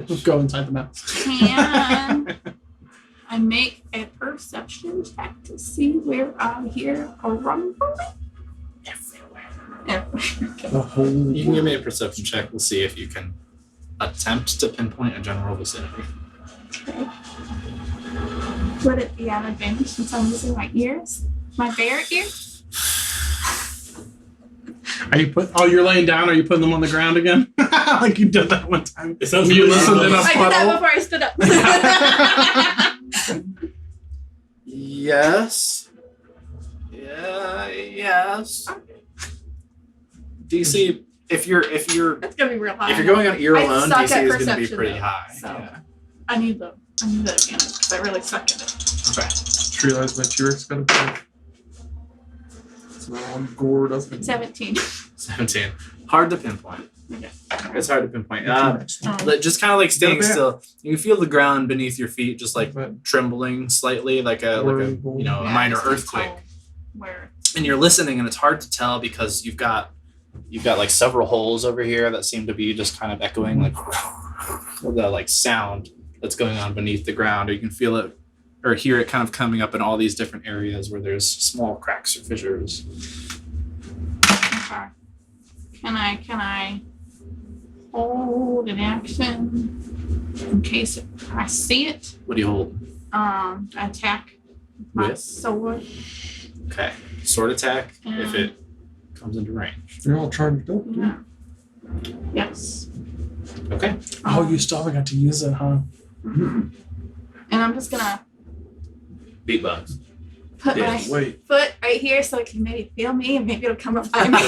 Just go inside the mouse. can I make a perception check to see where I hear a rumbling? Everywhere. The whole You can give me a perception check. We'll see if you can attempt to pinpoint a general vicinity. Okay. Would it be an advantage since I'm using my ears? My bear ears? Are you you're laying down, or are you putting them on the ground again? Like you did that one time. It sounds You really listened in a I did that puddle. before I stood up. Yes. Yeah. Yes. DC. If you're It's gonna be real high. if you're going on ear I alone, suck DC at is going to be perception, pretty though, high. so. Yeah. I need the advantage because I really suck at it. Okay. Just realized my T-Rex got a bug. So now I'm gored up. And 17. 17. Hard to pinpoint. Okay. It's hard to pinpoint. Oh. Just kind of like staying Not bad. still. You can feel the ground beneath your feet, just like But trembling slightly, like a Whirling. a Yeah, minor just can't earthquake. tell Where? And you're listening, and it's hard to tell because you've got like several holes over here that seem to be just kind of echoing like the like sound that's going on beneath the ground, or you can feel it or hear it kind of coming up in all these different areas where there's small cracks or fissures. Okay. Can I hold an action in case I see it? What do you hold? Attack my With? sword. Okay, sword attack if Yeah. it comes into range. you're all charged up, dude. Yeah. Yes. Okay. Oh, you still haven't got to use it, huh? And I'm just gonna Beatbox. put Yeah, my Wait. foot right here so it can maybe feel me and maybe it'll come up by me.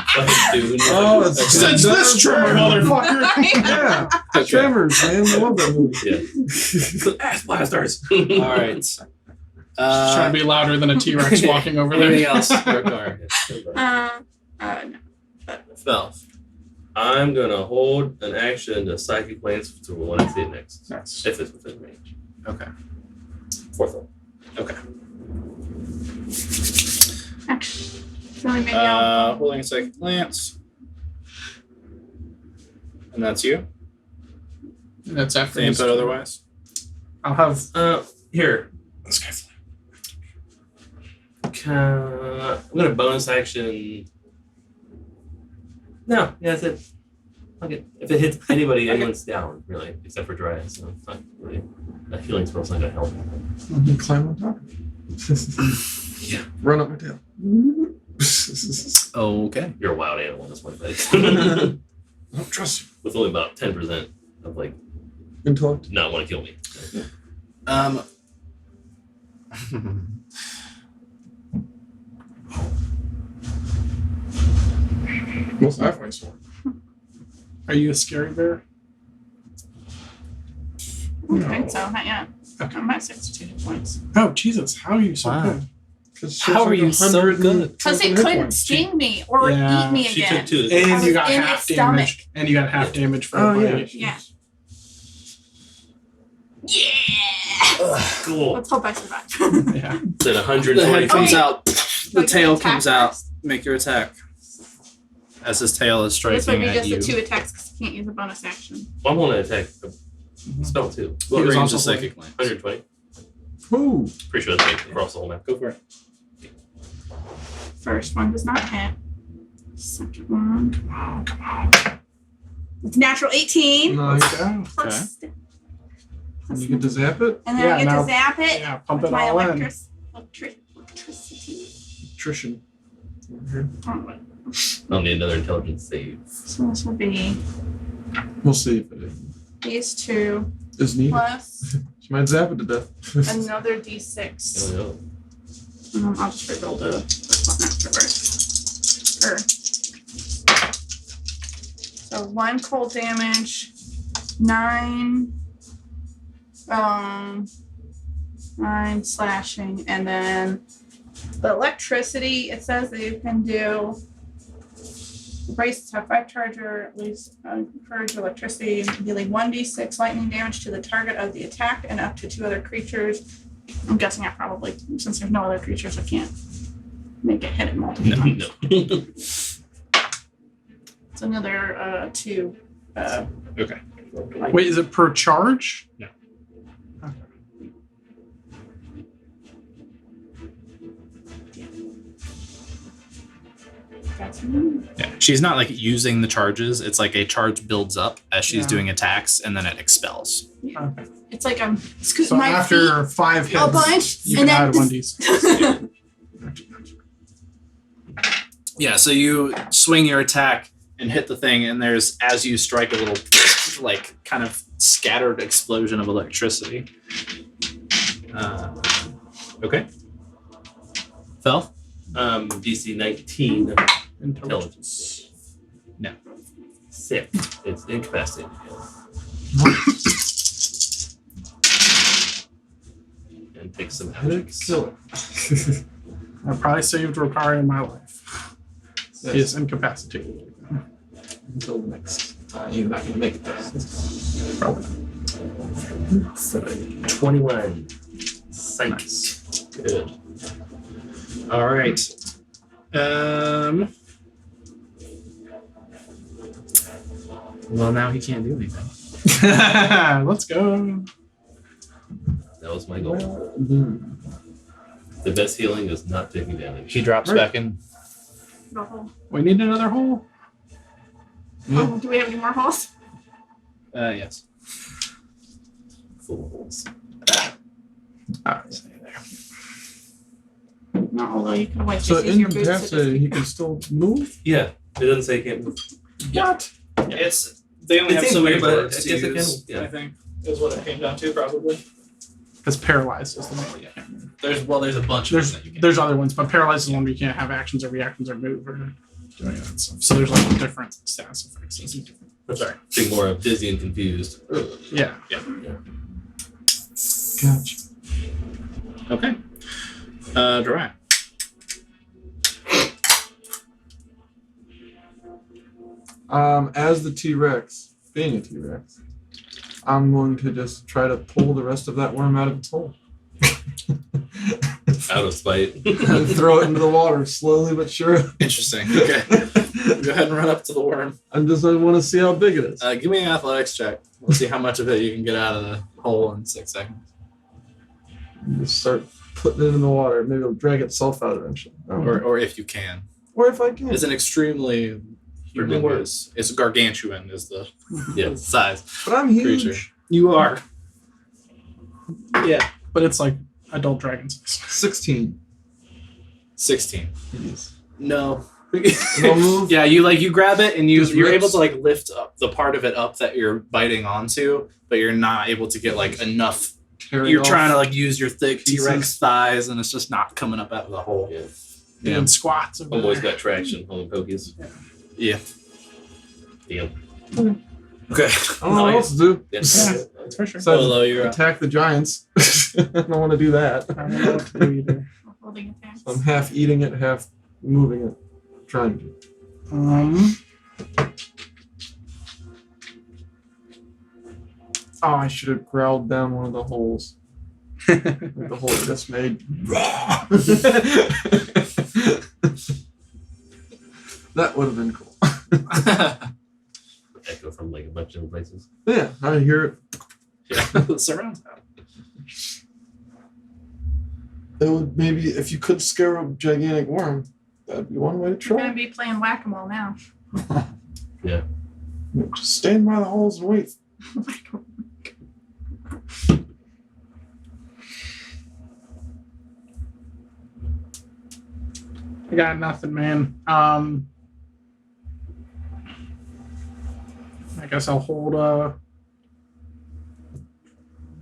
Fucking dude. Oh, it's Since this tremor, motherfucker. Yeah. Tremors, man. I love that movie. Yeah. Ass blasters. All right. Just trying to be louder than a T-Rex walking over Anything there. else, Rokar? No. Felf. I'm gonna hold an action to psychic glance to when I see it next. Nice. If it's within range. Okay. Fourth one. Actually, maybe I'll. Holding a psychic glance. And that's you? That's after Any his input turn. otherwise? I'll have. Here. This guy fly. I'm gonna bonus action. No, yeah, that's it. Okay. If it hits anybody, anyone's down, really, except for Dryad, so it's not really. That healing spell's not gonna help. You climb on top. Yeah. Run up my tail. Okay. You're a wild animal at this point, buddy. I don't trust you. With only about 10% of like Intellect. not want to kill me. What's that voice for? Are you a scary bear? I don't think so, not yet. I'm at 62 points. Oh Jesus! How are you so Wow. good? How are you so good? Because it couldn't sting me or Yeah, eat me She again. took 2. I And was you got in half its damage. And you got half damage for Oh, everybody. Yeah. Yeah. Cool. Let's hope I survive. Yeah. Then The 120. head comes Oh, out. The Like, tail attack comes out. first. Make your attack. As his tail is This would striking be at just you. the 2 attacks because you can't use a bonus action. I'm going to attack a spell too. What He was range also is psychic glance? 120. Ooh. Pretty sure that's like across the whole map. Go for it. First one does not hit. Second one. Come on. It's natural 18. Nice. Yeah. Plus, And plus you get to zap it? and then Yeah, I get now- to zap it Yeah, pump with it my all in. electricity. Attrition. Oh, wait. I'll need another intelligence save. So this will be We'll see if it these 2 is needed. plus She might zap it to death. another d6. Oh, no. I'll just reroll the first one afterwards. So 1 cold damage, 9 9 slashing, and then the electricity, it says that you can do braces have 5 charger, at least encourage electricity, dealing 1d6 lightning damage to the target of the attack and up to 2 other creatures. I'm guessing I probably, since there's no other creatures, I can't make it hit it multiple times. No. It's another 2. Okay. Wait, is it per charge? No. Okay. That's Yeah. She's not like using the charges. It's like a charge builds up as she's Yeah. doing attacks and then it expels. Okay. It's like I'm scooting So my after 5 feet hits, a bunch, you and can then add 1d6. Yeah, so you swing your attack and hit the thing, and there's, as you strike, a little, like, kind of scattered explosion of electricity. Okay. Fel? DC 19 intelligence. No. 6. It's incapacitated. And take some damage. Kill it. I probably saved Rokari in my life. He is incapacitated. Until the next time. You're not going to make it there. Probably. 21. Psych. Good. All right. Well, now he can't do anything. Let's go. That was my goal. Mm. The best healing is not taking damage. He drops Right. back in. the hole. We need another hole. Oh, do we have any more holes? Yes. Full of holes. No, although you can always So just use your in boots. to capacity, he can still move? Yeah. It doesn't say it can't move. What? It's they only It have seems so many weird, but birds I to guess it use, can, yeah. I think, is what it came down to, probably. Because paralyzed is the name. There's a bunch of them that you can. There's other ones, but paralyzed is one where you can't have actions or reactions or move or doing that stuff. So there's like different status effects. Sorry. Think more of dizzy and confused. Yeah. Gotcha. Okay. Dorian. As the T-Rex, being a T-Rex, I'm going to just try to pull the rest of that worm out of its hole. Out of spite. And throw it into the water slowly but surely. Interesting. Okay. Go ahead and run up to the worm. I want to see how big it is. Give me an athletics check. We'll see how much of it you can get out of the hole in 6 seconds. Just start putting it in the water. Maybe it'll drag itself out eventually. Or if you can. Or if I can. It's an extremely humongous. It's gargantuan is the size. But I'm huge. Creature. You are. Yeah. But it's like adult dragon size. 16. 16. Yes. No. No move? Yeah, you grab it and Just you're rips. able to like lift up the part of it up that you're biting onto, but you're not able to get like enough. Tearing You're off. trying to like use your thick pieces. T-Rex thighs, and it's just not coming up out of the hole. Yeah. Yeah. Doing squats. over Always there. got traction on the pokies. Yeah. Damn. Okay. I don't know what else to do. Yes. Yeah, that's for sure. So Although you're attack the giants. I don't want to do that. I don't know what to do either. Holding attacks. I'm half eating it, half moving it. Trying to. Oh, I should have growled down one of the holes. Like the hole I just made. That would have been cool. Echo from like a bunch of different places. Yeah, I hear it. yeah. Surround sound. It would maybe if you could scare a gigantic worm, that'd be one way to We're gonna try. be playing whack-a-mole now. Just stand by the holes and wait. I got nothing, man. I guess I'll hold a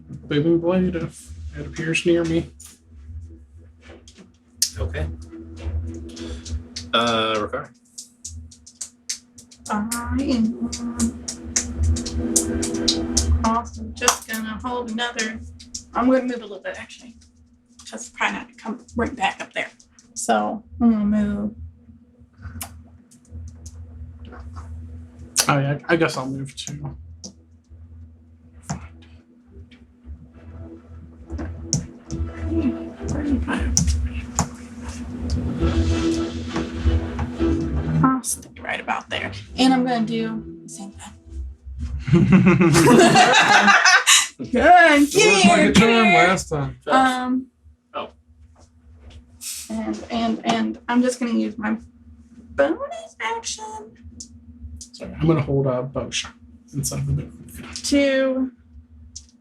booming blade if it appears near me. Okay. Ricard. I am also just gonna hold another. I'm gonna move a little bit actually, just try not to come right back up there. So I'm gonna move. Oh yeah, I guess I'll move too. I'll stick right about there, and I'm gonna do the same thing. Good, It was like a charm last time. Oh. And I'm just gonna use my bonus action Sorry, I'm gonna hold a bow shot instead of a bow. to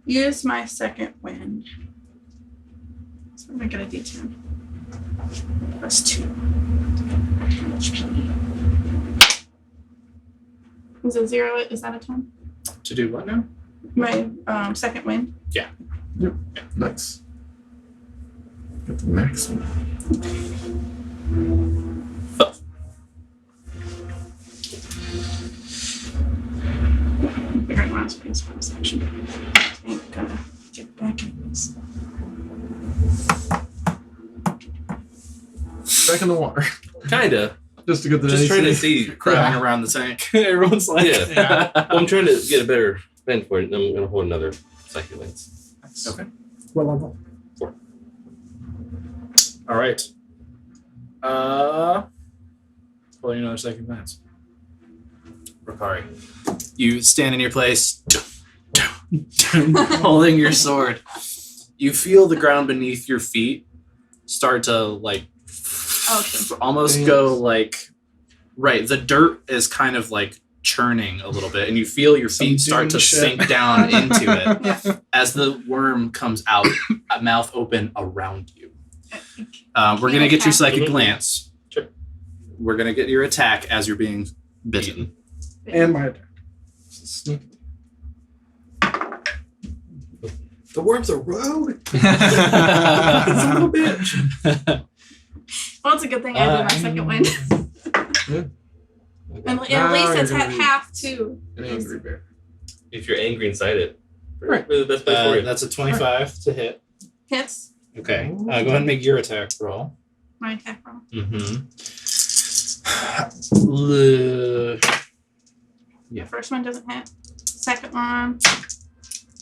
use my second wind. So I'm gonna get a D10 plus 2 HP. Is it 0? Is that a 10? To do what now? My second wind. Nice. Get the maximum. Figure out last piece for this action. Ain't gonna get back in this. Back in the water. Kinda. Just to get the Just trying to AC. see. Crabbing around the tank. Everyone's like, Yeah. Well, I'm trying to get a better bend for it, and I'm gonna hold another psychic lance. Okay. What level? All right. Pulling another second glance. Ricari, you stand in your place, holding your sword. You feel the ground beneath your feet start to like almost Dance. go like right. The dirt is kind of like churning a little bit, and you feel your Some feet start doom to shit. sink down into it Yeah. as the worm comes out, a mouth open around you. We're Can gonna I get your attack? second Mhm. glance. Sure. We're gonna get your attack as you're being bitten. And my attack. Sneak. The worms are rogue. Son of a bitch. Well, it's a good thing I did my second wind. And at Now least you're it's gonna at be half too. An angry bear. If you're angry inside it, Right. really the best place for you. That's a 25 to hit. Hits Okay. Go ahead and make your attack roll. my attack roll. Mm-hmm. The first one doesn't hit. Second one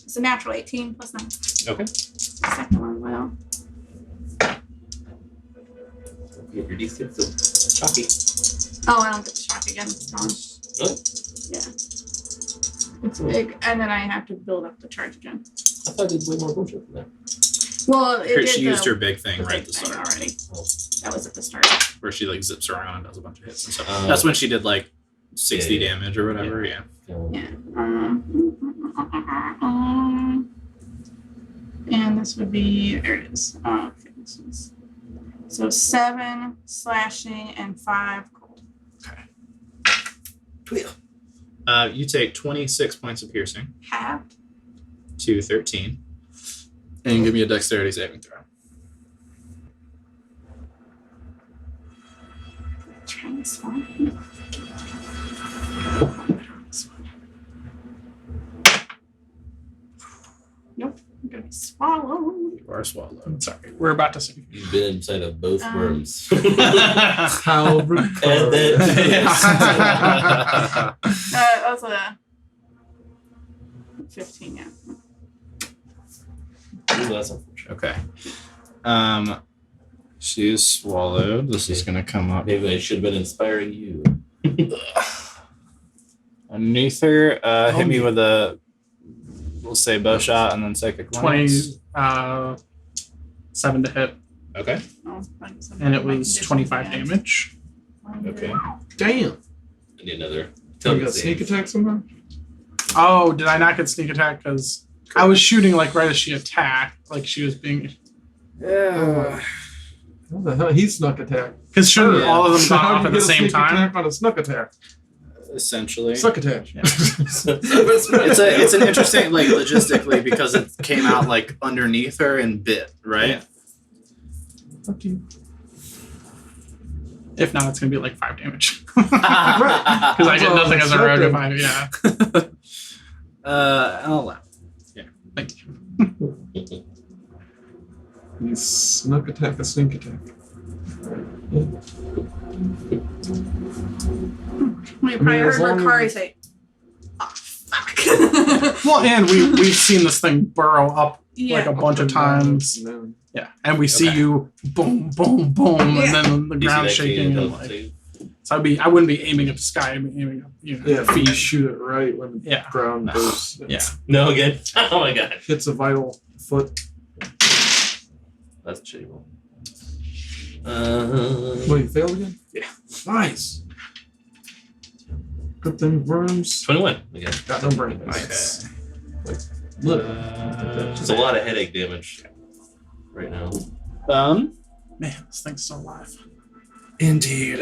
is a natural 18 plus 9. Okay. The second one will. Your D6 is chalky. Oh, I don't get the shock again. It's gone. Really? Yeah. It's big, and then I have to build up the charge again. I thought I did way more bullshit than that. Well, it did She used the, her big thing the right big at the thing start, already. Oh. That was at the start. where she like zips around and does a bunch of hits and stuff. Oh. That's when she did like 60 Yeah. damage or whatever. Yeah. Yeah. And this would be, there it is. Oh, okay, this is, so 7 slashing and 5 cold. You take 26 points of piercing Halved. to 13, and give me a dexterity saving throw. Trying this one. Nope. I'm gonna be swallowed. You are swallowed. Sorry, we're about to see. You've been inside of both worms. How And then- That was a 15, yeah. Ooh, that's unfortunate. Okay. She is swallowed. This is gonna come up Maybe I should have been inspiring you. underneath her. Hit me with a, we'll say bow shot and then psychic 20, lance. 7 to hit, Okay. Oh, like some and it like was additional 25 damage. Okay. Damn. I need another. You got sneak attack somehow? Oh, did I not get sneak attack? Because I was shooting like right as she attacked, like she was being. Yeah. What the hell? He snuck attack. Because shouldn't Yeah. all of them So go how off do at you the get a same sneak time? attack on a snuck attack? Essentially. Suck attack. Yeah. It's an interesting like logistically because it came out like underneath her and bit, right? Fuck you. If not, it's gonna be like 5 damage. Because Because I get Well, nothing as a second. rogue if I, yeah. I'll allow. Thank you. You snuck attack a sneak attack. We probably as heard long Ricari as- say, oh, fuck. Well, and we've seen this thing burrow up Yeah. like a bunch of times. No. Yeah, and we see Okay. you boom, boom, boom, Yeah. and then the You see ground that shaking. key And and like, so I wouldn't be aiming at the sky. I'd be aiming at Yeah, if you feet. shoot it right when the Yeah. ground bursts. Yeah. No, again. Oh my god. Hits a vital foot. That's a shitty roll. What, you failed again? Yeah. Nice. Good thing worms 21 again. got no brains. Okay. Look. It's a lot of headache damage right now. Man, this thing's still alive. Indeed.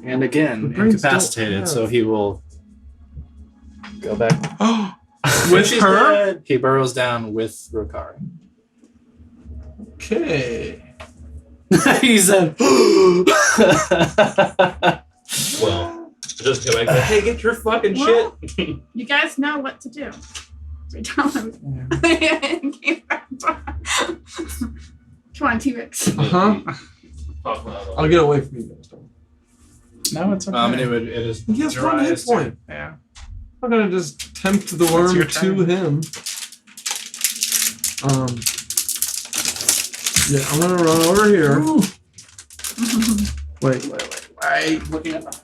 And The again, brains don't incapacitated, have- so he will go back. Oh, with She's her? dead. He burrows down with Ricari. Okay. He said, Well, just go back there. Hey, get your fucking Well, shit. You guys know what to do. We tell them. Come on, T-Rex. Uh-huh. I'll get away from you guys. No, it's okay. and it is. He has one hit point. Yeah. I'm gonna just tempt the your worm turn. to him. Yeah, I'm gonna run over here. Wait. Looking at that.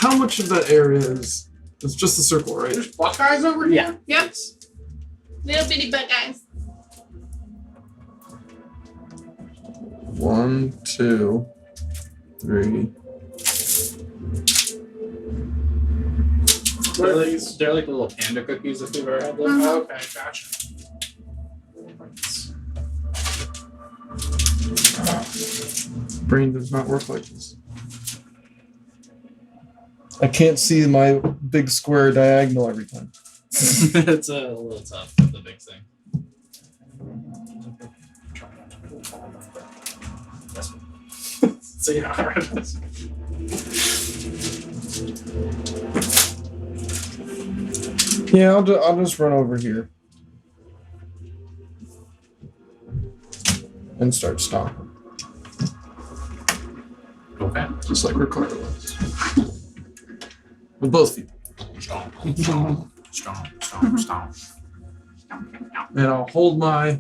How much of that area is? It's just a circle, right? There's Buckeyes over here? Yeah. Yep. Little bitty butt guys. 1, 2, 3. They're like little panda cookies if you've ever had them. Mhm. Okay, gotcha. Brain does not work like this. I can't see my big square diagonal every time. It's a little tough. That's the big thing. See how hard it is. Yeah, I'll just run over here and start stomping, Okay. just like Ricardo was. With both feet. Stomp, stomp, stomp, stomp, stomp. And I'll hold my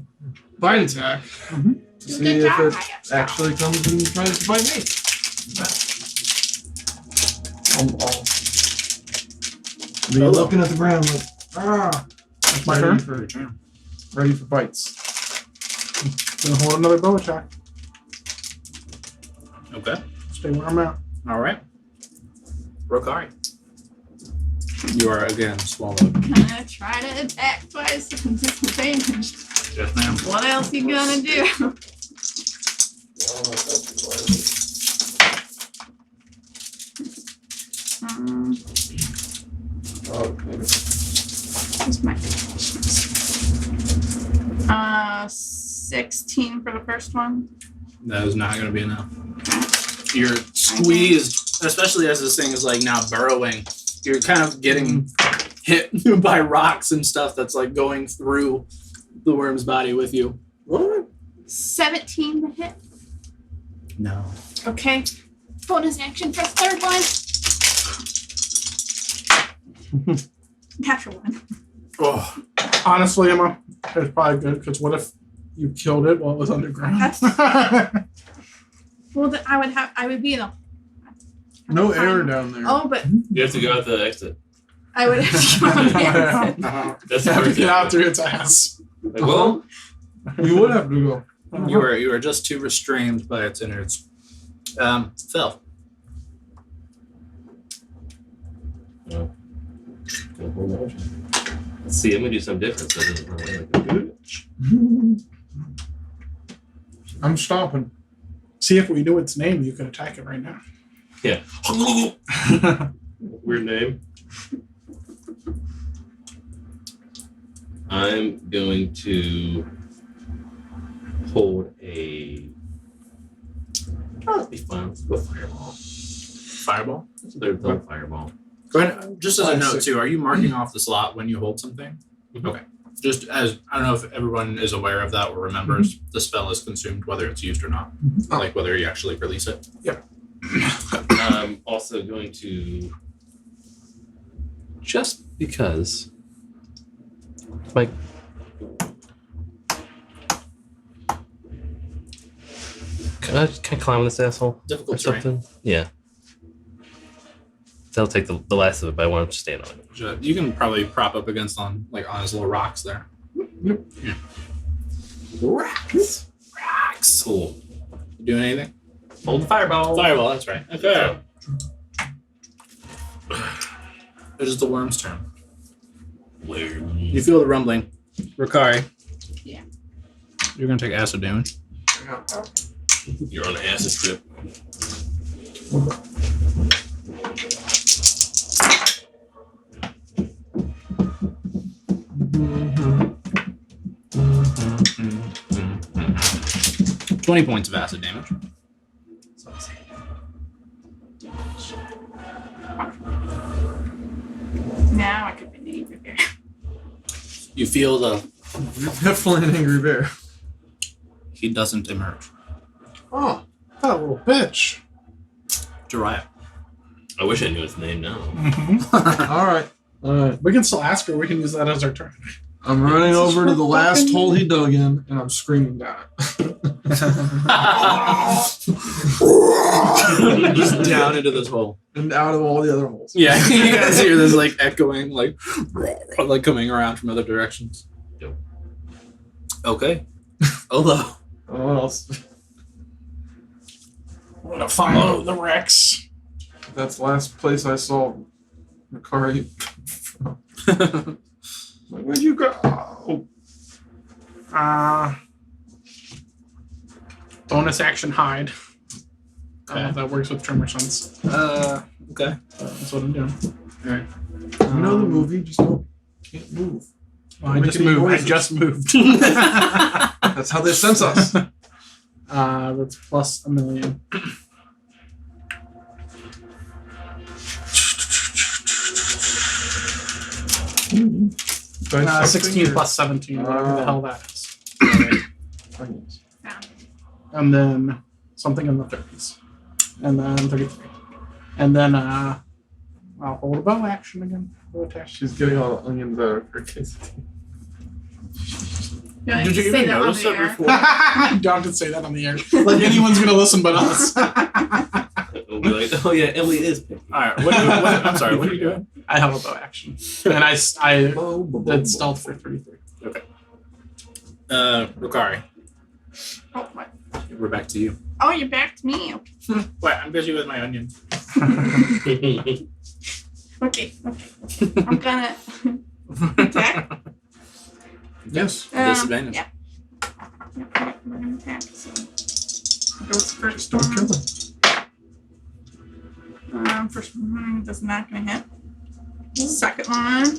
bite attack to see Good if job, it I got actually comes and tries to bite me. I'll be looking at the ground like, That's my ready turn. for, ready for bites. Gonna hold another bow attack. Okay. Stay where I'm at. All right. Rokari. You are again swallowed. Gonna try to attack twice and disadvantaged. Yes, ma'am. What else you gonna do? What's my 16 for the first one. That is not going to be enough. You're squeezed, especially as this thing is like now burrowing. You're kind of getting hit by rocks and stuff that's like going through the worm's body with you. What? 17 to hit. No. Okay. Bonus action for third one. Natural one. Oh, Honestly, Emma, it's probably good because what if you killed it while it was underground? Well, I would be in a. No air down there. Oh, but You have to go out the exit. I would have to go on the exit. That's You have to worth get it. out through its ass. Like, well, You would have to go. you are just too restrained by its innards. Phil. let's see. I'm gonna do something different. So it doesn't run away like a bitch. I'm stomping. See, if we knew its name, you could attack it right now. Weird name. I'm going to hold a. Oh, that'd be fun. Let's go fireball. Fireball. That's their fireball. Go ahead. Just as a note Classic. too, are you marking off the slot when you hold something? Mhm. Okay. Just as I don't know if everyone is aware of that or remembers, the spell is consumed whether it's used or not. Oh. Like whether you actually release it. I'm also going to. Just because. Like. Can I climb this asshole? Or Difficult terrain. something? Yeah. That'll take the last of it, but I want to stand on it. You can probably prop up against on his little rocks there. Yep. Yeah. Rocks. Cool. You doing anything? Hold the fireball. Fireball. That's right. Okay. It is the worm's turn. You feel the rumbling. Rokari. Yeah. You're gonna take acid damage. You're on an acid trip. Mm-hmm. 20 points of acid damage. Now I could be an angry bear. You feel Definitely an angry bear. he doesn't emerge. Oh. That little bitch. Jiraiya. I wish I knew his name now. All right. We can still ask her. We can use that as our turn. I'm running over to the last hole he dug in, and I'm screaming down it. Just down into this hole. And out of all the other holes. Yeah, you guys hear this like echoing, like coming around from other directions. Yep. Okay. Although What else? I'm gonna follow the Rex. That's the last place I saw Rokari. Like, where'd you go? Bonus action hide. I don't know if that works with Tremor Sense. Okay. That's what I'm doing. Alright. You know the movie, just can't move. Well, I Make just any moved. noises. I just moved. That's how they sense us. That's plus $1 million. Dice 16 or- plus 17, whatever the hell that is. Onions. And then something in the 30s. And then 33. And then I'll hold a bow action again. Bow attack. She's getting all the onions out of her quesadilla. Did you say even that on notice the it air? before? Don't say that on the air. Like anyone's gonna listen but us. We'll be like, oh yeah, Emily is picky. Alright, I'm sorry, what are you doing? I have a bow action. And I did stealth for 33. Rukari, Oh, what? we're back to you. Oh, you're back to me. Wait, I'm busy with my onion. Okay. I'm gonna attack. Yes. Disadvantage. Yeah. Yep, we're gonna attack. So goes first Start one. killing. First one that's not gonna hit. Second one.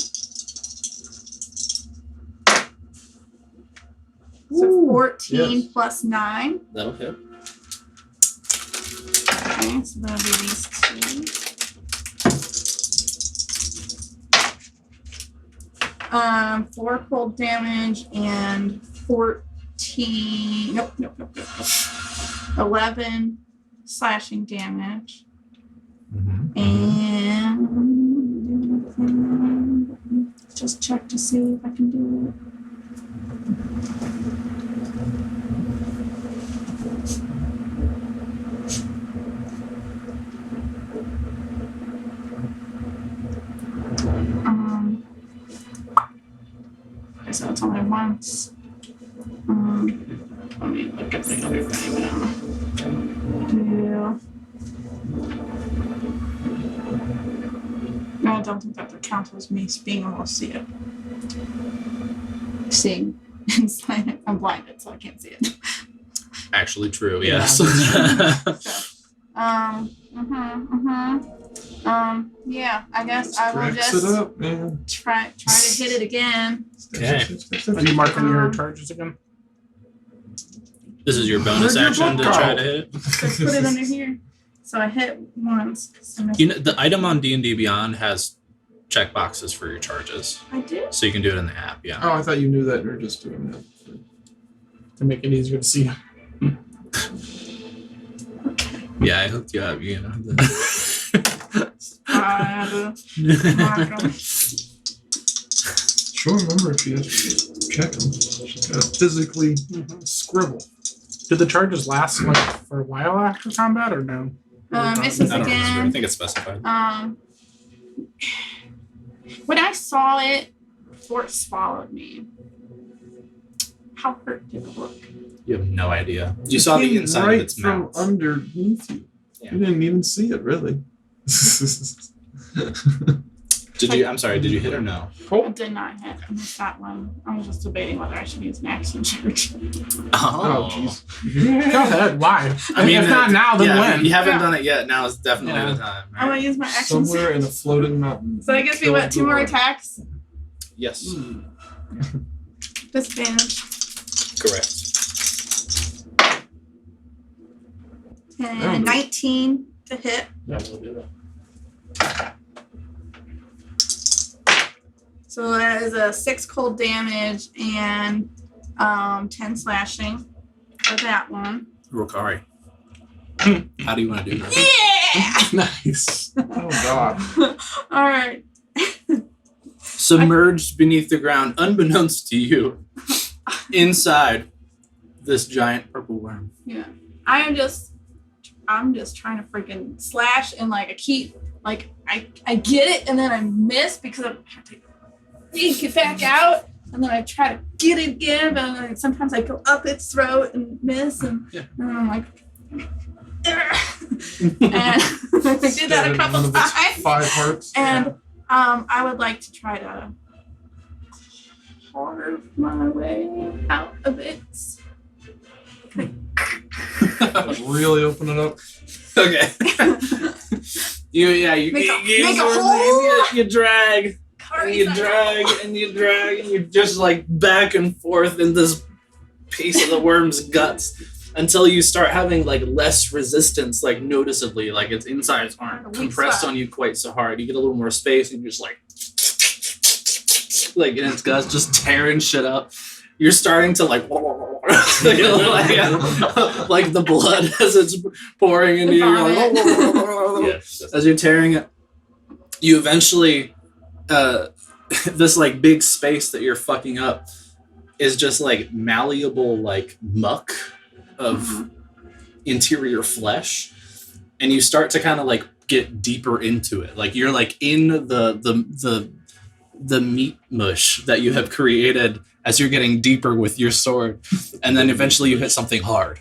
So Ooh, 14 yes. plus 9. That'll hit. Okay, so that'll be these two. 4 cold damage and 14. Nope. 11 slashing damage. And just check to see if I can do it. Okay, so it's only once. Let me look at the other thing now. No, I don't think that would count as me being able to see it. Seeing inside, I'm blinded, so I can't see it. Actually true, Yeah. yes. Yeah, I guess I will Cracks just it up, man. try to hit it again. Okay. Are you marking your charges again? This is your bonus Where'd your action to book try go? to hit it. So put it under here. So I hit once. 'cause I missed You know, the item on D&D Beyond has check boxes for your charges. I did. So you can do it in the app, yeah. Oh, I thought you knew that. You're just doing that. To make it easier to see. Yeah, I hooked you up, you know. I had to mark 'em. Sure, remember if you have to check them. She's got to physically scribble. Do the charges last like for a while after combat or no? Misses I don't remember. I again. think it's specified. When I saw it before it swallowed me, how hurt did it look? You have no idea. You saw the Came inside right of its from mouth. underneath you. Yeah. You didn't even see it, really. Did you? I'm sorry. Did you hit or no? I did not hit. I missed that one. I was just debating whether I should use an action charge. Oh, jeez. Go ahead. Why? I mean, if not now, then yeah, when? You haven't Yeah. done it yet. Now is definitely Yeah. the time. I'm Right? gonna use my action. Somewhere in a floating mountain. So that gives me what? 2 more attacks. Yes, Disadvantage. correct. And 19 to hit. Yeah, we'll do that. So that is a 6 cold damage and 10 slashing for that one. Rokari. How do you want to do that? Yeah! Nice. Oh, God. All right. Submerged beneath the ground, unbeknownst to you, inside this giant purple worm. Yeah. I'm just trying to freaking slash and like I keep like I get it and then I miss because I have to yank it back out and then I try to get it again, but then sometimes I go up its throat and miss and I'm like and I did that a couple One of its times. 5 hearts. And I would like to try to carve my way out of it. Really open it up. Okay. You Make a use your hole. thing, you drag. Carve And you that drag hole. and you drag and you're just like back and forth in this piece of the worm's guts until you start having like less resistance, like noticeably, like its insides aren't A weak compressed spot. on you quite so hard. You get a little more space and you're just like in its guts, just tearing shit up. You're starting to like like the blood as it's pouring into you. You're like, Yes. as you're tearing it, you eventually this like big space that you're fucking up is just like malleable like muck of interior flesh, and you start to kind of like get deeper into it. Like you're like in the meat mush that you have created as you're getting deeper with your sword, and then eventually you hit something hard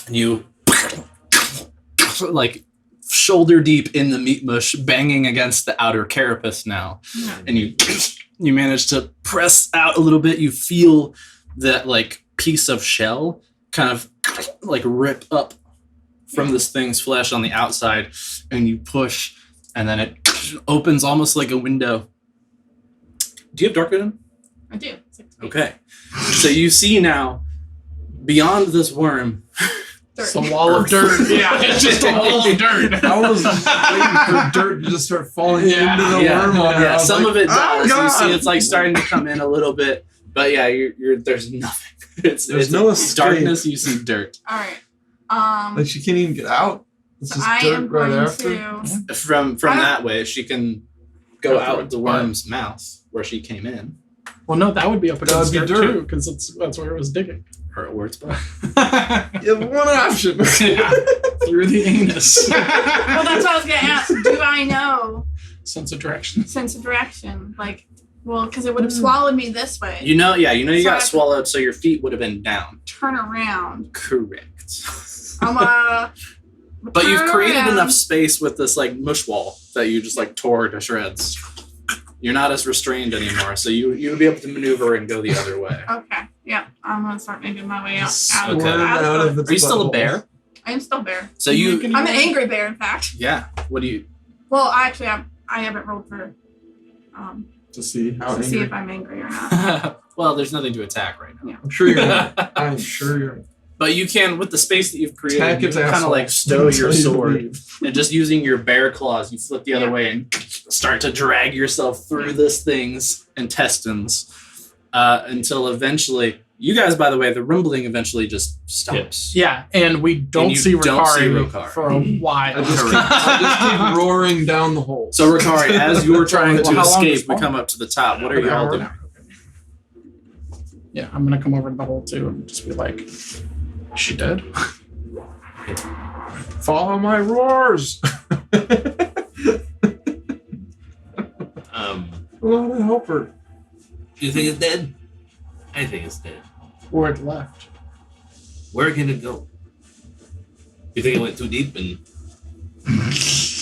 and you like shoulder deep in the meat mush, banging against the outer carapace now, and you manage to press out a little bit. You feel that like piece of shell kind of like rip up from this thing's flesh on the outside, and you push, and then it opens almost like a window. Do you have dark vision? I do. 6 feet. Okay, so you see now beyond this worm. Dirt. It's a wall of dirt. Yeah, it's just a wall of dirt. I was waiting for dirt to just start falling Yeah. into the Yeah, worm on her. I yeah, was some like, of it "Oh, does. You God." see, it's like starting to come in a little bit, but yeah, you're there's nothing. It's no escape. darkness. You see dirt All right. Like she can't even get out. It's just I dirt am right going after. to. from I- that way. She can go Go out through the it. worm's mouth where she came in. Well, no, that would be up That against would be dirt dirt. too, because that's where it was digging. Her words. You have one option. Yeah, through the anus. Well, that's what I was gonna ask. Do I know Sense of direction. sense of direction? Like, well, because it would have swallowed me this way. You know, you So I got have to- swallowed, so your feet would have been down. Turn around. Correct. I'm But you've turn created around. enough space with this like mush wall that you just like tore to shreds. You're not as restrained anymore, so you would be able to maneuver and go the other way. Okay. Yeah. I'm gonna start making my way out. Squirm Okay. out of the Are you still a butthole. bear? I am still bear. So you, Making- I'm an angry bear, in fact. yeah. What do you? Well, I actually I haven't rolled for To see how to see angry. if I'm angry or not. Well, there's nothing to attack right now. I'm sure you're. I'm sure you're. But you can, with the space that you've created, Attack you its can kind of asshole. like stow your Until you sword, leave. and just using your bear claws, you flip the other Yeah. way and start to drag yourself through this thing's intestines until eventually, you guys, by the way, the rumbling eventually just stops. Yeah, and we don't you see don't see Ricari Ricari. for a while. I just keep roaring down the hole. So, Ricari, as you're trying Well, to how long escape, is we fall? come up to the top. What are you all doing? Yeah, I'm gonna come over to the hole too and just be like, "Is she dead?" Follow my roars. I want to help her. You think it's dead? I think it's dead. Or it left. Where can it go? You think it went too deep and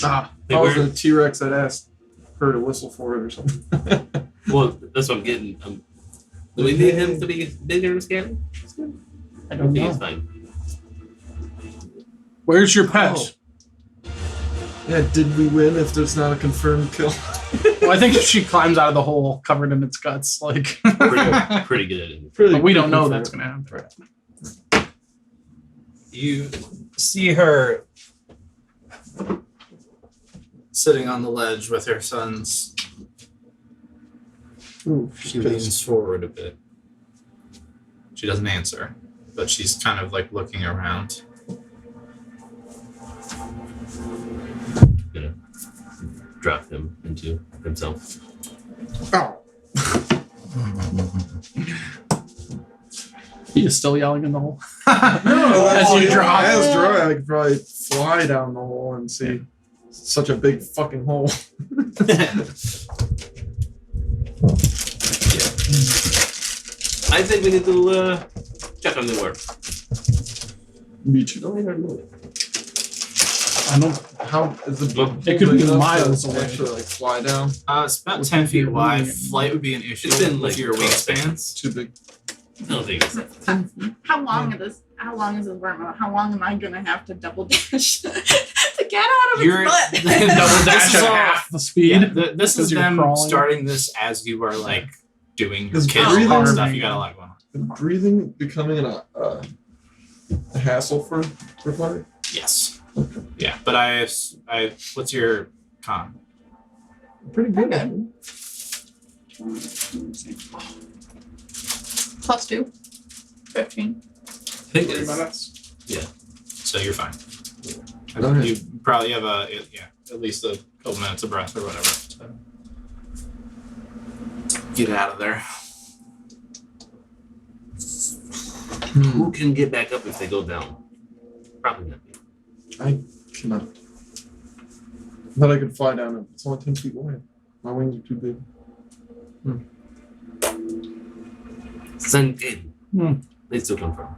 Ah, Hey, if I was where- a T-Rex, I'd ask her to whistle for it or something. well, that's what I'm getting. Do we need him to be bigger and scary? I I don't think know. it's fine. Where's your pet? Oh. Yeah, did we win if there's not a confirmed kill? Well, I think she climbs out of the hole covered in its guts. Like, Pretty good at it. but we don't know that's gonna happen. You see her sitting on the ledge with her sons. Ooh, She leans forward a bit. She doesn't answer, but she's kind of like looking around. Gonna drop him into himself. Oh. He is still yelling in the hole. No, As you drop. As dry, I could probably fly down the hole and see such a big fucking hole. I think we need to check on the worm. Meet you. I don't. How is the Well, it could big be enough miles to away. actually like fly down? It's about Would 10 you feet be wide. moving it? Flight would be an issue It's been with like your 12 wingspans. Too big. I don't think it's How long is this? How long is this worm? How long am I gonna have to double dash to get out of its You're butt. Double this dash is at all- half the speed. Yeah, this because is you're them crawling. starting this as you are like doing your Is kids breathing- and stuff. You got a lot going on. Is breathing becoming a hassle for Clary? Yes. Yeah, but I what's your con? Pretty good. Okay. +2. 15. I think 3 it's minutes. So you're fine. Okay. You probably have at least a couple minutes of breath or whatever. So. Get out of there. who can get back up if they go down? Probably not me. I cannot. I thought I could fly down it. It's only 10 feet wide. My wings are too big. Send in. Hmm. They still confirm.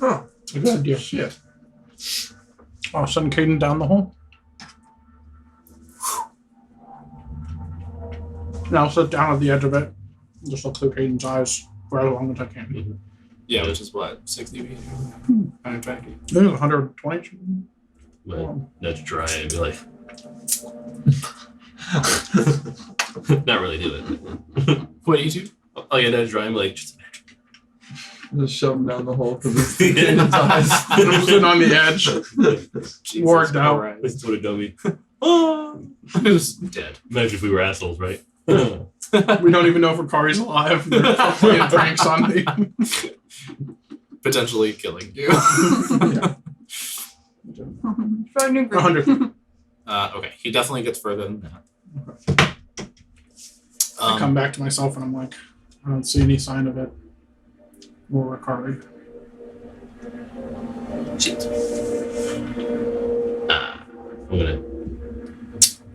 Oh, It's a good idea. shit. I'll send Caden down the hole. And I'll sit down at the edge of it. Just look through Caden's eyes for as long as I can. Yeah, which is what 60 feet. 120. I think it's 120. But nudge dry and be like, not really do it. What do you do? Oh yeah, nudge dry and be like, just Just shove him down the hole because it's Yeah. I'm sitting on the edge. Jesus Worked out. Christ. This would have done me. Oh, I was dead. Imagine if we were assholes, right? We don't even know if Ricari's alive. They're playing pranks on me. Potentially killing you. For a new group. 100. Okay, he definitely gets further than that. I come back to myself and I'm like, I don't see any sign of it. Or Ricari. Shit. I'm gonna.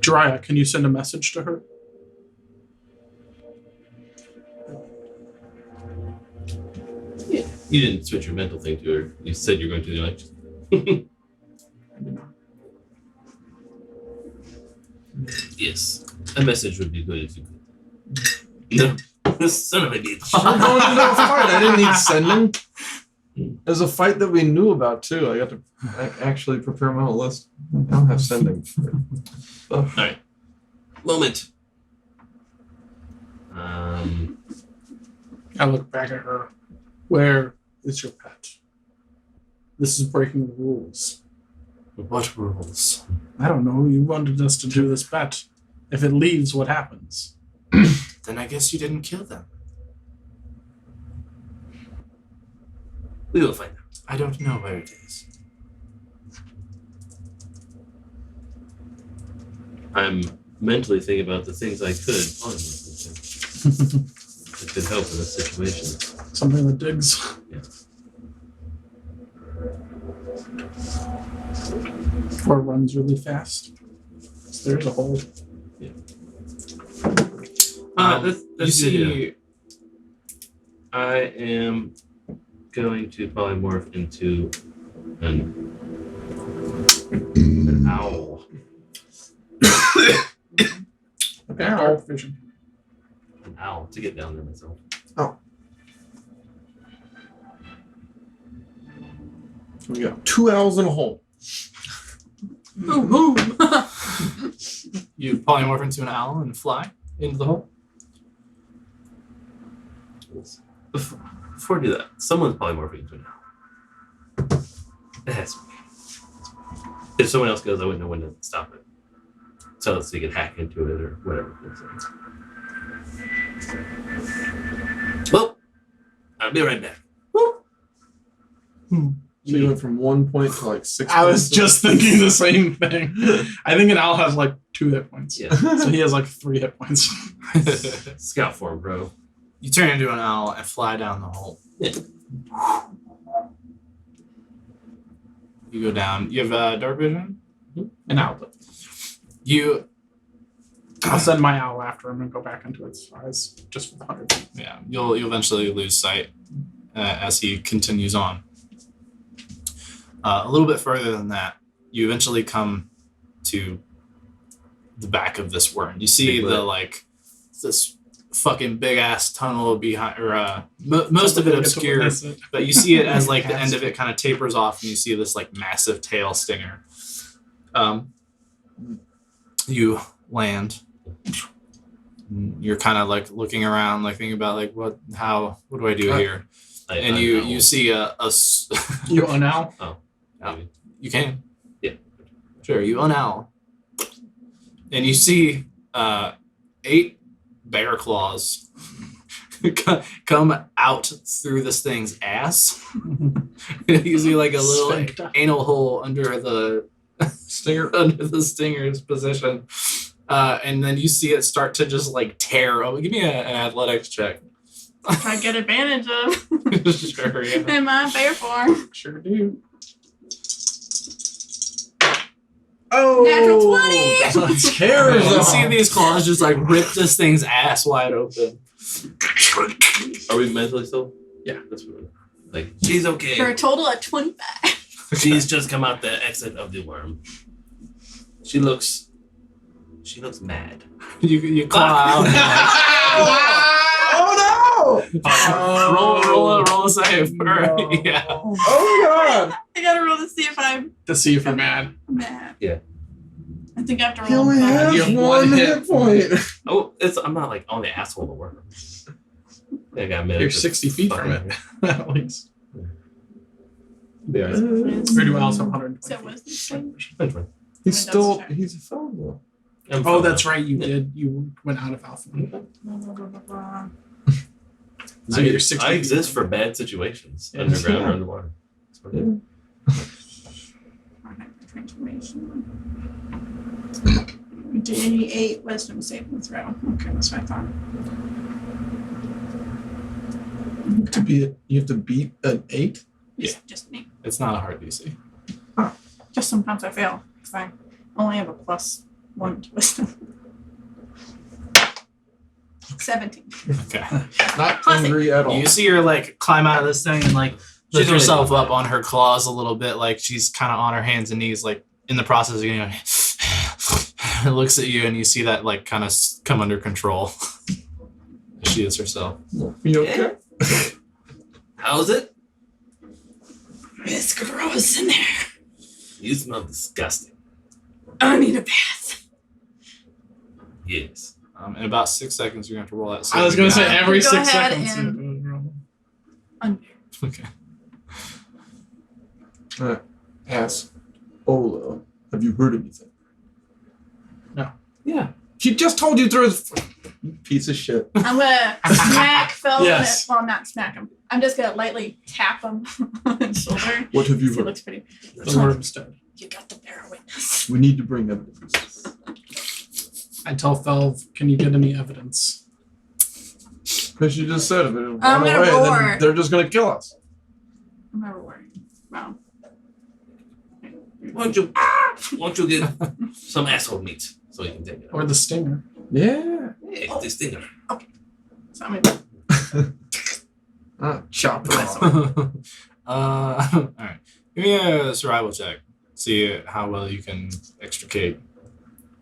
Jiraiya, can you send a message to her? You didn't switch your mental thing to her. You said you're going to. You're like, yes, a message would be good if you could. No, son of a bitch. We're going into that fight. I didn't need sending. It was a fight that we knew about too. I got to actually prepare my whole list. I don't have sending. Ugh. Moment. I look back at her. Where is your pet? This is breaking the rules. What rules? I don't know. You wanted us to do this bet. If it leaves, what happens? Then I guess you didn't kill them. We will find out. I don't know where it is. I'm mentally thinking about the things I could possibly do that could help in this situation. Something that digs. Yeah. Or runs really fast. So there's a hole. That's You good, see, yeah. I am going to polymorph into an owl. Okay. Dark vision. An owl to get down there myself. So we got 2 owls in a hole. Boom, boom. you polymorph into an owl and fly into the hole. Before I do that, someone's polymorphing into an owl. It has to be. If someone else goes, I wouldn't know when to stop it. So they could hack into it or whatever. Well, I'll be right back. So you went from 1 point to like 6 I was points. just thinking the same thing. I think an owl has like 2 hit points. Yeah. So he has like 3 hit points. Scout form, bro. You turn into an owl and fly down the hole. Yeah. You go down. You have dark vision. An owl. You I'll send my owl after him and go back into its eyes just for the 100 feet. yeah. You'll eventually lose sight as he continues on. A little bit further than that, you eventually come to the back of this worm. You see Big the lip. like this fucking big ass tunnel behind, or most of it obscure, but you see it as like the end of it kind of tapers off, and you see this like massive tail stinger. You land. You're kind of like looking around, like thinking about like what do I do here? And you see a You unowl? Maybe. you can. Yeah. Sure, you unowl. And you see 8 bear claws come out through this thing's ass. You see like a little Sphincter. anal hole under the stinger's position. And then you see it start to just like tear. Oh, give me an athletics check. Try to get advantage of Sure, yeah. in my bear form. Sure do. Oh, Natural 20! That's what scares You them. see these claws just like rip this thing's ass wide open. Are we mentally still? Yeah. That's what like, she's okay. For a total of 25. She's just come out the exit of the worm. She looks mad. You claw out. And, Oh no! roll a save. No. Yeah. Oh god! I gotta roll to see if I'm To see if you're mad. mad. Yeah. I think I have to You roll only five. have You have one one hit hit point. Oh, I'm not like on the asshole of the worm. I got a minute. You're to 60 feet from fucking- it. At least. Yeah. Where do I also have 120? So what's this thing? He's still That's he's a fellow. Oh, that's right. You did. You went out of alpha. Blah, blah, blah, blah, blah. So you're 60 I feet. exist for bad situations, Yeah. underground or underwater. That's what it is. Transformation. D8 wisdom saving throw. Okay, that's what I thought. You have to beat an 8? Just me. It's not a hard DC. Just sometimes I fail because I only have a +1 to wisdom. 17. Okay. Not Classic. angry at all. You see her like climb out of this thing and like lift She's herself really- up on her claws a little bit, like she's kind of on her hands and knees, like in the process of getting. It looks at you and you see that like kind of come under control. She is herself. You okay? How's it? It's gross in there. You smell disgusting. I need a bath. Yes. In about 6 seconds, you're gonna have to roll that. I was going to say saving every Go 6 ahead seconds. and- throw. Okay. Ask Ola, have you heard anything? Yeah. He just told you through his you piece of shit. I'm gonna smack Phil. Yes. Well, not smack him. I'm just gonna lightly tap him on his shoulder. What have you He heard? looks pretty. The worm's dead. You got the bear witness. We need to bring evidence. I tell Felv, can you get any evidence? Because you just said it, it'll I'm run gonna away, roar. then they're just gonna kill us. I'm never worried. Well. Why don't you get some asshole meat so you can take it? Or the stinger? Yeah. Hey, the stinger. So I'm gonna Chop it off. All right. Give me a survival check. See how well you can extricate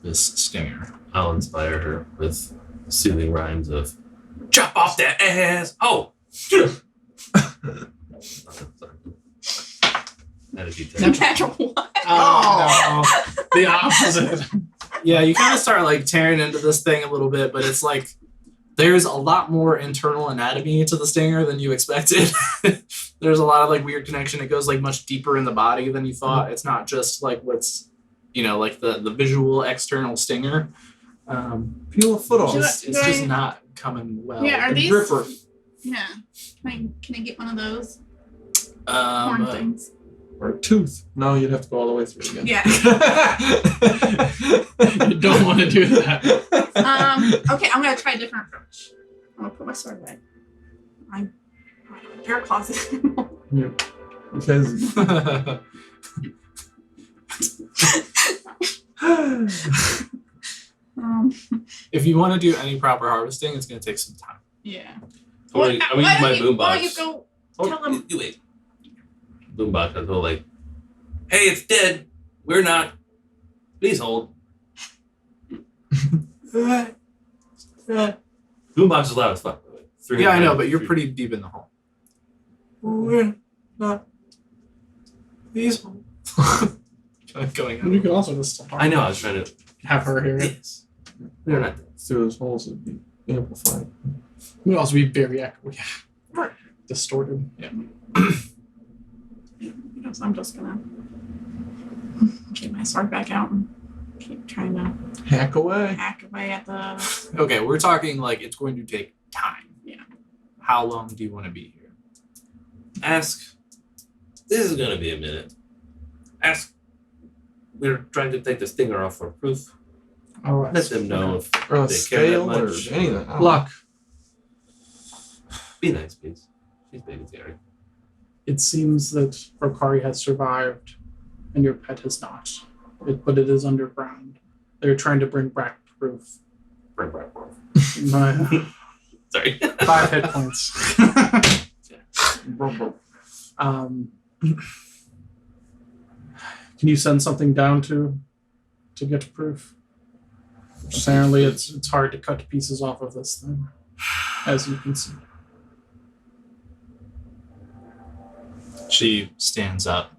this stinger. I'll inspire her with soothing rhymes of chop off that ass. Oh. Sorry. That'd be terrible. natural one. Oh, no. The opposite. Yeah, you kind of start like tearing into this thing a little bit, but it's like there's a lot more internal anatomy to the stinger than you expected. There's a lot of like weird connection. It goes like much deeper in the body than you thought. It's not just like what's, like the visual external stinger. Peel a foot off. It's just not coming well. Yeah, are The these? gripper. Yeah. Can I get one of those horn Um, things? Or a tooth. No, you'd have to go all the way through again. Yeah. You don't want to do that. Okay, I'm gonna try a different approach. I'm gonna put my sword away. I'm bear claws. Because if you want to do any proper harvesting, it's going to take some time. Yeah. I'm gonna use my boombox. Why don't you go tell them? You wait. Boombox, I go like, hey, it's dead. We're not. Please hold. Boombox is loud as fuck. by the way. Yeah, I know, but you're 300 pretty deep in the hole. We're not. These. going You out. can also just I know. I was trying to. have her hear it. Yes. We're not. Through those holes would be amplified. It would also be very echoey. Distorted. Because I'm just gonna get my sword back out and keep trying to Hack away. hack away at the. Okay, we're talking like it's going to take time. Yeah. How long do you want to be here? Ask. This is gonna be a minute. Ask. We're trying to take the stinger off for proof. All right. Let them know if Or a They care that scale or much. anything. I don't know. Luck. Be nice, please. She's big and scary. It seems that Rokari has survived and your pet has not. But it is underground. They're trying to bring back proof. My Sorry. 5 hit points. Can you send something down to get proof? Apparently, it's hard to cut pieces off of this thing, as you can see. She stands up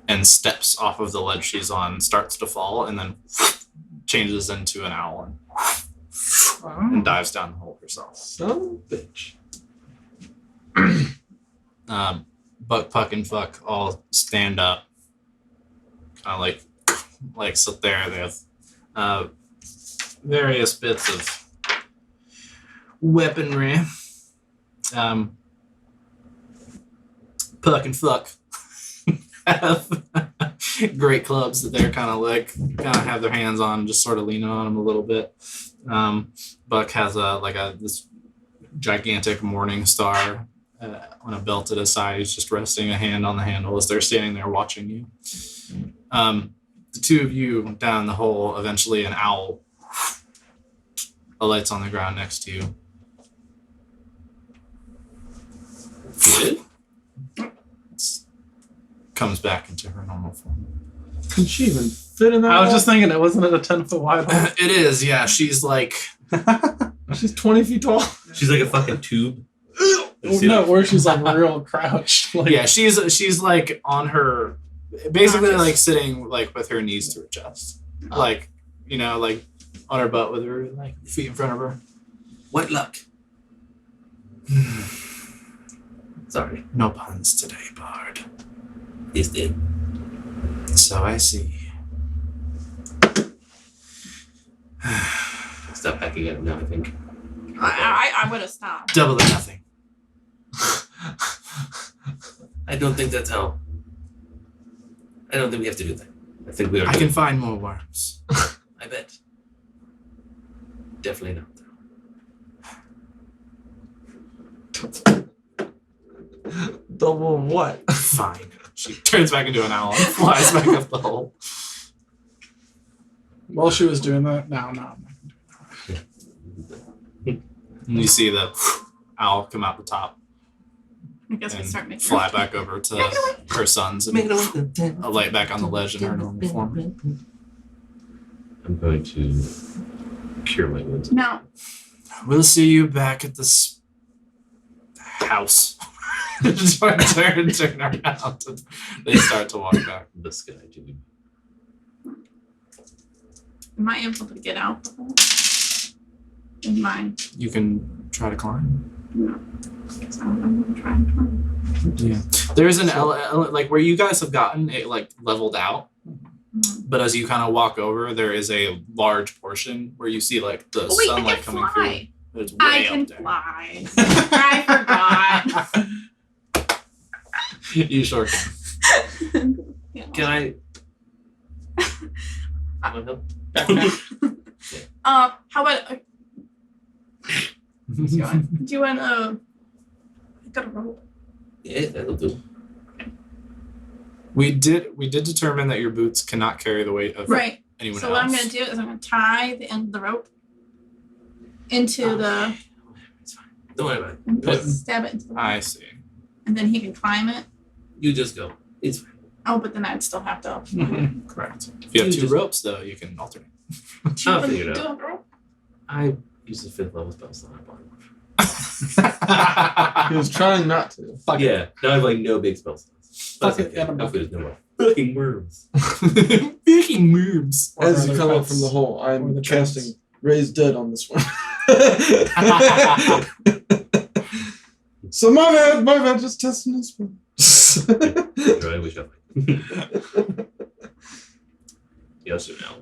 and steps off of the ledge she's on, starts to fall, and then changes into an owl and dives down the hole herself. Son of a bitch. Buck, Puck, and Fuck all stand up, kind of like sit there. They have various bits of weaponry. Puck and Fuck have great clubs that they're kind of have their hands on, just sort of leaning on them a little bit. Buck has this gigantic morning star on a belt at his side. He's just resting a hand on the handle as they're standing there watching you. The two of you down the hole, eventually an owl alights on the ground next to you. Good. Comes back into her normal form. Can she even fit in that? I was hole? just thinking, it wasn't it a 10-foot wide hole? It is, yeah. She's like, She's 20 feet tall. She's like a fucking tube. No, where she's like real crouched. Like, yeah, she's like on her, basically like sitting like with her knees to her chest, like like on her butt with her like feet in front of her. What luck? Sorry. No puns today, Bard. He's dead. So I see. Stop hacking at him now, I think. I would have stopped. Double or nothing. I don't think that's how. I don't think we have to do that. I think we are. I can find more worms. I bet. Definitely not. Double what? Fine. She turns back into an owl and flies back up the hole. while she was doing that, no, I'm not gonna do that. And you see the owl come out the top I guess we and start making. fly back over to her sons and alight back on the ledge in her normal form. I'm going to cure my wounds. No, We'll see you back at this house. turn around. And they start to walk back. The sky, dude. am I able to get out the hole? In mine. You can try to climb. No. So I'm gonna try and climb. Yeah. There's an like where you guys have gotten it like leveled out, Mm. but as you kind of walk over, there is a large portion where you see like the Oh, wait, I sunlight can coming fly. through. It's way I up can there. fly. I forgot. You sure can. Yeah. Can I? Want help? How about do you want I got a rope. Yeah, that'll do. We did determine that your boots cannot carry the weight of Right. anyone So else. what I'm gonna do is I'm gonna tie the end of the rope into the It's fine. Don't worry about it. and But- stab it into the I see. and then he can climb it. You just go. It's fine. Oh, but then I'd still have to Correct. If you have You two just- ropes though, you can alternate. I'll figure it do out. a rope. I use the 5th level spell slot. He was trying not to. Fuck it. Yeah, now I have like no big spell slots. Fuck That's it, okay. and I'm Hopefully there's no more. Fucking worms. Fucking moves. Or As you other come up pets. from the hole, Or I'm the casting trends. Raise Dead on this one. So my bad, just testing this one. Right, we shall. Yes or no?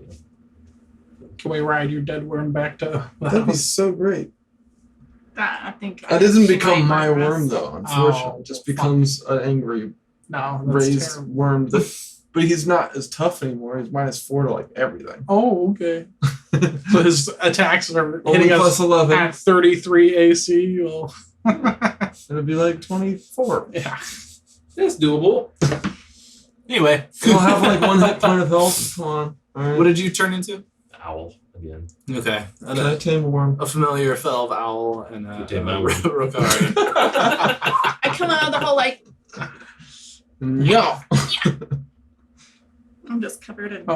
Can we ride your dead worm back to the That'd be house? so great. I think That doesn't she become might my rest. worm though, unfortunately. Oh, It just fuck. becomes an angry No, that's raised terrible. worm. But he's not as tough anymore. He's -4 to like everything. Oh, okay. So his attacks are Only hitting plus us 11. at 33 AC. Well, It'll be like 24. yeah. That's doable. Anyway, He'll have like 1 hit point of health. Come on. All right. what did you turn into? Owl again. Okay. Can I tame a worm? A familiar felv owl and a You tame my worm. Rokari. I come out of the hole like Yeah. I'm just covered in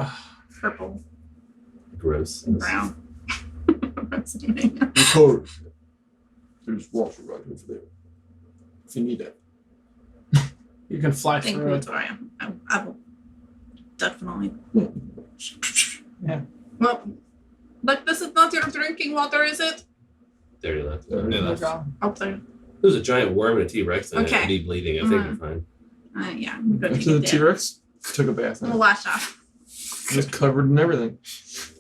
purple Gross. and brown. Fascinating. Record. There's water right over there. If you need it. You can fly Thank through you, it. Victoria. I will definitely. Yeah. Well, but this is not your drinking water, is it? There you left. There you go. Up there. There's a giant worm and a T-Rex and Okay. me bleeding. I think we're fine. Yeah, I'm good to After the get there. T-Rex took a bath in We'll it. wash off. Just covered in everything.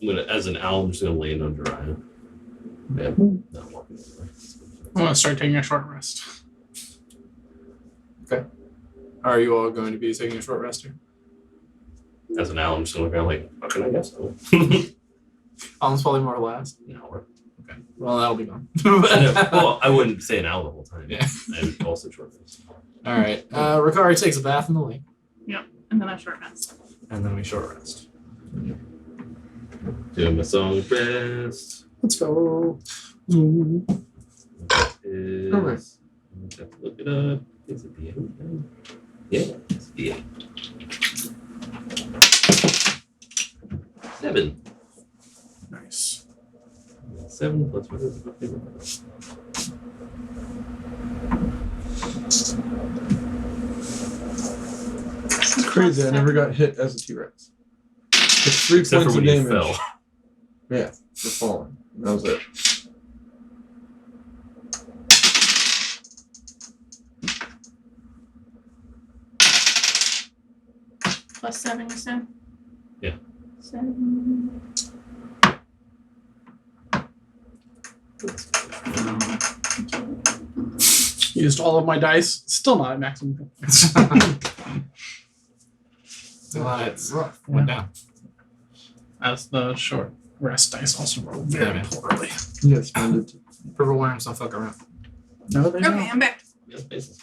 I'm gonna, as an owl, I'm just gonna land on Jiraiya. Yeah, not walking. I'm gonna start taking a short rest. Are you all going to be taking a short rest here? As an owl, I'm just gonna look around like, what can I guess? So? Almost probably more last. An hour. Okay. Well, that'll be gone. Well, I wouldn't say an owl the whole time. Yeah. I would also short rest. All right. Rokari takes a bath in the lake, And then a short rest. and then we short rest. Doing my song of rest. Let's go. Is, Okay. I have to look it up. Is it the 8? Yeah, it's the 8. 7. Nice. 7 plus what is it? It's crazy. I never got hit as a T-Rex. It's 3 Except points for of when you damage. fell. Yeah, for falling. That was it. +7, you said? Yeah. 7. Used all of my dice. Still not at maximum. It's Rough. went down. As the short rest dice also roll Yeah, very man. poorly. Yes, man. Purple worms don't fuck around. No, they Okay, don't. I'm back. Yeah, basically.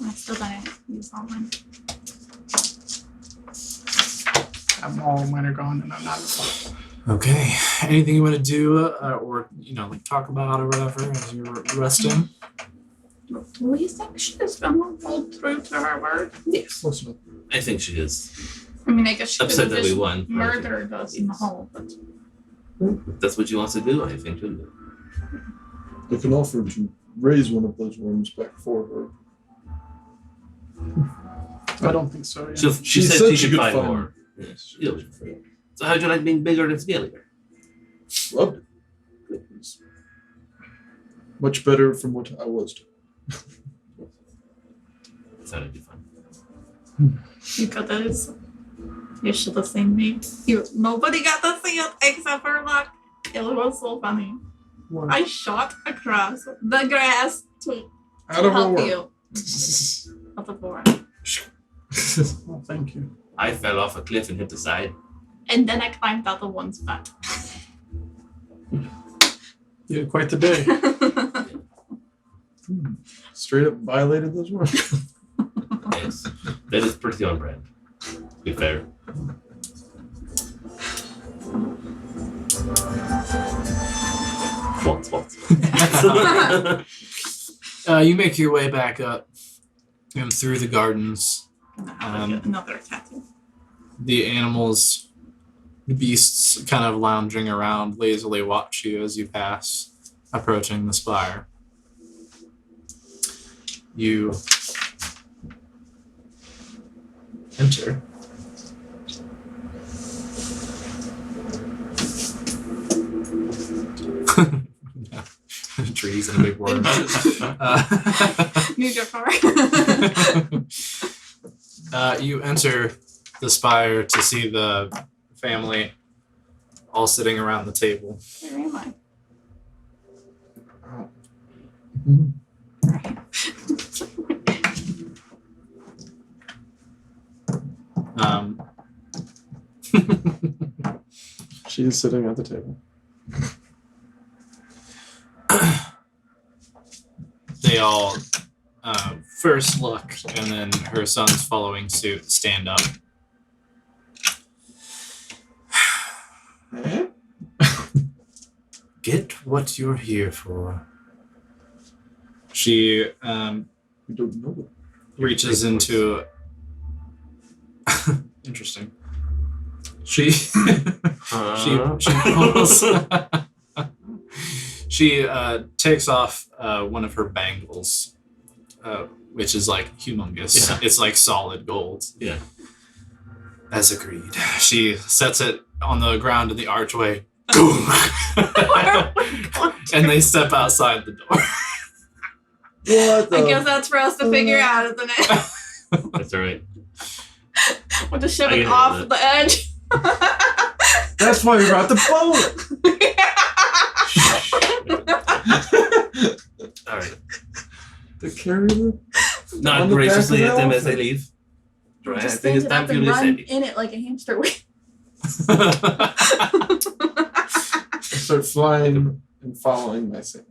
I still didn't use all mine. All mine are gone, and I'm not fine. Okay. Anything you want to do, or like talk about or whatever as you're resting? Do you think she's gonna hold true to her word? Yes. Close enough. I think she is. I mean, I guess she Upset could that have we just won. murdered us in the hole, but If that's what she wants to do, I think she'll do. I can offer to raise one of those worms back for her. I don't think so. Yeah. She said she should find more. Yes, she'll be fine. So how'd you like being bigger and scalier? Loved it. It was much better from what I was doing. That'd be fun. you got this. You should have seen me. Nobody got to see it except for Luck. It was so funny. I shot across the grass to Out of a help worm. you. Out of the worm. Well, thank you. I fell off a cliff and hit the side. And then I climbed out of one spot. You had quite the day. Straight up violated those worms. Yes. That is pretty on brand. To be fair. Waltz. You make your way back up and through the gardens. Get another tattoo. The animals, the beasts kind of lounging around lazily watch you as you pass, approaching the spire. enter. Trees and a big worm. Need your car. You enter the spire to see the family all sitting around the table. Where am I? Um, She is sitting at the table. they all first look, and then her son's following suit, stand up. Eh? Get what you're here for. She We don't know. reaches into. Interesting. She pulls. She takes off one of her bangles, which is like humongous. Yeah. It's like solid gold. Yeah. As agreed. She sets it on the ground in the archway. And they step outside the door. What I guess that's for us to figure out, isn't it? That's all right. We'll just shove I it can off handle the edge. That's why we brought the boat. All right. To carry the. Not On the back graciously of at the them as they elephant. leave. Right. I Just think it's stand it time up for and you to run say. in it like a hamster wheel. Start flying and following my sand.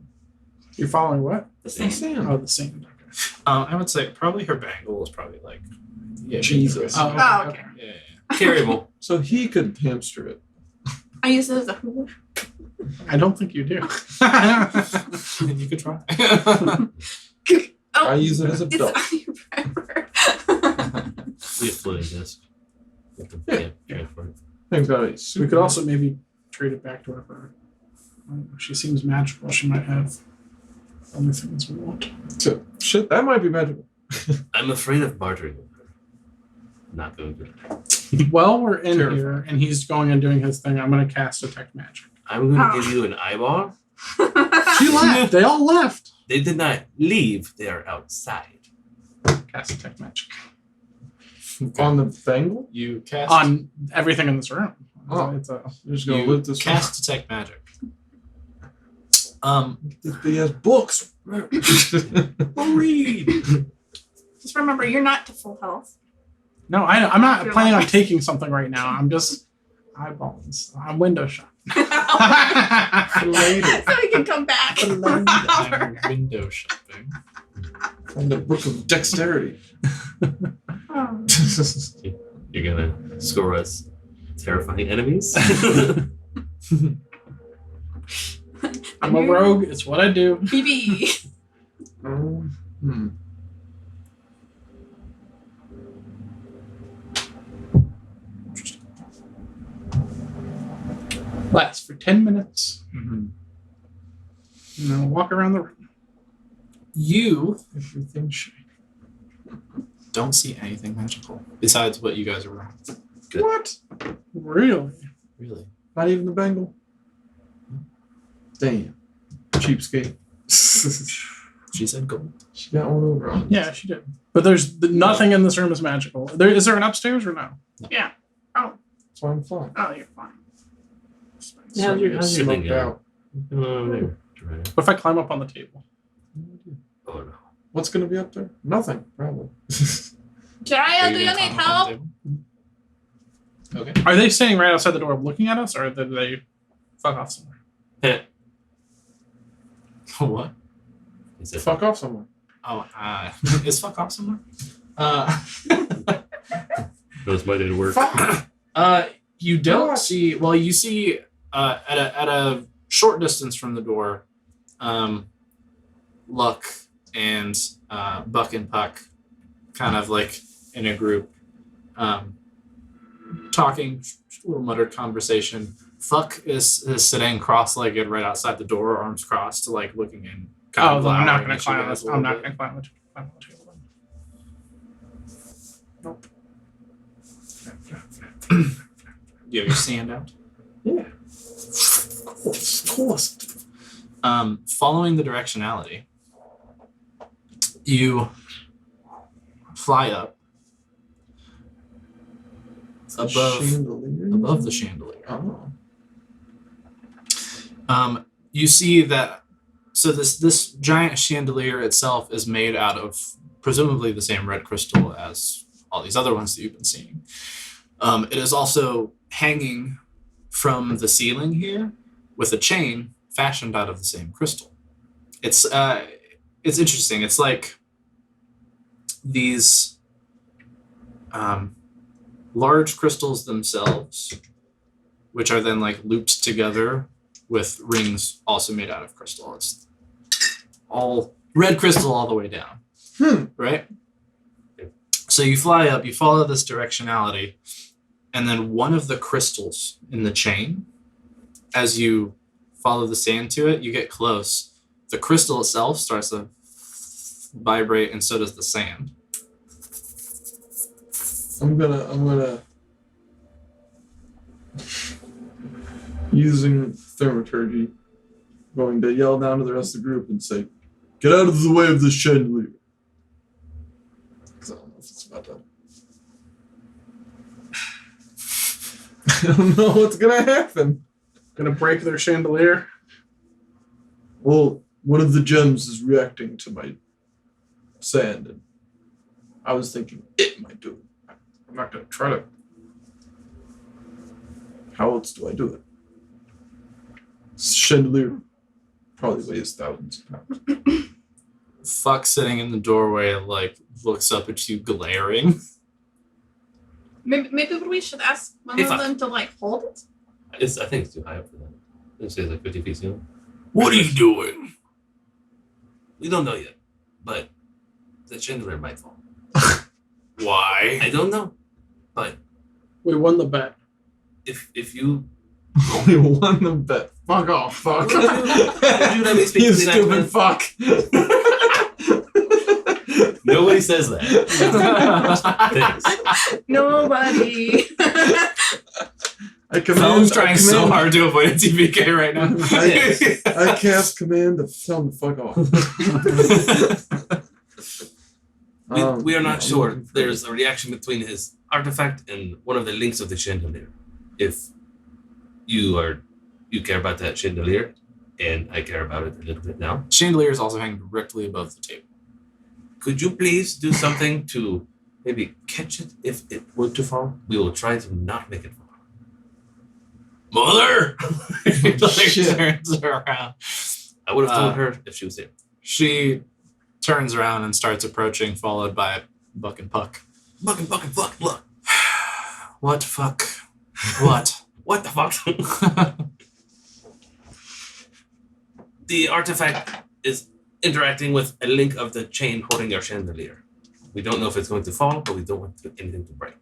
You're following what? The same. Sand. Oh, the same. Okay. I would say probably her bangle is probably like Jesus. Oh, Oh, okay. yeah. Carryable. So he could hamster it. I use it as a hula. I don't think you do. You could try. Oh, I use it as a it's belt. on your forever. We have floating disc. With the transport. Thing's got a We super. could also maybe trade it back to her. For, she seems magical. She might have other things we want. So, shit, that might be magical. I'm afraid of bartering with her. Not going to. While we're in Terrifying. here and he's going and doing his thing, I'm going to cast Detect Magic. I'm going to Oh. give you an eyeball. She left. They all left. They did not leave. They are outside. Cast Detect Magic On the bangle? You cast on everything in this room. Oh. It's a, You're just gonna you lift this cast detect magic. He has books. Read. Just remember, you're not to full health. no, I'm not You're planning on like- taking something right now. I'm just eyeballs. I'm window shop. Later. So we can come back. I'm window shopping. On the book of dexterity. Oh. You're gonna score us terrifying enemies. I'm a rogue. It's what I do. BB. Hmm. Lasts for 10 minutes. Mm-hmm. And then I'll walk around the room. You Everything shiny. don't see anything magical besides what you guys are wearing. Good. What? Really? Really? Not even the bangle? Damn. Cheapskate. She said gold. She got one over on. Yeah, she did. But there's nothing in this room is magical. Is there an upstairs or no? Yeah. Oh. That's why I'm fine. Oh, you're fine. How's your Smoked thing going? out. What's going on over there, Joanna? What if I climb up on the table? Oh no. What's gonna be up there? Nothing, probably. Jaya, Are do you gonna need climb up on help? the table? Okay. Are they standing right outside the door looking at us, or did they fuck off somewhere? What? Is it Fuck off somewhere. Oh, is fuck off somewhere? that was my day to work. You don't What? see. Well, you see at a short distance from the door, Luck and Buck and Puck, kind of like in a group, talking, a little muttered conversation. Fuck is sitting cross-legged right outside the door, arms crossed, like looking in. kind Oh, of then I'm not glowering going at to you climb. guys a I'm little not bit. going to climb the table. Nope. You have your sand out. Yeah. Of course. Following the directionality, you fly up above the chandelier. Oh. You see that. So this giant chandelier itself is made out of presumably the same red crystal as all these other ones that you've been seeing. It is also hanging from the ceiling here with a chain fashioned out of the same crystal. It's interesting. It's like these large crystals themselves, which are then like looped together with rings also made out of crystal. It's all red crystal all the way down. Right? So you fly up, you follow this directionality, and then one of the crystals in the chain, as you follow the sand to it, you get close. The crystal itself starts to vibrate, and so does the sand. I'm gonna using thaumaturgy, going to yell down to the rest of the group and say, "Get out of the way of this chandelier." Because I don't know if it's about to. I don't know what's gonna happen. Gonna break their chandelier. Well, one of the gems is reacting to my sand, and I was thinking it might do it. I'm not gonna try to. How else do I do it? This chandelier probably weighs thousands of pounds. Fuck sitting in the doorway like looks up at you glaring. Maybe we should ask one Hey, of fuck. them to like hold it. I think it's too high up for that. It says like 50 feet ceiling. What are you doing? We don't know yet, but the chandelier might fall. Why? I don't know, but We won the bet. if you Only won the bet. Fuck off, fuck. You let me speak You to the stupid next fuck. nobody says that. Thanks. Nobody. I command. Phelan's trying I so command- hard to avoid a TPK right now. I cast command to tell him to fuck off. We are not I'm sure. looking for- There's a reaction between his artifact and one of the links of the chandelier. If you care about that chandelier, and I care about it a little bit now, Chandelier is also hanging directly above the table. could you please do something to maybe catch it if it were to fall? We will try to not make it fall. Mother! He like Shit. turns around. I would have told Uh, her if she was there. She turns around and starts approaching, followed by Buck and Puck. Fucking fuck, look. What fuck? What? What the fuck? The artifact is interacting with a link of the chain holding your chandelier. We don't know if it's going to fall, but we don't want anything to break.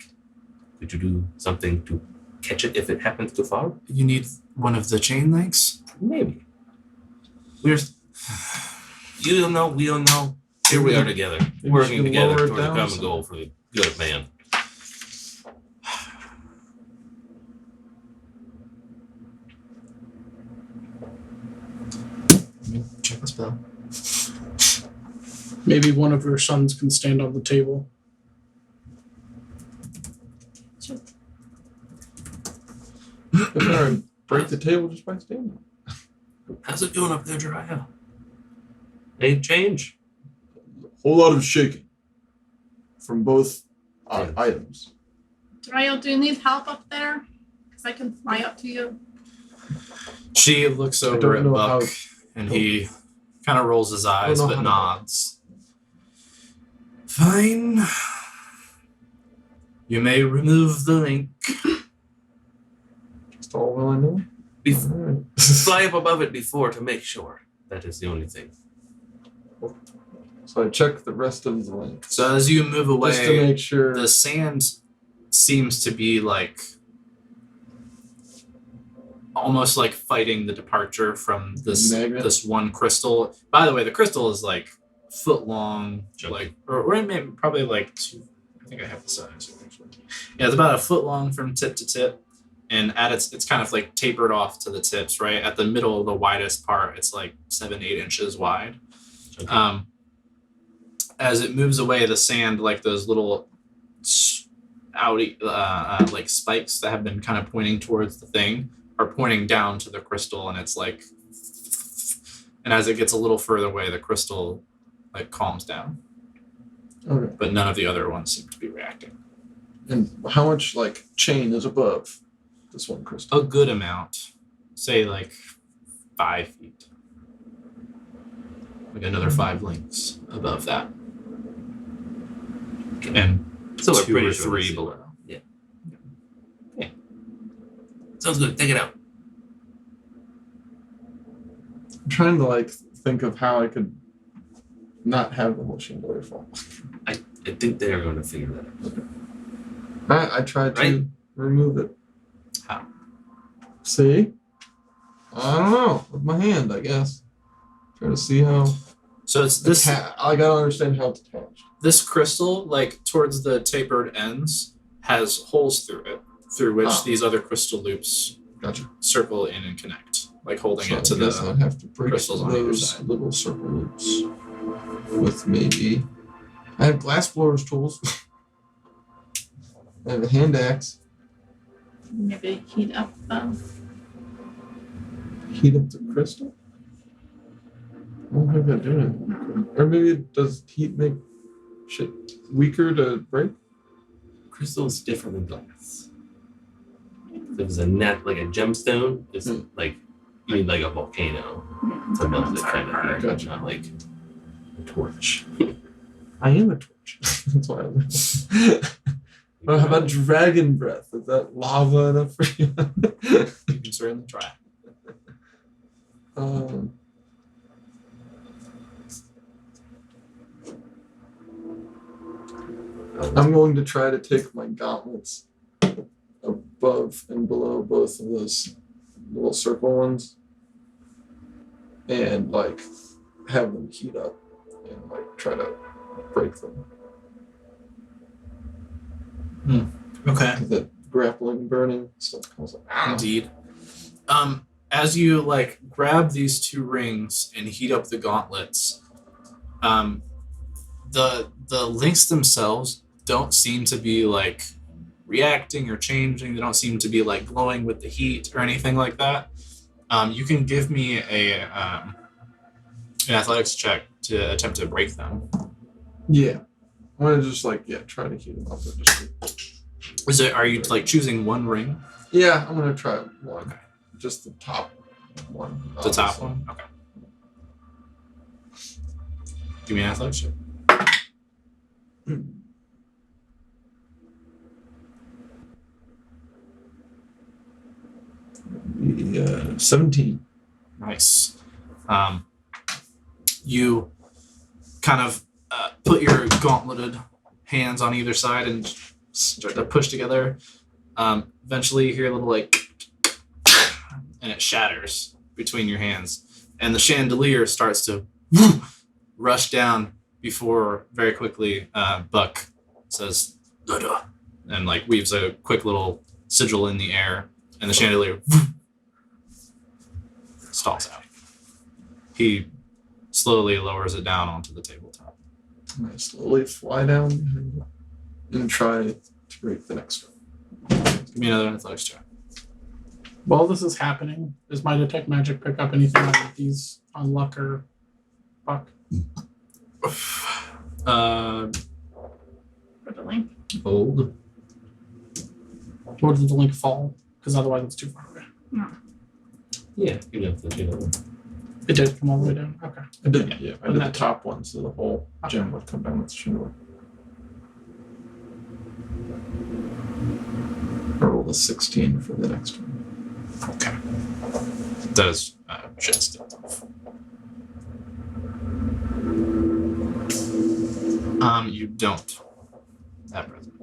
Could you do something to catch it if it happens to fall? You need one of the chain links? Maybe. You don't know, we don't know. Here we are together, Maybe working you should lower together it toward the down common some. goal for the good of man. Let me check the spell. Maybe one of your sons can stand on the table. Or break the table just by standing. How's it going up there, Jiraiya? Any change? Whole lot of shaking from both Yeah. items. Dariel, do you need help up there? Because I can fly up to you. She looks I over don't at know Buck how- and he kind of rolls his eyes know but how to- nods. Fine. You may remove the link. Just all well I know. Bef- Alright. Fly up above it before to make sure. That is the only thing. So I check the rest of the link. So as you move away, Just to make sure. the sand seems to be like almost like fighting the departure from this Magnet? this one crystal. By the way, the crystal is like foot long, Chunky. like or maybe probably like think I have the size actually. Yeah, it's about a foot long from tip to tip, and at it's kind of like tapered off to the tips. Right at the middle, the widest part, it's like 7-8 inches wide. Okay. As it moves away, the sand, like those little outy like spikes that have been kind of pointing towards the thing, are pointing down to the crystal, and it's like, and as it gets a little further away, the crystal like calms down. Okay. But none of the other ones seem to be reacting. And how much like chain is above this one crystal? A good amount, say like 5 feet, like another 5 links above that, and So we're 2 pretty or sure 3 we'll see. below. Sounds good. Take it out. I'm trying to like think of how I could not have the whole chandelier fall. I think they're going to figure that out. I tried to Right. remove it. How? See? I don't know. With my hand, I guess. Try to see how. So it's this I gotta understand how it's attached. this crystal, like towards the tapered ends, has holes through it, through which Oh. these other crystal loops Gotcha. circle in and connect, like holding So it to I guess the. I'd have to break crystals on either those side. little circle loops with maybe. I have glass blowers tools. I have a hand axe. Maybe heat up. Heat up the crystal. I don't think I do it. Or maybe does heat make shit weaker to break? Crystal's different than glass. If it's a net like a gemstone, it's Hmm. like you need like a volcano to melt it kind of thing. Gotcha. Not like a torch. I am a torch. That's why I Well, how about dragon breath? Is that lava enough for you? You can certainly try. um, I'm going to try to take my gauntlets above and below both of those little circle ones and like have them heat up and like try to break them. Okay. That grappling, burning stuff comes up. Indeed. As you like grab these 2 rings and heat up the gauntlets, the links themselves don't seem to be like reacting or changing. They don't seem to be like glowing with the heat or anything like that. You can give me an athletics check to attempt to break them. Yeah. I'm gonna just like try to heat them up. And just Are you like choosing one ring? yeah, I'm gonna try one. Just the top one. The top obviously. one? Okay. Give me an athletics check. Yeah, 17. Nice. You kind of put your gauntleted hands on either side and start to push together. Eventually, you hear a little like, and it shatters between your hands, and the chandelier starts to rush down before very quickly. Buck says, "Duh," and like weaves a quick little sigil in the air, and the chandelier stalls out. He slowly lowers it down onto the tabletop. I slowly fly down behind it and try to break the next one. Give me another athletics check. While this is happening, does my detect magic pick up anything on these on Luck or Buck? Uh, For the link. old. Or did the link fall? Because otherwise it's too far away. Yeah, you know, the It did come all the way down. Okay. I did, I And did that- the top one, so the whole gem would come down with the chandelier. I rolled a 16 for the next one. Okay. That is just enough. You don't. At present.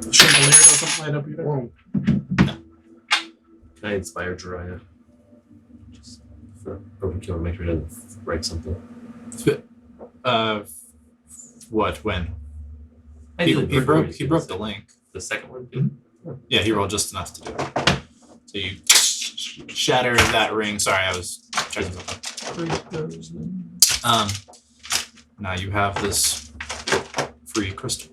The chandelier doesn't light up either. Whoa. Can I inspire Jiraiya? Just for overkill, make sure he doesn't write something. What? When? He broke the link. The second one too. Yeah, he rolled just enough to do it. So you shatter that ring. Sorry, I was checking something. Break those then. Now you have this free crystal.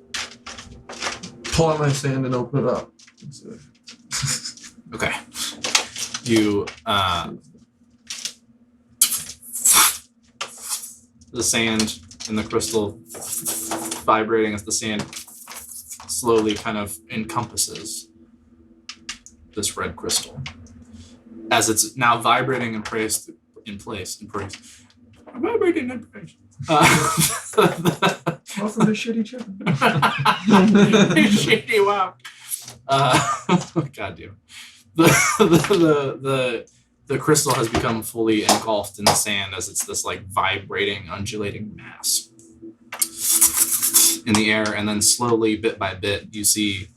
Pull out my sand and open it up. Okay. You the sand and the crystal vibrating as the sand slowly kind of encompasses this red crystal. As it's now vibrating in place. Vibrating in place. Welcome to Shitty Chicken. Shitty wow. God damn. The crystal has become fully engulfed in the sand as it's this like vibrating, undulating mass in the air, and then slowly, bit by bit, you see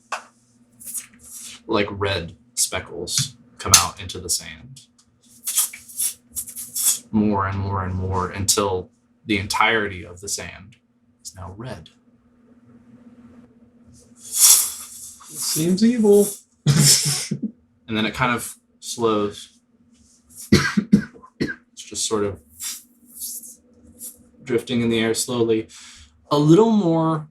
like red speckles come out into the sand. More and more and more until the entirety of the sand is now red. Seems evil. And then it kind of slows. It's just sort of drifting in the air slowly. A little more,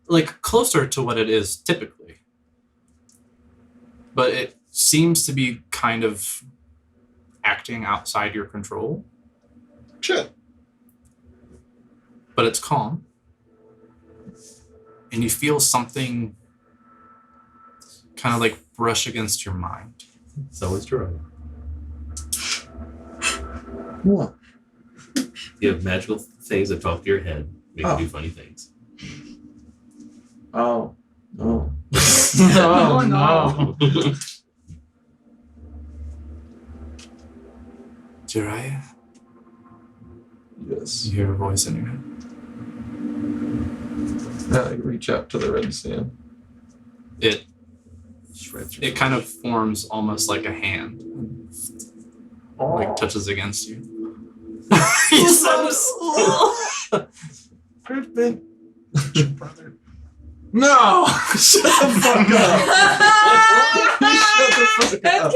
like, closer to what it is typically. But it seems to be kind of acting outside your control. Shit. But it's calm. And you feel something kind of like brush against your mind. So is Jerome. What? You have magical things that talk to your head, make you do funny things. Oh. No. Oh no. Jiraiya, Yes. you hear a voice in your head. I reach out to the red sand. It Shreds it kind of forms almost like a hand, like touches against you. You sound Perfect. Brother. No! Shut the fuck up! Shut the fuck That's up!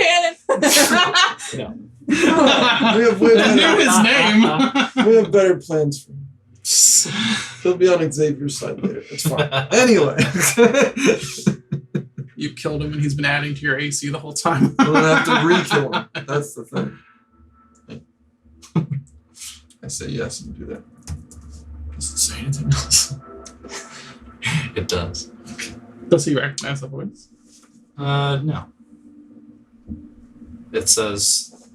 canon. We have way I knew better, his name. we have better plans for him. He'll be on Xavier's side later. It's fine. Anyway. You killed him and he's been adding to your AC the whole time. We'll have to re-kill him. That's the thing. I say yes and do that. Does it say anything else? It does. Does he recognize the voice? No. It says,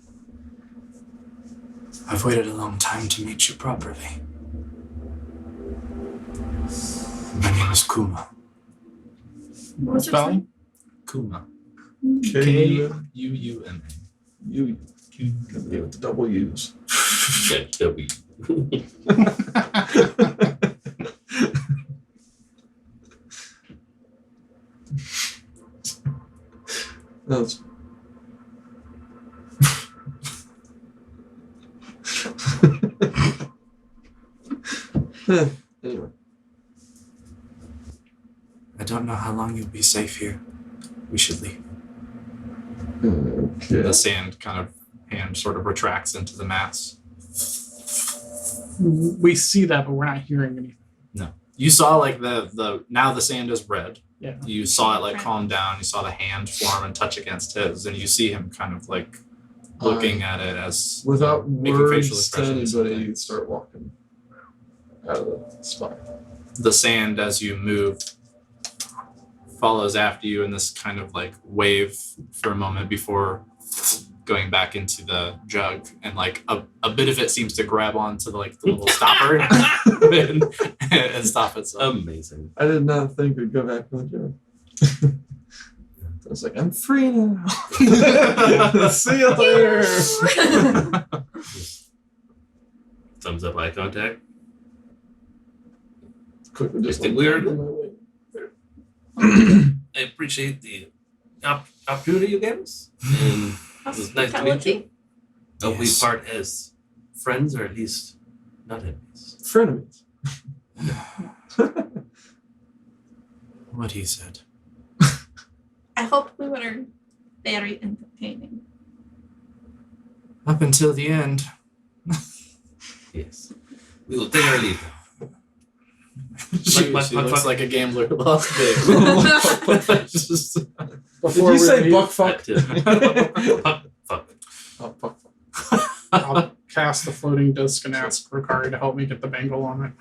I've waited a long time to meet you properly. My name is Kuma. What's your Spelling? Kuma. K-U-M. K-U-U-M-A. You. With the double U's. Yeah, W. That's anyway. I don't know how long you'll be safe here. We should leave. Okay. The sand kind of hand sort of retracts into the mass. We see that, but we're not hearing anything. You saw like the now the sand is red. Yeah. You saw it like calm down. You saw the hand form and touch against his, and you see him kind of like looking at it as Without making facial words to expressions and anybody, you things. start walking out of the spot. The sand as you move follows after you in this kind of like wave for a moment before going back into the jug, and like a bit of it seems to grab onto the, like the little stopper and stop itself. Amazing. I did not think we'd go back to the job. I was like, I'm free now. See you later. Thumbs up, eye contact. Quickly just Anything went weird? on my way. I appreciate the opportunity you gave us. And it was nice to meet you. Hope we Yes. part as friends or at least not enemies. Frenemies. what he said. I hope we were very entertaining. Up until the end. Yes. We will take our leave. She Buck, looks buck. like a gambler who lost big. Just- Did Before you we say leave, buck fuck? Fuck. Oh, fuck. I'll cast the floating disc and ask Ricari to help me get the bangle on it.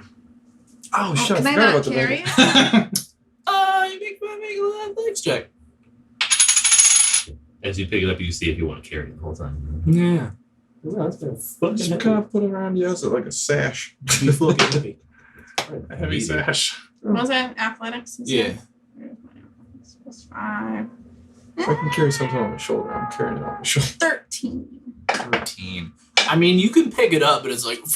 Oh, shit. Can I I forgot not about the carry bangle. it? You make a athletics check. As you pick it up, you see if you want to carry it the whole time. Yeah. Just kind of put it around you as like a sash. Be fucking heavy. A heavy sash. Was that athletics? you Yeah. said? Plus 5. If I can carry something on my shoulder, I'm carrying it on my shoulder. 13. 13. I mean, you can pick it up, but it's like. You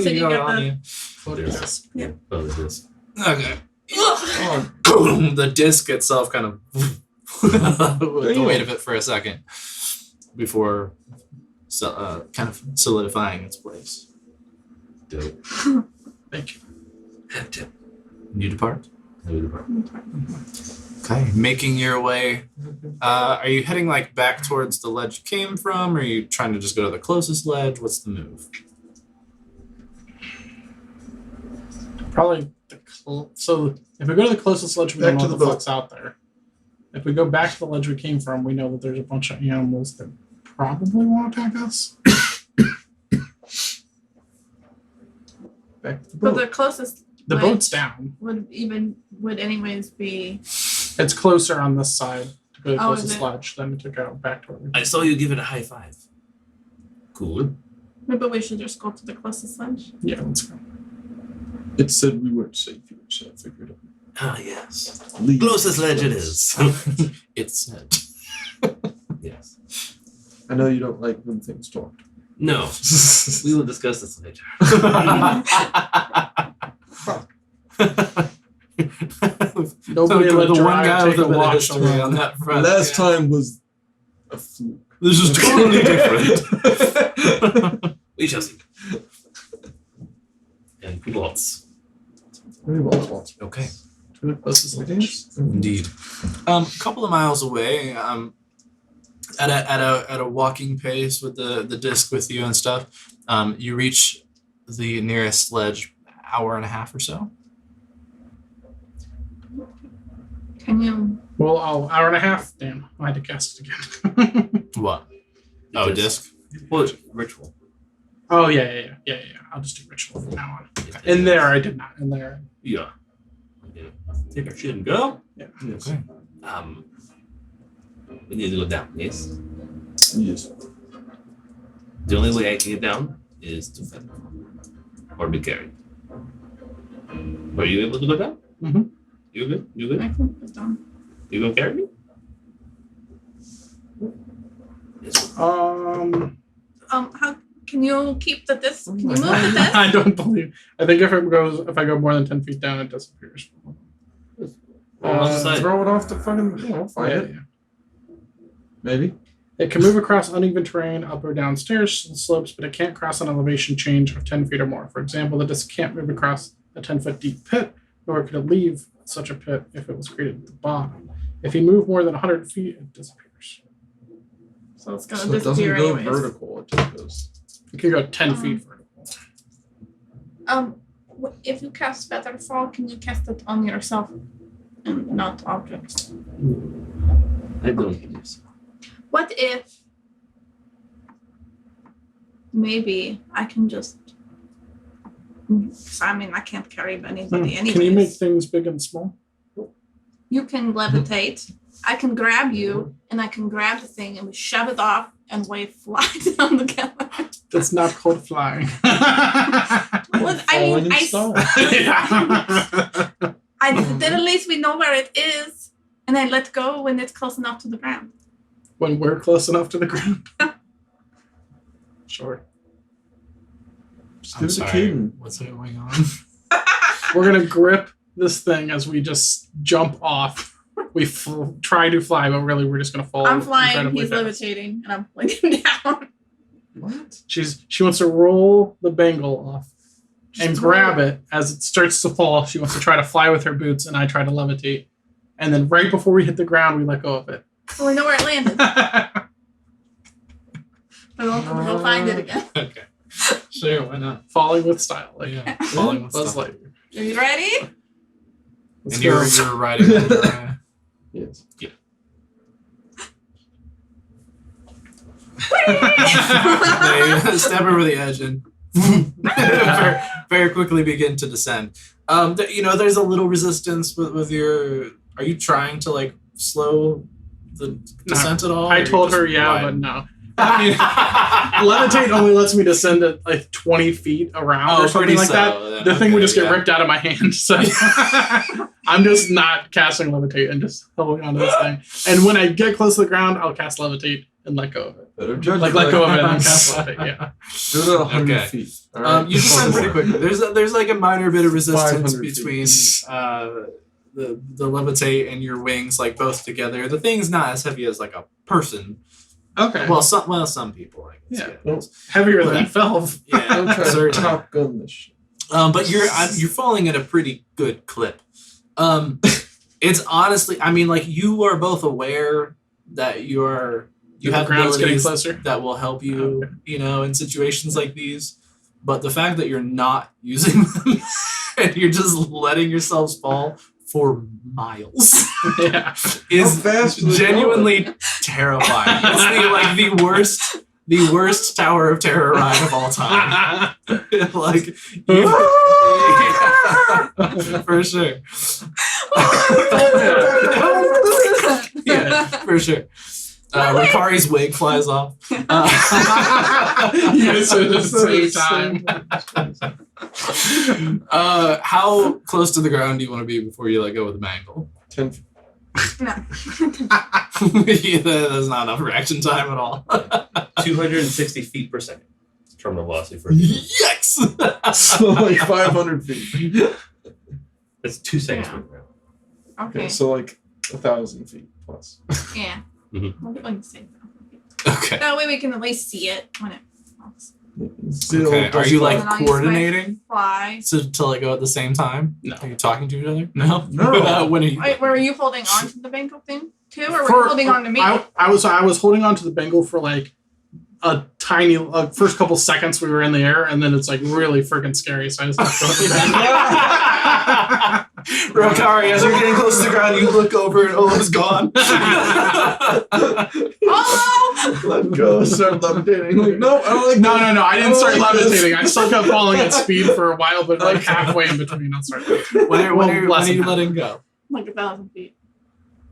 said you got on the- you. Floating disc. Oh, it is. Okay. Oh, The disc itself kind of with the weight of it for a second before kind of solidifying its place. Dope. Thank you. You depart. Heavy department. Okay, making your way. Are you heading like back towards the ledge you came from, or are you trying to just go to the closest ledge? What's the move? Probably so if we go to the closest ledge, we Back don't know to what the the boat. fuck's out there. If we go back to the ledge we came from, we know that there's a bunch of animals that probably want to attack us. back to the But boat. the closest The ledge boat's down. would anyways be. It's closer on this side to go to the Oh, is closest it? ledge than to go back to where we I saw you give it a high five. Cool. Maybe we should just go to the closest ledge. Yeah, let's go. It said we weren't safe here, so I figured it. Ah, yes. Leave Closest ledge it this is. It's said. Yes. I know you don't like when things talk. No. We will discuss this later. Nobody let the your one eye guy take with a a bit of watch history on on that front. Last time was a fluke. This is totally different. We shall see. And lots. Maybe lots. Okay. to the closest ledge. Indeed. A couple of miles away, at a walking pace with the disc with you and stuff, you reach the nearest ledge hour and a half or so. Can you? Well, hour and a half. Damn, I had to cast it again. What? Oh, disc. Well, it's ritual. Oh yeah. I'll just do ritual from now on. In there, I did not. In there. Yeah. Take our shit and go. Yeah. Okay. We need to go down, yes? Yes. The only way I can get down is to feather. Or be carried. Are you able to go down? Mhm. You good? You I good? can put down. You gonna carry me? Yes. How can you keep the disc? Can you move the disc? I don't believe. I think if I go more than 10 feet down, it disappears. Well, decide. Throw it off the fucking. I'll find it. Maybe. It can move across uneven terrain, up or down stairs slopes, but it can't cross an elevation change of 10 feet or more. For example, the disc can't move across a 10-foot deep pit, nor could it leave such a pit if it was created at the bottom. If you move more than 100 feet, it disappears. So it's gonna So it doesn't disappear go anyways. vertical. It just goes. It can go 10 feet vertical. If you cast Featherfall, can you cast it on yourself and not objects? I don't think so. What if maybe I can just? I mean, I can't carry anybody anyways. Can you make things big and small? You can levitate. I can grab you, and I can grab the thing, and we shove it off, and wave fly down together. That's not called flying. Well, I Falling mean, in I style. then at least we know where it is, and I let go when it's close enough to the ground. When we're close enough to the ground. Sure. Just I'm give it a sorry. kid. What's going on? We're gonna grip this thing as we just jump off. We try to fly, but really we're just gonna fall. I'm flying, incredibly he's fast. levitating, and I'm pulling him down. What? She wants to roll the bangle off. and grab it as it starts to fall. She wants to try to fly with her boots, and I try to levitate. And then right before we hit the ground, we let go of it. Well, we know where it landed. We'll find it again. Okay. Sure, why not? Falling with style, like Yeah. Falling with Buzz stuff. Lightyear. Are you ready? Let's And go. you're riding over, Yes. they step over the edge and very, very quickly begin to descend. There's a little resistance with your. Are you trying to like slow the descent at all? I told her, but no. I mean, levitate only lets me descend at like 20 feet around or something like that. The thing would just get ripped out of my hand. So I'm just not casting levitate and just holding onto this thing. And when I get close to the ground, I'll cast levitate and let go of it. Better judge Like let go of it and then cast levitate. Yeah. Do it at 100 Okay. feet. All right? You descend pretty quickly. There's like a minor bit of resistance 500 feet. between the levitate and your wings, like both together. The thing's not as heavy as like a person. Okay. Well, some people. I guess, Yeah. Well, Heavier than Felv. I'm Yeah, trying to certainly. Top Gun this shit. But you're falling at a pretty good clip. It's honestly, I mean, like you are both aware that you The have ground's getting abilities closer. that will help you, Okay. in situations like these. But the fact that you're not using them and you're just letting yourselves fall for miles Yeah. is How fast was it genuinely terrifying. It's the worst Tower of Terror ride of all time. Like, for sure. Yeah, for sure. Ricari's wig flies off. You guys said it at the same time. How close to the ground do you want to be before you let go of the mangle? 10 feet. No. Yeah, that's not enough reaction time at all. 260 feet per second. Terminal velocity for Yikes! So like 500 feet. That's 2 seconds Yeah. per ground. Okay, Okay. so like 1,000 feet plus. Yeah. Mhm. We'll get like the same. Okay. That way we can at least see it when it falls. Still Okay. Are just you like- like And I'll use my coordinating Fly. to let go at the same time? No. Are you talking to each other? No. No. When are you? Wait, were you holding on to the bangle thing too, or were For- you holding on to me? I was holding on to the Bengal for like a tiny first couple seconds we were in the air, and then it's like really freaking scary. So I just let go of the Bengal. Rokari, as you're getting close to the ground, you look over and Ola's gone. Oh! Let go. Start levitating. Like, no, I don't like No, I didn't start I don't like this. levitating. I still kept falling at speed for a while, but like halfway in between, I'll start. when are less you than letting go? Like 1,000 feet.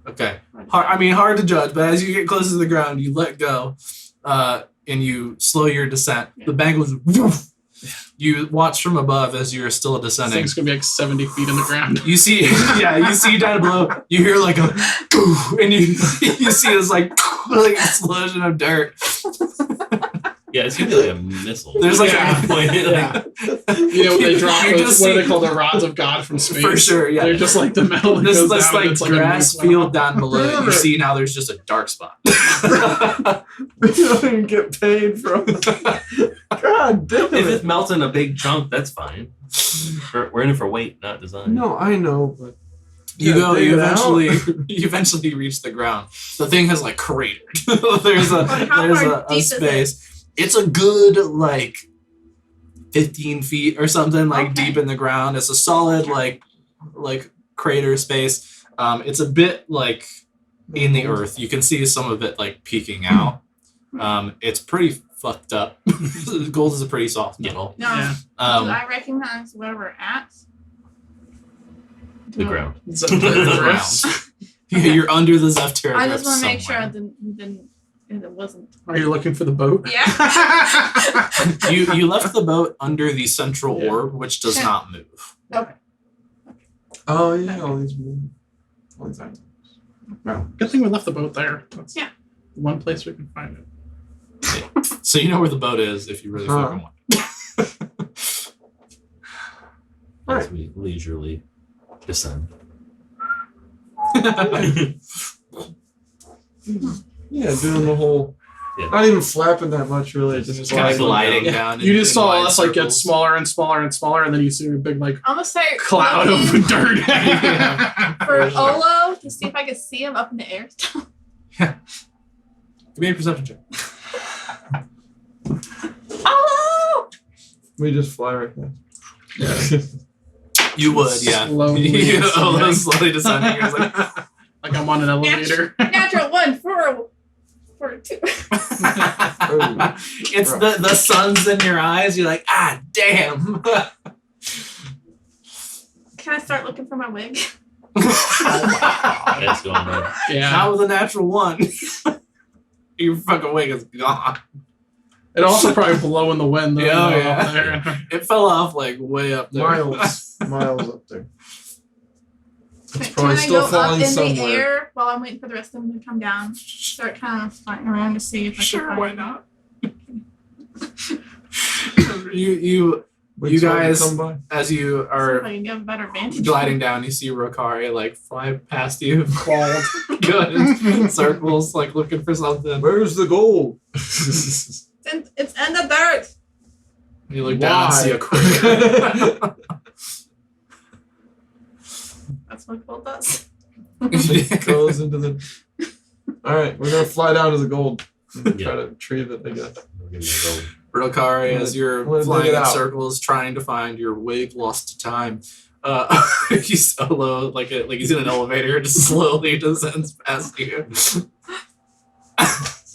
Okay. Hard to judge, but as you get close to the ground, you let go, and you slow your descent. The bangle is woof. You watch from above as you're still This descending. thing's gonna be like 70 feet in the ground. You see, you see down below. You hear like a, and you see this like explosion of dirt. Yeah, it's gonna be like a missile. There's like Yeah. a point. Yeah. You know, they drop You those, just what do see- they call the rods of God from space? For sure, yeah. They're just like the metal that This goes this down, and like it's like a grass nuke field went down below. You see now there's just a dark spot. You don't even get paid from. God damn If it. it melts in a big chunk, that's fine. We're in it for weight, not design. No, I know, but You Yeah, go. dig You it out. eventually reach the ground. The thing has like cratered. there's How far deep is it? space. It's a good like 15 feet or something, like Okay. deep in the ground. It's a solid like crater space. It's a bit like in the earth. You can see some of it like peeking out. It's pretty fucked up. Gold is a pretty soft metal. No. Yeah. Do I recognize where we're at? The No. ground. So The ground. Yeah, you're under the Zephyr. I just want to make sure it wasn't. Are you looking for the boat? Yeah. You left the boat under the central Yeah. orb, which does not move. oh yeah, all these items. Good thing we left the boat there. That's Yeah. the one place we can find it. So you know where the boat is if you really fucking want. As we leisurely descend. Yeah, doing the whole Not even flapping that much, really. Just kind of gliding down. down. You in- just in saw wide us like get circles. smaller and smaller and smaller, and then you see a big like I'm gonna start cloud looking of dirt. for Olo to see if I can see him up in the air. Give me a perception check. Olo! We just fly right now. You would, yeah. Slowly You descending. slowly descending. You're just like, Like I'm on an elevator. Natural 1 for 2. it's the sun's in your eyes. You're like, ah, damn. Can I start looking for my wig? That's going on. Yeah. Not with a natural 1. Your fucking wig is gone. It also probably blow in the wind though. Yeah, you know, yeah. up there. It fell off like way up there. Miles up there. It's Can probably I still go up falling in the somewhere. air while I'm waiting for the rest of them to come down? Start kind of flying around to see if I Sure, can why find not? you Wait You till we guys come by. as you see if are I can get a better vantage. gliding down, you see Rokari like fly past you, Bald. going in circles, like looking for something. Where's the gold? It's in the dirt. You look down and see a Why? crater. That's what gold does. It goes into the. All right, we're gonna fly down to the gold and Yeah. try to retrieve it. I guess. We're gonna go. Rokari, I'm as gonna you're dig flying it in out. circles, trying to find your wig lost to time. You solo like he's in an elevator, just slowly descends past you.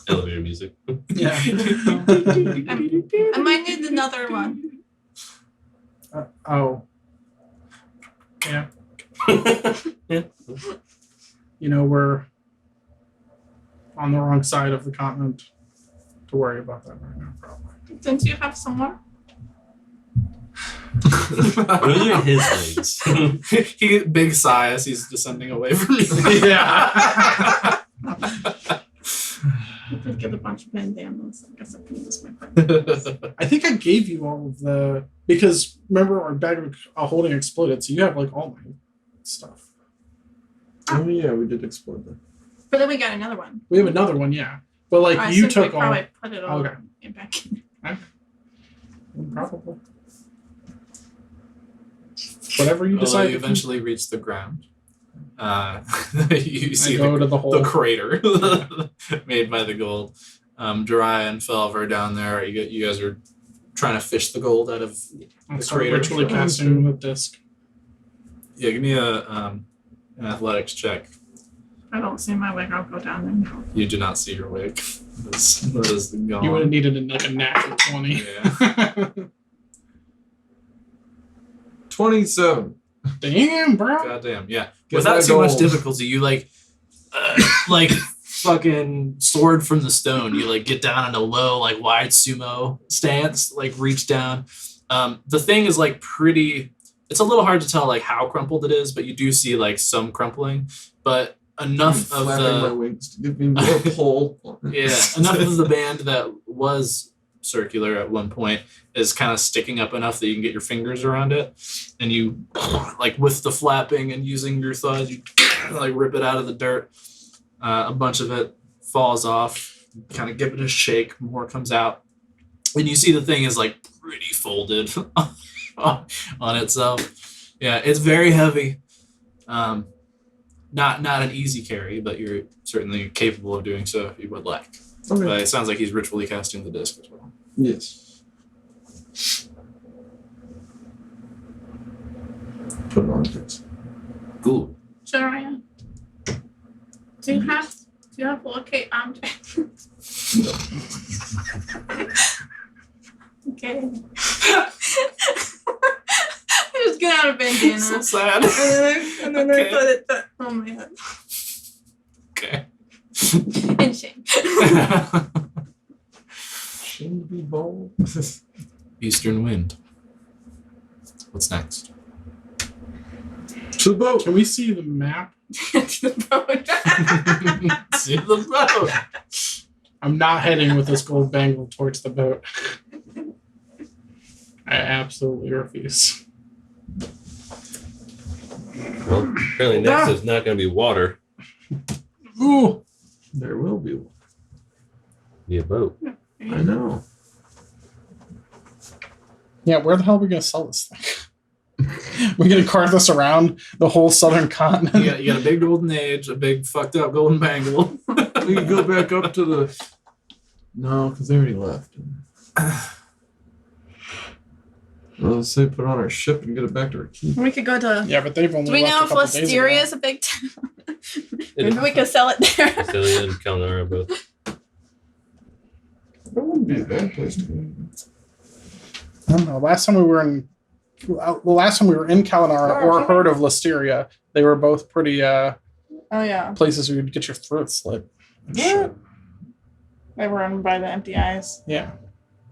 Elevator music. Yeah. I might need another one. Oh. Yeah. Yeah. You know, we're on the wrong side of the continent to worry about that right now, probably. Didn't you have some more? Those are his legs. He big sigh as he's descending away from you. Yeah. I did get a bunch of bandanas. I guess I can use my friend. I think I gave you all of the because remember our bag of holding exploded, so you have like all my stuff. Oh yeah, we did explode that. But then we got another one. We have another one, yeah. But like I you assumed we took all probably put it all Okay. back in. probably. Whatever you Although decide. you eventually reach the ground. You see I go to the hole. the crater made by the gold. Jiraiya and Felv are down there. You guys are trying to fish the gold out of. I'll the start crater. ritually casting the disc. Yeah, give me an athletics check. If I don't see my wig, I'll go down there now. You do not see your wig. That is gone. You would have needed like a natural 20. Yeah. 27. Damn, bro. Goddamn. Yeah. Get Without that too much gold. difficulty, you like fucking sword from the stone. You like get down in a low, like wide sumo stance, like reach down. The thing is like pretty. It's a little hard to tell like how crumpled it is, but you do see like some crumpling. But enough of Flapping my the wings to give me more pull. enough of the band that was circular at one point is kind of sticking up enough that you can get your fingers around it, and you like with the flapping and using your thighs, you like rip it out of the dirt. A bunch of it falls off. Kind of give it a shake. More comes out, and you see the thing is like pretty folded on itself. Yeah, it's very heavy. Not an easy carry, but you're certainly capable of doing so if you would like. Okay. But it sounds like he's ritually casting the disc as well. Yes. Put it on first. Cool. Jiraiya, do you have locate object? Okay. I just get out a bandana. So sad. And then Okay. I put it on my head. Okay. In shame. Shouldn't be bold. Eastern wind. What's next? To the boat. Can we see the map? To the boat. See the road. I'm not heading with this gold bangle towards the boat. I absolutely refuse. Well, apparently next is not going to be water. Ooh. There will be one. Need a boat. I know. Yeah, where the hell are we gonna sell this thing? We're gonna cart this around the whole southern continent. You got a big golden age, a big fucked up golden bangle. We can go back up to the. No, because they already left. Well, let's say put it on our ship and get it back to our keep. We could go to. Yeah, but they've only Do we know if left a couple days ago. Listeria is a big town? Maybe we could sell it there. Castelia and Kalnara both. That wouldn't be a bad place to go. I don't know. The last time we were in Kalinara or heard of Listeria, they were both pretty Oh yeah, places where you'd get your throat slit. Yeah. they were run by the Empty Eyes. Yeah.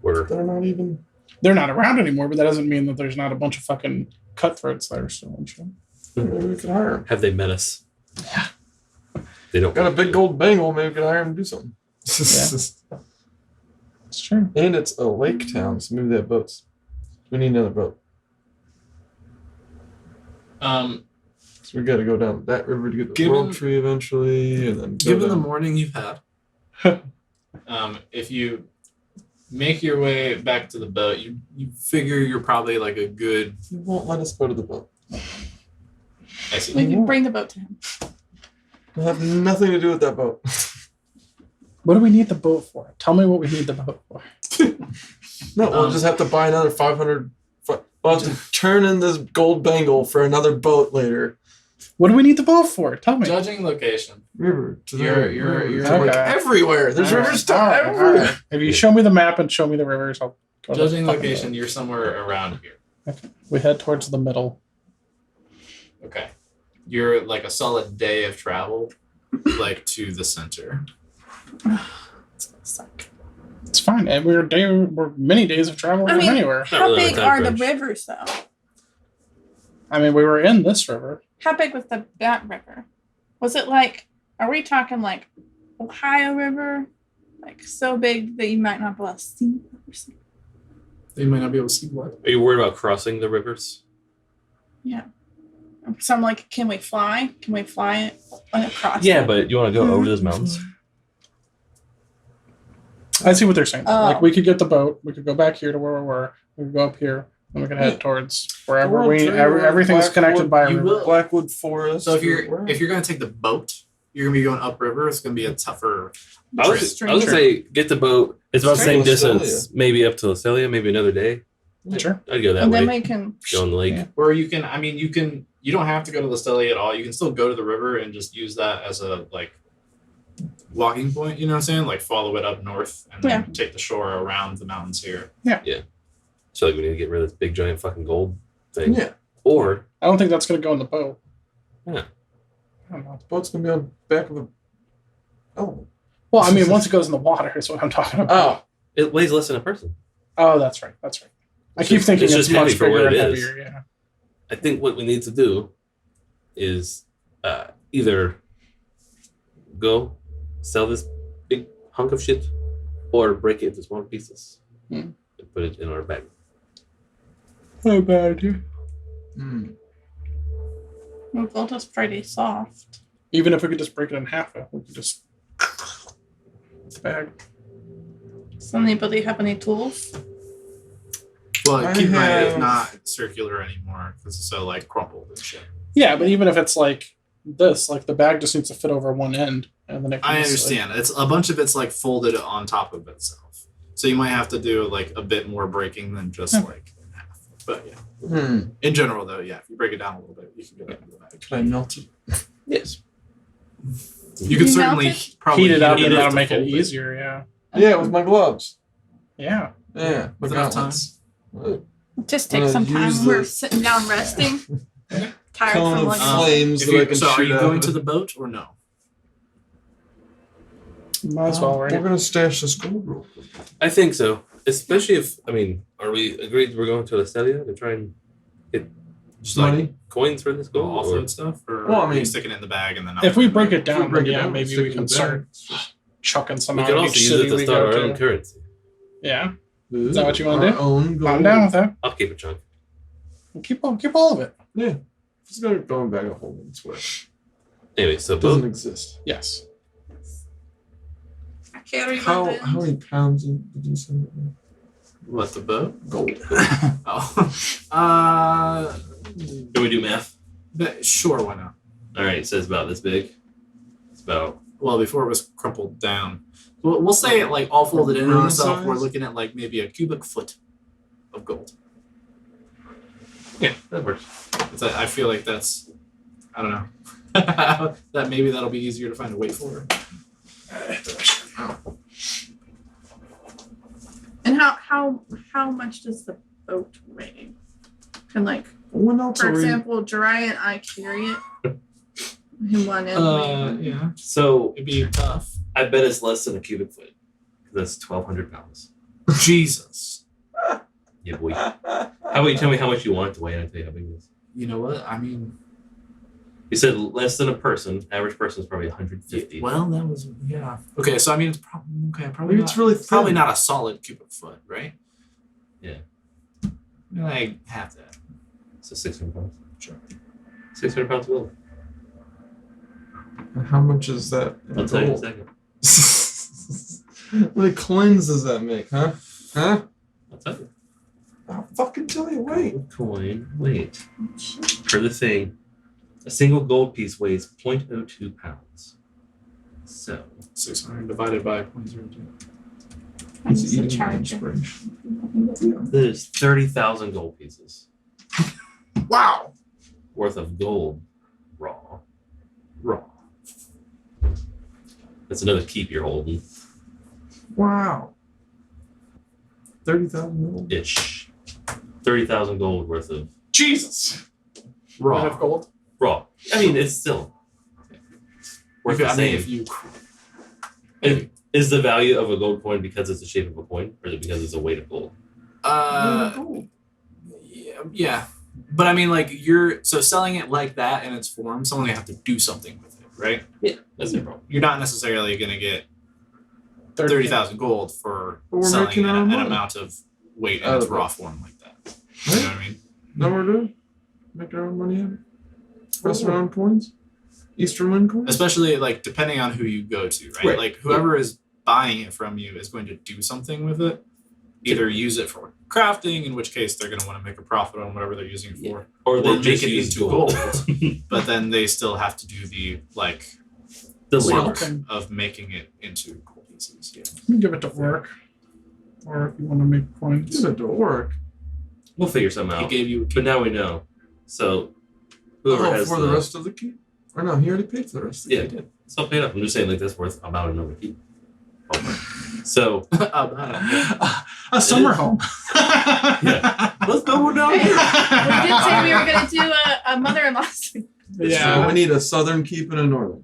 Were They're not even. They're not around anymore, but that doesn't mean that there's not a bunch of fucking cutthroats that are still in shit. Maybe we could hire them. have they met us? Yeah. They don't. Got a big gold bangle. Maybe we could hire them to do something. It's true. And it's a lake town, so maybe they have boats. We need another boat. So we got to go down that river to get the Given- world tree eventually, and then go Given the down. morning you've had, if you make your way back to the boat, you figure you're probably like a good. He won't let us go to the boat. I see. We could bring the boat to him. It'll have nothing to do with that boat. What do we need the boat for? Tell me what we need the boat for. No, we'll just have to buy another 500. We'll have to turn in this gold bangle for another boat later. What do we need the boat for? Tell me. Judging location, River. To You're to like okay. everywhere. There's All right, rivers to all right, all everywhere. right. If you show me the map and show me the rivers, I'll go to judging the fucking location, you're somewhere around here. boat. We head towards the middle. Okay, you're like a solid day of travel, like to the center. Suck. It's fine. And we're many days of travel I from mean- anywhere. Not How really on big a are time the crunch. rivers, though? I mean, we were in this river. How big was that river? Was it like? Are we talking like Ohio River? Like so big that you might not be able to see? Or something? They might not be able to see what. Are you worried about crossing the rivers? Yeah. So I'm like, can we fly? Can we fly across? Yeah, it? but you want to go over those mountains? I see what they're saying. Oh. Like we could get the boat. We could go back here to where we were. We could go up here, and we could head towards wherever World we. tree, Everything's Blackwood, connected by a you river. will- Blackwood Forest. So if where- you're gonna take the boat, you're gonna be going upriver. It's gonna be a tougher. I was gonna say get the boat. It's about the same distance, maybe up to Listelia, maybe another day. Sure. I'd go that And way. then we can. Go on the lake. Yeah. Or you can. I mean, you can. You don't have to go to Listelia at all. You can still go to the river and just use that as a like walking point. You know what I'm saying? Like follow it up north and then take the shore around the mountains here. So like we need to get rid of this big giant fucking gold thing. Yeah, Or I don't think that's going to go in the boat. Yeah. I don't know. the boat's gonna be on the back of a. Oh. Well, I mean, once it goes in the water is what I'm talking about. Oh. it weighs less than a person. Oh, that's right. That's right. I It's keep just- thinking it's it's, just heavy much for bigger what and it is. heavier. Yeah. I think what we need to do is either go sell this big hunk of shit or break it into smaller pieces Hmm. and put it in our bag. How bad, dude. We'll just pretty soft. Even if we could just break it in half, we could just bag. Does anybody have any tools? Well, I keep in mind it's have- not circular anymore because it's so like crumpled and shit. Yeah, but even if it's like this, like the bag just needs to fit over one end, and then it can I just, like- understand. It's a bunch of it's like folded on top of itself. So you might have to do like a bit more breaking than just Yeah. like in half. But yeah. Hmm. In general though, yeah, if you break it down a little bit, you can get it into the bag. Could I melt it? Yes. You could You certainly melt probably heat it up, and enough that'll to make it fold easier. Yeah. Yeah, with my gloves. Yeah. Yeah, With my enough gauntlets. Just take I'm some gonna time. use We're the- sitting down resting. Tired Cone from of like flames If that I you, can so are shoot you out going of to it. the boat or no? Might as well, We're right? gonna stash this gold real quick. I think so. Especially if are we agreed we're going to Listelia to try and get Just like Money. coins for this go gold? Or- offload stuff, or Well, I are you mean- sticking it in the bag and then If we break it If we down, break then it yeah, down, maybe stick we it in can the start bag. chucking some we out could in also each use city it to we start go our to. own currency. Yeah, Is that what you wanna Our do? own gold. I'm down with that. I'll keep a chunk. Keep all of it. Yeah. Just gonna go in bag of holding. It's where it Anyway, so doesn't boat. exist. Yes. carry How weapons. many pounds did you say? What, the boat? Gold. Oh. Can we do math? Sure, why not? All right, so it's about this big. It's about Well, before it was crumpled down. We'll say it like all folded in on Room itself. We're size? looking at like maybe a cubic foot of gold. yeah, that works. I feel like that's, I don't know. that maybe that'll be easier to find a weight for. And how much does the boat weigh? Can like, When else for are we? example, Jiraiya and I carry it. Him one end. Yeah, So it'd be tough. I bet it's less than a cubic foot. That's 1,200 pounds. Jesus. Yeah, boy. How about you tell me how much you want it to weigh, and I tell you how big it is. You know what? I mean, You said less than a person. Average person is probably 150. well, that was yeah. Okay, so I mean, it's probably okay. Probably Maybe not, it's really thin. probably not a solid cubic foot, right? Yeah. Like half that. So 600 pounds. Sure. 600 pounds of gold. And how much is that? in I'll tell you in a gold? second. What many coins does that make, huh? Huh? I'll tell you. I'll fucking tell you. Wait. Gold coin. Wait. For the thing, a single gold piece weighs 0.02 pounds. So 600 divided by 0.02. Times He's the eating my charge. inspiration. that is 30,000 gold pieces Wow. worth of gold raw. Raw. That's another keep you're holding. Wow. 30,000 gold. Ish. 30,000 gold worth of Jesus. Raw. Enough gold. raw. I mean, it's still worth the I mean, same. if you Is the value of a gold coin because it's the shape of a coin, or is it because it's a weight of gold? yeah. But I mean, like so selling it like that in its form, someone would have to do something with it, right? Yeah, that's no problem. You're not necessarily going to get 30,000 gold for But we're selling making our an money. amount of weight in Out its of it. raw form like that. You know what I mean? Now we're doing? Make our own money out of it? Press our own coins? Eastern Wind coins? Especially like depending on who you go to, right? Right. Like whoever is buying it from you is going to do something with it. Either use it for crafting, in which case they're going to want to make a profit on whatever they're using it for, Or they make just it use into gold. but then they still have to do the like The Well, labor. okay. of making it into gold pieces. Yeah. You can give it to work. Or if you want to make coins. Give it to work. We'll figure something He out. gave you a But now we know. So whoever Oh, has for the rest of the keep? Or no, he already paid for the rest of the Yeah, keep. it's all paid up. I'm just saying like that's worth about another keep. So A summer home. Yeah. let's go one down Hey, here. we did say we were going to do a mother-in-law suite. So Yeah. we need a southern keep and a northern.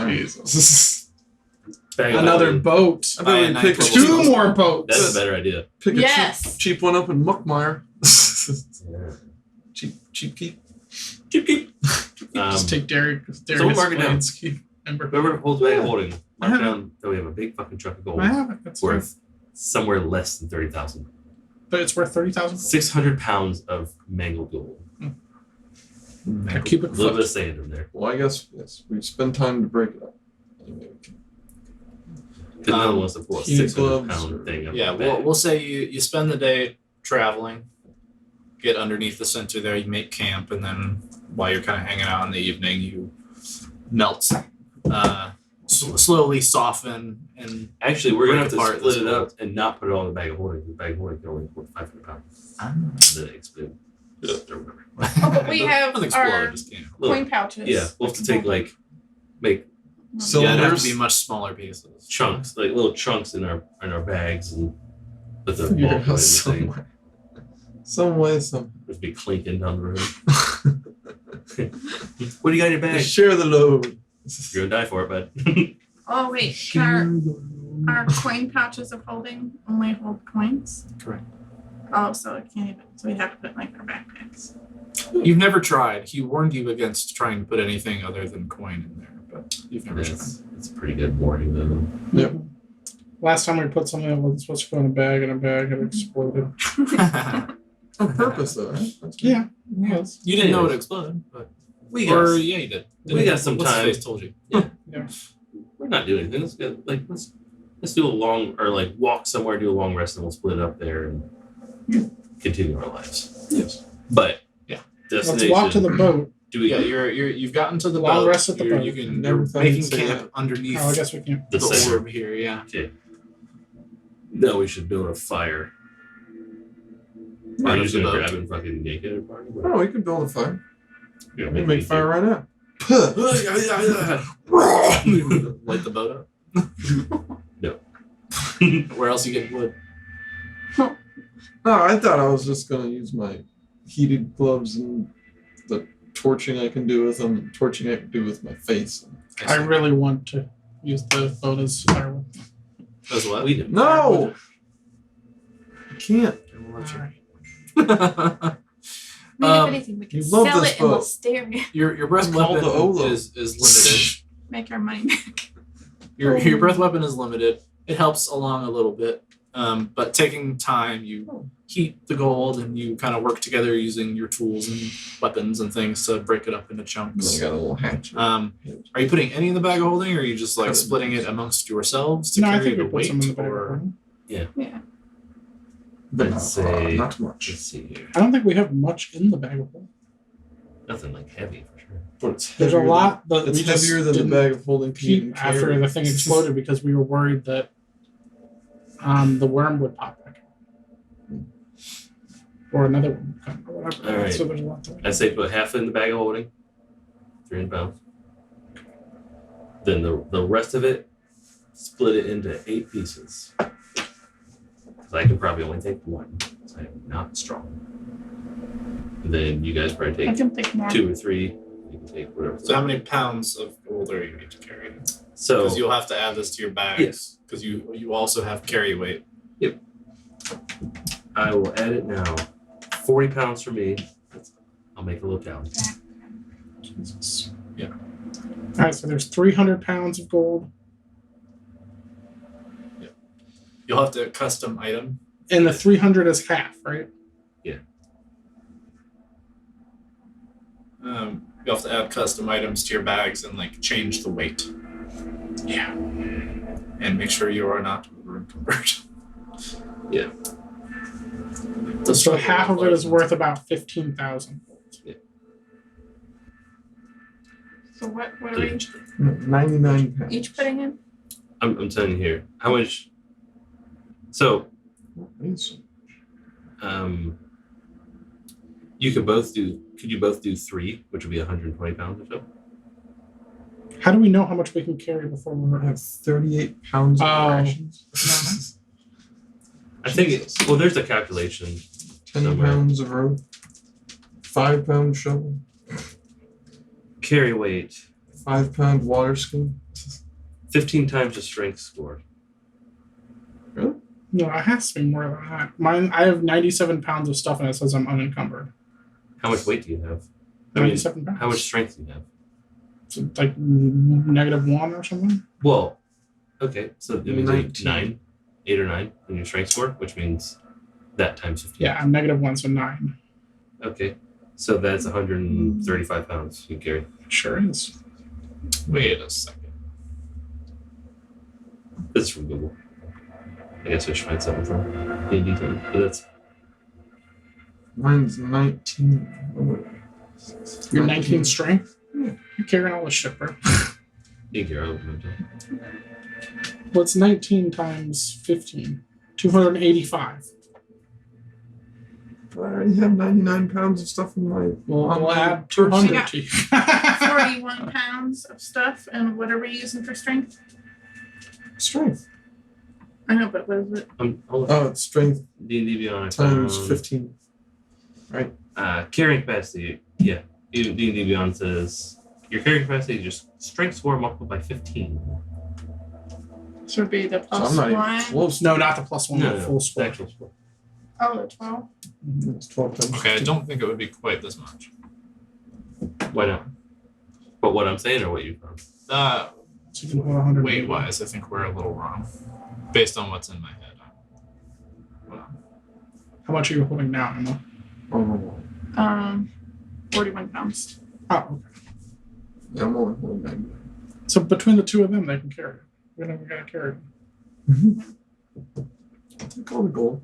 Jesus. Bag of Another holding. boat. I Buy a bet we nice pick a little cheap, Two more boats. That's a better idea. pick a Yes. cheap one up in Muckmeyer. Yeah. cheap keep. Cheap keep. Just take Derek. so we'll mark it down. Remember. Whoever holds bag of holding, I mark have down that we have a big fucking truck of gold I have it. It's worth somewhere less than 30,000. But it's worth 30,000. 600 pounds of mangled gold. A cubic A little bit foot. of sand in there. Well, I guess, yes, we spend time to break it up. Anyway, we can. Because no one wants to pull a Heat 600 gloves pound or- thing up Yeah, the bag. we'll say you spend the day traveling, get underneath the center there, you make camp, and then while you're kind of hanging out in the evening, you melt, slowly soften, and Actually, we're going to have break to apart split this it up gold. and not put it all in the bag of holding. The bag of holding can only hold 500 pounds. And then it explode. Or whatever. Oh, but we have Doesn't explode, our just can't. coin pouches. Yeah, we'll have to take make Yeah, it'd have to Cylinders. be much smaller pieces. chunks, like little chunks in our bags and put the Figure ball it in out the some thing. way. Some way, some. Just be clinking down the road. What do you got in your bag? Share the load. You're gonna die for it, bud. Oh wait, our coin pouches of holding only hold coins. Correct. Oh, so it can't even. So we have to put in, like our backpacks. You've never tried. He warned you against trying to put anything other than coin in there, but you've never It's a pretty good warning though. Last time we put something that wasn't supposed to go in a bag, and a bag had exploded. tried. On purpose, though, right? That's good. Yeah. Yes. You didn't know it exploded, but We or got yeah, you did. we got some What's his time. face told you. we're not doing anything. Let's get like let's let's do a long, or like walk somewhere, do a long rest, and we'll split up there and continue our lives. Yes. But Yeah. Let's destination. walk to the boat. Do we? Yeah, you've gotten to the Long boat. rest at the boat. You can Never you're thought you'd making say camp that. underneath Oh, I guess we can't. The the center. orb here. Yeah. Okay. No, we should build a fire. Are Part you of just the gonna boat. grab and fucking naked or party? Oh, we can build a fire. You know, We'll it make fire right now. Puh. Light the boat No. up. Where else you get wood? Oh, I thought I was just gonna use my heated gloves and the torching I can do with them, torching I can do with my face. I really want to use the boat as firewood. As what? We did. No, I can't. I mean, Um, if anything, we can you love sell this it and we'll boat. stare it. your breath It's called weapon the Olo. is limited. Make our money back. Your breath weapon is limited. It helps along a little bit, but taking time, you heat the gold and you kind of work together using your tools and weapons and things to break it up into I chunks. got a little hatchet. Are you putting any in the bag of holding, or are you just like splitting it amongst yourselves to No, I carry think the we put some in the weight? bag. Or Yeah. Let's say. Not much. Let's see here. I don't think we have much in the bag of holding. Nothing like heavy for sure. But it's There's a heavier lot that It's we just heavier than the didn't bag of holding can even keep after carry. the thing exploded because we were worried that the worm would pop back. Or another one would come or whatever. All right. So there's a lot to it. I'd say put half in the bag of holding, 300 pounds. Then the rest of it, split it into 8 pieces. Because I can probably only take 1, because I am not strong. And then you guys probably I take can think more. 2 or 3. You can take whatever. So how many pounds of gold are you need to carry? So Because you'll have to add this to your bags. Yes. Because you also have carry weight. I will add it now. 40 pounds for me. I'll make a little tally. Jesus. Yeah. All right, so there's 300 pounds of gold. You'll have to custom item. And the 300 is half, right? You'll have to add custom items to your bags and like change the weight. Yeah. And make sure you are not over-encumbered. Yeah. So half of it is worth about 15,000. So what are we 99 pounds. each putting in? I'm telling you here. How much? So you could both do. Could you both do 3, which would be 120 pounds or so? How do we know how much we can carry before I we're have 38 pounds of Oh. rations. I think it's well. There's a calculation. 10 Somewhere. pounds of rope. 5 pound shovel. Carry weight 5 pound water skin. 15 times the strength score. No, it has to be more than that. Mine, I have 97 pounds of stuff and it says I'm unencumbered. How much weight do you have? I mean, 97 pounds. how much strength do you have? So like -1 or something? Well, okay, so it means 19. 9, 8 or 9 in your strength score, which means that times 15. Yeah, I'm -1, so 9. Okay, so that's 135 pounds you carry. Sure is. Wait a second. This is from Google. I guess I should find something from D&D time, but that's Mine's 19. You're 19 strength? You're carrying all this shit, bro. you can carry all of them. What's 19 times 15? 285. I already have 99 pounds of stuff in my. We'll on my add person. 200 Yeah. to you. 41 pounds of stuff, and what are we using for strength? Strength. I know, but what is it? Hold on. Oh, it's strength D&D Beyond. times 15. Carrying capacity. Yeah, D&D Beyond says your carrying capacity is just strength score multiplied by 15. So it'd be the So plus I'm not even 1. close. No, not the +1, the full it's the score. actual score. Oh, the 12. It's 12 times. Okay, I 15. don't think it would be quite this much. Why not? But what I'm saying or what you found? So you can hold 100. Weight wise, I think we're a little wrong. Based on what's in my head. Well, How much are you holding now, Emma? Oh, 41 pounds. Oh, okay. yeah, I'm only holding 99. So between the two of them, they can carry it. We don't gotta carry it. Take all the gold.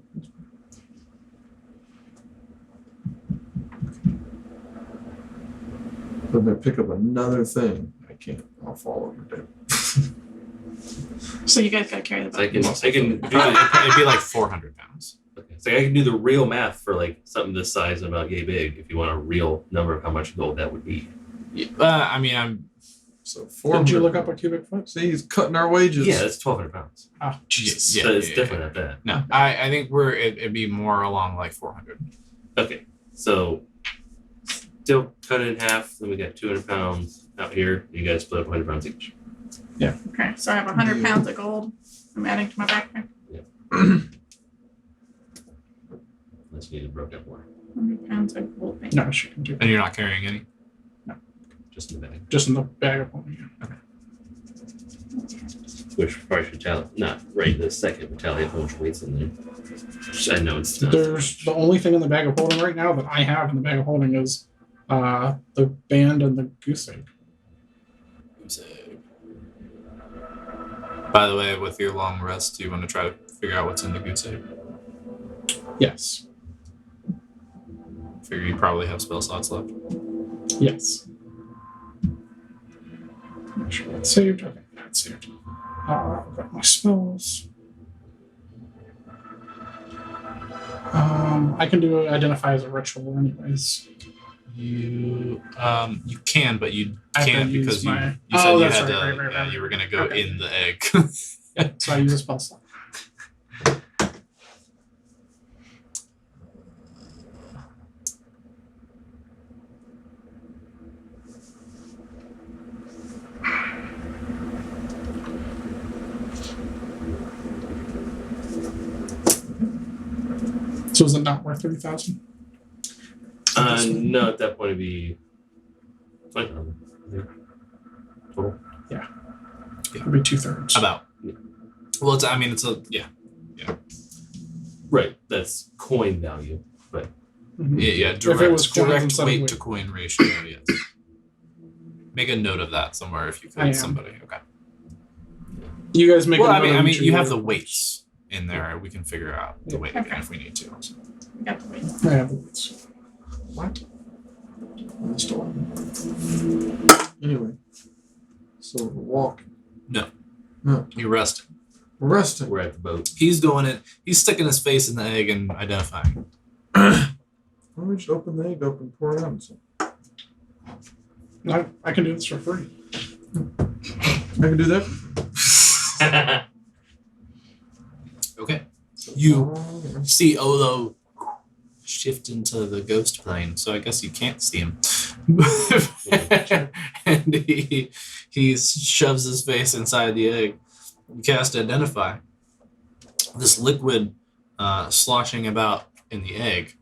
But if I pick up another thing, I can't. I'll fall over dead. So you guys gotta carry the So I boat. can do It'd be like 400 pounds. okay. So I can do the real math for like something this size and about yay big if you want a real number of how much gold that would be. I mean, I'm. So 400. Did you look up a cubic foot? See, he's cutting our wages. Yeah, that's 1,200 pounds. Oh, Jesus. Yeah, So it's yeah, definitely yeah. not that. No, I think it'd be more along like 400. Okay, so still cut it in half. Then we got 200 pounds out here. You guys split up 100 pounds each. Okay, so I have 100 pounds of gold. I'm adding to my backpack. Unless you need to broke up more. 100 pounds of gold. No, she can do And you're not carrying any? Just in the bag. just in the bag of holding. Yeah. Which probably should tell, not right this second, but tally how much weight's in there. Which I know it's not. There's the only thing in the bag of holding right now that I have in the bag of holding is the band and the goose egg. By the way, with your long rest, do you want to try to figure out what's in the goose egg? Yes. Figure you probably have spell slots left. Yes. Make sure that's saved. Okay, that's saved. I've got my spells. I can do identify as a ritual anyways. You can, but you I have to can't use because my- you Oh, said you that's had right, to right, you were gonna go Okay. in the egg. Yeah, so I use a spell slot. So is it not worth 30,000? No, at that point it'd be 20,000. Total. It'd be 2/3. About. Well, it's it's a yeah. Right, that's coin value. Mhm. Yeah, it direct, was coins direct instead of weight weight. to coin ratio, yes. Make a note of that somewhere if you I am. could, somebody. Okay. You guys make Well, a I note of mean, each you of have your- the weights in there. We can figure out the weight again Okay. if we need to. So. Got the weight. I have the weights. What? I'm still. Anyway. So we're walking. You rest. We're resting. We're at the boat. He's doing it. He's sticking his face in the egg and identifying. Why don't we just open the egg up and pour it out? So I can do this for free. I can do that. Okay. You see Olo shift into the ghost plane, so I guess you can't see him. And he shoves his face inside the egg. You cast Identify. This liquid sloshing about in the egg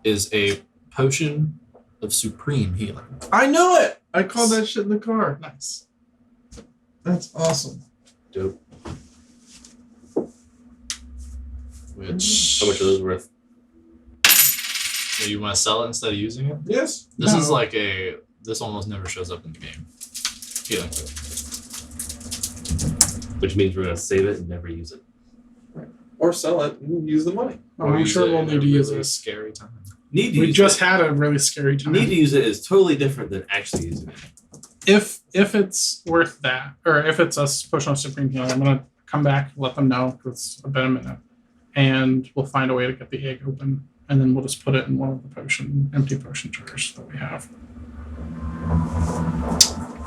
is a potion of supreme healing. I knew it. I called that shit in the car. Nice. That's awesome. Dope. Which How much are those worth? so you want to sell it instead of using it? Yes. This is No. like this almost never shows up in the game. Healing. Which means we're gonna save it and never use it. Or sell it and use the money. Oh, I'm use sure it we'll in need a to use really this. Scary time. Need to We use just it. had a really scary time. Need to use it is totally different than actually using it. If it's worth that, or if it's a potion of supreme healing, I'm gonna come back, let them know because it's been a minute, and we'll find a way to get the egg open, and then we'll just put it in one of the empty potion jars that we have.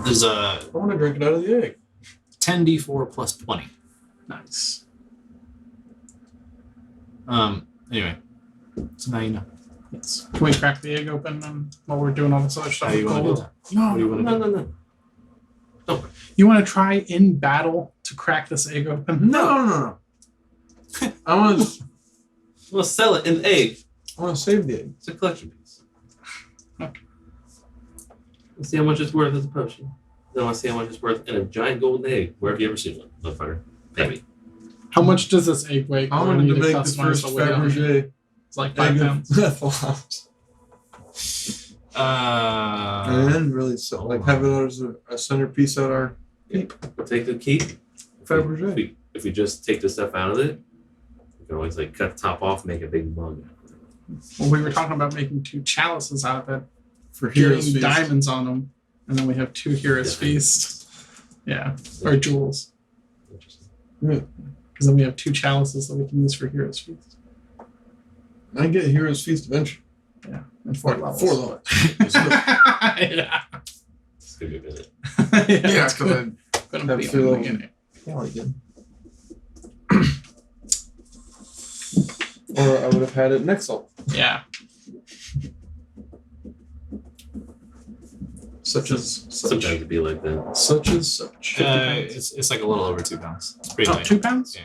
There's a I want to drink it out of the egg. 10d4 plus 20. Nice. Anyway, so now you know. Yes. Can we crack the egg open while we're doing all this other stuff? How you with want to do gold? that? No, What do you want to do? No. you want to try in battle to crack this egg open? No. I want to. We'll sell it in the egg. I want to save the egg. It's a collection piece. Okay. Let's see how much it's worth as a potion. Then I want to see how much it's worth in a giant golden egg. Where have you ever seen one, motherfucker? Pay me. How much does this egg weigh? I Do wanted need to make the customize first the weight on it? Fabergé It's like 5 egg pounds. of Nephilim. And really have it as a centerpiece at our We'll take the keep. Fabergé. if we just take the stuff out of it, we can always like cut the top off, make a big mug. Well, we were talking about making 2 chalices out of it, For Heroes getting Feast. diamonds on them, and then we have 2 Heroes Yeah. Feast. Yeah, or jewels. Interesting. Because then we have 2 chalices that we can use for Heroes Feast. I get Heroes Feast eventually. Yeah, and 4 levels. 4 levels. Yeah. It's gonna be a minute. Yeah, it's because gonna have be to in the level. beginning. yeah, again. Or I would have had it next level. Yeah. Such as such. Sometimes it'd be like that. Such as such. It's like a little over 2 pounds. It's pretty Oh, light. 2 pounds? Yeah.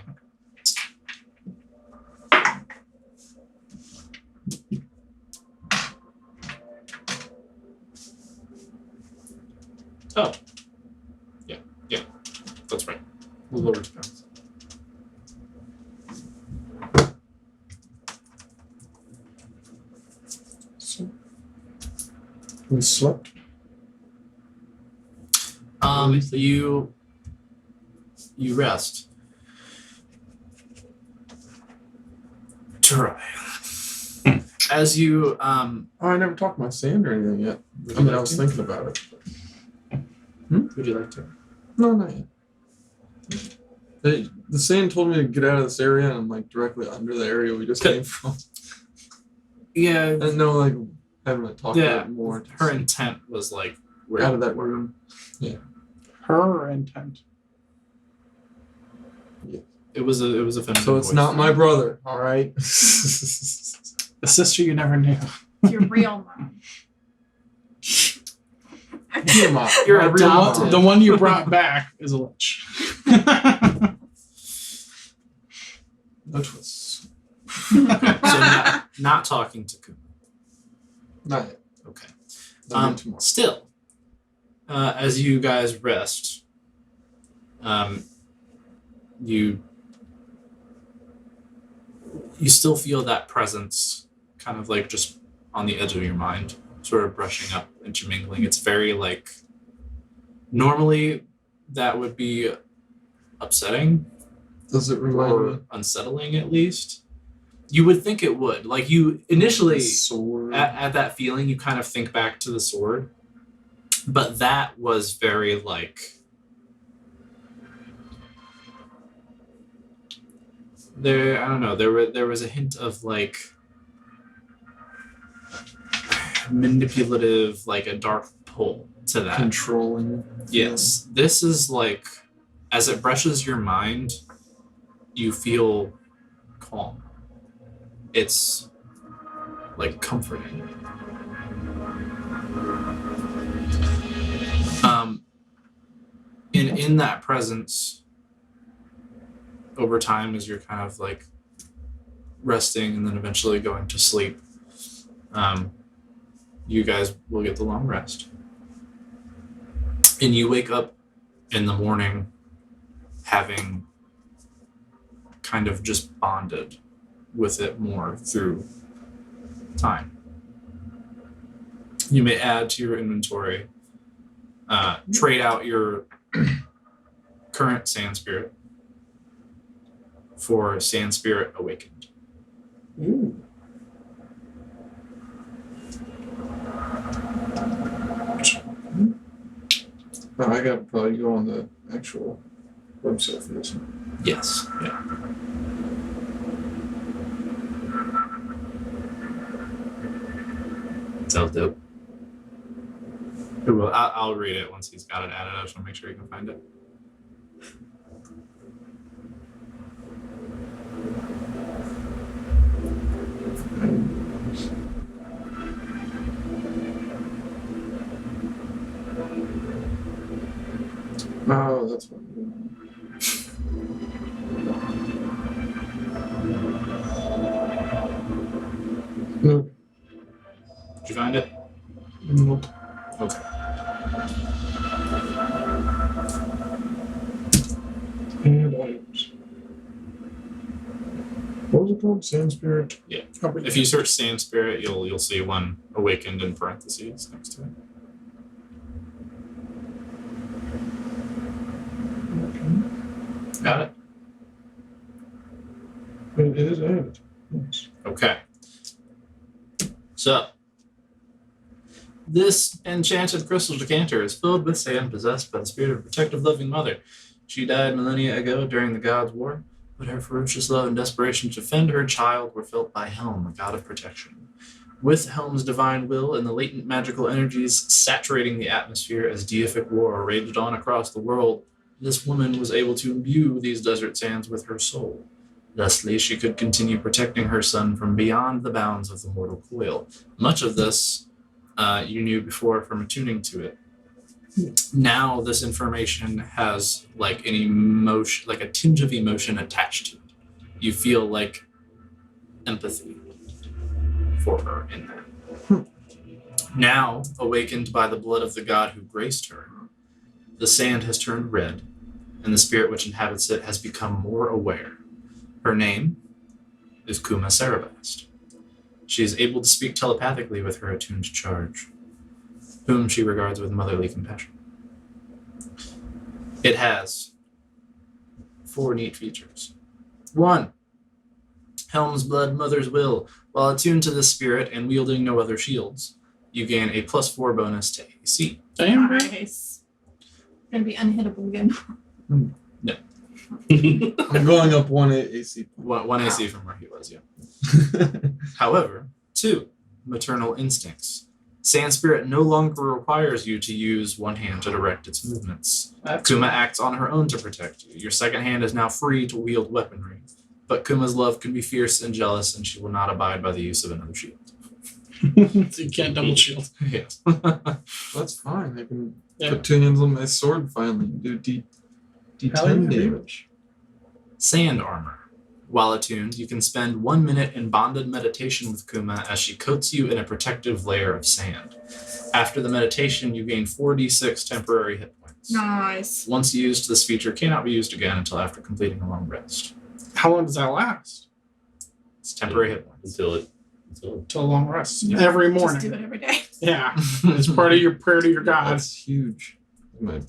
Oh. Yeah. That's right. A little over 2 pounds. So, we slept. You rest. Try. As you Oh, I never talked my sand or anything yet. would I you mean, I like was to? thinking about it. Would you like to? No, not yet. The sand told me to get out of this area, and I'm like directly under the area we just came from. Yeah. I didn't know, like, having to talk Yeah. about it more. Her intent was like where Out of that room. Her intent. it was a feminine So it's voice. not my brother, all right? The sister you never knew. Your real mom. Your mom. You're My real mom. adopted. The one you brought back is a lich. No twists. Okay, so not talking to Kuma. Not yet. Okay. That'll be tomorrow. Still, as you guys rest, you still feel that presence kind of like just on the edge of your mind, sort of brushing up, intermingling. It's very like, normally that would be upsetting Does it remind or me unsettling at least. You would think it would. Like you initially, of the sword? at that feeling, you kind of think back to the sword. But that was very like, I don't know, there was a hint of like manipulative, like a dark pull to that. Controlling. Yes. This is like, as it brushes your mind, you feel calm. It's like comforting. In that presence, over time, as you're kind of like resting and then eventually going to sleep, you guys will get the long rest. And you wake up in the morning having kind of just bonded with it more through time. You may add to your inventory, trade out your current Sand Spirit for Sand Spirit Awakened. Ooh. Oh, I gotta probably go on the actual website for this one. Yes. Yeah. Sounds dope. Well, I'll read it once he's got it added. I just want to make sure you can find it. Oh, that's what. Nope. Did you find it? Nope. Okay. And items. What was it called? Sand Spirit? If you search Sand Spirit, you'll see one awakened in parentheses next to it. Got it? It is added. Yes. Okay. So, this enchanted crystal decanter is filled with sand possessed by the spirit of a protective, loving mother. She died millennia ago during the God's War, but her ferocious love and desperation to defend her child were felt by Helm, a god of protection. With Helm's divine will and the latent magical energies saturating the atmosphere as deific war raged on across the world, this woman was able to imbue these desert sands with her soul. Thusly, she could continue protecting her son from beyond the bounds of the mortal coil. Much of this you knew before from attuning to it. Now, this information has like an emotion, like a tinge of emotion attached to it. You feel like empathy for her in that. Now, awakened by the blood of the god who graced her, the sand has turned red, and the spirit which inhabits it has become more aware. Her name is Kuma Sarabast. She is able to speak telepathically with her attuned charge, whom she regards with motherly compassion. It has 4 neat features. 1. Helm's Blood, Mother's Will. While attuned to this spirit and wielding no other shields, you gain a +4 bonus to AC. Damn, bro. Nice. Gonna be unhittable again. I'm going up 1 AC. One AC from where he was, yeah. However, 2. Maternal Instincts. Sand Spirit no longer requires you to use one hand to direct its movements. Kuma acts on her own to protect you. Your second hand is now free to wield weaponry, but Kuma's love can be fierce and jealous, and she will not abide by the use of another shield. So you can't double shield. Yes. That's fine. I can Yeah. put 2 hands on my sword finally and do Hell D10 yeah, dude. damage. Sand Armor. While attuned, you can spend 1 minute in bonded meditation with Kuma as she coats you in a protective layer of sand. After the meditation, you gain 4d6 temporary hit points. Nice. Once used, this feature cannot be used again until after completing a long rest. How long does that last? It's temporary hit points. until Till a long rest. Yeah. Every Just morning. do it every day. Yeah. It's part of your prayer to your God. That's huge. My,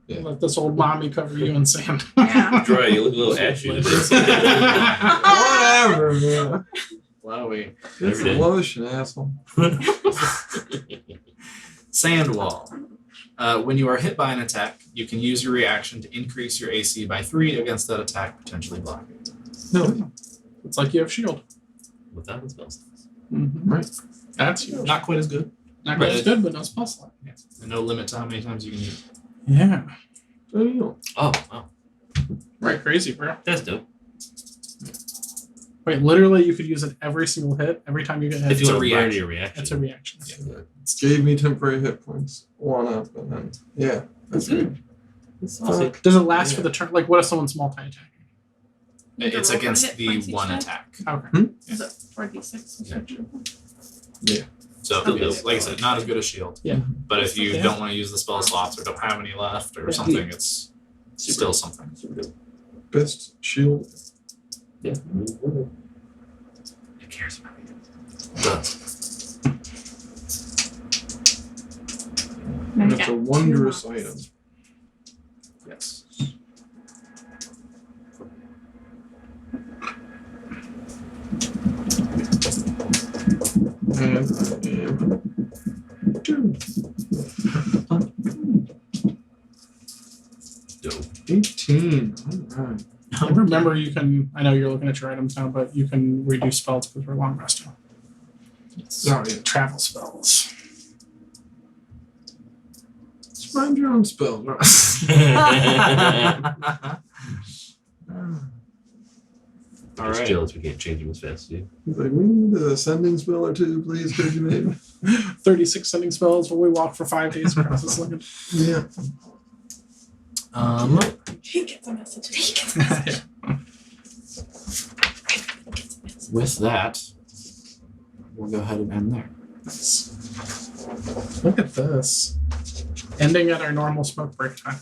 yeah. Let this old mommy cover you in sand. Yeah. Troy, you look a little ashy today. Whatever, man. Wowie. It's Every day. lotion, asshole. Sand Wall. When you are hit by an attack, you can use your reaction to increase your AC by 3 against that attack, potentially blocking. No, It's like you have shield. Without the spell slots. right. That's huge. Not quite as good. Not Right. quite as good, but no spell slot. And no limit to how many times you can use it. Yeah. So, you know, Oh, wow. Right, crazy, bro. That's dope. Wait, literally, you could use it every single hit, every time you get hit. If you It's a want to burn reaction. your reaction. It's a reaction. it gave me temporary hit points. 1 up, and then, yeah. That's good. That's awesome. Fuck. Does it last Yeah. for the turn? Like, what if someone's multi-attacking? It's roll for against hit the points each one time? attack. Okay. Is it 4d6? So, Okay. like I said, not as good as shield. Yeah. But if you Yeah. don't want to use the spell slots or don't have any left or Yeah. something, it's still something. Best shield. Yeah. Who cares about it? Does. Now you That's got a 2 wondrous months. item. Yes. And I am 2. Dope. 18. Alright. Remember, you can. I know you're looking at your items now, but you can reduce spells with your long rest now. Oh, yeah. Travel spells. Just mind your own spells, right? All Just right. jealous we can't change them as fast as you. He's like, we need a sending spell or 2, please, could you maybe? 36 sending spells while we walk for 5 days across this land. Yeah. He gets a message. He gets a message. With that, we'll go ahead and end there. Look at this. Ending at our normal smoke break time.